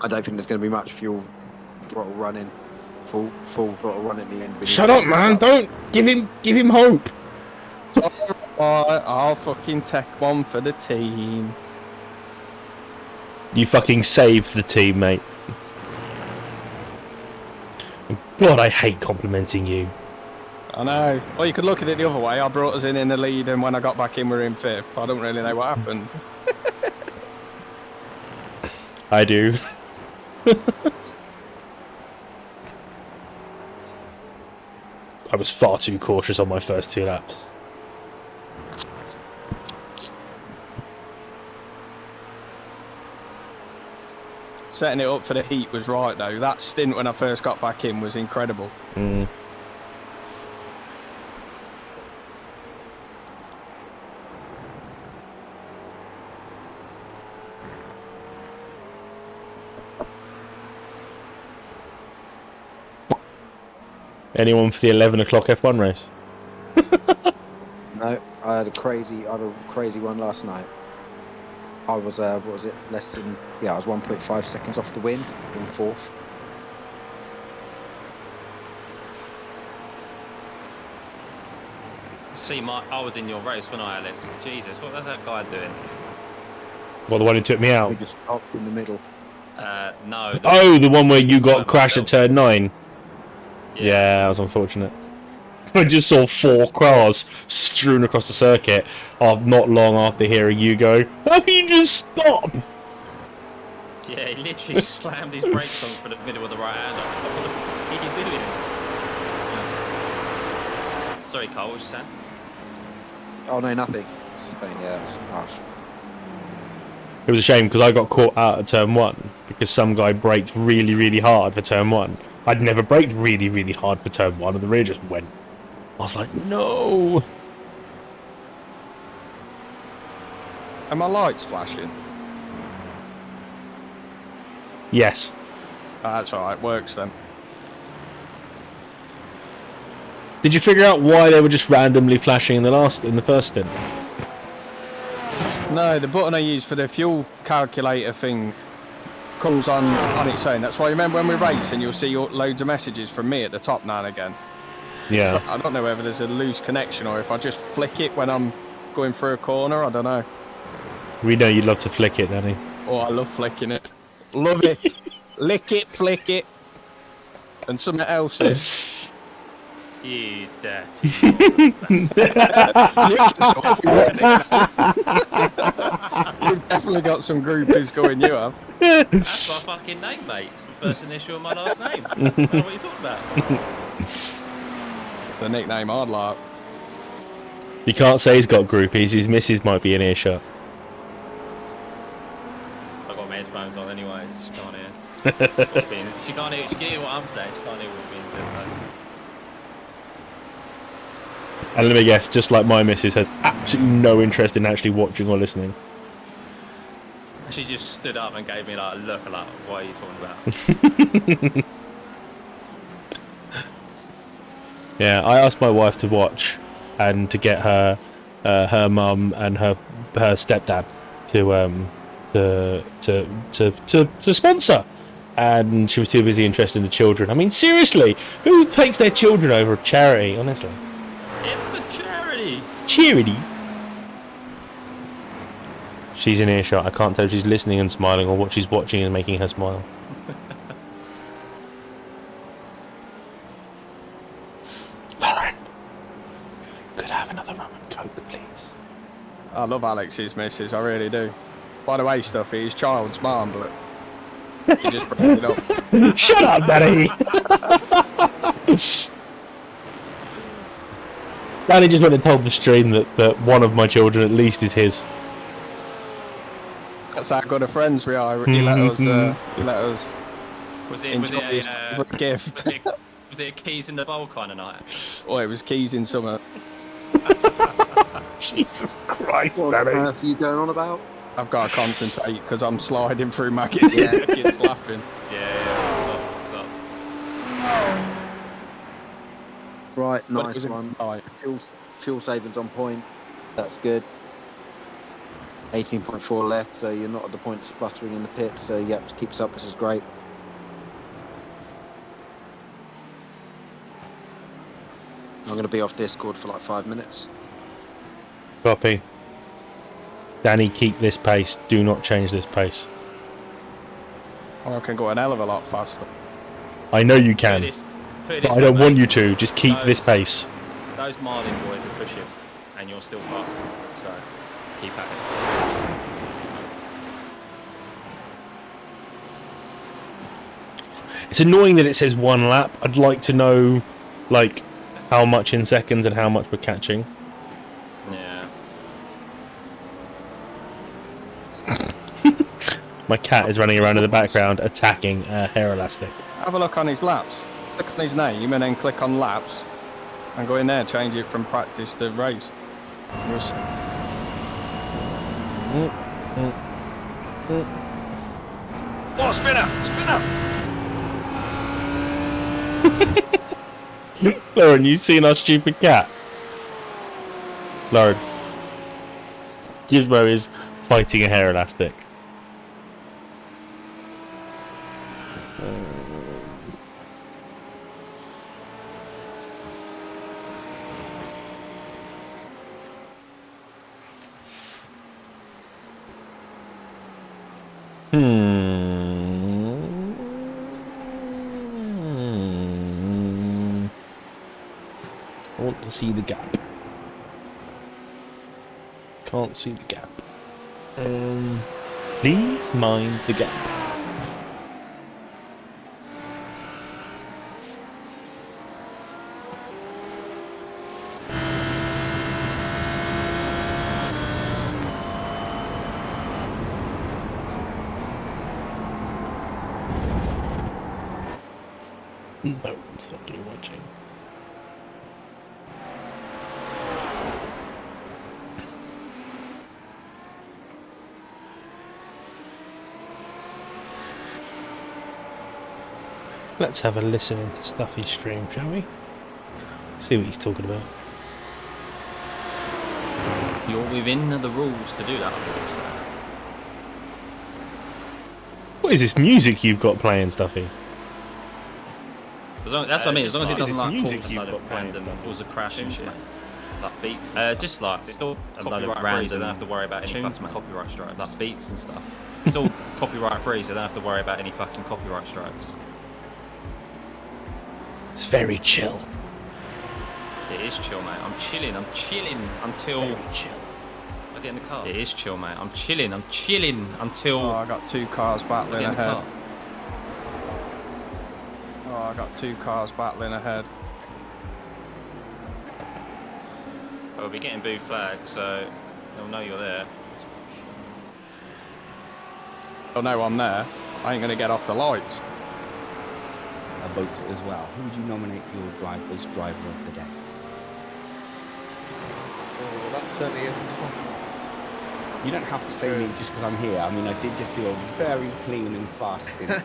I don't think there's going to be much full running throttle run at the end. Shut up, man! Don't give him hope. Alright, I'll fucking take one for the team. You fucking saved the team, mate. God, I hate complimenting you. I know. Well, you could look at it the other way. I brought us in the lead, and when I got back in, we were in 5th. I don't really know what happened. I do. I was far too cautious on my first 2 laps. Setting it up for the heat was right, though. That stint when I first got back in was incredible. Mm. Anyone for the 11 o'clock F1 race? No, I had a crazy one last night. I was, what was it, I was 1.5 seconds off the win in 4th. See, I was in your race when I, Alex. Jesus, what was that guy doing? Well, the one who took me out. We just stopped in the middle. No. The one where you got crashed at turn 9. Yeah, that was unfortunate. I just saw 4 cars strewn across the circuit not long after hearing you go, how can you just stop? Yeah, he literally slammed his brakes on for the middle of the right hand. I was like, what the fuck are you doing? Sorry, Carl, what was you saying? Oh, no, nothing. It's just saying, yeah, it's harsh. It was a shame because I got caught out at turn 1 because some guy braked really, really hard for turn 1. I'd never braked really, really hard for turn 1 and the rear just went. I was like, no. Are my lights flashing? Yes. That's alright, works then. Did you figure out why they were just randomly flashing in the first stint? No, the button I use for the fuel calculator thing comes on its own. That's why you remember when we race and you'll see loads of messages from me at the top now and again. Yeah. So I don't know whether there's a loose connection or if I just flick it when I'm going through a corner. I don't know. We know you'd love to flick it, Danny. Oh, I love flicking it. Love it. Lick it, flick it. And something else is. You dirty You've definitely got some groupies going, you have. That's my fucking name, mate. It's my first initial and my last name. I don't know what you're talking about. It's the nickname I'd like. You can't say he's got groupies. His missus might be in earshot. I've got my headphones on anyway, so she can't hear. She can't hear. She can hear what I'm saying. She can't hear what's being said, though. And let me guess, just like my missus has absolutely no interest in actually watching or listening. She just stood up and gave me like a look, like, what are you talking about? Yeah, I asked my wife to watch and to get her her mum and her stepdad to sponsor, and she was too busy interested in the children. I mean, seriously, who takes their children over a charity? Honestly, It's for charity. charity. She's in earshot. I can't tell if she's listening and smiling or what she's watching is making her smile. Lauren, could I have another rum and coke, please? I love Alex's missus, I really do. By the way, Stuffy, his child's mum, but he just brought it up. Shut up, Danny! Danny just went and told the stream that one of my children at least is his. That's how good of friends we are. He let us. Was it enjoy his a favourite gift. was it a keys in the bowl kind of night? Oh, it was keys in summer. Jesus Christ, What Danny! on earth are you going on about? I've got to concentrate because I'm sliding through maggots and the kids laughing. Yeah, stop. Right, But it nice was a one. good night. Fuel savings on point. That's good. 18.4 left, so you're not at the point of sputtering in the pit. So yeah, keeps up. This is great. I'm going to be off Discord for like 5 minutes. Copy. Danny, keep this pace. Do not change this pace. Oh, I can go an hell of a lot faster. I know you can, but I don't want you to. Just keep this pace. Those Marlin boys are pushing, and you're still faster. So keep at it. It's annoying that it says 1 lap. I'd like to know, like, how much in seconds and how much we're catching. Yeah. My cat is running around in the background attacking a hair elastic. Have a look on his laps. Click on his name and then click on laps. And go in there, change it from practice to race. Oh, spinner! Lauren, you seen our stupid cat? Lauren. Gizmo is fighting a hair elastic. I want to see the gap. Can't see the gap. Please mind the gap. No one's fucking watching. Let's have a listen into Stuffy's stream, shall we? See what he's talking about. You're within the rules to do that, so. What is this music you've got playing, Stuffy? That's what I mean. As long as it doesn't like music cause a you've load got of playing random stuff. cause a crash and shit. Like beats. Just like it's all a load of copyright free, so random. don't have to worry about any tunes, fucking mate. copyright strikes. Like beats and stuff. It's all copyright free, so don't have to worry about any fucking copyright strikes. It's very chill. It is chill, mate. I'm chilling until... Very chill. I get in the car. It is chill, mate. I'm chilling until... Oh, I got 2 cars battling I get in the ahead. car. Oh, I got 2 cars battling ahead. We'll be getting blue flag, so they'll know you're there. Oh no, I'm there. I ain't gonna get off the lights. A vote as well. Who would you nominate for your driver of the day? Oh, that certainly isn't tough. You don't have to say me just because I'm here. I mean, I did just do a very clean and fast stint.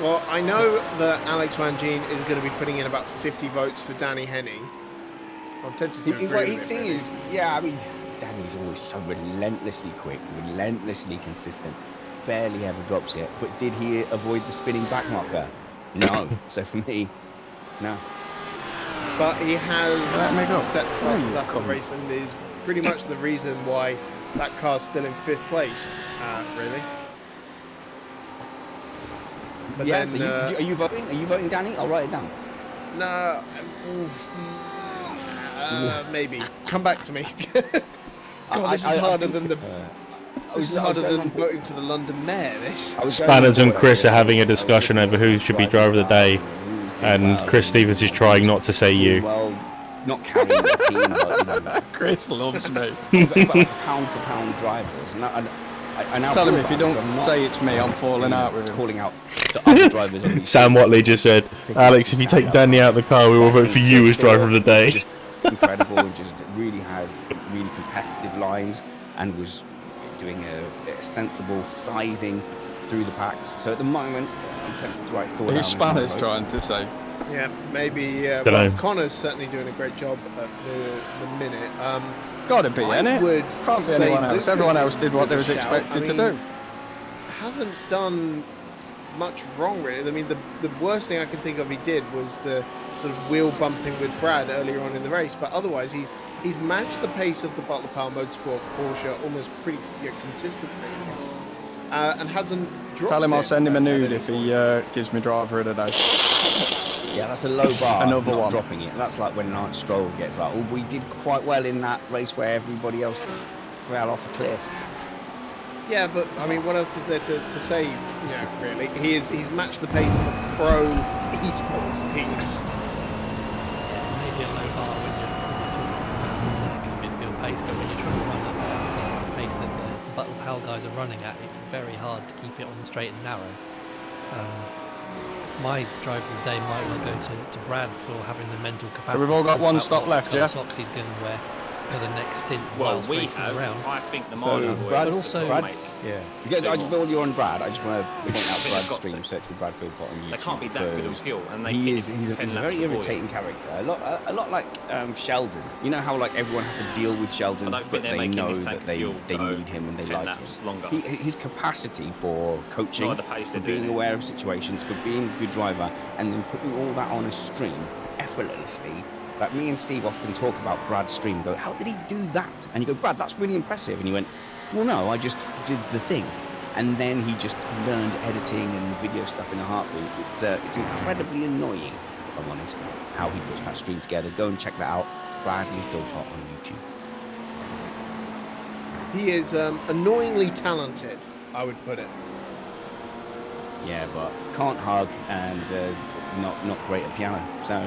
Well, I know that Alex Vangeen is going to be putting in about 50 votes for Danny Henney. I'm tempted to agree with him. The thing is, yeah, I mean, Danny's always so relentlessly quick, relentlessly consistent, barely ever drops it. But did he avoid the spinning back marker? No. So for me, no. But he has set the prices up come in race and is pretty much the reason why that car's still in 5th place, really. But Yeah, then, so are you voting? Are you voting, Danny? I'll write it down. No, maybe. Come back to me. God, this is harder than the. This is harder than voting for the London Mayor. This. Spanners and Chris are having a discussion over who should be driver of the day, and Chris Stevens is trying not to say you. Well, not carrying the team, but you know, Chris loves me. We've got like pound for pound drivers, and I now Tell him feel if you bad don't because I'm not, say it's me, I'm falling out with him. Calling out the other drivers. On these Sam teams. Watley just said, Alex, if you take Danny out of the car, we will vote for you as driver of the day. Just incredible, and just really had really competitive lines, and was doing a sensible scything through the packs. So at the moment, I'm tempted to write Thor. Who's Spanners trying to say? Yeah, maybe. Dunno. Connor's certainly doing a great job at the minute. Gotta be, innit? Would Can't be say anyone else. Lucas Everyone else is did what they was a shout. expected to do. Hasn't done much wrong, really. I mean, the worst thing I can think of he did was the sort of wheel bumping with Brad earlier on in the race. But otherwise, he's matched the pace of the Butler Power Motorsport Porsche almost pretty consistently, and hasn't dropped. Tell him I'll send him a nude at if he gives me driver of the day. Yeah, that's a low bar. Another not one. Dropping it. That's like when Lance Stroll gets like, oh, we did quite well in that race where everybody else fell off a cliff. Yeah, but I mean, what else is there to say? You know, really, he's matched the pace of a pro esports team. Yeah, maybe a low bar when you're talking about midfield pace, but when you're trying to run at the pace that the Butler Powell guys are running at, it's very hard to keep it on the straight and narrow. My driver of the day might well go to Brad for having the mental capacity. So we've all got to one think stop about what left, colour yeah? socks he's going to wear for the next stint Well, whilst we racing have. around. I think the So Marlin boys. Brad's, also- Brad's, mate. yeah. While you're on Brad, I just want to point out They've Brad's got stream. to. Search for Brad Philpott on YouTube. They can't be that good on because fuel, and they he's finish a 10 laps very before you. irritating character. A lot like Sheldon. You know how like everyone has to deal with Sheldon, I don't think but they're they making know this that tank they fuel go need him and they 10 like laps him. longer. His capacity for coaching, Not at the pace for they're being doing it. aware of situations, for being a good driver, and then putting all that on a stream effortlessly. Like me and Steve often talk about Brad's stream. Go, how did he do that? And you go, Brad, that's really impressive. And he went, well, no, I just did the thing. And then he just learned editing and video stuff in a heartbeat. It's incredibly annoying, if I'm honest, how he puts that stream together. Go and check that out. Bradley Philpott on YouTube. He is annoyingly talented, I would put it. Yeah, but can't hug and not great at piano. So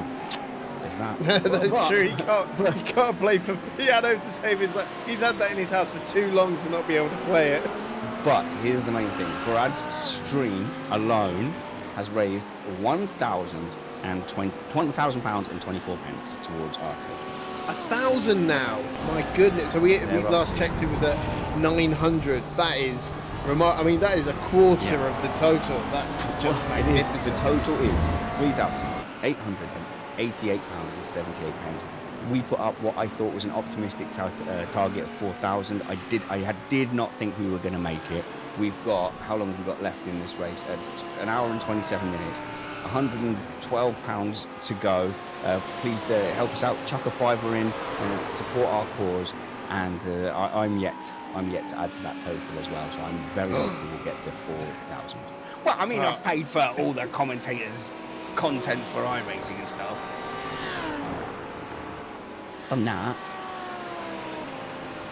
there's that. That's true. He can't play for piano to save his life. He's had that in his house for too long to not be able to play it. But here's the main thing. Brad's stream alone has raised £1,000 and £1,000 and 24 pence towards our total. 1,000 now. My goodness. So we Yeah, last checked it was at 900. That is I mean, that is a quarter of the total. That's just magnificent. It is. The total is £3,888 and 78 pence. We put up what I thought was an optimistic target of 4,000. I did not think we were going to make it. We've got, how long have we got left in this race? An hour and 27 minutes. £112 to go. Please help us out. Chuck a fiver in and support our cause. And I'm yet to add to that total as well. So I'm very hopeful we'll get to 4,000. Well, I mean, I've paid for all the commentators' content for iRacing and stuff. done that.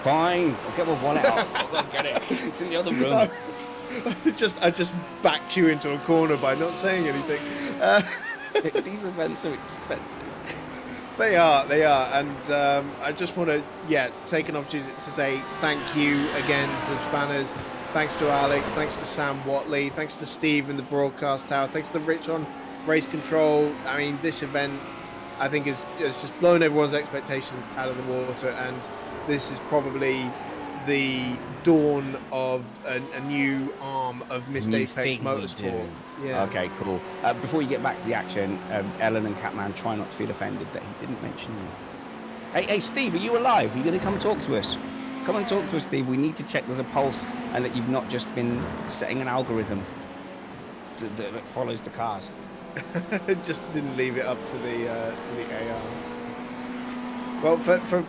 Fine, I'll get my wallet out. I'll go and get it. It's in the other room. I just backed you into a corner by not saying anything. These events are expensive. They are, and I just want to, take an opportunity to say thank you again to Spanners, thanks to Alex, thanks to Sam Watley, thanks to Steve in the broadcast tower, thanks to Rich on race control. I mean, this event, I think, has just blown everyone's expectations out of the water, and this is probably the dawn of a new arm of Missed Apex Motorsport. Yeah. Okay, cool. Before you get back to the action, Ellen and Catman, try not to feel offended that he didn't mention you. Hey, Steve, are you alive? Are you going to come talk to us? Come and talk to us, Steve. We need to check there's a pulse and that you've not just been setting an algorithm that follows the cars. Just didn't leave it up to the AR. Well, for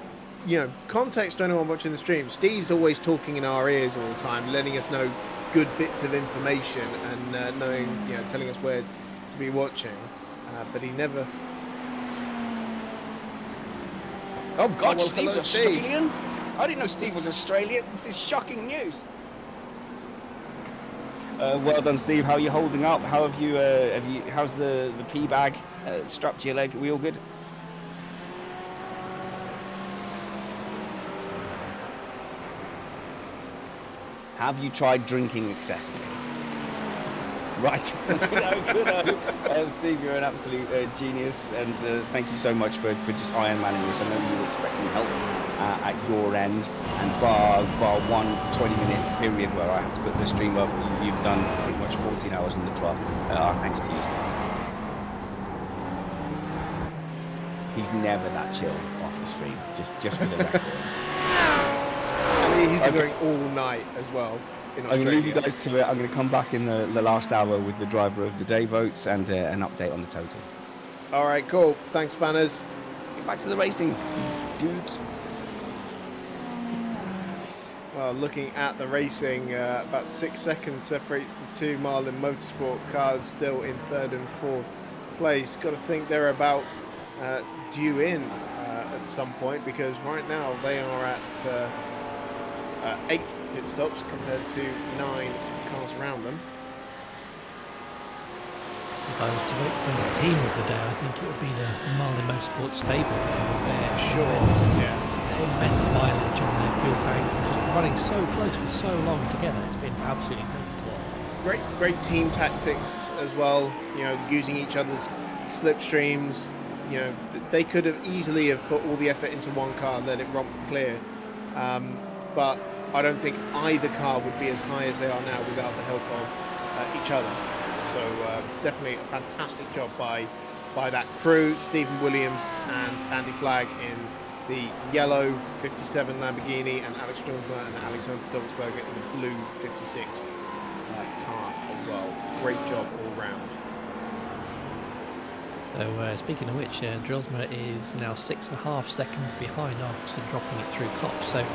context to anyone watching the stream, Steve's always talking in our ears all the time, letting us know good bits of information and telling us where to be watching, but he never. Oh God, well, Steve's hello, Australian? Steve. I didn't know Steve was Australian. This is shocking news. Well done, Steve. How are you holding up? How have you? How's the pee bag strapped to your leg? Are we all good? Have you tried drinking excessively? Right. Good. Steve, you're an absolute genius, and thank you so much for just Ironmanning this. I know you were expecting help at your end, and bar one 20-minute period where I had to put the stream up, you've done pretty much 14 hours on the trot. Thanks to you, Steve. He's never that chill off the stream, just for the record. He's been going all night as well. I'm going to leave you guys to it. I'm going to come back in the last hour with the driver of the day votes and an update on the total. All right, cool. Thanks, Spanners. Get back to the racing, dudes. Well, looking at the racing, about 6 seconds separates the two Marlin Motorsport cars, still in third and fourth place. Got to think they're about due in at some point, because right now they are at 8 pit stops compared to 9 cars around them. If I was to vote for the team of the day, I think it would be the Marlin Motorsport stable. Immense mileage on their fuel tanks and just running so close for so long together. It's been absolutely great. Great team tactics as well. Using each other's slipstreams. They could have easily have put all the effort into one car and let it romp clear. But I don't think either car would be as high as they are now without the help of each other. So definitely a fantastic job by that crew, Stephen Williams and Andy Flagg in the yellow 57 Lamborghini, and Alex Jonesma and Alexander Dogsberger in the blue 56 car as well. Great job all round. So speaking of which, Drillsma is now 6.5 seconds behind after dropping it through Kopp. So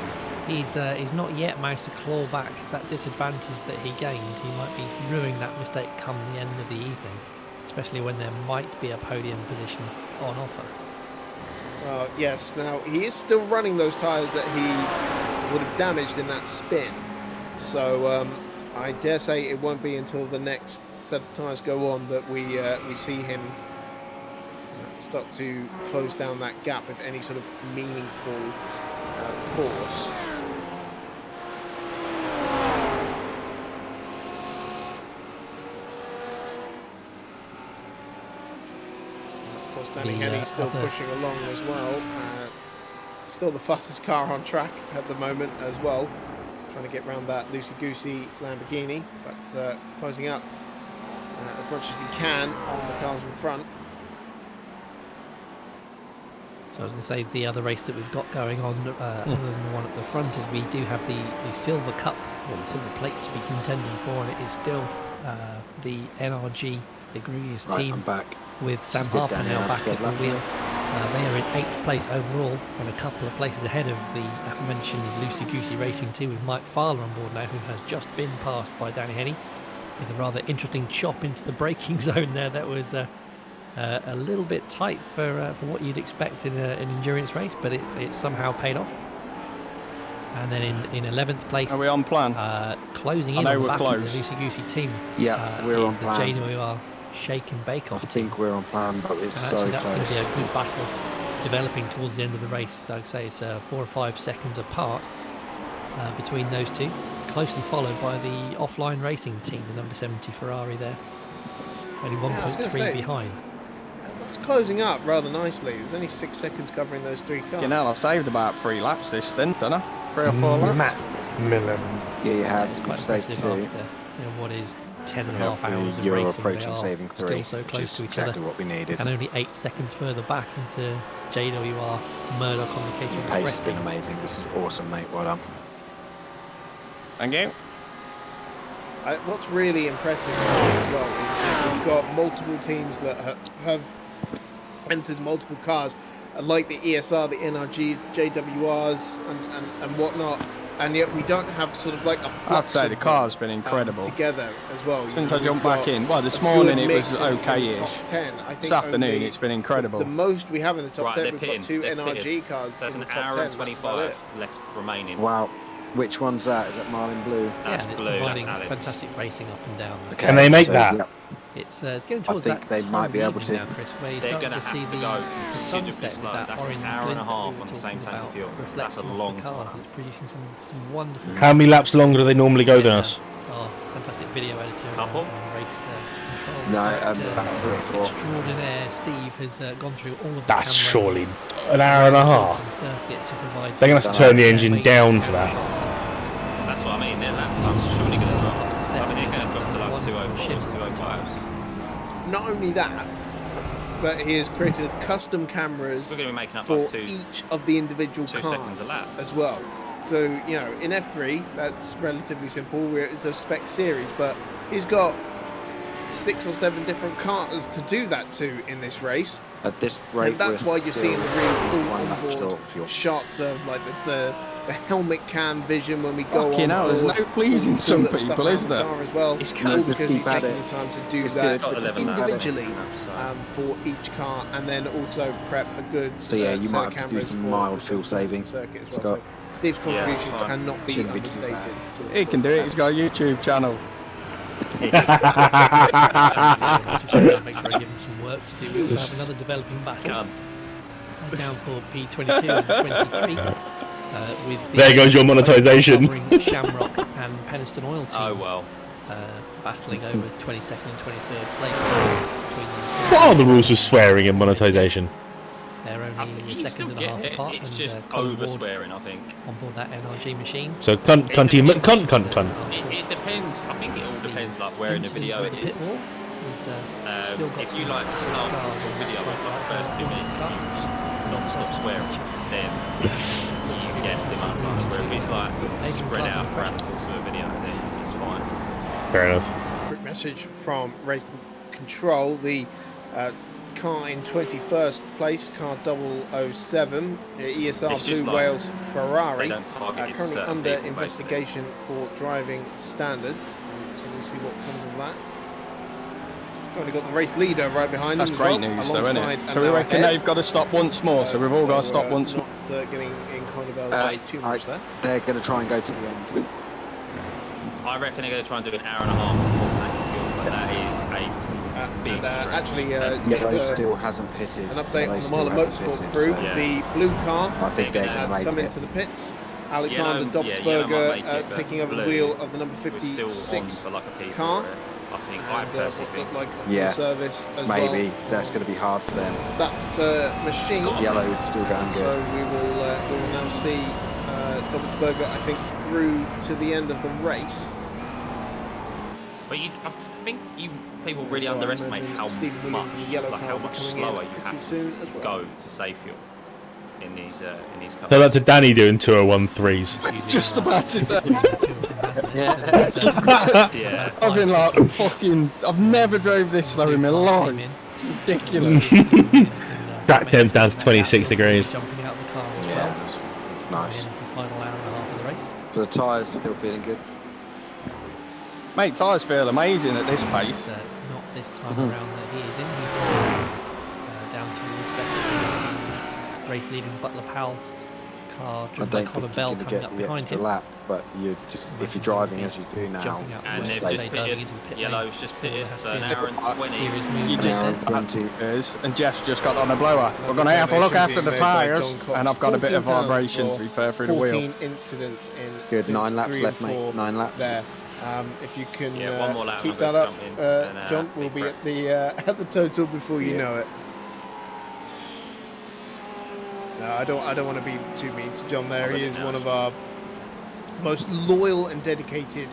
he's not yet managed to claw back that disadvantage that he gained. He might be ruining that mistake come the end of the evening, especially when there might be a podium position on offer. Well, yes. Now he is still running those tyres that he would have damaged in that spin. So I dare say it won't be until the next set of tyres go on that we see him start to close down that gap with any sort of meaningful force. Of course, Danny Henney still pushing along as well. Still the fastest car on track at the moment as well. Trying to get around that loosey-goosey Lamborghini, but closing up as much as he can on the cars in front. So I was going to say the other race that we've got going on, other than the one at the front, is we do have the Silver Cup, or the Silver Plate, to be contending for, and it is still the NRG Egregious team with Sam Harper now back at the wheel. They are in 8th place overall and a couple of places ahead of the aforementioned Lucy Goosey Racing team with Mike Fowler on board now, who has just been passed by Danny Henney with a rather interesting chop into the braking zone there. That was A little bit tight for what you'd expect in an endurance race, but it's somehow paid off. And then in 11th place, Are we on plan? Closing in on the back of the Lucy Goosey team. Yeah, we're on is the plan. JWR Shake and Bake Off I team. think we're on plan, but it's And so actually, that's going to close. be a good battle developing towards the end of the race. Like I say, it's 4 or 5 seconds apart between those two, closely followed by the offline racing team, the number 70 Ferrari there, only 1.3 behind. It's closing up rather nicely. There's only 6 seconds covering those 3 cars. You know, I've saved about 3 laps this stint, haven't I? 3 or 4 laps. Yeah, you have. It's quite You've saved impressive 2. after what is 10 and a Yeah, half hours of you're racing. approaching They are saving 3, still so which close is to each exactly other, what we needed. and only 8 seconds further back is the JWR Murdoch on the The Caterham pace Express has been team. amazing. This is awesome, mate. Well done. Thank you. What's really impressive as well is we've got multiple teams that have entered multiple cars, like the ESR, the NRGs, the JWRs, and whatnot, and yet we don't have sort of like a flux I'd say the of car's them, been incredible together as well. since You I know, jumped we've back got in. Well, this a morning good it mix was in the okay-ish. top 10. I think This afternoon only it's been incredible. The most we have in the top Right, 10, they're we've pitting. got 2 They're NRG pitting. cars So that's in an the top hour 10. and That's about 25 it. left remaining. Wow. Which one's that? Is that Marlin Blue? That's and it's blue, providing that's Alex. fantastic racing up and down. Okay, Can they make so, that? yeah. It's getting I towards think that they time might of be the able evening to. now, Chris, where you They're start going to to see have to the go sunset considerably with slow. that That's orange an hour glint and a that we half were on the talking same tank about of fuel. That's a reflecting off long the cars, time. and it's producing some wonderful. How many laps longer do they normally go than us? Our fantastic video editor Couple? and race control. No, director about 3 or 4. extraordinaire Steve has gone through all of the That's camera surely angles, an hour and a circuits half. and circuit to provide They're going to have to turn the engine down for that. That's what I mean. Their lap times are surely going to drop. I mean, they're going to drop to like 204s, 205s. Not only that, but he has created custom cameras We're going to be making up for like each of the individual 2 cars seconds a lap. as well. So, you know, in F3, that's relatively simple. It's a spec series, but he's got 6 or 7 different cars to do that to in this race. At this rate, And that's we're why you're still seeing the really cool 1 lap onboard short fuel. shots of like the helmet cam vision when we go Fucking hell, there's on no pleasing all some that stuff people, around is the there? car as well, It's all good. because he's Keep at taking it. the time to do It's that good. Got 11 laps. individually So. for each car, and then also prep a good So yeah, you set might of have to do cameras some for mild the fuel saving, circuit as Scott. well. So Steve's contribution fine. cannot be Shouldn't be too understated. bad. He can do it. He's got a YouTube channel. Just make sure I give him some work to do. We also have another developing battle down for P22 and 23. With the There goes your monetisation. covering Shamrock and Penistone Oil teams. Oh, well. Battling over 22nd and 23rd place between them. What are the rules of swearing in monetisation? They're I think only you a still second and a get half it. apart. It's and, just Colin over Ward swearing, I think. on board that NRG machine. So cunt, cunty, cunt. It depends. I think it all depends, like where in the video it is. Still got If you some like start scars your on video the with like the first 2 minutes, and you just non-stop swearing, then you get the amount of times. Where if it's like spread out throughout the course of a video, then it's fine. Fair enough. Quick message from Race Control. The car in 21st place, car 007, ESR It's just Blue like Wales Ferrari, they don't target it to currently certain under people, investigation for driving standards. So we'll see what comes of that. Only got the race leader right behind That's them as great well, news, though, isn't alongside it? So we and reckon ahead. they've got to stop once more. So we've all got to stop once more. Not getting in kind of a way too much there. They're going to try and go to the end. I reckon they're going to try and do an hour and a half before tank of fuel, but that is a big stretch. Actually, Yellow just, still hasn't pitted. an update Yellow on the still Marlin hasn't Motorsport pitted, crew. so The blue car I think they're going has to make come it. into the pits. Alexander Yellow might make Dobsberger it, but taking over the blue wheel of the number was still on 56 for like a P4 car. I think. I And personally what think. looked like a full Yeah, service as maybe. well. That's going to be hard for them. That machine. Yellow is still going So good. we will now see Dobsberger, I think, through to the end of the race. But I think people really So I underestimate imagine how Stephen much, Williams in the yellow like car how will be much coming slower in you pretty have soon as to well. go to save fuel in these cars. Tell that to Danny doing 201.3s. Just about to say. Yeah. I've been like fucking. I've never drove this slow in my life. It's ridiculous. Track temps down to 26 degrees. Jumping out of the car as Yeah, well. it was nice. The final hour and a half of the race. So the tyres still feeling good. Mate, tyres feel amazing at this pace. It's not this time around that he is in. He's down towards Beck, race leading Butler Powell car, I driven by don't Connor think Bell you're going to coming get up the behind extra him. lap, but you just if you're driving as you do now, Jumping out And the they've west just lane, diving pitted. into the pit lane. Yellow's just Feel there pitted, has so to an be hour and some 20. serious You movement just there. is, and Jeff's just got on a blower. We're going to have a look after the tyres, and I've got a bit of vibration to be fair through the wheel. 14 incidents in good stints 9 laps 3 left, and 4 mate. 9 laps. there. If you can one more lap and keep I'm that gonna up, jump in and, John, we'll be be at the total before you know it. No, I don't want to be too mean to John there. He is one of our most loyal and dedicated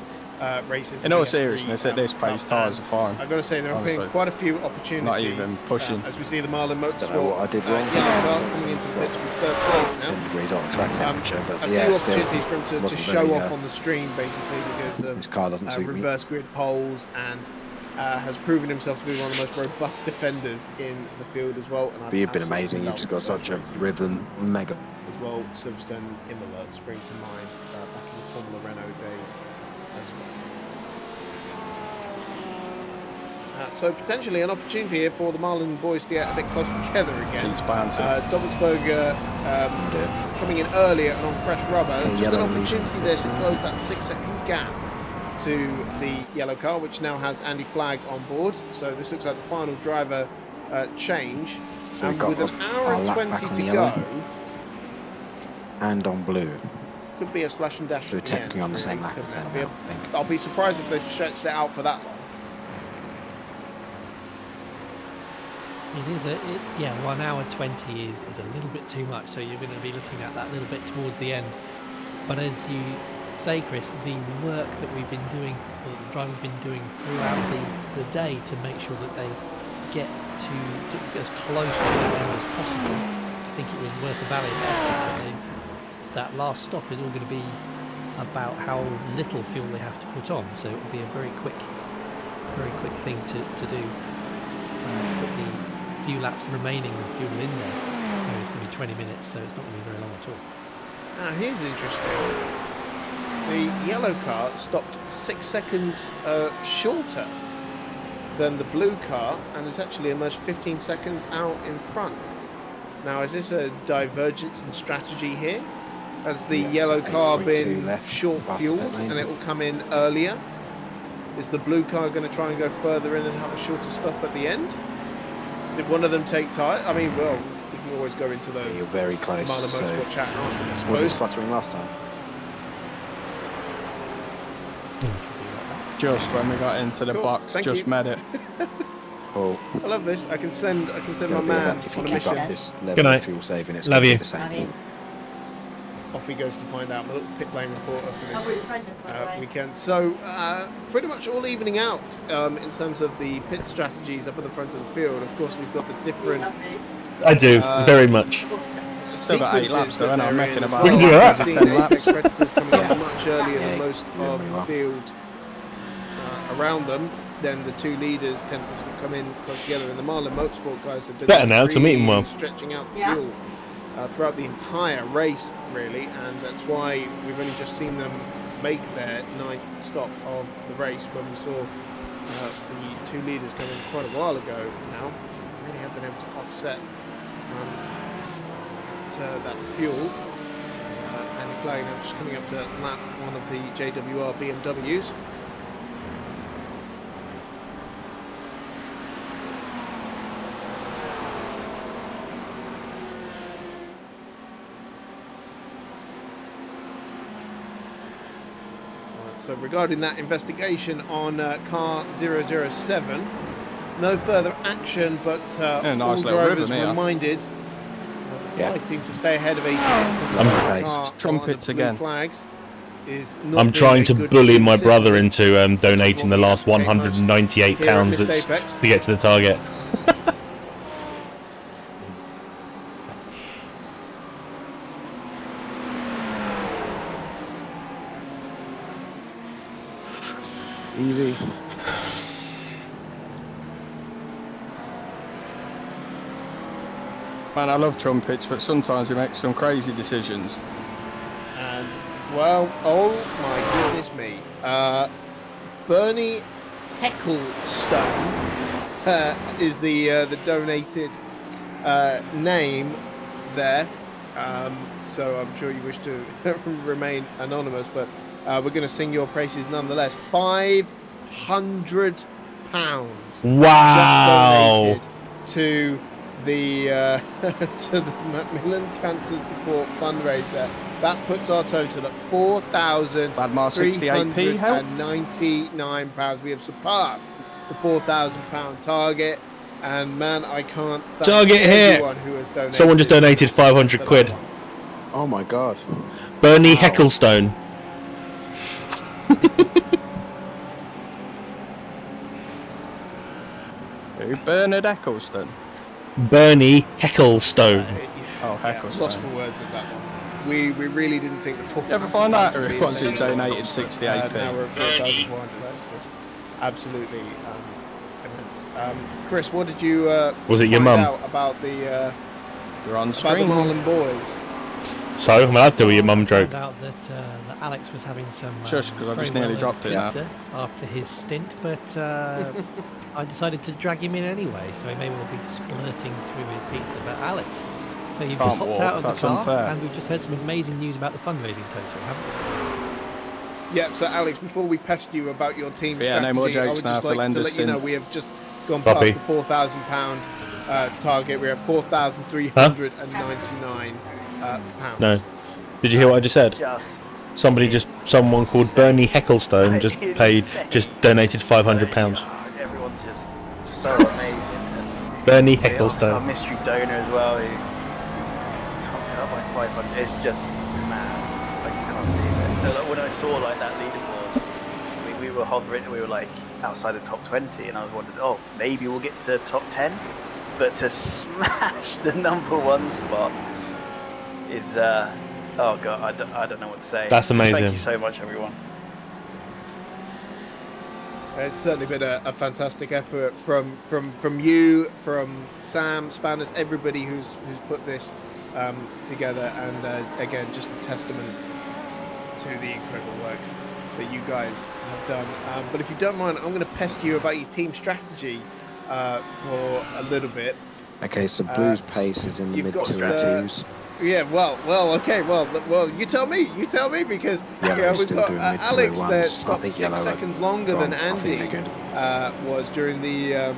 racers. In all seriousness, at this pace, tyres are fine. I've got to say, there have been quite a few opportunities. Not even pushing. As we see the Marlin Don't know Motorsport what I did wrong. yellow car coming into the pits with third place now. 10 degrees on track temperature, but A yeah, few still opportunities for him to wasn't show very, off on the stream, basically, because this car doesn't of suit me. reverse grid poles, and has proven himself to be one of the most robust defenders in the field as well. And But you've been amazing. You've just got such a rhythm, mega. As well, Silverstone Imola spring to mind back in the Formula Renault days as well. So potentially an opportunity here for the Marlin boys to get a bit closer together again. Dobbelsberger coming in earlier and on fresh rubber. Just an opportunity there to close that 6-second gap to the yellow car, which now has Andy Flagg on board. So this looks like the final driver change. So and we've got with an hour and 20 to go, and on blue. could be a splash and dash. So we're technically on the same lap as them now, I think. I'll be surprised if they've stretched it out for that long. It is 1 hour 20 is a little bit too much, so you're going to be looking at that little bit towards the end. But as you say, Chris, the work that we've been doing, or the drivers been doing throughout the day to make sure that they get to as close to that end as possible, I think it was worth a valiant effort. That last stop is all going to be about how little fuel they have to put on, so it will be a very quick thing to do. To put the few laps remaining of fuel in there. So it's going to be 20 minutes, so it's not going to be very long at all. Now here's interesting. The yellow car stopped 6 seconds shorter than the blue car and has actually emerged 15 seconds out in front. Now, is this a divergence in strategy here? Has the yellow car been short fueled and it will come in earlier? Is the blue car going to try and go further in and have a shorter stop at the end? Did one of them take time? I mean, well, we can always go into the You're very close. Marlin Motorsport chat and ask them, I suppose. Was it sputtering last time? Just when we got into the box, thank just you. made it. Cool. I love this. I can send my man If on you a keep up mission. this Good level night. of fuel saving, it's Love going to you. be the same. Off he goes to find out. My little pit lane reporter for this weekend. So pretty much all evening out in terms of the pit strategies up at the front of the field. Of course, we've got the different. I do, very much. Still got 8 laps though, and I'm making about We can do that. 10 Apex laps. Predators coming up much earlier than most yeah, of very the well. field around them. Then the two leaders tend to come in close together, and the Marlin Motorsport guys have been Better now, 'cause I'm eating well. stretching out the fuel throughout the entire race, really, and that's why we've only just seen them make their 9th stop of the race when we saw the two leaders come in quite a while ago now. Really have been able to offset that fuel. Andy Flagg now just coming up to lap one of the JWR BMWs. So regarding that investigation on car 007, no further action, but nice all little drivers ribbon here. reminded fighting to stay ahead of AC. Trumpets again. Flags is not I'm being trying a to good bully my citizen. brother into donating the last £198 Here at Missed Apex. to get to the target. Easy. Man, I love trumpets, but sometimes he makes some crazy decisions. And well, oh my goodness me, Bernie Hecklestone is the donated name there, so I'm sure you wish to remain anonymous, but we're going to sing your praises nonetheless. £500 Wow. just donated to the to the Macmillan Cancer Support fundraiser. That puts our total at £4,399. We have surpassed the £4,000 target, and man, I can't thank Target hit. everyone who has donated. Someone just donated 500 quid. Oh my god. Bernie Hecklestone. Who? Bernard Eccleston. Bernie Hecklestone. Oh, Ecclestone. Lost for words at that one. We really didn't think the You ever find out who it was who donated 68p? Now we're at 4,400. That's just absolutely immense. Chris, what did you Was it your find mum? out about the You're on about the stream. Marlin boys? So, I'm allowed to do your mum joke. Found out that Alex was having some Shush, 'cause I've very just nearly well-earned dropped it now. pizza after his stint, but I decided to drag him in anyway, so he may well be splurting through his pizza. But Alex, so you've just Can't hopped walk, out of the that's car, unfair. and we've just heard some amazing news about the fundraising total, haven't we? Yeah. So Alex, before we pest you about your team Yeah, strategy, no more I jokes would now just for like to let you know Lenderston. we have just gone Puppy. past the £4,000 target. We're at £4,399 pounds. No. Did you hear what I just said? Someone called Bernie Hecklestone just donated £500. Everyone's just so amazing. And Bernie our Hecklestone. mystery donor as well, who topped it up by 500. It's just mad. I just can't believe it. Like, when I saw like that leaderboard, I mean, we were hovering, we were like outside the top 20, and I was wondering, oh, maybe we'll get to top 10. But to smash the #1 spot is, oh god, I don't know what to say. That's amazing. Thank you so much, everyone. It's certainly been a fantastic effort from you, from Sam, Spanners, everybody who's put this together, and again, just a testament to the incredible work that you guys have done. But if you don't mind, I'm going to pester you about your team strategy for a little bit. Okay, so Blue's pace is in the You've mid got, 2s. Yeah, well, okay, well, you tell me, because Yellow's we've still got doing mid Alex 201s. there I stopped think 6 Yellow seconds longer gone. than I think Andy they're good. was during the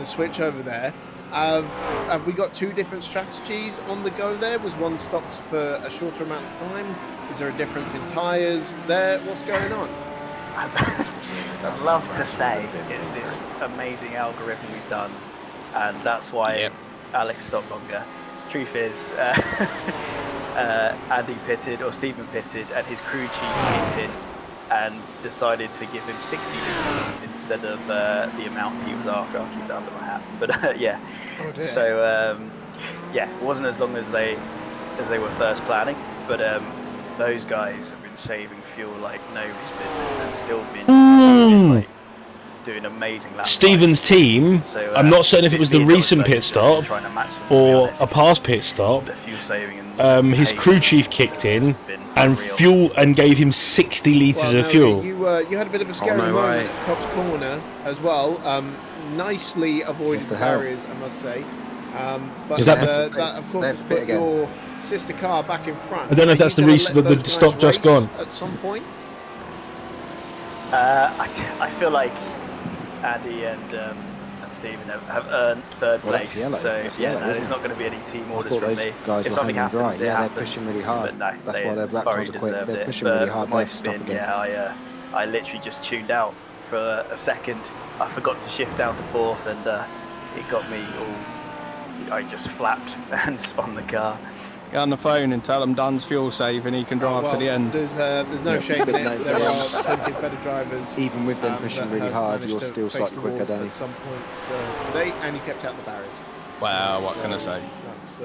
switch over there. Have we got two different strategies on the go there? Was one stopped for a shorter amount of time? Is there a difference in tyres there? What's going on? I'd love to say it's this amazing algorithm we've done, and that's why Alex stopped longer. Truth is, Andy pitted, or Stephen pitted, and his crew chief kicked in and decided to give him 60 litres instead of the amount he was after. I'll keep that under my hat. But yeah, so yeah, it wasn't as long as they were first planning, but those guys have been saving fuel like nobody's business and still been like, doing amazing laps. Stephen's team, So, I'm not certain if it was the being recent honest, pit stop trying to match them, to be or honest, a past pit stop. the fuel saving and His pace crew has chief kicked in been and unreal. gave him 60 litres of fuel. You had a bit of a scary no moment way. at Cops Corner as well. Nicely avoided the the hell? barriers, I must say. But Is that- that, of course, Let's has pit put again. your sister car back in front. I don't know if Are that's you the gonna reason let that the those guys stop just race gone. at some point? I feel like Andy and Stephen have earned third Well, that's place, Yellow. so That's yeah, Yellow, no, there's isn't not it? going to be any team I orders thought from those me. guys If were something hanging dry. happens, it Yeah, they're happens. pushing really hard. But no, That's they why their black thoroughly cars are quick. deserved They're it. pushing really hard. For my They have to stop spin, again. yeah, I literally just tuned out for a second. I forgot to shift down to fourth, and it got me all. I just flapped and spun the car. Get on the phone and tell him Dan's fuel save and he can drive to the end. There's no shame in it. No, There are plenty of better drivers. Even with them pushing that really have hard, managed you're to still face slightly the quicker, wall Danny. at some point today, and you kept out the barriers. Wow, what can I say? That's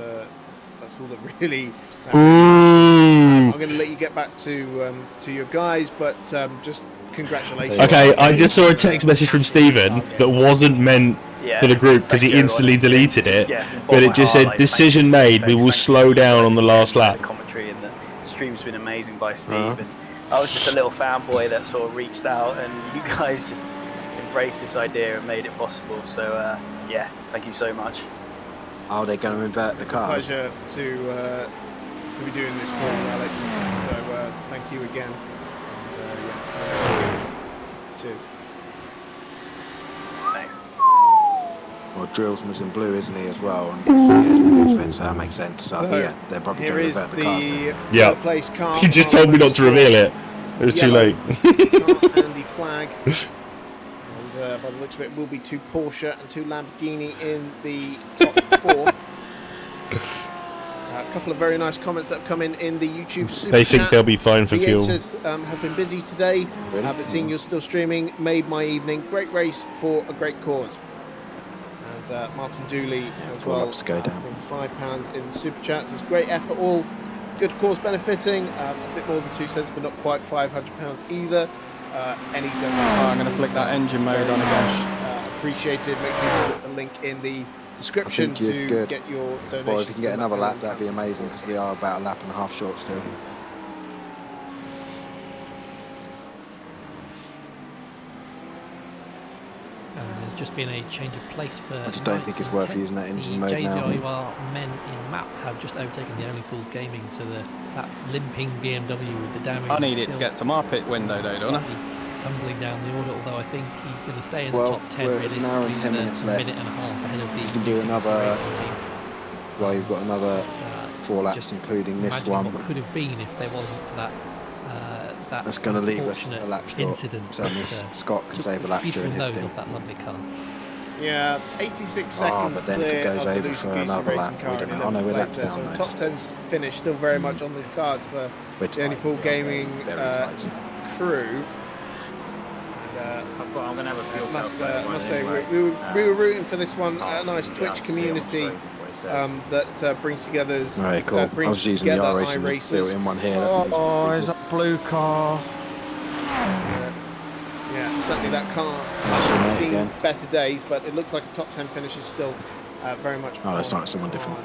all that really. Mm. I'm going to let you get back to your guys, but just congratulations. Okay, I just saw a text message from Stephen that wasn't meant Yeah, for the group because thank he you, instantly everyone. deleted it, Yeah, from but bottom it of just my said, heart, like, decision thank you, made, we will thank slow you down guys on the for last the lap. commentary and the stream's been amazing by Steve, and I was just a little fanboy that sort of reached out, and you guys just embraced this idea and made it possible. So yeah, thank you so much. Oh, they're going to invert the It's cars. a pleasure to be doing this for you, Alex. So thank you again. And, yeah. Cheers. Thanks. Well, Drillsman's in blue, isn't he, as well? And so that makes sense. So yeah, they're probably going to invert the cars. Yeah. Place car. You just told me not to reveal it. It was too late. Andy flag. And by the looks of it, will be 2 Porsche and 2 Lamborghini in the top 4. A couple of very nice comments that have come in the YouTube super They think chat. they'll be fine for fuel. Have been busy today, but seeing you're still streaming made my evening. Great race for a great cause. And Martin Dooley as well, go down. £5 in the super chat. Says great effort, all good cause benefiting. A bit more than 2 cents, but not quite £500 either. Any donation? I'm going to flick that engine mode on again. Appreciated. Make sure you put a link in the description to get your donations. Well, if you can get another lap, that'd be amazing, because we are about a lap and a half short still. And there's just been a change of place for. I just don't think it's worth using that engine mode now. The JWR men in map have just overtaken the Only Fools Gaming, so that limping BMW with the damage. I need it to get to my pit window, though, don't I? Tumbling down the order, although I think he's going to stay in the Well, top 10 we're at an hour and 10 minutes left. minute and a half ahead of the You can do racing another. team. Well, you've got another 4 laps, including this Imagine one. what could have been if there wasn't for that. That's going to leave us a lap short. Incident. So Miss Scott can save a lap during his stint. Off that lovely car. Yeah, 86 seconds but then if it clear goes of the over Lucy for Goosey another lap, racing car we don't in know. Oh no, 11th we're place laps there. down. So top 10's finish still very much on the cards for the Only Fool Gaming crew. I'm going to have a fuel must say, we were rooting for this one. A nice Twitch community that brings together. Right, cool. I was using the iracing built-in one here. Oh, is that blue car? Yeah, certainly that car has seen better days, but it looks like a top 10 finish is still very much. Oh, that's not someone different.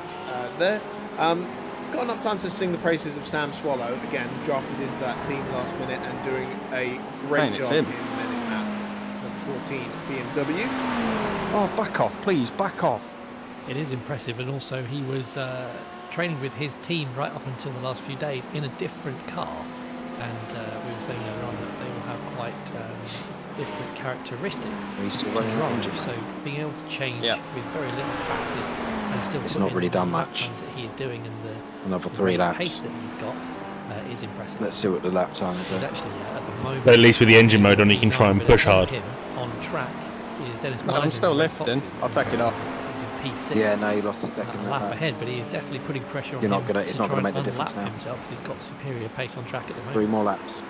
There. Got enough time to sing the praises of Sam Swallow, again, drafted into that team last minute and doing a great job in minute number 14 BMW. Oh, back off, please, back off. It is impressive, and also he was training with his team right up until the last few days in a different car, and we were saying earlier on that they will have quite different characteristics to drive, so being able to change with very little practice and still it's not really done much. That he is doing and the another 3 laps pace that he's got is impressive. Let's see what the lap time is. Actually, at the moment, But at least with the engine mode on, he can try and push hard. On track is Dennis I'm still lifting. I'll take it up. P6. Yeah, no, he lost a deck in that lap ahead, but he is definitely putting pressure on You're not him gonna, it's to not try going to and make the difference unlap now. himself because he's got superior pace on track at the moment. 3 more laps.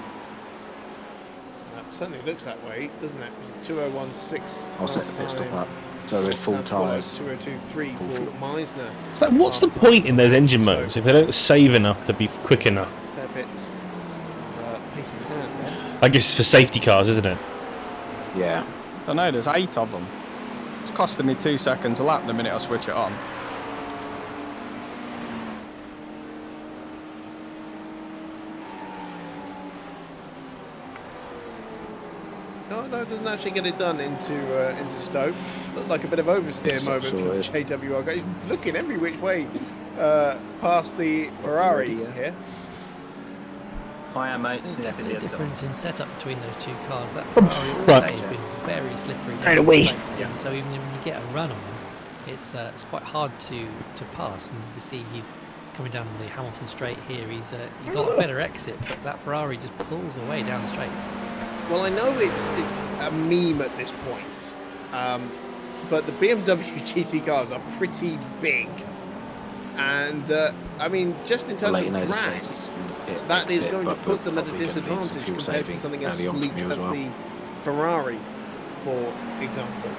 That certainly looks that way, doesn't it? It was a 2016. I'll set the pit stop up. So we're full tyres. 2023 for Meisner. So what's the point in those engine modes if they don't save enough to be quick enough? Fair bit pace in hand there. I guess it's for safety cars, isn't it? Yeah. I don't know, there's 8 of them. It's costing me 2 seconds a lap the minute I switch it on. No, it doesn't actually get it done into Stoke. Looked like a bit of oversteer moment for the JWR guy. He's looking every which way past the Ferrari here. I am, mate. There's definitely a difference in setup between those two cars. That Ferrari all day has been very slippery. Right away. And so even when you get a run on him, it's quite hard to pass. And you see he's coming down the Hamilton straight here. He's got a better exit, but that Ferrari just pulls away down the straights. Well, I know it's a meme at this point, but the BMW GT cars are pretty big. And, I mean, just in terms of drag, that is going to put them at a disadvantage compared to something as sleek as the Ferrari, for example.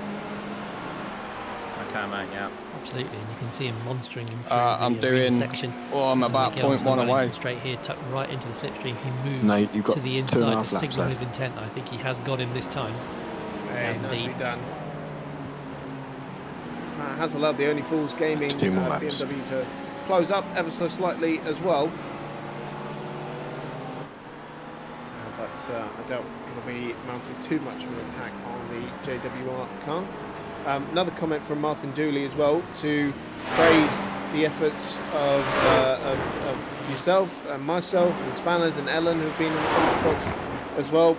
Okay, mate, yeah. Absolutely, and you can see him monstering him through I'm doing section. Well, I'm about 0.1 away. Straight here, tucked right into the slipstream. He moves to the inside to signal his intent. I think he has got him this time. Hey, nicely done. Has allowed the Only Fools Gaming BMW to close up ever so slightly as well. But I doubt it'll be mounting too much of an attack on the JWR car. Another comment from Martin Dooley as well to praise the efforts of yourself and myself and Spanners and Ellen, who've been on the commentary box as well,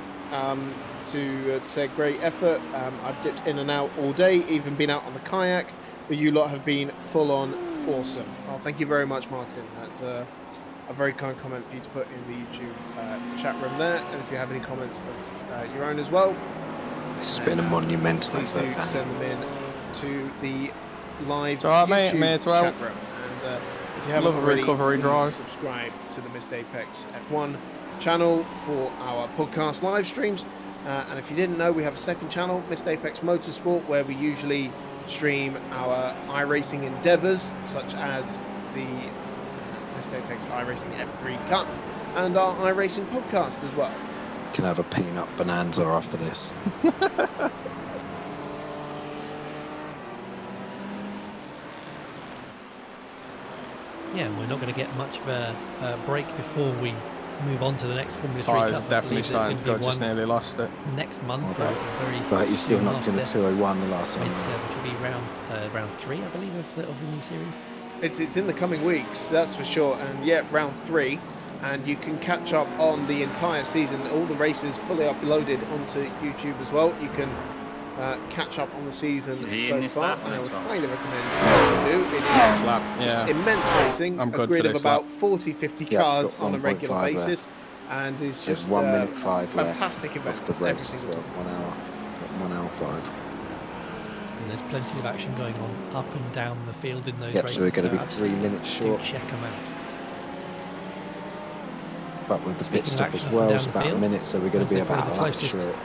to say great effort. I've dipped in and out all day, even been out on the kayak, but you lot have been full on awesome. Oh, thank you very much, Martin. That's a very kind comment for you to put in the YouTube chat room there. And if you have any comments of your own as well, this has been a monumental please do effort. send them in to the live alright, mate, YouTube me as well. chat room. And if you haven't Love a already, recovery please drive. subscribe to the Missed Apex F1 channel for our podcast live streams. And if you didn't know, we have a second channel, Missed Apex Motorsport, where we usually stream our iRacing endeavours, such as the Missed Apex iRacing F3 Cup and our iRacing podcast as well. Can have a peanut bonanza after this. Yeah, we're not going to get much of a break before we move on to the next Formula 3 Tyres Cup. definitely starting to go, just nearly lost it. Next month, Okay. But you still knocked in the 201 the last time. Which will be round 3, I believe, of the new series. It's in the coming weeks, that's for sure. And yeah, round 3. And you can catch up on the entire season, all the races fully uploaded onto YouTube as well. You can catch up on the season so far, and I would highly recommend you do. It is just immense racing, I'm a grid of about 40-50 cars on a regular basis, and is just 1 minute 5 fantastic left events of the every race as single well. time. 1 hour 5. And there's plenty of action going on up and down the field in those Yep, races. so we're going to be 3 absolutely minutes short. do check them out. But with the pit Speaking of stop as action up and well, down it's the about a field, minute, so we're going to be about a the lap closest short.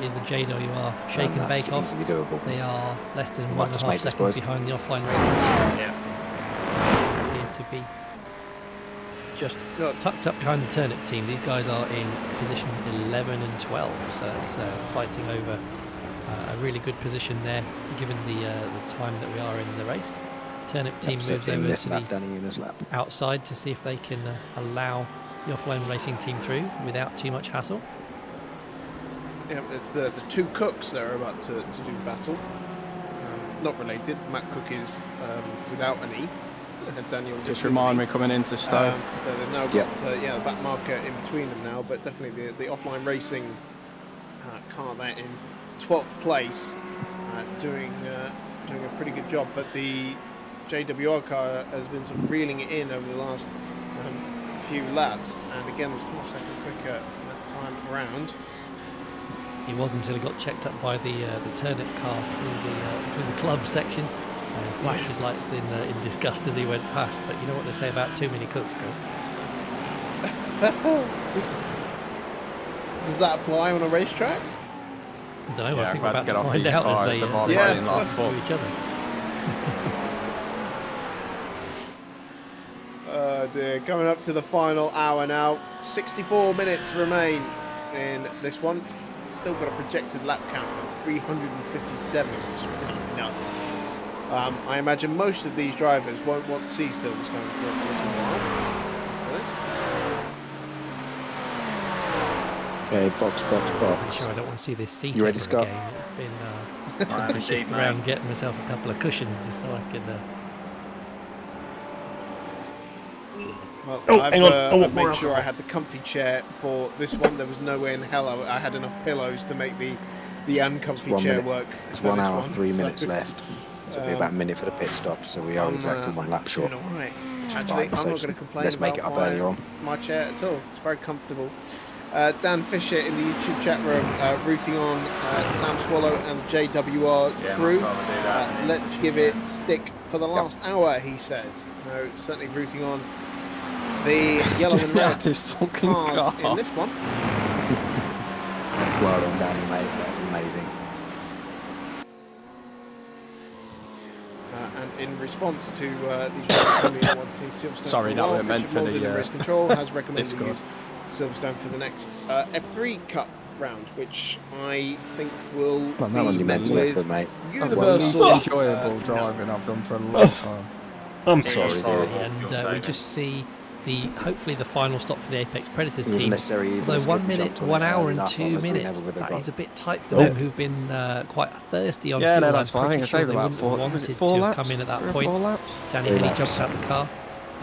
is the JWR Shake and that's Bake Off. easily doable. They are less than Might 1.5 just make this, seconds boys. behind the offline racing team. Yeah. Appear to be just tucked up behind the turnip team. These guys are in position 11 and 12, so that's fighting over a really good position there, given the time that we are in the race. Turnip team So moves in over this to lap, the Danny in this lap. outside to see if they can allow the offline racing team through without too much hassle. Yeah, it's the two Cooks that are about to do battle. Not related. Matt Cook is without an E. Daniel Just remind me coming into Stowe. So they've now got the back marker in between them now, but definitely the offline racing car there in 12th place, doing a pretty good job. But the JWR car has been sort of reeling it in over the last few laps, and again was half second quicker that time around. He was until he got checked up by the turnip car through the club section. Flashed his lights in disgust as he went past. But you know what they say about too many cooks, guys? Does that apply on a racetrack? No, I think we're I'm about to to get off find these out tyres. as They're they bothering to like fuck. each other. Oh dear, coming up to the final hour now. 64 minutes remain in this one. Still got a projected lap count of 357, which is pretty nuts. I imagine most of these drivers won't want to see Silverstone for a little while after this. Okay, box. I'm sure I don't want to see this seat You ready, ever Scott? again. It's been to shift around, getting myself a couple of cushions just so I can. Well, hang on. I've made sure I had the comfy chair for this one. There was no way in hell I had enough pillows to make the uncomfy chair work. It's for 1 this hour, one, 3 so, minutes left. So it'll be about a minute for the pit stop, so we are exactly 1 lap short. All right. Which is Actually, fine, I'm so not going to complain let's make it about up earlier on. my chair at all. It's very comfortable. Dan Fisher in the YouTube chat room rooting on Sam Swallow and the JWR crew. Let's give it stick for the last hour, he says. So certainly rooting on the yellow and red cars in this one. Well done, Danny, mate. That was amazing. And in response to the Formula 1 Silverstone, Sorry, that was meant for the race control has recommended Discord. use Silverstone for the next F3 Cup round, which I think will Well, that one you meant to with effort, mate. universal enjoyable driving I've done for a long time. I'm sorry, and we just see hopefully the final stop for the Apex Predators It wasn't team. necessary either. Although Let's 1 get minute, jumped on 1 it hour early and enough, 2 otherwise we minutes. never would have That got. is a bit tight for Oh. them, who've been quite thirsty on Yeah, fuel. no, that's fine. I think I saved they about wouldn't have wanted four to laps, have come in at that 3 or point. 4 laps. Danny 3 Henney laps. jumps out the car,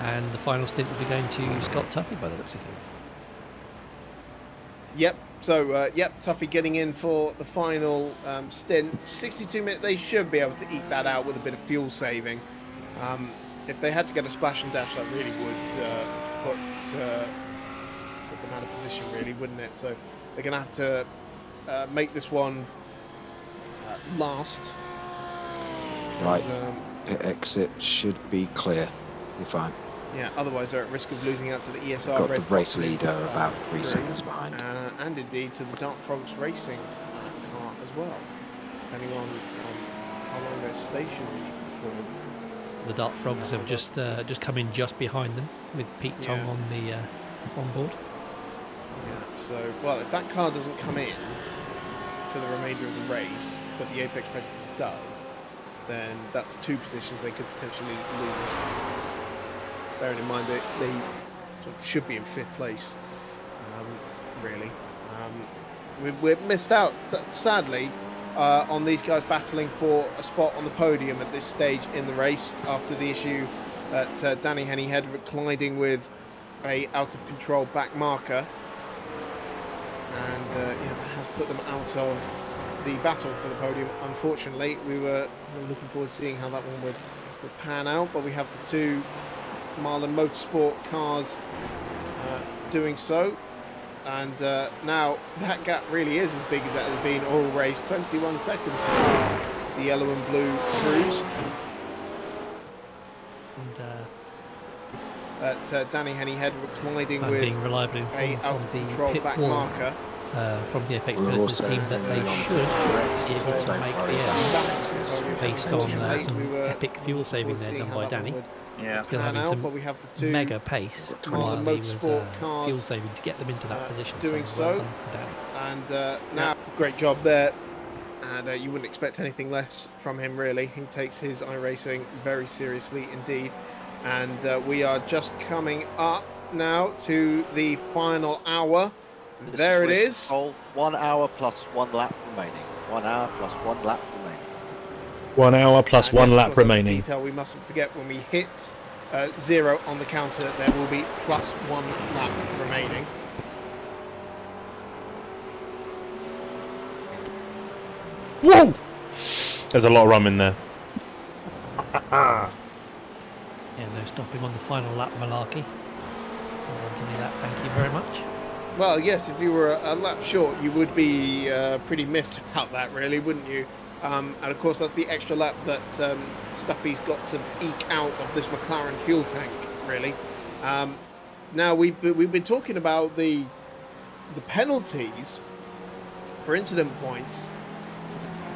and the final stint will be going to Scott Tuffy by the looks of things. Yep. So, Tuffy getting in for the final stint. 62 minutes. They should be able to eke that out with a bit of fuel saving. If they had to get a splash and dash, that really would put them out of position, really, wouldn't it? So they're going to have to make this one last. Right. Pit exit should be clear. You're fine. Yeah, otherwise they're at risk of losing out to the ESR Got Red the race Foxes, leader about 3 through, seconds behind. and indeed to the Dark Frogs Racing car as well, depending on how long they're stationary for. The Dark Frogs have just come in just behind them with Pete Tong on the on board. Yeah, so, well, if that car doesn't come in for the remainder of the race, but the Apex Predators does, then that's 2 positions they could potentially lose. Bearing in mind that they sort of should be in 5th place, really. We've missed out, sadly, on these guys battling for a spot on the podium at this stage in the race after the issue that Danny Henney had colliding with a out-of-control back marker. And that has put them out of the battle for the podium, unfortunately. We were looking forward to seeing how that one would pan out, but we have the 2 Marlin Motorsport cars doing so, and now that gap really is as big as it has been all race. 21 seconds between the yellow and blue crews. And Danny Henney had colliding with being reliably a informed out from of the control pit back wall marker. From the Apex We're Predators also team that they should be able to make the end based on some epic fuel saving there done by Danny. Still having some but we have the 2 mega pace while he was fuel saving to get them into that position. Doing so. Well so. done from Danny. And now, great job there. And you wouldn't expect anything less from him, really. He takes his iRacing very seriously indeed. And we are just coming up now to the final hour. There it is. 1 hour plus 1 lap remaining. 1 hour plus 1 lap remaining. 1 hour plus And 1 yes, lap of course, that's a remaining. detail we mustn't forget. When we hit 0 on the counter, there will be plus 1 lap remaining. Whoa! There's a lot of rum in there. Yeah, no stopping on the final lap malarkey. Don't want to do that, thank you very much. Well, yes, if you were a lap short, you would be pretty miffed about that, really, wouldn't you? And of course, that's the extra lap that Stuffy's got to eke out of this McLaren fuel tank, really. Now, we've been talking about the penalties for incident points.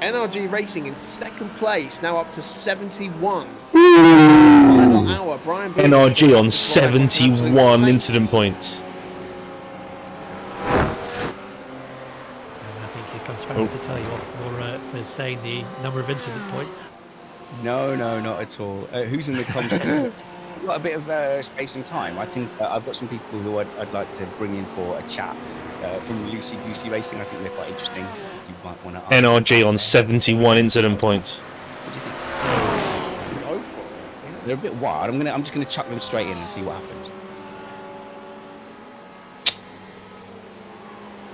NRG Racing in 2nd place, now up to 71. Final hour, Brian Booth NRG on 71 incident points. And I think it comes back to tell you off for saying the number of incident points. No, not at all. Who's in the comms? We've got a bit of space and time. I think I've got some people who I'd like to bring in for a chat from Lucy Goosey Racing. I think they're quite interesting. I think you might want to ask NRG on 71 incident points. What do you think? Go for it. They're a bit wild. I'm just gonna chuck them straight in and see what happens.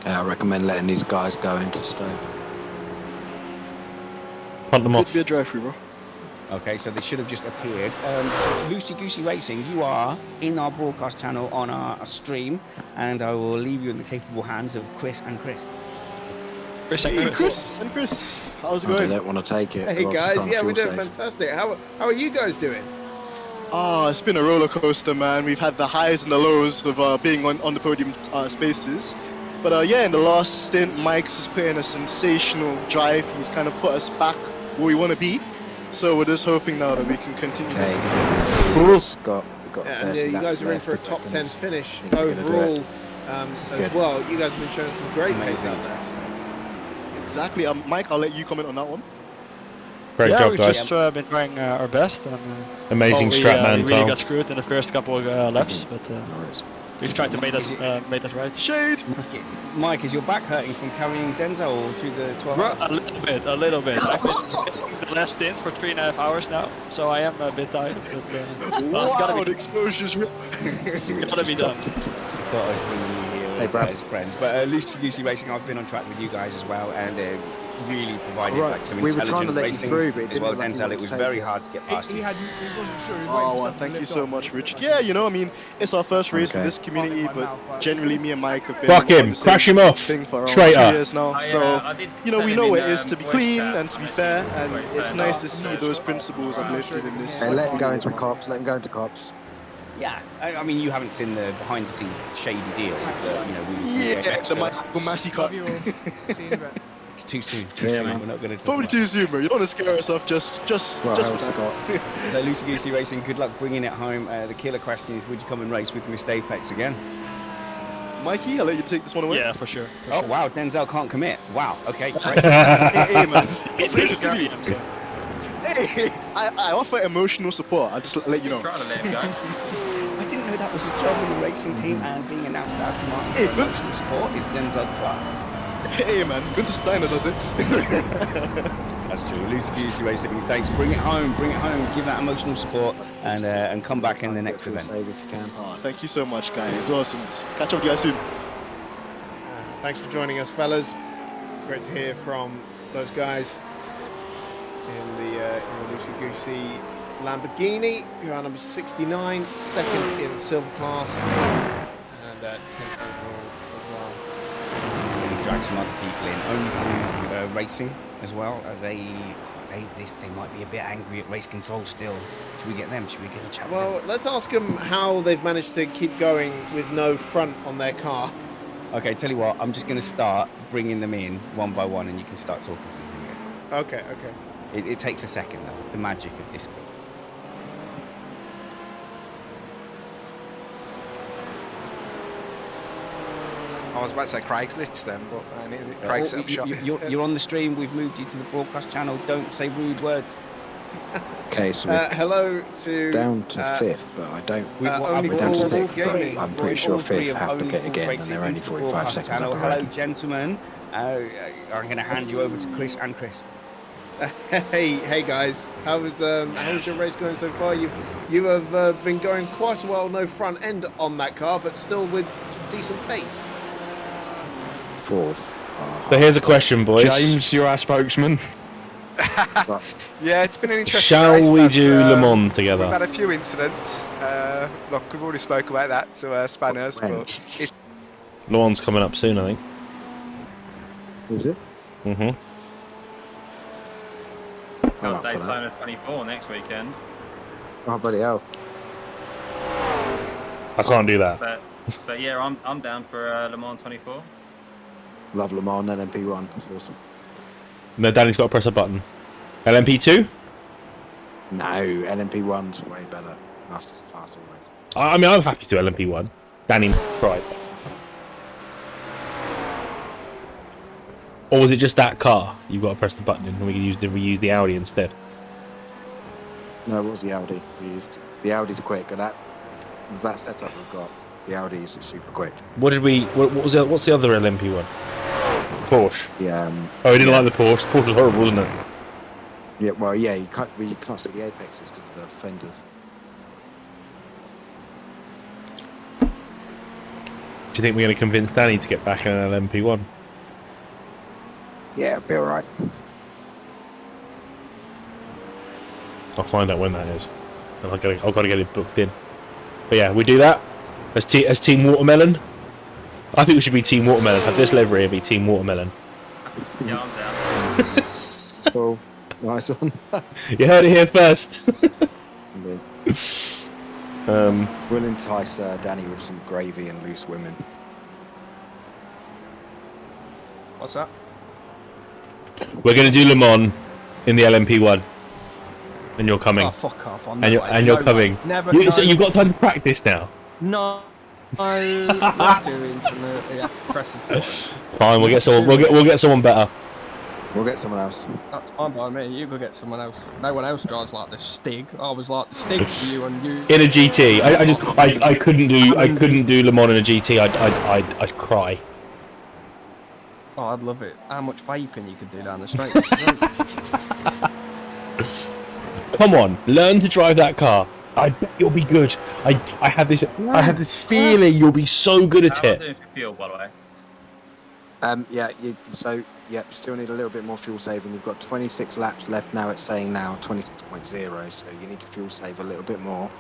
I recommend letting these guys go into Stowe. Punt them off. Could be a drive-through, bro. Okay, so they should have just appeared. Lucy Goosey Racing, you are in our broadcast channel on our stream, and I will leave you in the capable hands of Chris and Chris. Chris and Chris, how's it going? They don't want to take it. Hey guys, yeah, we're doing fantastic. How are you guys doing? It's been a roller coaster, man. We've had the highs and the lows of being on the podium spaces. But yeah, in the last stint, Mike's is putting a sensational drive. He's kind of put us back where we want to be. So we're just hoping now that we can continue this. And you guys are in for a top 10 finish overall as well. You guys have been showing some great pace out there. Exactly. Mike, I'll let you comment on that one. Great yeah, job, we've guys. just been trying our best. And, Amazing we strapman, really Carl. got screwed in the first couple of laps, but no worries. We've tried to make that right. Shade! Mike, is your back hurting from carrying Denzel all through the 12 hours? A little bit. I've been the last stint for 3.5 hours now, so I am a bit tired. But it's gotta be exposures. gotta be done. Thought I was bringing you here as friends. But Lucy Racing, I've been on track with you guys as well, and really provided like some intelligent racing as well. Denzel, it was very hard to get past you. He wasn't sure. Oh, well, thank you so much, Richard. Yeah, you know, I mean, it's our first race with this community, but generally me and Mike have been Fuck him, on the same crash him off, thing for around traitor. 2 years now. So, you know, we know what it is to be clean and to be fair, and it's nice to see those principles uplifted in this. Hey, let him go into cops. Let him go into cops. Yeah, I mean, you haven't seen the behind-the-scenes shady deals that, you know, the Michael Massey cut. It's too soon. Too soon. Man. We're not going to. Probably too soon, bro. You don't want to scare us off just for that. So, Lucy Goosey Racing, good luck bringing it home. The killer question is, would you come and race with Mr. Apex again? Mikey, I'll let you take this one away. Yeah, for sure. Wow, Denzel can't commit. Wow, okay, great. Hey, man. Hey, I offer emotional support. I'll just let you know. Trying to let him go. I didn't know that was a job in the racing team and being announced as the Martin for emotional support is Denzel Clark. Hey man, Gunther Steiner does it. That's true. Lucy Goosey Racing, thanks. Bring it home, give that emotional support, and come back in the next event. Save if you can. Oh, thank you so much, guys. It's awesome. Catch up with you guys soon. Thanks for joining us, fellas. Great to hear from those guys in the Lucy Goosey Lamborghini, who are number 69, second in the silver class, and 10th overall as well. Drag some other people in, only through racing as well. They might be a bit angry at race control still. Should we get them? Should we get a chat with Well, them? let's ask them how they've managed to keep going with no front on their car. Okay, tell you what, I'm just going to start bringing them in one by one, and you can start talking to them. Okay. It takes a second though, the magic of Discord. I was about to say Craigslist then, but is it Craig's Setup Shop? You're on the stream. We've moved you to the broadcast channel. Don't say rude words. Okay, so hello to down to fifth, but I don't. only we're down to four sixth, but gaming. I'm pretty sure fifth have to pit again, and they're only 45 seconds up the Hello, road. gentlemen. I'm going to hand you over to Chris and Chris. Hey guys, how's your race going so far? You have been going quite a while, no front end on that car, but still with some decent pace. Fourth. So here's a question, boys. James, you're our spokesman. Yeah, it's been an interesting Shall race, we but, do Le Mans together? We've had a few incidents. Look, we've already spoke about that to Spanners, but it's... Le Mans coming up soon, I think. Is it? Mm-hmm. It's got Daytona 24 next weekend. Oh, bloody hell. I can't do that. But yeah, I'm down for Le Mans 24. Love Le Mans LMP1. That's awesome. No, Danny's got to press a button. LMP2? No, LMP1's way better. Fastest class always. I mean, I'm happy to LMP1. Danny fried. Or was it just that car? You've got to press the button in, and we use the Audi instead. No, what was the Audi we used? The Audi's quick, and that setup we've got, the Audi's super quick. What's the other LMP one? Porsche. Yeah. Oh, he didn't like the Porsche. The Porsche was horrible, wasn't it? Yeah, well, yeah, you can't see the apexes because of the fenders. Do you think we're going to convince Danny to get back in an LMP1? Yeah, it'll be alright. I'll find out when that is. And I've got to get it booked in. But yeah, we do that as Team Watermelon. I think we should be Team Watermelon. Have this livery and be Team Watermelon. Yeah, I'm down. Cool. Nice one. You heard it here first. We'll entice Danny with some gravy and loose women. What's that? We're going to do Le Mans in the LMP1. And you're coming. Oh, fuck off. And you're coming. So you've got time to practice now. No. I'm doing some pressing. Fine, we'll get someone better. We'll get someone else. That's fine by me. You go get someone else. No one else drives like the Stig. I was like the Stig for you and you. In a GT, I couldn't do Le Mans in a GT. I'd cry. Oh, I'd love it. How much vaping you could do down the straight. Come on, learn to drive that car. I bet you'll be good. I have this feeling you'll be so good at How am I it. doing for fuel, by the way? Still need a little bit more fuel saving. You've got 26 laps left now. It's saying now 26.0, so you need to fuel save a little bit more,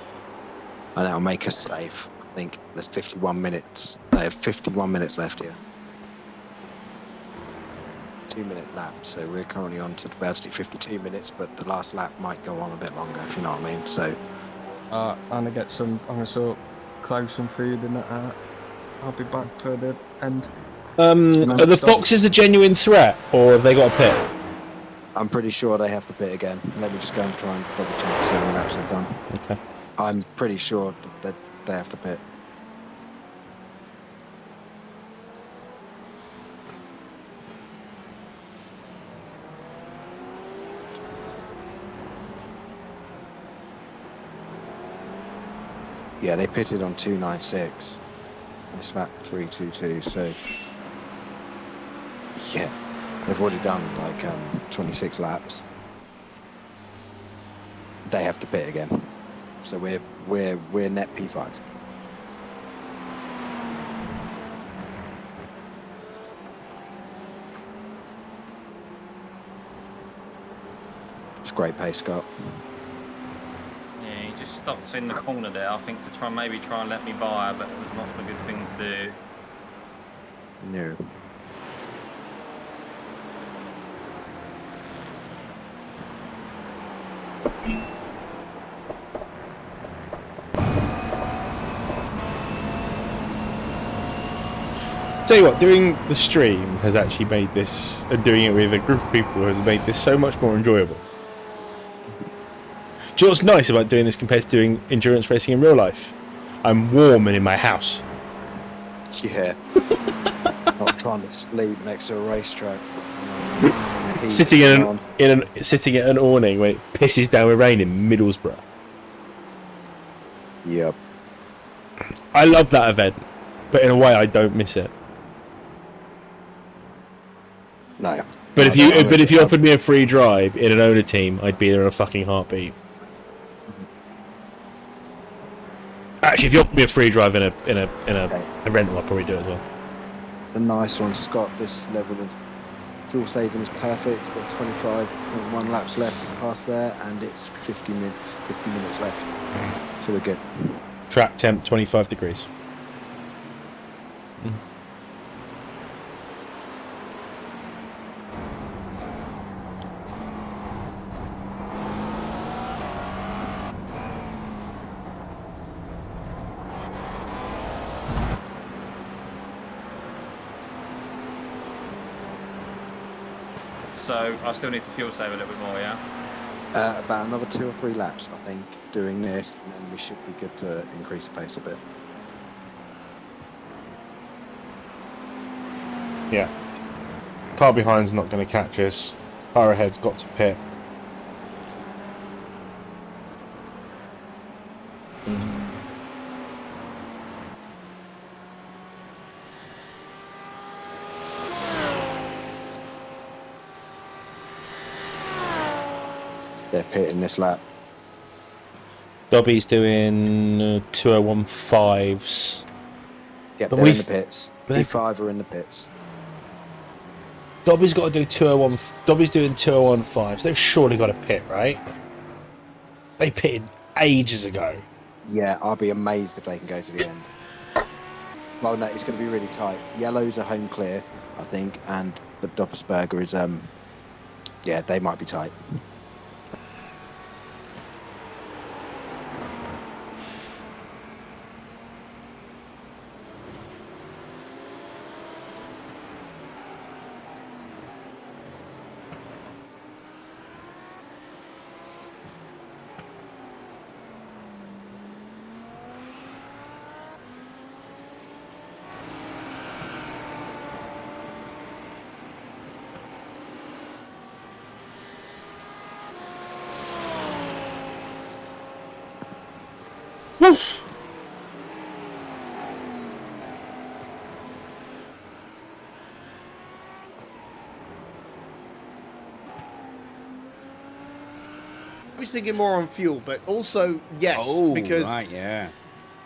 and that'll make us safe. I think there's 51 minutes. 51 minutes left here. 2-minute lap, so we're currently on to about 52 minutes, but the last lap might go on a bit longer, if you know what I mean. So, I'm gonna sort close some food and I'll be back for the end. Are the boxes a genuine threat, or have they got a pit? I'm pretty sure they have to pit again. Let me just go and try and double check see how many laps they've done. Okay. I'm pretty sure that they have to pit. Yeah, they pitted on 296. It's lap 322, so yeah, they've already done like 26 laps. They have to pit again, so we're net P5. It's great pace, Scott. Yeah, he just stopped in the corner there, I think, to try and let me by, but it was not a good thing to do. No. Tell you what, doing the stream has actually made this, and doing it with a group of people has made this so much more enjoyable. Do you know what's nice about doing this compared to doing endurance racing in real life? I'm warm and in my house. Yeah. Not trying to sleep next to a racetrack. Sitting sitting at an awning when it pisses down with rain in Middlesbrough. Yep. I love that event, but in a way I don't miss it. No. But if you offered me a free drive in an owner team, I'd be there in a fucking heartbeat. Actually, if you offered me a free drive in a rental, I'd probably do it as well. The nice one, Scott. This level of fuel saving is perfect. Got 25.1 laps left past there, and it's 50 minutes left. So we're good. Track temp 25 degrees. So I still need to fuel save a little bit more, yeah? About another 2 or 3 laps, I think, doing this, and then we should be good to increase the pace a bit. Yeah. Car behind's not going to catch us. Car ahead's got to pit. They're pitting this lap. Dobby's doing 201.5s. Yep, But they're in the pits. P5 are in the pits. Dobby's got to do 201. Dobby's doing 201.5s. They've surely got a pit, right? They pitted ages ago. Yeah, I'll be amazed if they can go to the end. Well, no, it's going to be really tight. Yellow's a home clear, I think, and the Doppelsberger is, yeah, they might be tight. I was thinking more on fuel, but also yes, Oh, because right, yeah.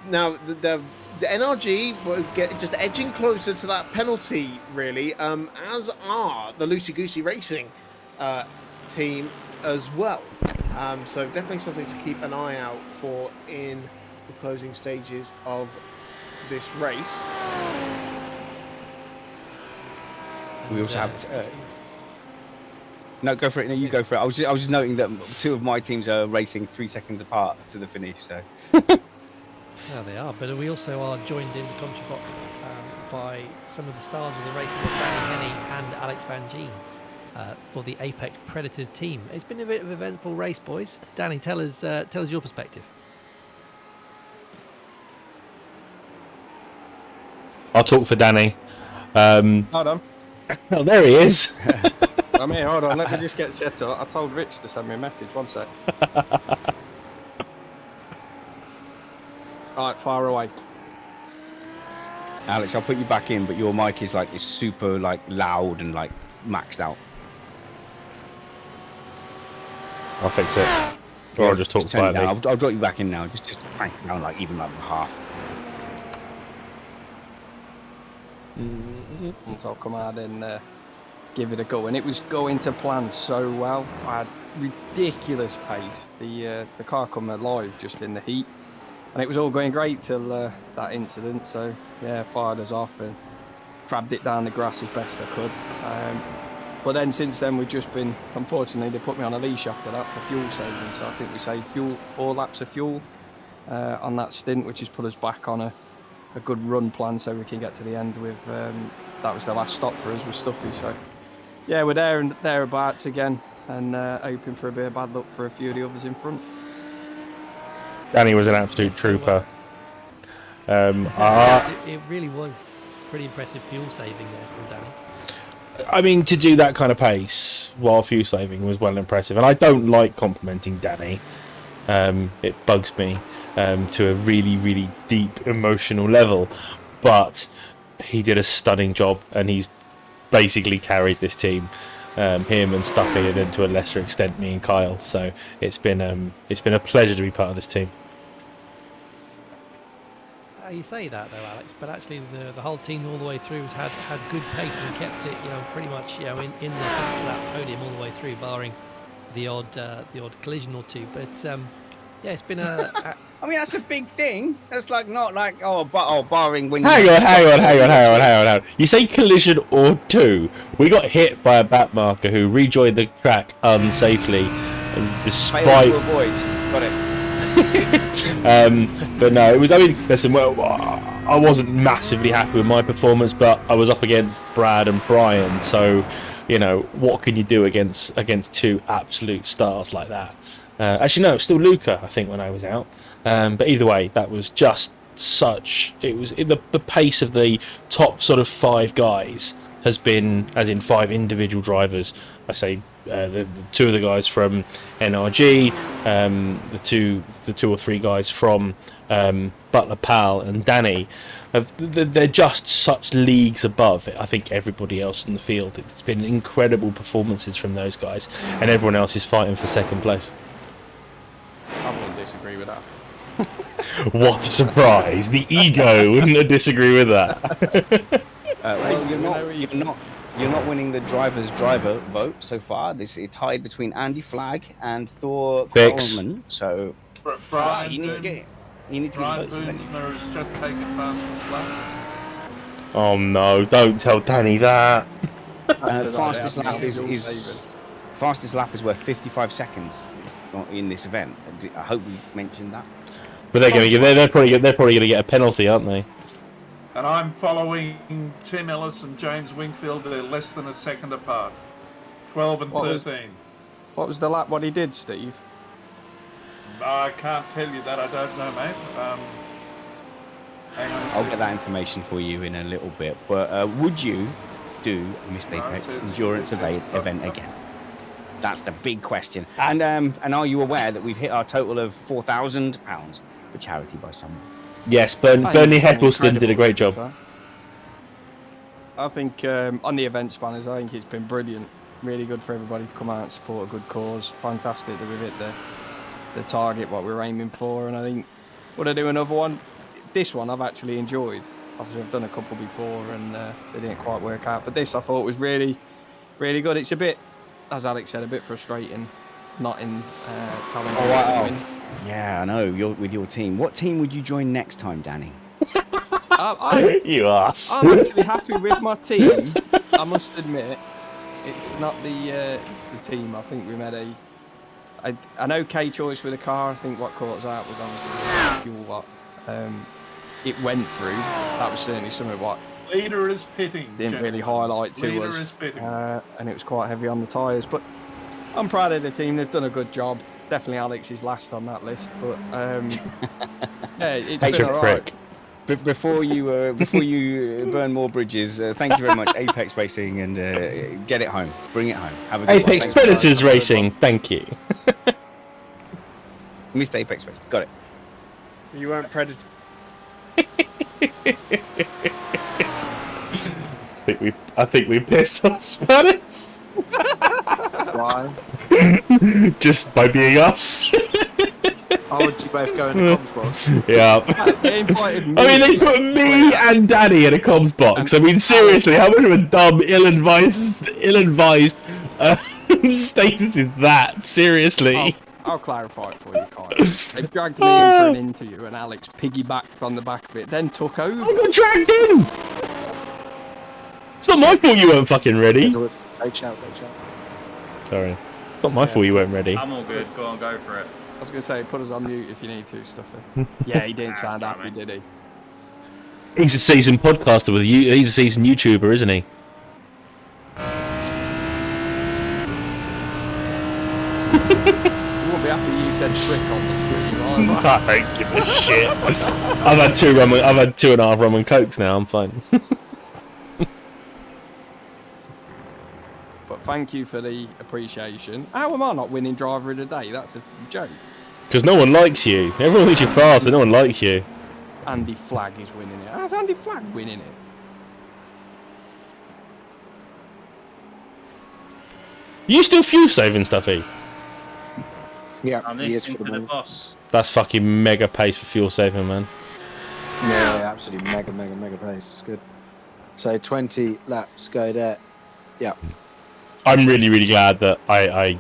now the NRG will get just edging closer to that penalty, really, as are the Loosey Goosey Racing team as well. So definitely something to keep an eye out for in the closing stages of this race. We also have no, go for it. No, you go for it. I was just noting that two of my teams are racing 3 seconds apart to the finish. So. There they are, but we also are joined in the commentary box by some of the stars of the race, Henney and Alex Vangeen, for the Apex Predators team. It's been a bit of an eventful race, boys. Danny, tell us your perspective. I'll talk for Danny. Hold on. Oh, there he is. I'm here, hold on, let me just get set up. I told Rich to send me a message, one sec. Alright, fire away. Alex, I'll put you back in, but your mic is super loud and maxed out. I'll fix it. Or I'll just talk turn it quietly. down. I'll drop you back in now. Just crank it down even half. So I'll come out and give it a go. And it was going to plan so well. I had ridiculous pace. The car come alive just in the heat. And it was all going great till that incident. So, yeah, fired us off and crabbed it down the grass as best I could. But then since then, we've just been, unfortunately, they put me on a leash after that for fuel saving. So I think we saved 4 laps of fuel on that stint, which has put us back on a good run plan so we can get to the end with, that was the last stop for us with Stuffy. So, yeah, we're there and thereabouts again and hoping for a bit of bad luck for a few of the others in front. Danny was an absolute trooper. It really was pretty impressive fuel saving there from Danny. I mean, to do that kind of pace while fuel saving was well impressive. And I don't like complimenting Danny. It bugs me to a really, really deep emotional level. But he did a stunning job, and he's basically carried this team. Him and Stuffy, and then to a lesser extent me and Kyle. So it's been a pleasure to be part of this team. You say that though, Alex, but actually the whole team all the way through has had good pace and kept it, pretty much, in the front of that podium all the way through, barring the odd collision or two. But yeah, it's been a. I mean, that's a big thing. That's barring when. Hang on. You say collision or two. We got hit by a back marker who rejoined the track unsafely, and despite. Failed to avoid. Got it. But no, it was. I mean, listen. Well, I wasn't massively happy with my performance, but I was up against Brad and Brian, so what can you do against two absolute stars like that? Actually, no, it was still Luca, I think, when I was out. But either way, that was just such. It was the pace of the top sort of 5 guys has been, as in 5 individual drivers. I say the 2 of the guys from NRG, the two or three guys from Butler Pal and Danny. They're just such leagues above, I think, everybody else in the field. It's been incredible performances from those guys, and everyone else is fighting for second place. I wouldn't disagree with that. What a surprise! The ego wouldn't disagree with that. You're not winning the driver vote so far. This is tied between Andy Flagg and Thor Coleman. So Brian, you need to get Brian votes. Boonsma has just taken fastest lap. Oh no! Don't tell Danny that. Fastest lap is worth 55 seconds in this event. I hope we mentioned that. But they're probably going to get a penalty, aren't they? And I'm following Tim Ellis and James Wingfield. They're less than a second apart. 12 and 13. What was the lap? What he did, Steve? I can't tell you that. I don't know, mate. Hang on. I'll get that information for you in a little bit. But would you do a Missed Apex endurance event again? That's the big question. And are you aware that we've hit our total of £4,000? for charity by someone. Yes, I think Bernie it's been Heckleston did a great incredible, job. I think on the event spanners, I think it's been brilliant. Really good for everybody to come out and support a good cause. Fantastic that we've hit the target what we're aiming for. And I think, would I do another one? This one I've actually enjoyed. Obviously I've done a couple before and they didn't quite work out. But this I thought was really, really good. It's a bit, as Alex said, a bit frustrating. Not in talent. Oh, wow. Yeah, I know. You're with your team. What team would you join next time, Danny? You ass. I'm actually happy with my team. I must admit, it's not the team. I think we made an okay choice with the car. I think what caught us out was obviously the fuel what it went through. That was certainly something what Leader is pitting. didn't really highlight to Leader us, is pitting. and it was quite heavy on the tyres. But I'm proud of the team. They've done a good job. Definitely Alex is last on that list, but yeah, it's been all right. Before you burn more bridges, thank you very much, Apex Racing, and get it home, bring it home. Have a good Apex one. Predators Racing, thank you. Mr. Apex Racing, got it. You weren't Predator. I think we pissed off Spanish. Why? Just by being us. Oh, did you both go in the comms box? Yeah. They invited me. I mean, they put me and Danny in a comms box. I mean, seriously, how much of a dumb, ill-advised status is that? Seriously. I'll clarify it for you, Kyle. They dragged me in for an interview, and Alex piggybacked on the back of it, then took over. I got dragged in. It's not my fault you weren't fucking ready. Great shout. Sorry. It's not my fault you weren't ready. I'm all good. Go on, go for it. I was going to say, put us on mute if you need to, Stuffer. Yeah, he didn't sound happy, did he? He's a seasoned podcaster with you. He's a seasoned YouTuber, isn't he? You won't be happy you said trick on the screen, right? I don't give a shit. I've had 2.5 rum and cokes now. I'm fine. But thank you for the appreciation. How am I not winning driver of the day? That's a joke. Because no one likes you. Everyone thinks you're fast, but no one likes you. Andy Flagg is winning it. How's Andy Flagg winning it? You still fuel saving, Stuffy? Yeah, I'm he is listening for to the the win. boss. That's fucking mega pace for fuel saving, man. Yeah, absolutely mega pace. It's good. So 20 laps go there. Yeah. I'm really glad that I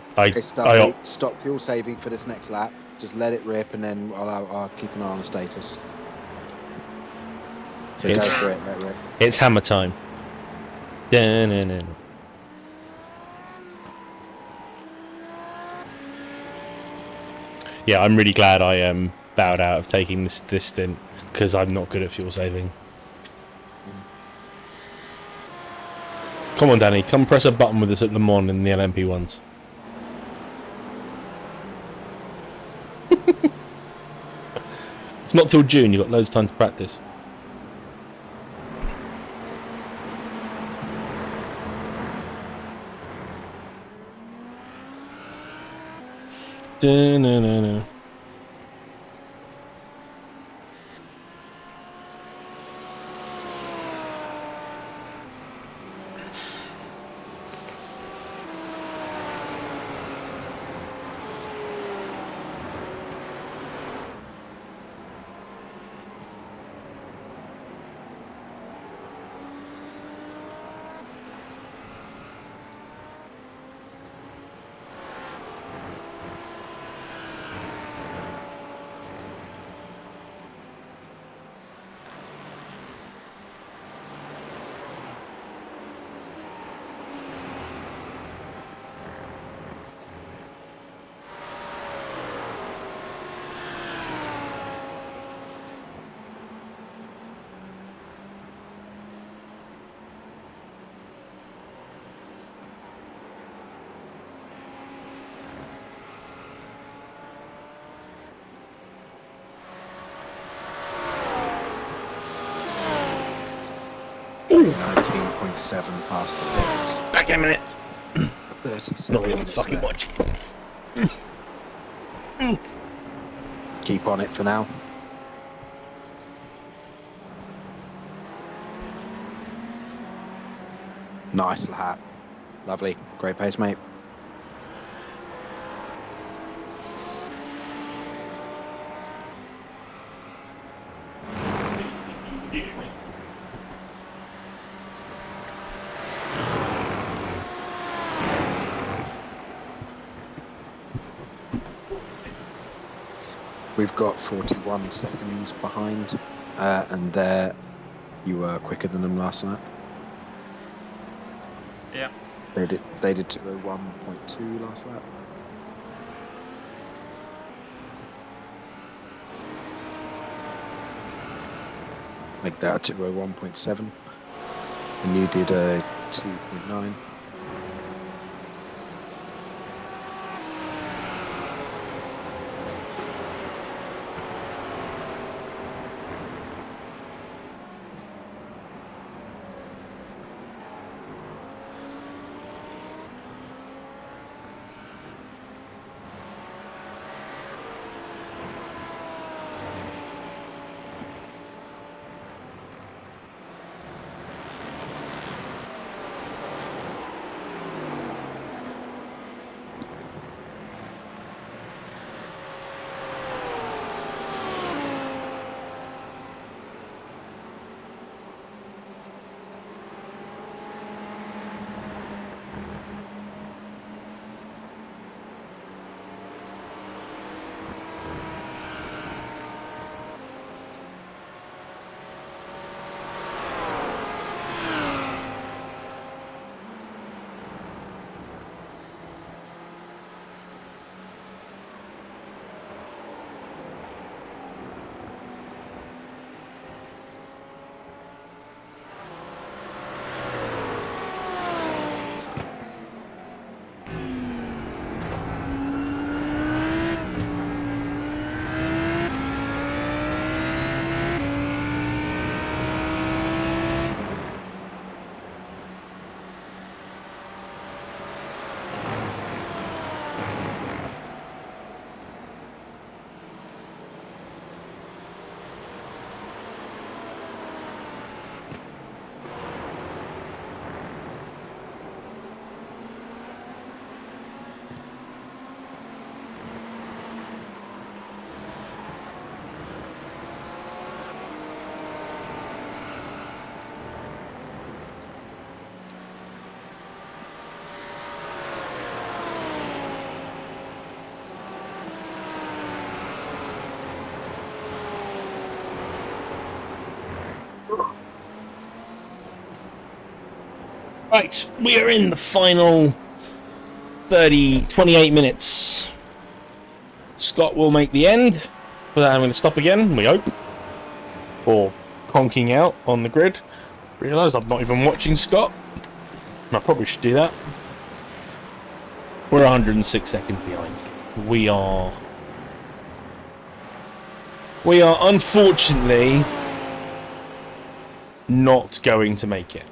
stop fuel saving for this next lap. Just let it rip, and then I'll keep an eye on the status. So go for it, let it rip. It's hammer time. Da-na-na. Yeah, I'm really glad I bowed out of taking this stint because I'm not good at fuel saving. Come on, Danny, come press a button with us at Le Mans in the LMP ones. It's not till June, you've got loads of time to practice. Da-na-na-na. Ooh. 19.7 past the pits. Back in a minute. 37 Not even minutes fucking left. watching. Keep on it for now. Nice lap. Lovely. Great pace, mate. We've got 41 seconds behind, and there you were quicker than them last night. Yeah. They did 201.2 last lap. Make that a 201.7, and you did a 2.9. Right, we are in the final 28 minutes. Scott will make the end without having to stop again, we hope. Or conking out on the grid. Realise I'm not even watching Scott. I probably should do that. We're 106 seconds behind. We are unfortunately not going to make it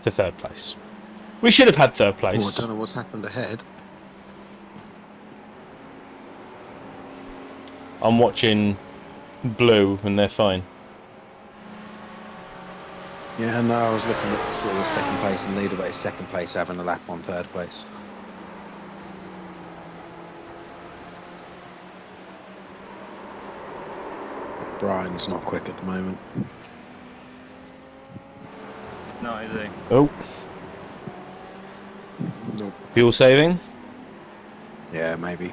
to third place. We should have had third place. Oh, I don't know what's happened ahead. I'm watching Blue and they're fine. Yeah, no, I was looking at sort of second place and leader, but it's second place having a lap on third place. Brian's not quick at the moment. He's not, is he? Oh. Nope. Fuel saving? Yeah, maybe.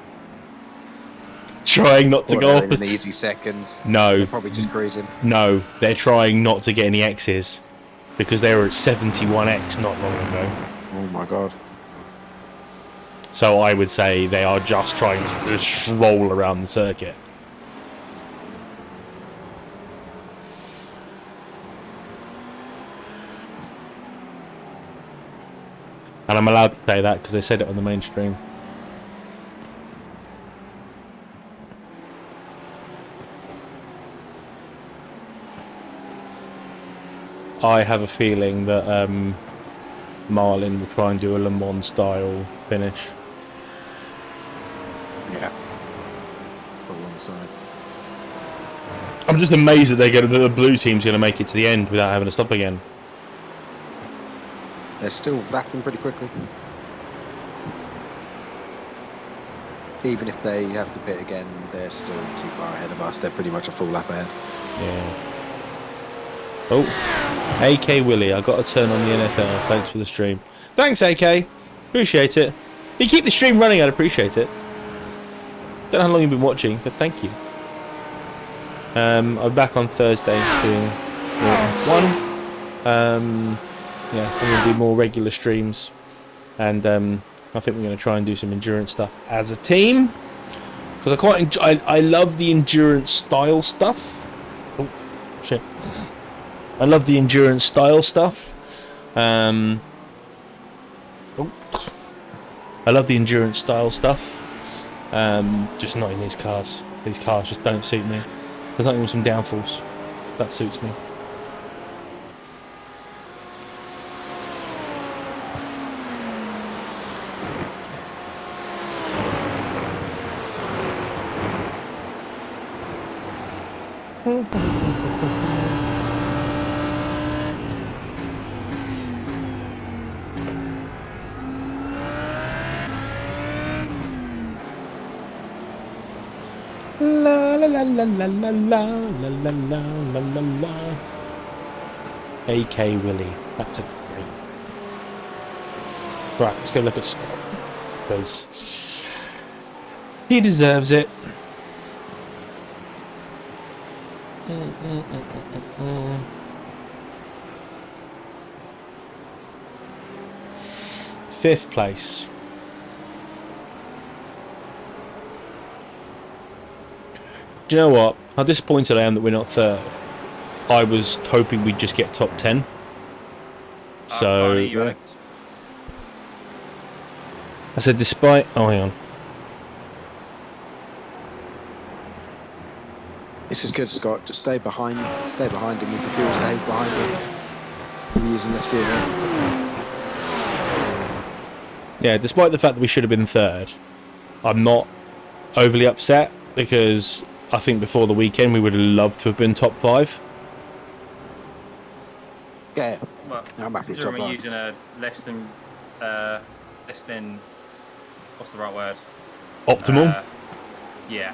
Trying not to go off an easy second. No. They're probably just cruising. No, they're trying not to get any X's because they were at 71X not long ago. Oh my god. So I would say they are just trying to just roll around the circuit. And I'm allowed to say that because they said it on the mainstream. I have a feeling that Marlin will try and do a Le Mans style finish. Yeah. Alongside. I'm just amazed that the blue team's going to make it to the end without having to stop again. They're still lapping pretty quickly. Even if they have to pit again, they're still too far ahead of us. They're pretty much a full lap ahead. Yeah. Oh, AK Willie, I got to turn on the NFL. Thanks for the stream. Thanks, AK. Appreciate it. If you keep the stream running, I'd appreciate it. Don't know how long you've been watching, but thank you. I'm back on Thursday doing more F1. Yeah, I'm going to do more regular streams, and I think we're going to try and do some endurance stuff as a team, because I quite enjoy. I love the endurance style stuff. Oh shit! I love the endurance style stuff. I love the endurance style stuff. Just not in these cars. These cars just don't suit me. There's nothing with some downforce that suits me. La la la la la la la la la la la la. AK Willie, that's a great. Right, let's go look at Scott, because he deserves it. Fifth place. Do you know what? How disappointed I am that we're not third. I was hoping we'd just get top 10. So I said, despite. Oh, hang on. This is good, Scott. Just stay behind him. Stay behind him. You can feel safe behind him. We're using this field. Yeah, despite the fact that we should have been third, I'm not overly upset, because I think before the weekend we would have loved to have been top 5. Yeah, well, I'm happy with top we're 5. using a less than, what's the right word? Optimal? Yeah.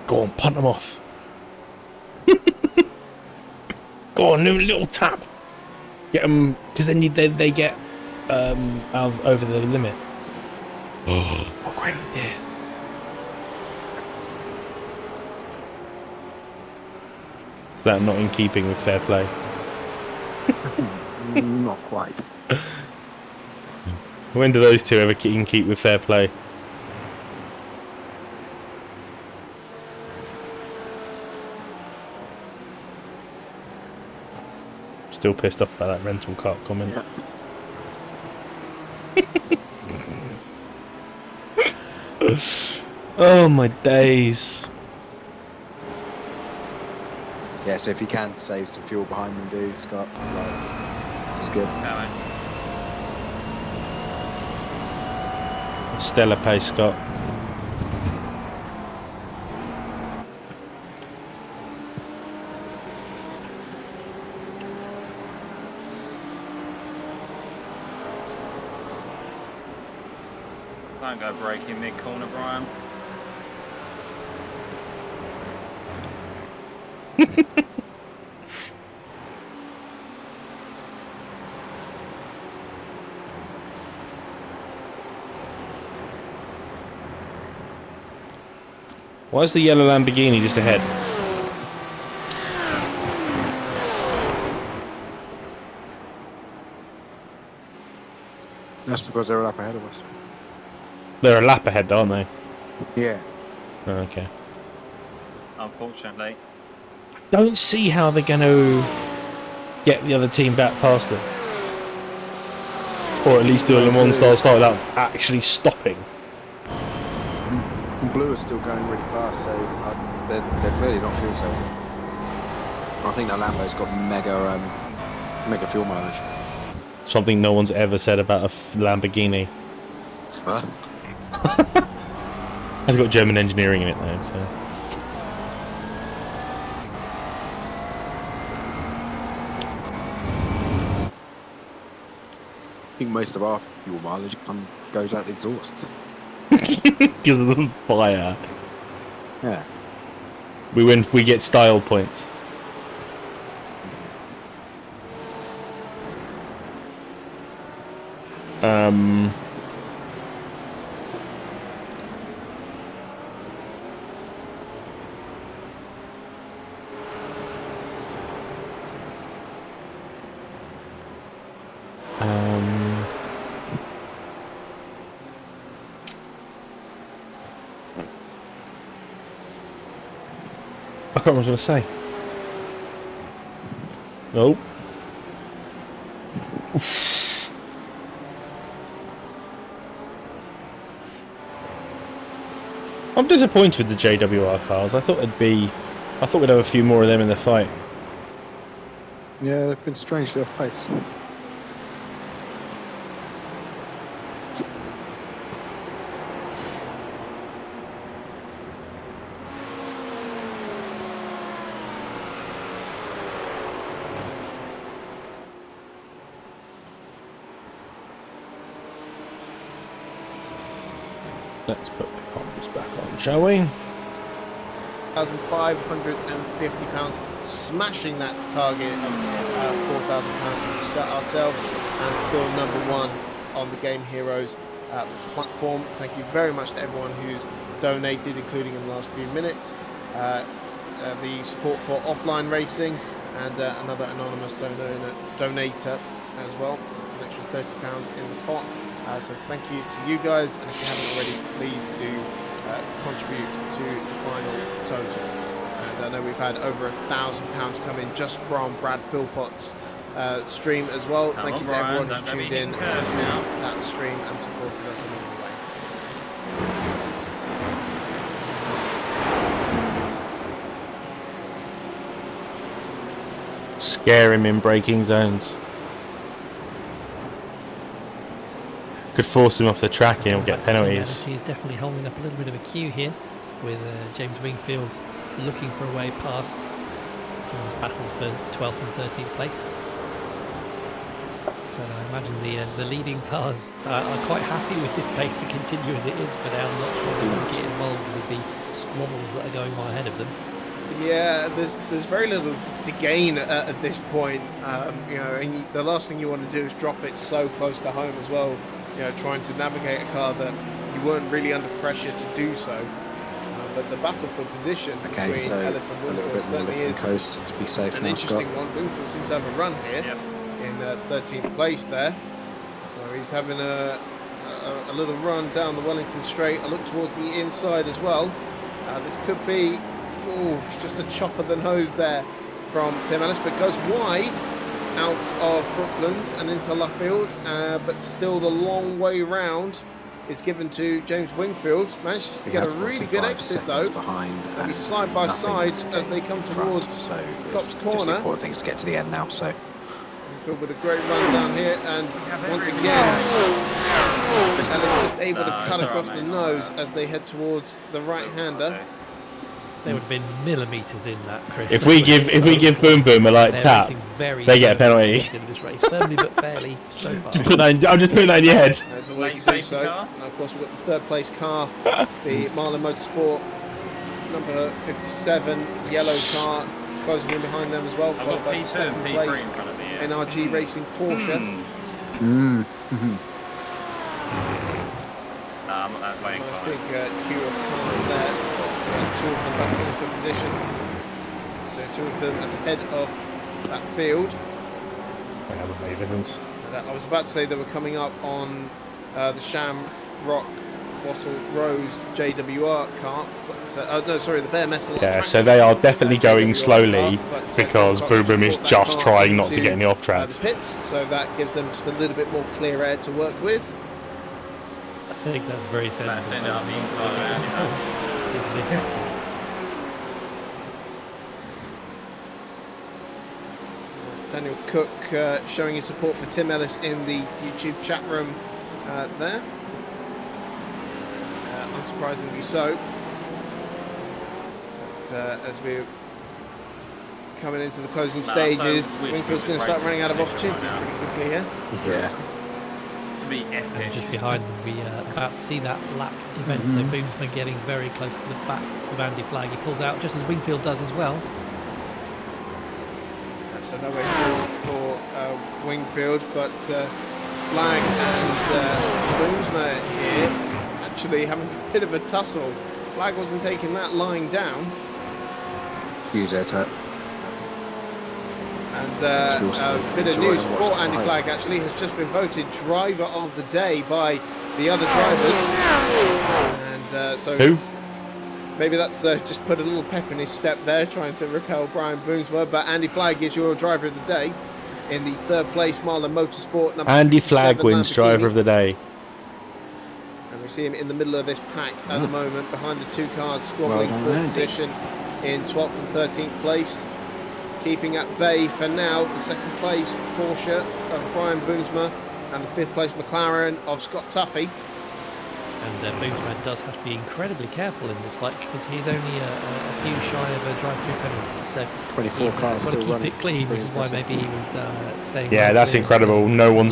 Go on, punt them off. Go on, little tap. Get them, because then they get over the limit. Oh, what great idea. Is that not in keeping with fair play? Not quite. When do those two ever keep with fair play? Still pissed off about that rental car comment. Yeah. Oh my days. Yeah, so if you can save some fuel behind them, do, Scott. This is good. Stellar pace, Scott. Don't go braking mid-corner, Brian. Why is the yellow Lamborghini just ahead? That's because they're up ahead of us. They're a lap ahead, aren't they? Yeah. Oh, okay. Unfortunately. Don't see how they're going to get the other team back past them. Or at least do a Le Mans style start without actually stopping. Blue is still going really fast, so they're clearly not fuel saving. I think that Lambo's got mega fuel mileage. Something no one's ever said about a Lamborghini. Huh? Has got German engineering in it though, so. I think most of our fuel mileage goes out the exhausts. Because of the fire. Yeah. We get style points. I can't remember what I was going to say. Nope. I'm disappointed with the JWR cars. I thought we'd have a few more of them in the fight. Yeah, they've been strangely off pace. Let's put the comms back on, shall we? £1,550, smashing that target of £4,000 that we set ourselves, and still #1 on the Game Heroes platform. Thank you very much to everyone who's donated, including in the last few minutes. The support for offline racing, and another anonymous donator as well. It's an extra £30 in the pot. So thank you to you guys, and if you haven't already, please do contribute to the final total. And I know we've had over £1,000 come in just from Brad Philpott's stream as well. Thank you to everyone who's tuned in to that stream and supported us along the way. Scare him in braking zones. Could force him off the track and he'll get penalties. He's definitely holding up a little bit of a queue here, with James Wingfield looking for a way past in this battle for 12th and 13th place. But I imagine the leading cars are quite happy with this pace to continue as it is for now. I'm not sure they want to get involved with the squabbles that are going on ahead of them. Yeah, there's very little to gain at this point. You know, and the last thing you want to do is drop it so close to home as well. You know, trying to navigate a car that you weren't really under pressure to do so. But the battle for position between Ellis and Wingfield certainly is coast to be safe an now, interesting Scott. one. Wingfield seems to have a run here in 13th place there. Where he's having a little run down the Wellington Straight. A look towards the inside as well. This could be just a chop of the nose there from Tim Ellis, but goes wide out of Brooklands and into Luffield, but still the long way round is given to James Wingfield. Manages to get a really good exit though. They'll be side by side as they come towards Copse Corner. Just the important things to get to the end now. So Wingfield with a great run down here, and once again Ellis just able to cut across the nose as they head towards the right-hander. There would have been millimetres in that, Chris. If we give Boom Boom a light tap, they get a penalty. In this race, firmly but fairly so far. I'm just putting that in your head. Of course, we've got the third place car, the Marlin Motorsport number 57 yellow car, closing in behind them as well. Followed by the second place NRG Racing Porsche. Nice big queue of cars there. Two of them battling for position. So two of them at the head of that field. I was about to say they were coming up on the Shamrock Bottle Rose JWR car, but no, sorry, the Bare Metal. Yeah, so they are definitely going slowly because Boom Boom is just trying not to get in the off track. The pits, so that gives them just a little bit more clear air to work with. I think that's very sensible. Daniel Cook showing his support for Tim Ellis in the YouTube chat room there. Unsurprisingly so. But, as we're coming into the closing stages, Wingfield's going to start running out of opportunities pretty quickly here. Yeah. to be epic. And just behind them, we are about to see that lapped event. So Boomsman getting very close to the back of Andy Flagg. He pulls out just as Wingfield does as well. So no way for Wingfield, but Flagg and Boomsman here actually having a bit of a tussle. Flagg wasn't taking that lying down. Huge air tap. And a bit of news for Andy Flagg actually has just been voted driver of the day by the other drivers. And so who? Maybe that's just put a little pep in his step there, trying to repel Brian Boomsma. But Andy Flagg is your driver of the day in the third place Marlin Motorsport. Number Andy Flagg wins Lamborghini. driver of the day. And we see him in the middle of this pack at the moment, behind the two cars squabbling for position in 12th and 13th place. Keeping at bay for now, the second place Porsche of Brian Boomsma and the fifth place McLaren of Scott Tuffy. And Boomsman does have to be incredibly careful in this fight because he's only a few shy of a drive-through penalty. So 24 cars got to still keep running. it clean, which is why maybe he was staying. Yeah, that's incredible. No one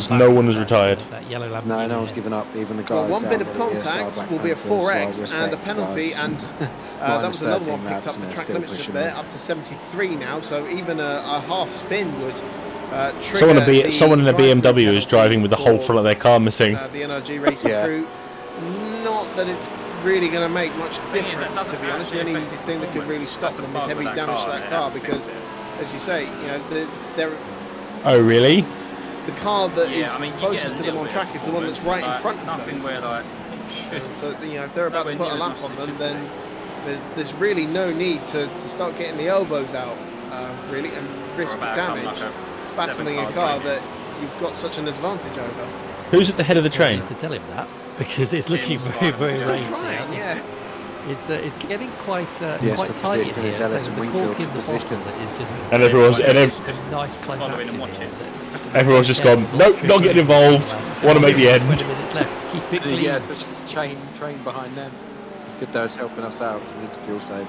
was retired. That yellow Lamborghini. No, no one's given up. Even the guys. Well, one down bit of by the contact ESR will be a back pancreas, 4x so and a respect, penalty, guys. and that was another one 13 picked up laps for and track they're limits still just pushing there, up to 73 now. So even a half spin would trigger Someone in a drive-through BMW is driving with the whole for, front of their car missing. the NRG racing crew. Not that it's really going to make much difference, to be honest. The only thing that could really stop them is heavy damage to that car, because, as you say, you know, they're Oh, really? the car that is I mean, closest to them on track is the one that's right in front of them. Nothing where like it should. So you know, if they're about to put a lap on them, then there's really no need to start getting the elbows out, really, and risk damage, battling a car that you've got such an advantage over. Who's at the head of the train? To tell him that because it's looking very, very racy. Yeah. It's getting quite Yes, quite the tight in position here. is So Ellis there's and a cork Wingfield's in the position. bottom that is just And everyone's a nice close action watching. Everyone's just gone. Nope, not getting involved. Want to make the end. 20 minutes left. Keep it clean. Yeah, especially the train behind them. It's good though, it's helping us out to need to fuel save.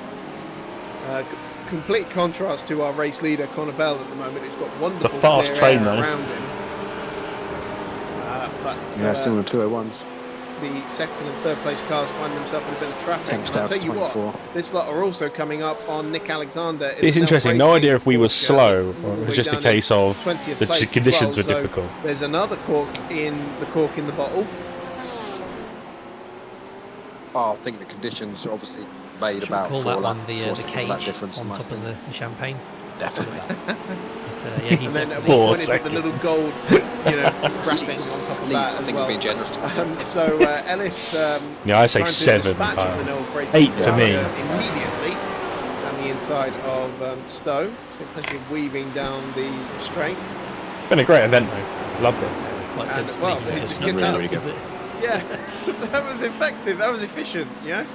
Complete contrast to our race leader Conor Bell at the moment. He's got wonderful It's a fast clear train, air though. around him. But Yeah, still in the 201s. the second and third place cars find themselves in a bit of traffic. Tanks And I'll down tell to you 24. what, this lot are also coming up on Nick Alexander. in It's the interesting. Nelf No idea Racing if we were Porsche. slow It's or all it the was way just a down case in of 20th the place as conditions were well. So difficult. there's another cork in the bottle. Oh, I think the conditions obviously made Should we about call 4 that lap, one the 4 seconds of that cage difference on in my top of opinion. the champagne? Definitely. But, yeah, he's And then definitely what is it, the little gold, wrapping on top of that I as think well. we're being generous to myself. So Ellis. Yeah, I say trying to 7, dispatch Kyle. the Nelf Racing 8 for me. Immediately down the inside of Stowe. So plenty of weaving down the straight. Been a great event though. Loved it. quite And, sensibly. well, it just gets out of it. Yeah, that was effective. That was efficient. Yeah.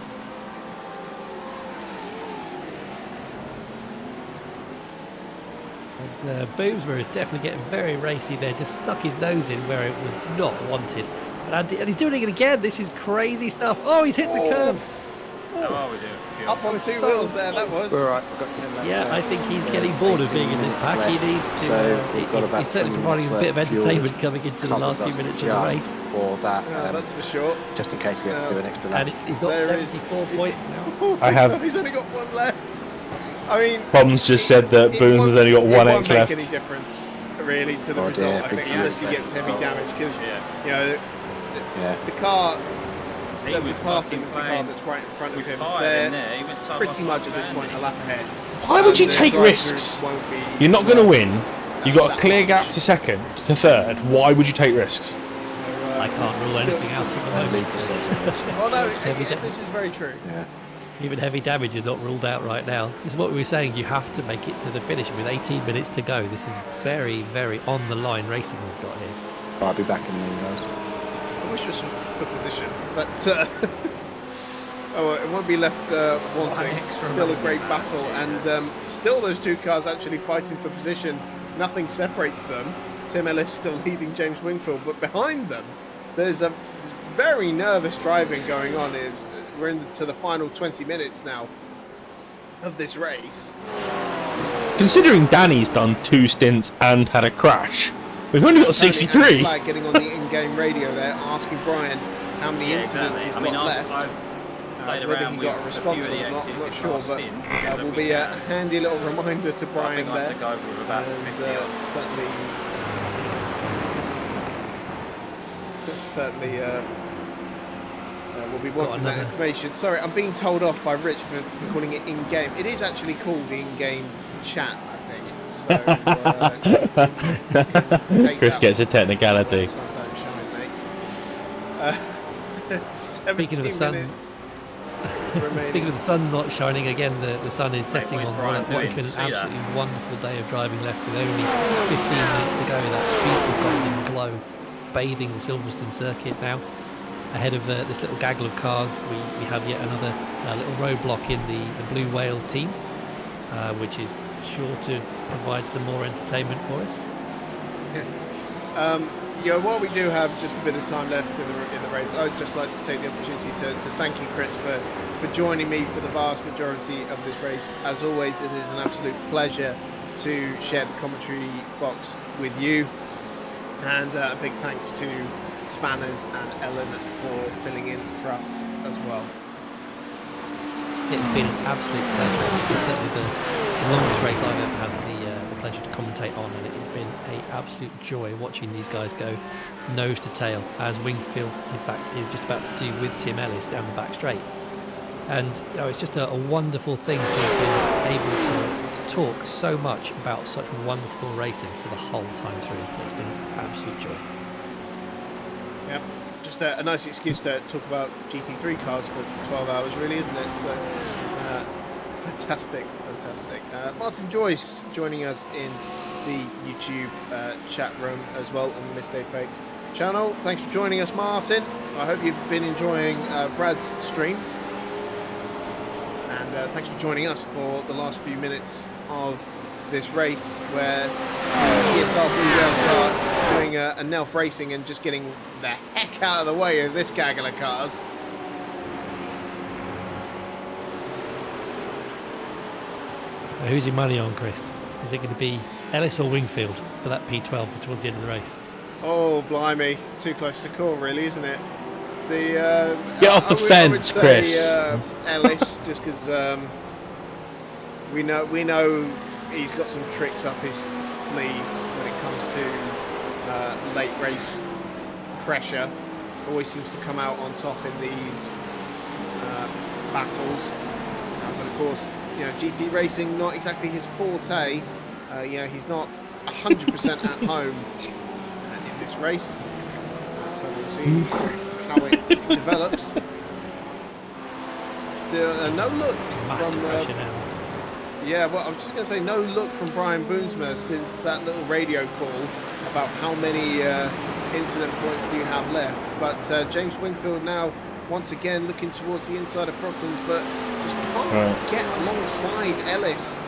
Boomsma is definitely getting very racy there, just stuck his nose in where it was not wanted. And he's doing it again. This is crazy stuff. Oh, he's hit the curb. How are we doing? Up on two wheels there, that was. We're right, we've got 10 laps Yeah, left. I think he's getting bored of being in this pack. He needs to. So we've got about he's certainly 20 providing us a bit of minutes worth entertainment fuel. coming into the Covers last few us minutes of the just race. For that, That's for sure. just in case we have to do an extra lap. And he's got There is- 74 points now. I have- He's only got one left. I mean, Problems just said that Boone's has only got it 1 won't X make left. any difference, really, to the Oh, result. dear, I big think damage unless he there. gets heavy damage, because you know Yeah. the car He that was was passing fucking was the car playing that's right in front of with him. fire They're in there. He went side by pretty side much at with this point Andy. a lap ahead. Why would you And the take drive-through risks? won't be You're not going to worth win. You got a clear gap to second, to third. Why would you take risks? I can't rule anything out at the moment. Oh no, Heavy yeah, this is very true. Yeah. Even heavy damage is not ruled out right now. It's what we were saying, you have to make it to the finish with 18 minutes to go. This is very, very on the line racing we've got here. I'll be back in a minute, guys. I wish this was for position, but oh, it won't be left wanting. Still a great battle, and still those two cars actually fighting for position. Nothing separates them. Tim Ellis still leading James Wingfield, but behind them, there's a very nervous driving going on. We're into the final 20 minutes now of this race. Considering Danny's done 2 stints and had a crash, We've only got Tony 63. Flag getting on the in-game radio there, asking Brian how many incidents he's got left. Whether he got a response or not, I'm not sure, but will be a handy little reminder to Brian there. Certainly we'll be wanting that information. Sorry, I'm being told off by Rich for calling it in-game. It is actually called in-game chat, I think. So, Chris gets a technicality. Speaking of the sun, speaking of the sun not shining again, the sun is setting on what has been an absolutely wonderful day of driving left with only 15 minutes to go. That beautiful golden glow bathing the Silverstone circuit now. Ahead of this little gaggle of cars, we have yet another little roadblock in the Blue Wales team, which is sure to provide some more entertainment for us. Yeah, while we do have just a bit of time left in the race, I'd just like to take the opportunity to thank you, Chris, for joining me for the vast majority of this race. As always, it is an absolute pleasure to share the commentary box with you. And a big thanks to Spanners and Ellen for filling in for us as well. It's been an absolute pleasure. It's certainly the longest race I've ever had the pleasure to commentate on, and it has been an absolute joy watching these guys go nose to tail, as Wingfield, in fact, is just about to do with Tim Ellis down the back straight. And it's just a wonderful thing to have been able to talk so much about such wonderful racing for the whole time through. It's been an absolute joy. Yep, just a nice excuse to talk about GT3 cars for 12 hours, really, isn't it? So, fantastic. Martin Joyce joining us in the YouTube chat room as well on the Missed Apex channel. Thanks for joining us, Martin. I hope you've been enjoying Brad's stream. And thanks for joining us for the last few minutes of this race, where ESR Blue Wales are doing a Nelf Racing and just getting the heck out of the way of this gaggle of cars. Who's your money on, Chris? Is it going to be Ellis or Wingfield for that P12 towards the end of the race? Oh, blimey. Too close to call, really, isn't it? Get off the fence, Chris. Ellis, just because we know he's got some tricks up his sleeve when it comes to late race pressure. Always seems to come out on top in these battles. But of course, GT racing not exactly his forte. He's not 100% at home in this race. So we'll see how it develops. Still no look from yeah, well, I was just going to say no look from Brian Boonsma since that little radio call about how many incident points do you have left. But James Wingfield now once again looking towards the inside of Brooklands, but just can't get alongside Ellis,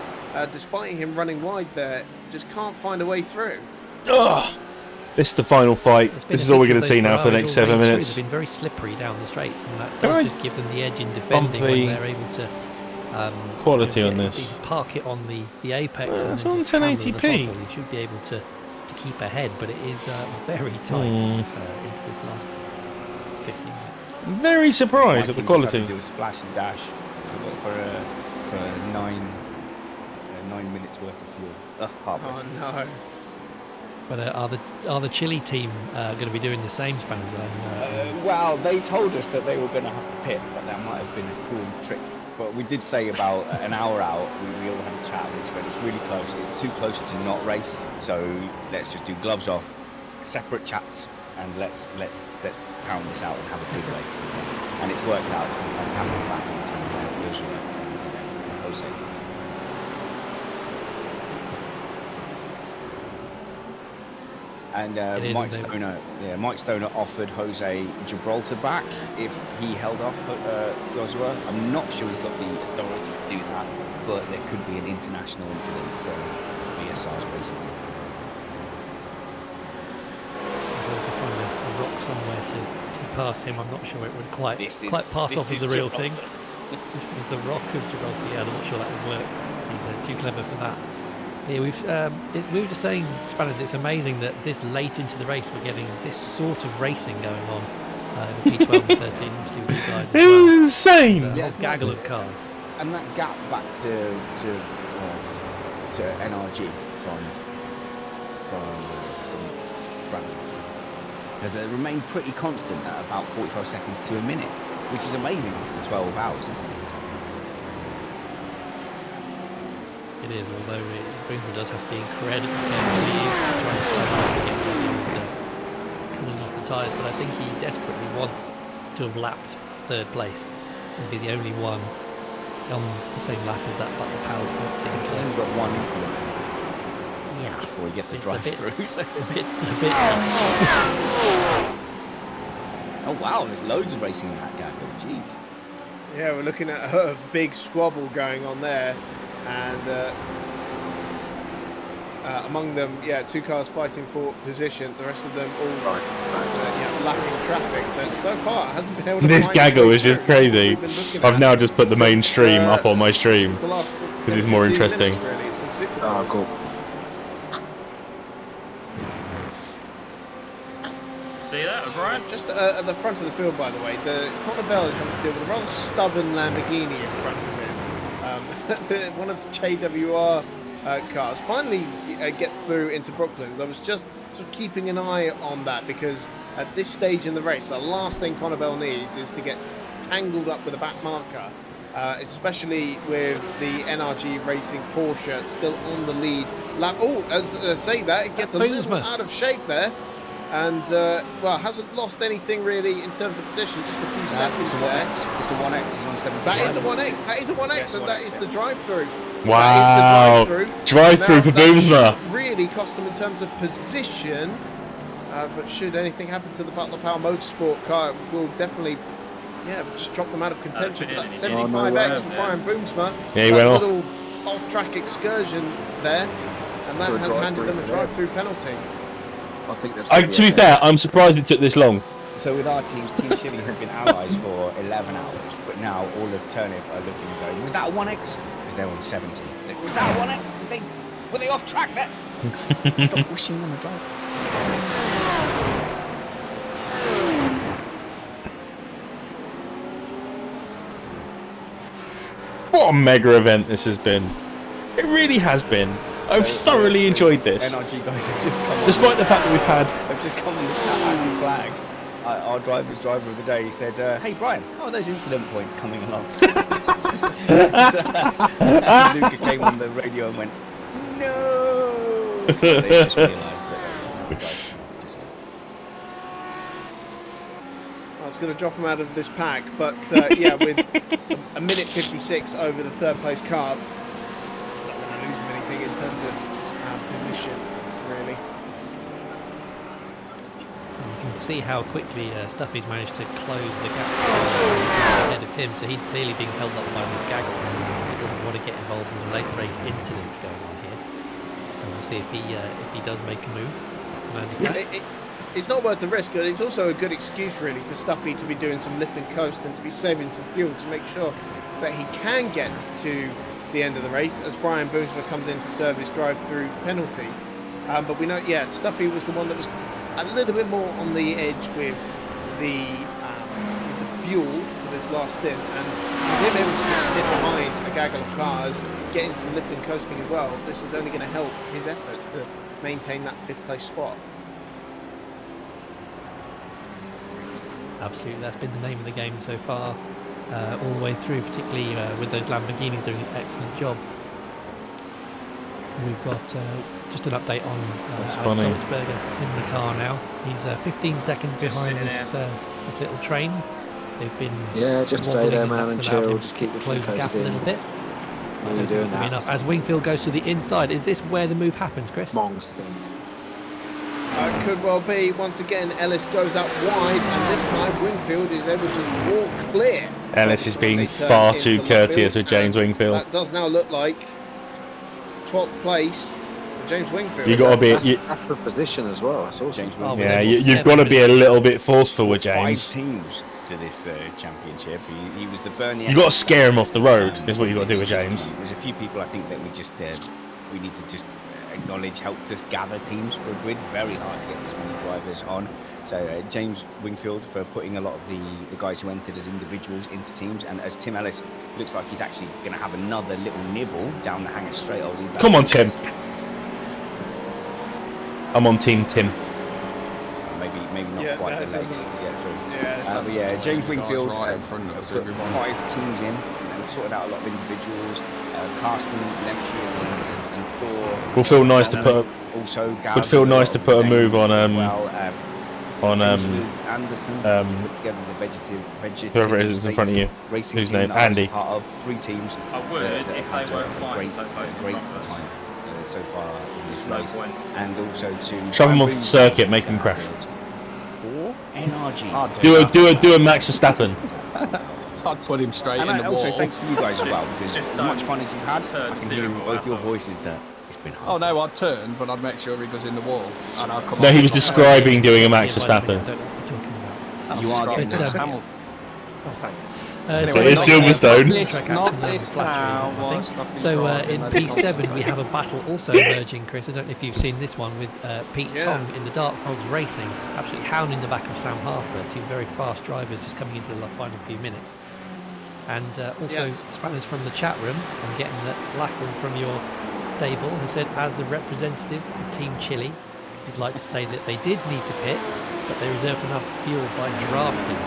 despite him running wide there. Just can't find a way through. Ugh. This is the final fight. This is all we're going to see now for the next 7 minutes. They've been very slippery down the straights, and that does just give them the edge in defending when they're able to quality on this. Park it on the Apex. It's on 1080p. You should be able to keep ahead, but it is very tight into this last 15 minutes. Very surprised at the quality. Do a splash and dash for 9 minutes worth of fuel. Oh no. But are the Chile team going to be doing the same, Spanners? Well, they told us that they were going to have to pit, but that might have been a cruel trick. But we did say about an hour out, we all had a chat, which when it's really close, it's too close to not race. So let's just do gloves off, separate chats, and let's pound this out and have a good race. And it's worked out. It's been a fantastic battle between Ursula and Jose. And Mike Stoner offered Jose Gibraltar back if he held off Joshua. I'm not sure he's got the authority to do that, but there could be an international incident for VSR's racing. Find a rock somewhere to pass him. I'm not sure it would quite pass off as a real thing. This is the rock of Gibraltar. Yeah, I'm not sure that would work. He's too clever for that. Yeah, we were just saying, Spanners, it's amazing that this late into the race we're getting this sort of racing going on. P12 and 13, obviously with you guys as well. It's insane. It's a whole gaggle of cars. And that gap back to NRG from Bradley's team has remained pretty constant at about 45 seconds to a minute, which is amazing after 12 hours, isn't it? It is, although Brinkman does have to be incredibly careful. He is trying to slow down again when he's cooling off the tyres, but I think he desperately wants to have lapped third place and be the only one on the same lap as that Butler Powell's team. He's only got one incident. Yeah. Before he gets to It's drive a bit, through. So. A bit Oh wow, there's loads of racing in that gap. Jeez. Yeah, we're looking at a big squabble going on there, and among them, yeah, 2 cars fighting for position. The rest of them all lapping traffic. But so far, it hasn't been able to. This find gaggle is through. just crazy. I've now just put the main stream up on my stream It's the last because it's more 15 interesting. minutes, really. It's been super Oh, cool. See that, Brian? Just at the front of the field, by the way, Conor Bell is having to deal with a rather stubborn Lamborghini in front of him. One of the JWR cars finally gets through into Brooklands. I was just keeping an eye on that because at this stage in the race, the last thing Conor Bell needs is to get tangled up with a back marker, especially with the NRG Racing Porsche still on the lead lap. Oh, as I say that, it gets a little out of shape there. And, well, hasn't lost anything really in terms of position, just a few seconds there. It's a 1X, it's on 75. That is a 1X, that is a 1X, and that is the drive-through. Wow. Drive-through for Boomsma. Really cost them in terms of position, but should anything happen to the Butler Power Motorsport car, it will definitely, just drop them out of contention. But that's 75X for Brian Boomsma. Yeah, he went off. A little off-track excursion there, and that has handed them a drive-through penalty. I think that's To be fair, I'm surprised it took this long. So with our teams, Team Chile have been allies for 11 hours, but now all of Turnip are looking and going, was that a 1X? Because they're on 70. Was that a 1X? Were they off track there? Stop wishing them a drive. What a mega event this has been. It really has been. I've thoroughly enjoyed this. NRG guys have just come on. Despite the fact that we've had... They've just come on the chat anti-flag. Our driver of the day said, hey Brian, how are those incident points coming along? Luca came on the radio and went, no! So they just realised that It's going to drop them out of this pack, but yeah, with a minute 56 over the third place car, not going to lose them anything in terms of position, really. You can see how quickly Stuffy's managed to close the gap ahead of him, so he's clearly being held up by this gaggle. He doesn't want to get involved in a late race incident going on here. So we'll see if he does make a move. It's not worth the risk, but it's also a good excuse really for Stuffy to be doing some lift and coast and to be saving some fuel to make sure that he can get to the end of the race as Brian Boomsma comes in to serve his drive-through penalty. But we know, Stuffy was the one that was a little bit more on the edge with the fuel for this last stint, and with him able to just sit behind a gaggle of cars, getting some lift and coasting as well, this is only going to help his efforts to maintain that 5th place spot. Absolutely, that's been the name of the game so far, all the way through, particularly with those Lamborghinis doing an excellent job. We've got just an update on Alex Domsberger in the car now. He's 15 seconds behind this little train. They've been just stay there, man, and chill. Just keep close the gap a little bit. What are you doing now? Enough. As Wingfield goes to the inside, is this where the move happens, Chris? Could well be. Once again, Ellis goes out wide, and this time Wingfield is able to draw clear. Ellis is being far too courteous with James Wingfield. That does now look like 12th place for James Wingfield. You got to be that's the position as well. That's awesome. you've got to be a little bit forceful with James. 5 teams to this championship. He was the Bernie. You got to scare him off the road. Is what you got to do with James. There's a few people I think that we just we need to just acknowledge helped us gather teams for a grid. Very hard to get this many drivers on. So James Wingfield for putting a lot of the guys who entered as individuals into teams, and as Tim Ellis looks like he's actually going to have another little nibble down the hangar straight. I'll leave that. Come on, Tim. I'm on Team Tim. Maybe not quite the legs to get through. But yeah, James Wingfield right in front of us, put everyone. 5 teams in and sorted out a lot of individuals. Carsten, Lemke, and Thor. Will feel nice to put. Also, Would feel nice to put a move on Anderson put together the vegetative whoever it is in front of you. Racing Whose team name? that I was Andy. part of 3 teams. I would if they weren't flying so close in Great front of us. time so far in this No race, point. and also to Shove him off the circuit, make him crash. for NRG. Do a Max Verstappen. I'd put him straight And in the also wall. thanks to you guys as well, because just as much fun as you've had, I can hear in both your effort. voices that it's been hard. Oh no, I'd turn, but I'd make sure he goes in the wall, and I'll come. No, off he the was top. describing doing a Max Yeah, well, I mean, Verstappen. I don't know what you're talking about. You are Describing getting Lewis there. Hamilton. Oh, thanks. So it's Silverstone. Not this now. So in P7 we have a battle also emerging, Chris. I don't know if you've seen this one with Pete Tong in the Dark Hogs Racing, absolutely hounding the back of Sam Harper, 2 very fast drivers just coming into the final few minutes. And also Spanners from the chat room, I'm getting that Lachlan from your stable, who said, as the representative for Team Chile, he'd like to say that they did need to pit, but they reserved enough fuel by drafting.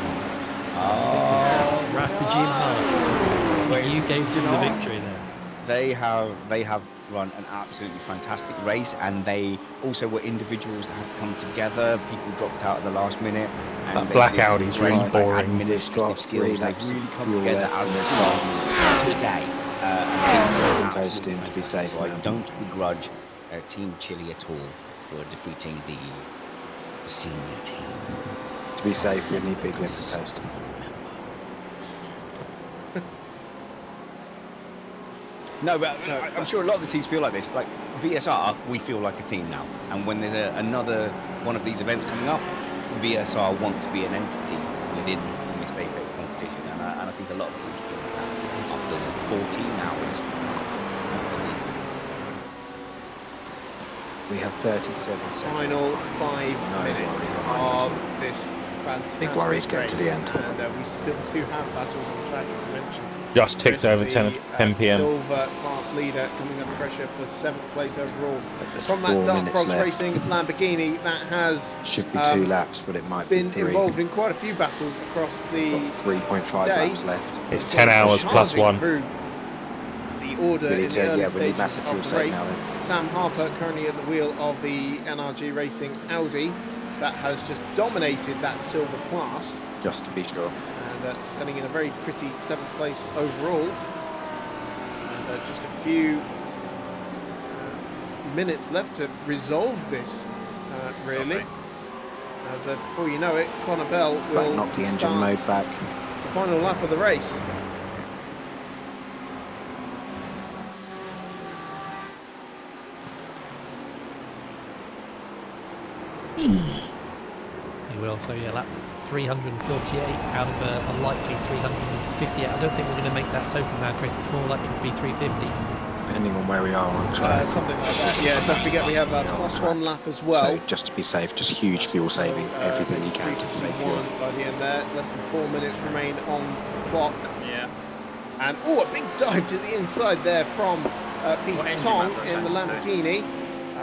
Strategy master. So you gave them the victory there. They have run an absolutely fantastic race, and they also were individuals that had to come together. People dropped out at the last minute. And That black Audi's great, really boring. Administrative skills. They've really come together as a team today. And Coast in to be safe. So I don't begrudge Team Chile at all for defeating the senior team. To be safe, we need big lift coast. No, but I'm sure a lot of the teams feel like this. Like VSR, we feel like a team now. And when there's another one of these events coming up, VSR want to be an entity within the Missed Apex competition. And I think a lot of teams feel like that after 14 hours. We have 37 seconds. Final 5 minutes of this fantastic Big worries get race, to the end. and we still do have battles on track, as mentioned. Just ticked Chris, over 10 p.m. Silver class leader coming under pressure for 7th place overall. From 4 that Dark minutes Frogs left. Racing Lamborghini that has Should be 2 laps, but it might been be 3. involved in quite a few battles across the 3.5 day. laps left. It's 10 hours plus Charging 1. through the order We need in to- the early yeah, we need stages massive fuel of the save race. now then. Sam Harper currently at the wheel of the NRG Racing Audi that has just dominated that silver class, Just to be sure. and standing in a very pretty 7th place overall. And just a few minutes left to resolve this, really. As before you know it, Connor Bell will Knock the engine start mode back. the final lap of the race. He will. So yeah, lap 348 out of a likely 358. I don't think we're going to make that total now, Chris. It's more likely to be 350. Depending on where we are on track. Something like that. Yeah, don't forget we have a +1 lap as well. So just to be safe, just huge fuel saving, everything you can to save fuel. 3:51 by the end there. Less than 4 minutes remain on the clock. Yeah. And a big dive to the inside there from Pete What engine Tong map was in the that, Lamborghini,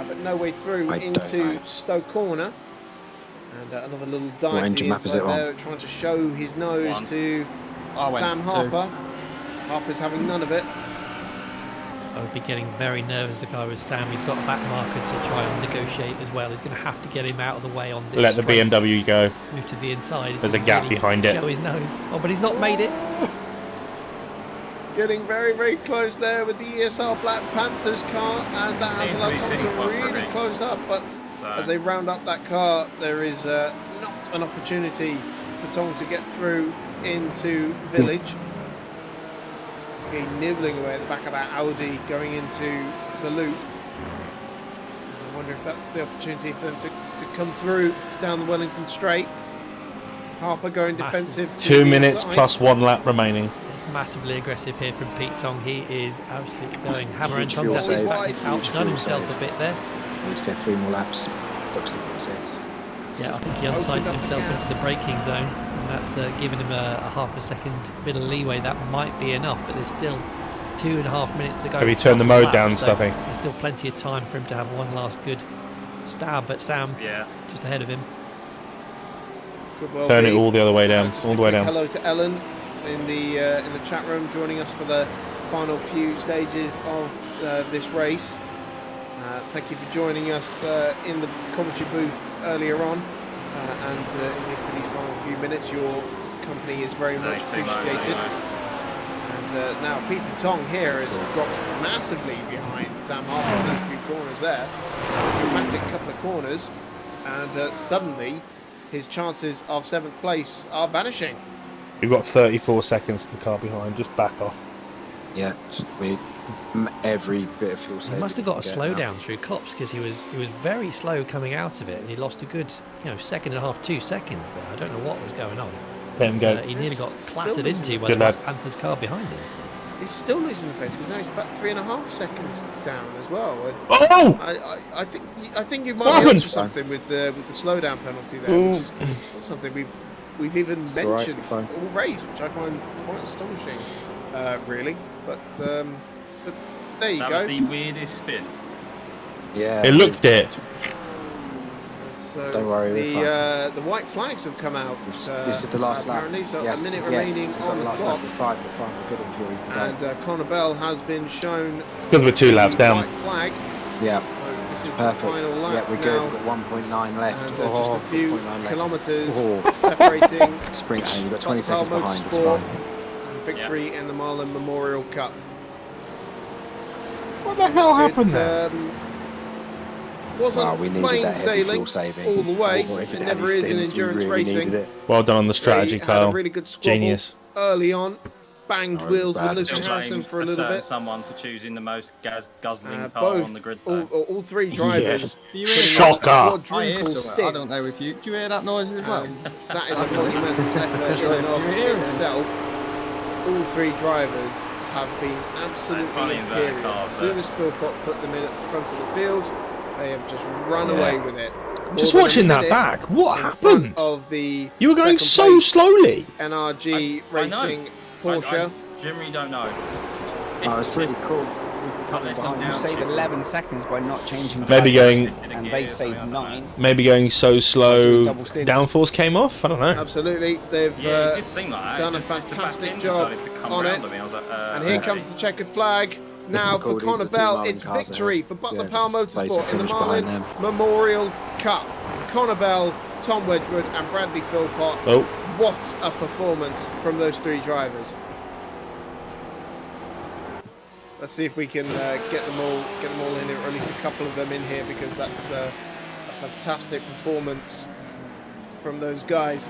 but no way through I don't into know. Stowe Corner. And another little dive to engine the map is inside it on? there, trying to show his nose 1. to I went Sam for 2. Harper. Harper's having none of it. I would be getting very nervous if I was Sam. He's got a back marker to try and negotiate as well. He's going to have to get him out of the way on this. Let the straight. BMW go. Move to the inside. He's There's a gonna gap really behind it. Show his nose. Oh, but he's not made it. Getting very, very close there with the ESR Black Panthers car, and that has Seems allowed to be Tom sitting to quite really pretty. close up. But as they round up that car, there is not an opportunity for Tom to get through into Village. He's nibbling away at the back of that Audi going into the loop. I wonder if that's the opportunity for them to come through down the Wellington Straight. Harper going defensive. to 2 the minutes inside. plus 1 lap remaining. There's massively aggressive here from Pete Tong. He is absolutely going hammer and Fuel tongs. save. He's outdone himself a bit there. Need to get 3 more laps. Looks like 6. Yeah, I think he unsighted himself into the braking zone, and that's given him a half a second bit of leeway. That might be enough, but there's still 2.5 minutes to go. Have you turned the mode down and so stuff, eh? There's still plenty of time for him to have one last good stab at Sam. Yeah. Just ahead of him. Could well Turn be. it all the other way down, Just all a the way quick down. Hello to Ellen in the chat room, joining us for the final few stages of this race. Thank you for joining us in the commentary booth earlier on, and indeed for these final few minutes. Your company is very much appreciated. And now Peter Tong here has dropped massively behind Sam Harper on those few corners there. A dramatic couple of corners, and suddenly his chances of 7th place are vanishing. You've got 34 seconds to the car behind. Just back off. Yeah, every bit of fuel He saving. must have got a you can slowdown through Copse, because he was very slow coming out of it, and he lost a good 1.5, 2 seconds there. I don't know what was going on. Let him go. He nearly got clattered losing into the by Good the lad. Panthers car behind him. He's still losing the pace because now he's about 3.5 seconds down as well. And Oh! I think you What might be happened? onto something with the slowdown penalty there, which is not something we've even all right, mentioned fine. all race, which I find quite astonishing, really. But there you That go. was the weirdest spin. Yeah. It looked it. So Don't worry, we're the white flags have come out. This is the last lap. apparently, so Yes, a minute yes, remaining we've got on the the last clock. lap. We're fine. We're good on fuel. We can go. And Conor Bell has been shown Because we're 2 laps down. white flag. Yeah. So this is Perfect. the final lap Yeah, we're now. good. We've got 1.9 left. And Oh, just a few 1.9 left. kilometres Oh. separating Sprint aim. We've got 20 Pal seconds behind. It's Motorsport fine. and victory in the Marlin Memorial Cup. What the hell happened there? Wasn't Wow, we needed plain that heavy sailing fuel saving. all the way. Oh, if It it never had is in stints, we endurance really needed racing. it. Well done on the strategy, They Kyle. had a really good squabble Genius. early on. Banged Oh, wheels with bad. Luke Still Harrison blame for a a little certain bit. someone for choosing the most guzzling car Both, on the grid. Though. all 3 drivers. You putting Shocker. up I hear quadruple something. I don't know stints. if you... Do you hear that noise as well? That is a monumental effort in and of itself. All 3 drivers have been absolutely Funny inverted imperious. cars, As soon as Philpott put them in at the front of the field, they have just run Yeah. away with it. Just More than a watching that minute back. What in happened? front Of the You were going second so place slowly. NRG I know. Racing Porsche. I generally don't know. Oh, it's really cool. Unless I'm You down saved shifting. 11 seconds by not changing Maybe drivers, going- and they saved 9. Maybe going so slow, Double stints. downforce came off. I don't know. Absolutely, they've Yeah, it did seem like that. done a Just the back fantastic end job decided to come on round it. me. I was like, And here okay. comes the checkered flag. Now This is for cool, these Conor are the two Bell, Marlin it's cars victory ahead. for Butler Yeah, Power just place Motorsport to in the finish Marlin behind Memorial Cup. Conor Bell, Tom Wedgwood and Bradley Philpott. Oh. What a performance from those 3 drivers. Let's see if we can get them all in here, or at least a couple of them in here, because that's a fantastic performance from those guys.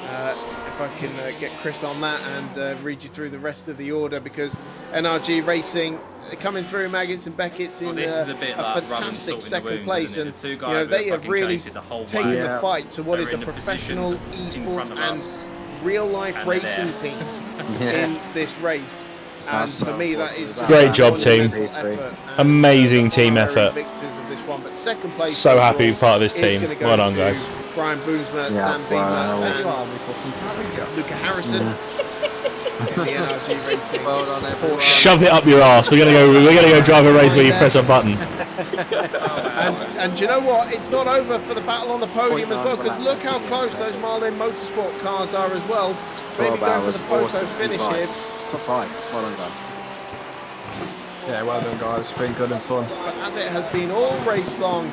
If I can get Chris on that and read you through the rest of the order, because NRG Racing coming through, Maggots and Beckett's in this is a bit like rubbing fantastic salt in the second wound, place, isn't it? and The two you guys know that they have fucking really chased it the whole taken way. the fight to what They is were a in the professional positions in front esports of and us, real life and they're racing there. team Yeah. in this race. And That's for so me, that important. is just Great a job, team. monumental effort, and, Amazing the team honorary effort. victors of this one. But second place, So happy to overall be part of this is team. gonna go Well done, to guys. Brian Boomsma, Yeah, Sam Beamer, wow. There you are, and we fucking carried Luca Harrison in the NRG Racing. Well done, everyone. Shove it up your ass. We're gonna go drive a race where you press a button. And do you know what? It's not over for the battle on the podium as well, 0.9 because look how close those Marlin Motorsport cars are as well. Maybe 12 going for hours, the photo 4:65. finish here. Top 5. Well done, guys. Yeah, well done, guys. It's been good and fun. But as it has been all race long,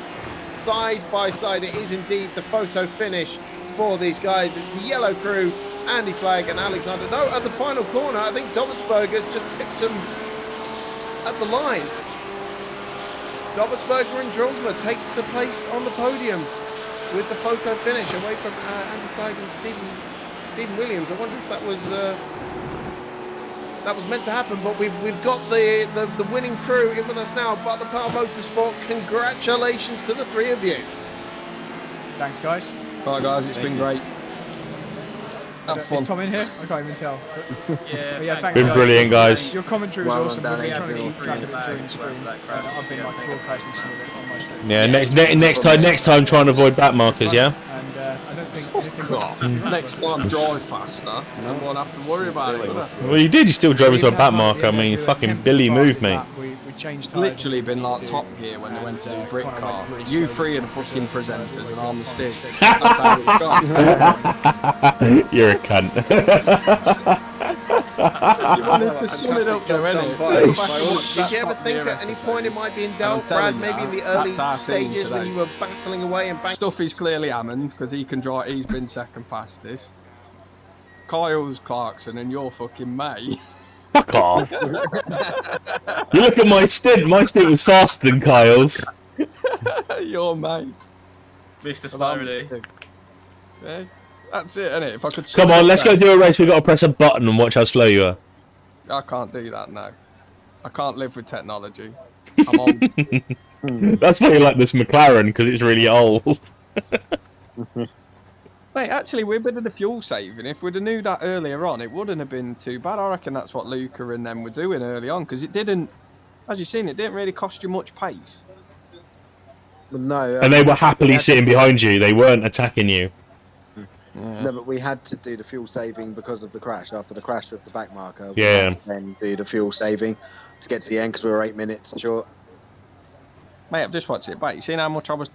side by side, it is indeed the photo finish for these guys. It's the yellow crew, Andy Flagg and Alexander. No, at the final corner, I think Dobbelsberger's just picked him at the line. Dobbelsberger and Drillsma take the place on the podium with the photo finish away from Andy Flagg and Stephen Williams. I wonder if that was meant to happen, but we've got the winning crew in with us now. Butler Power Motorsport, congratulations to the 3 of you. Thanks, guys. Right, guys, it's been great. Is Tom in here? I can't even tell. Yeah, But yeah, thank Been you brilliant, guys. Your commentary was Well awesome. done, We've been trying to Danny. keep track of it during the stream. I've been like broadcasting some of it on my stream. Yeah, next time try and avoid back markers, yeah? And I don't think anything went God. Next time, drive faster, and then won't have to worry about it. Will I? Well, you did. You still drove into a back marker. I mean, you fucking Billy move, mate. It's literally been like Top Gear when they went to the brick car. You three are the fucking presenters, and I'm the sticks. That's how it's gone. You're a cunt. You wanted to sum it up, though, innit? Did you ever think at any point it might be in doubt, Brad? Maybe in the early stages when you were battling away and bang. Stuff is clearly Hammond because he can drive. He's been second fastest. Kyle's Clarkson, and you're fucking May. Fuck off. You look at my stint. My stint was faster than Kyle's. You're May. Mr. Slowly. Yeah, that's it, innit? If I could. Come on, let's go do a race. We've got to press a button and watch how slow you are. I can't do that now. I can't live with technology. I'm old. That's why you like this McLaren, because it's really old. Mate, actually, we're a bit of the fuel saving. If we'd have knew that earlier on, it wouldn't have been too bad. I reckon that's what Luca and them were doing early on, because it didn't, as you've seen, it didn't really cost you much pace. No. And they were happily sitting behind you. They weren't attacking you. No, but we had to do the fuel saving because of the crash. After the crash with the back marker, we Yeah. had to then do the fuel saving to get to the end because we were 8 minutes short. Mate, I've just watched it back. You seen how much I was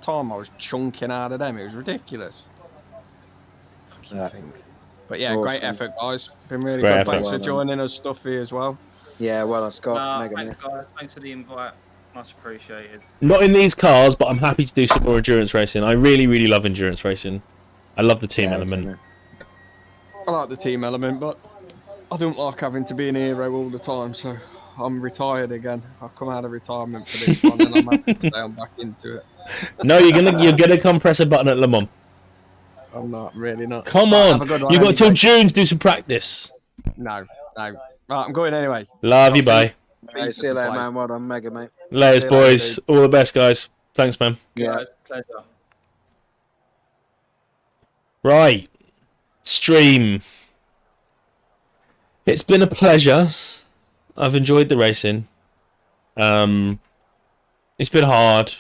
chunking out of them? It was ridiculous. But yeah, Awesome. great effort, guys. Been really Great good. effort. Thanks for joining us, Stuffy, as well. Yeah, well, Scott, mega Thanks, guys. Thanks for the invite. Much appreciated. Not in these cars, but I'm happy to do some more endurance racing. I really, really love endurance racing. I love the team element. I like the team element, but I don't like having to be an hero all the time, so I'm retired again. I've come out of retirement for this one, and I'm happy to stay on back into it. No, you're gonna come press a button at Le Mans. I'm not, really not. Come on, you got till June to do some practice. No. Right, I'm going anyway. Love you, bye. Hey, see you later, man. Well done, mega, mate. Laters, See you boys. later, All the best, guys. Thanks, man. Yeah. Pleasure. Right. Stream. It's been a pleasure. I've enjoyed the racing. It's been hard.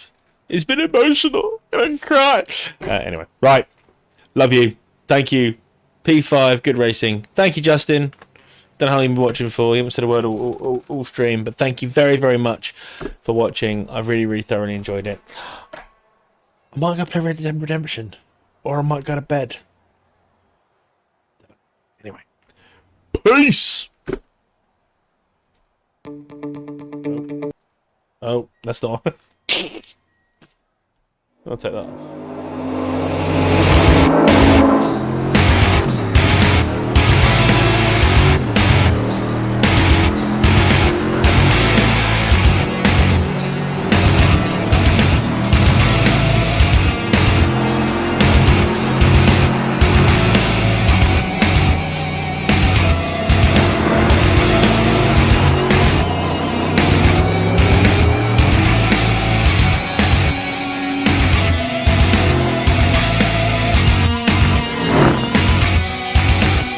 It's been emotional. I'm gonna cry. Anyway, right. Love you. Thank you. P5, good racing. Thank you, Justin. Don't know how long you've been watching for. You haven't said a word all stream, but thank you very, very much for watching. I've really, really thoroughly enjoyed it. I might go play Red Dead Redemption, or I might go to bed. Anyway, peace. Oh, that's not. I'll take that off.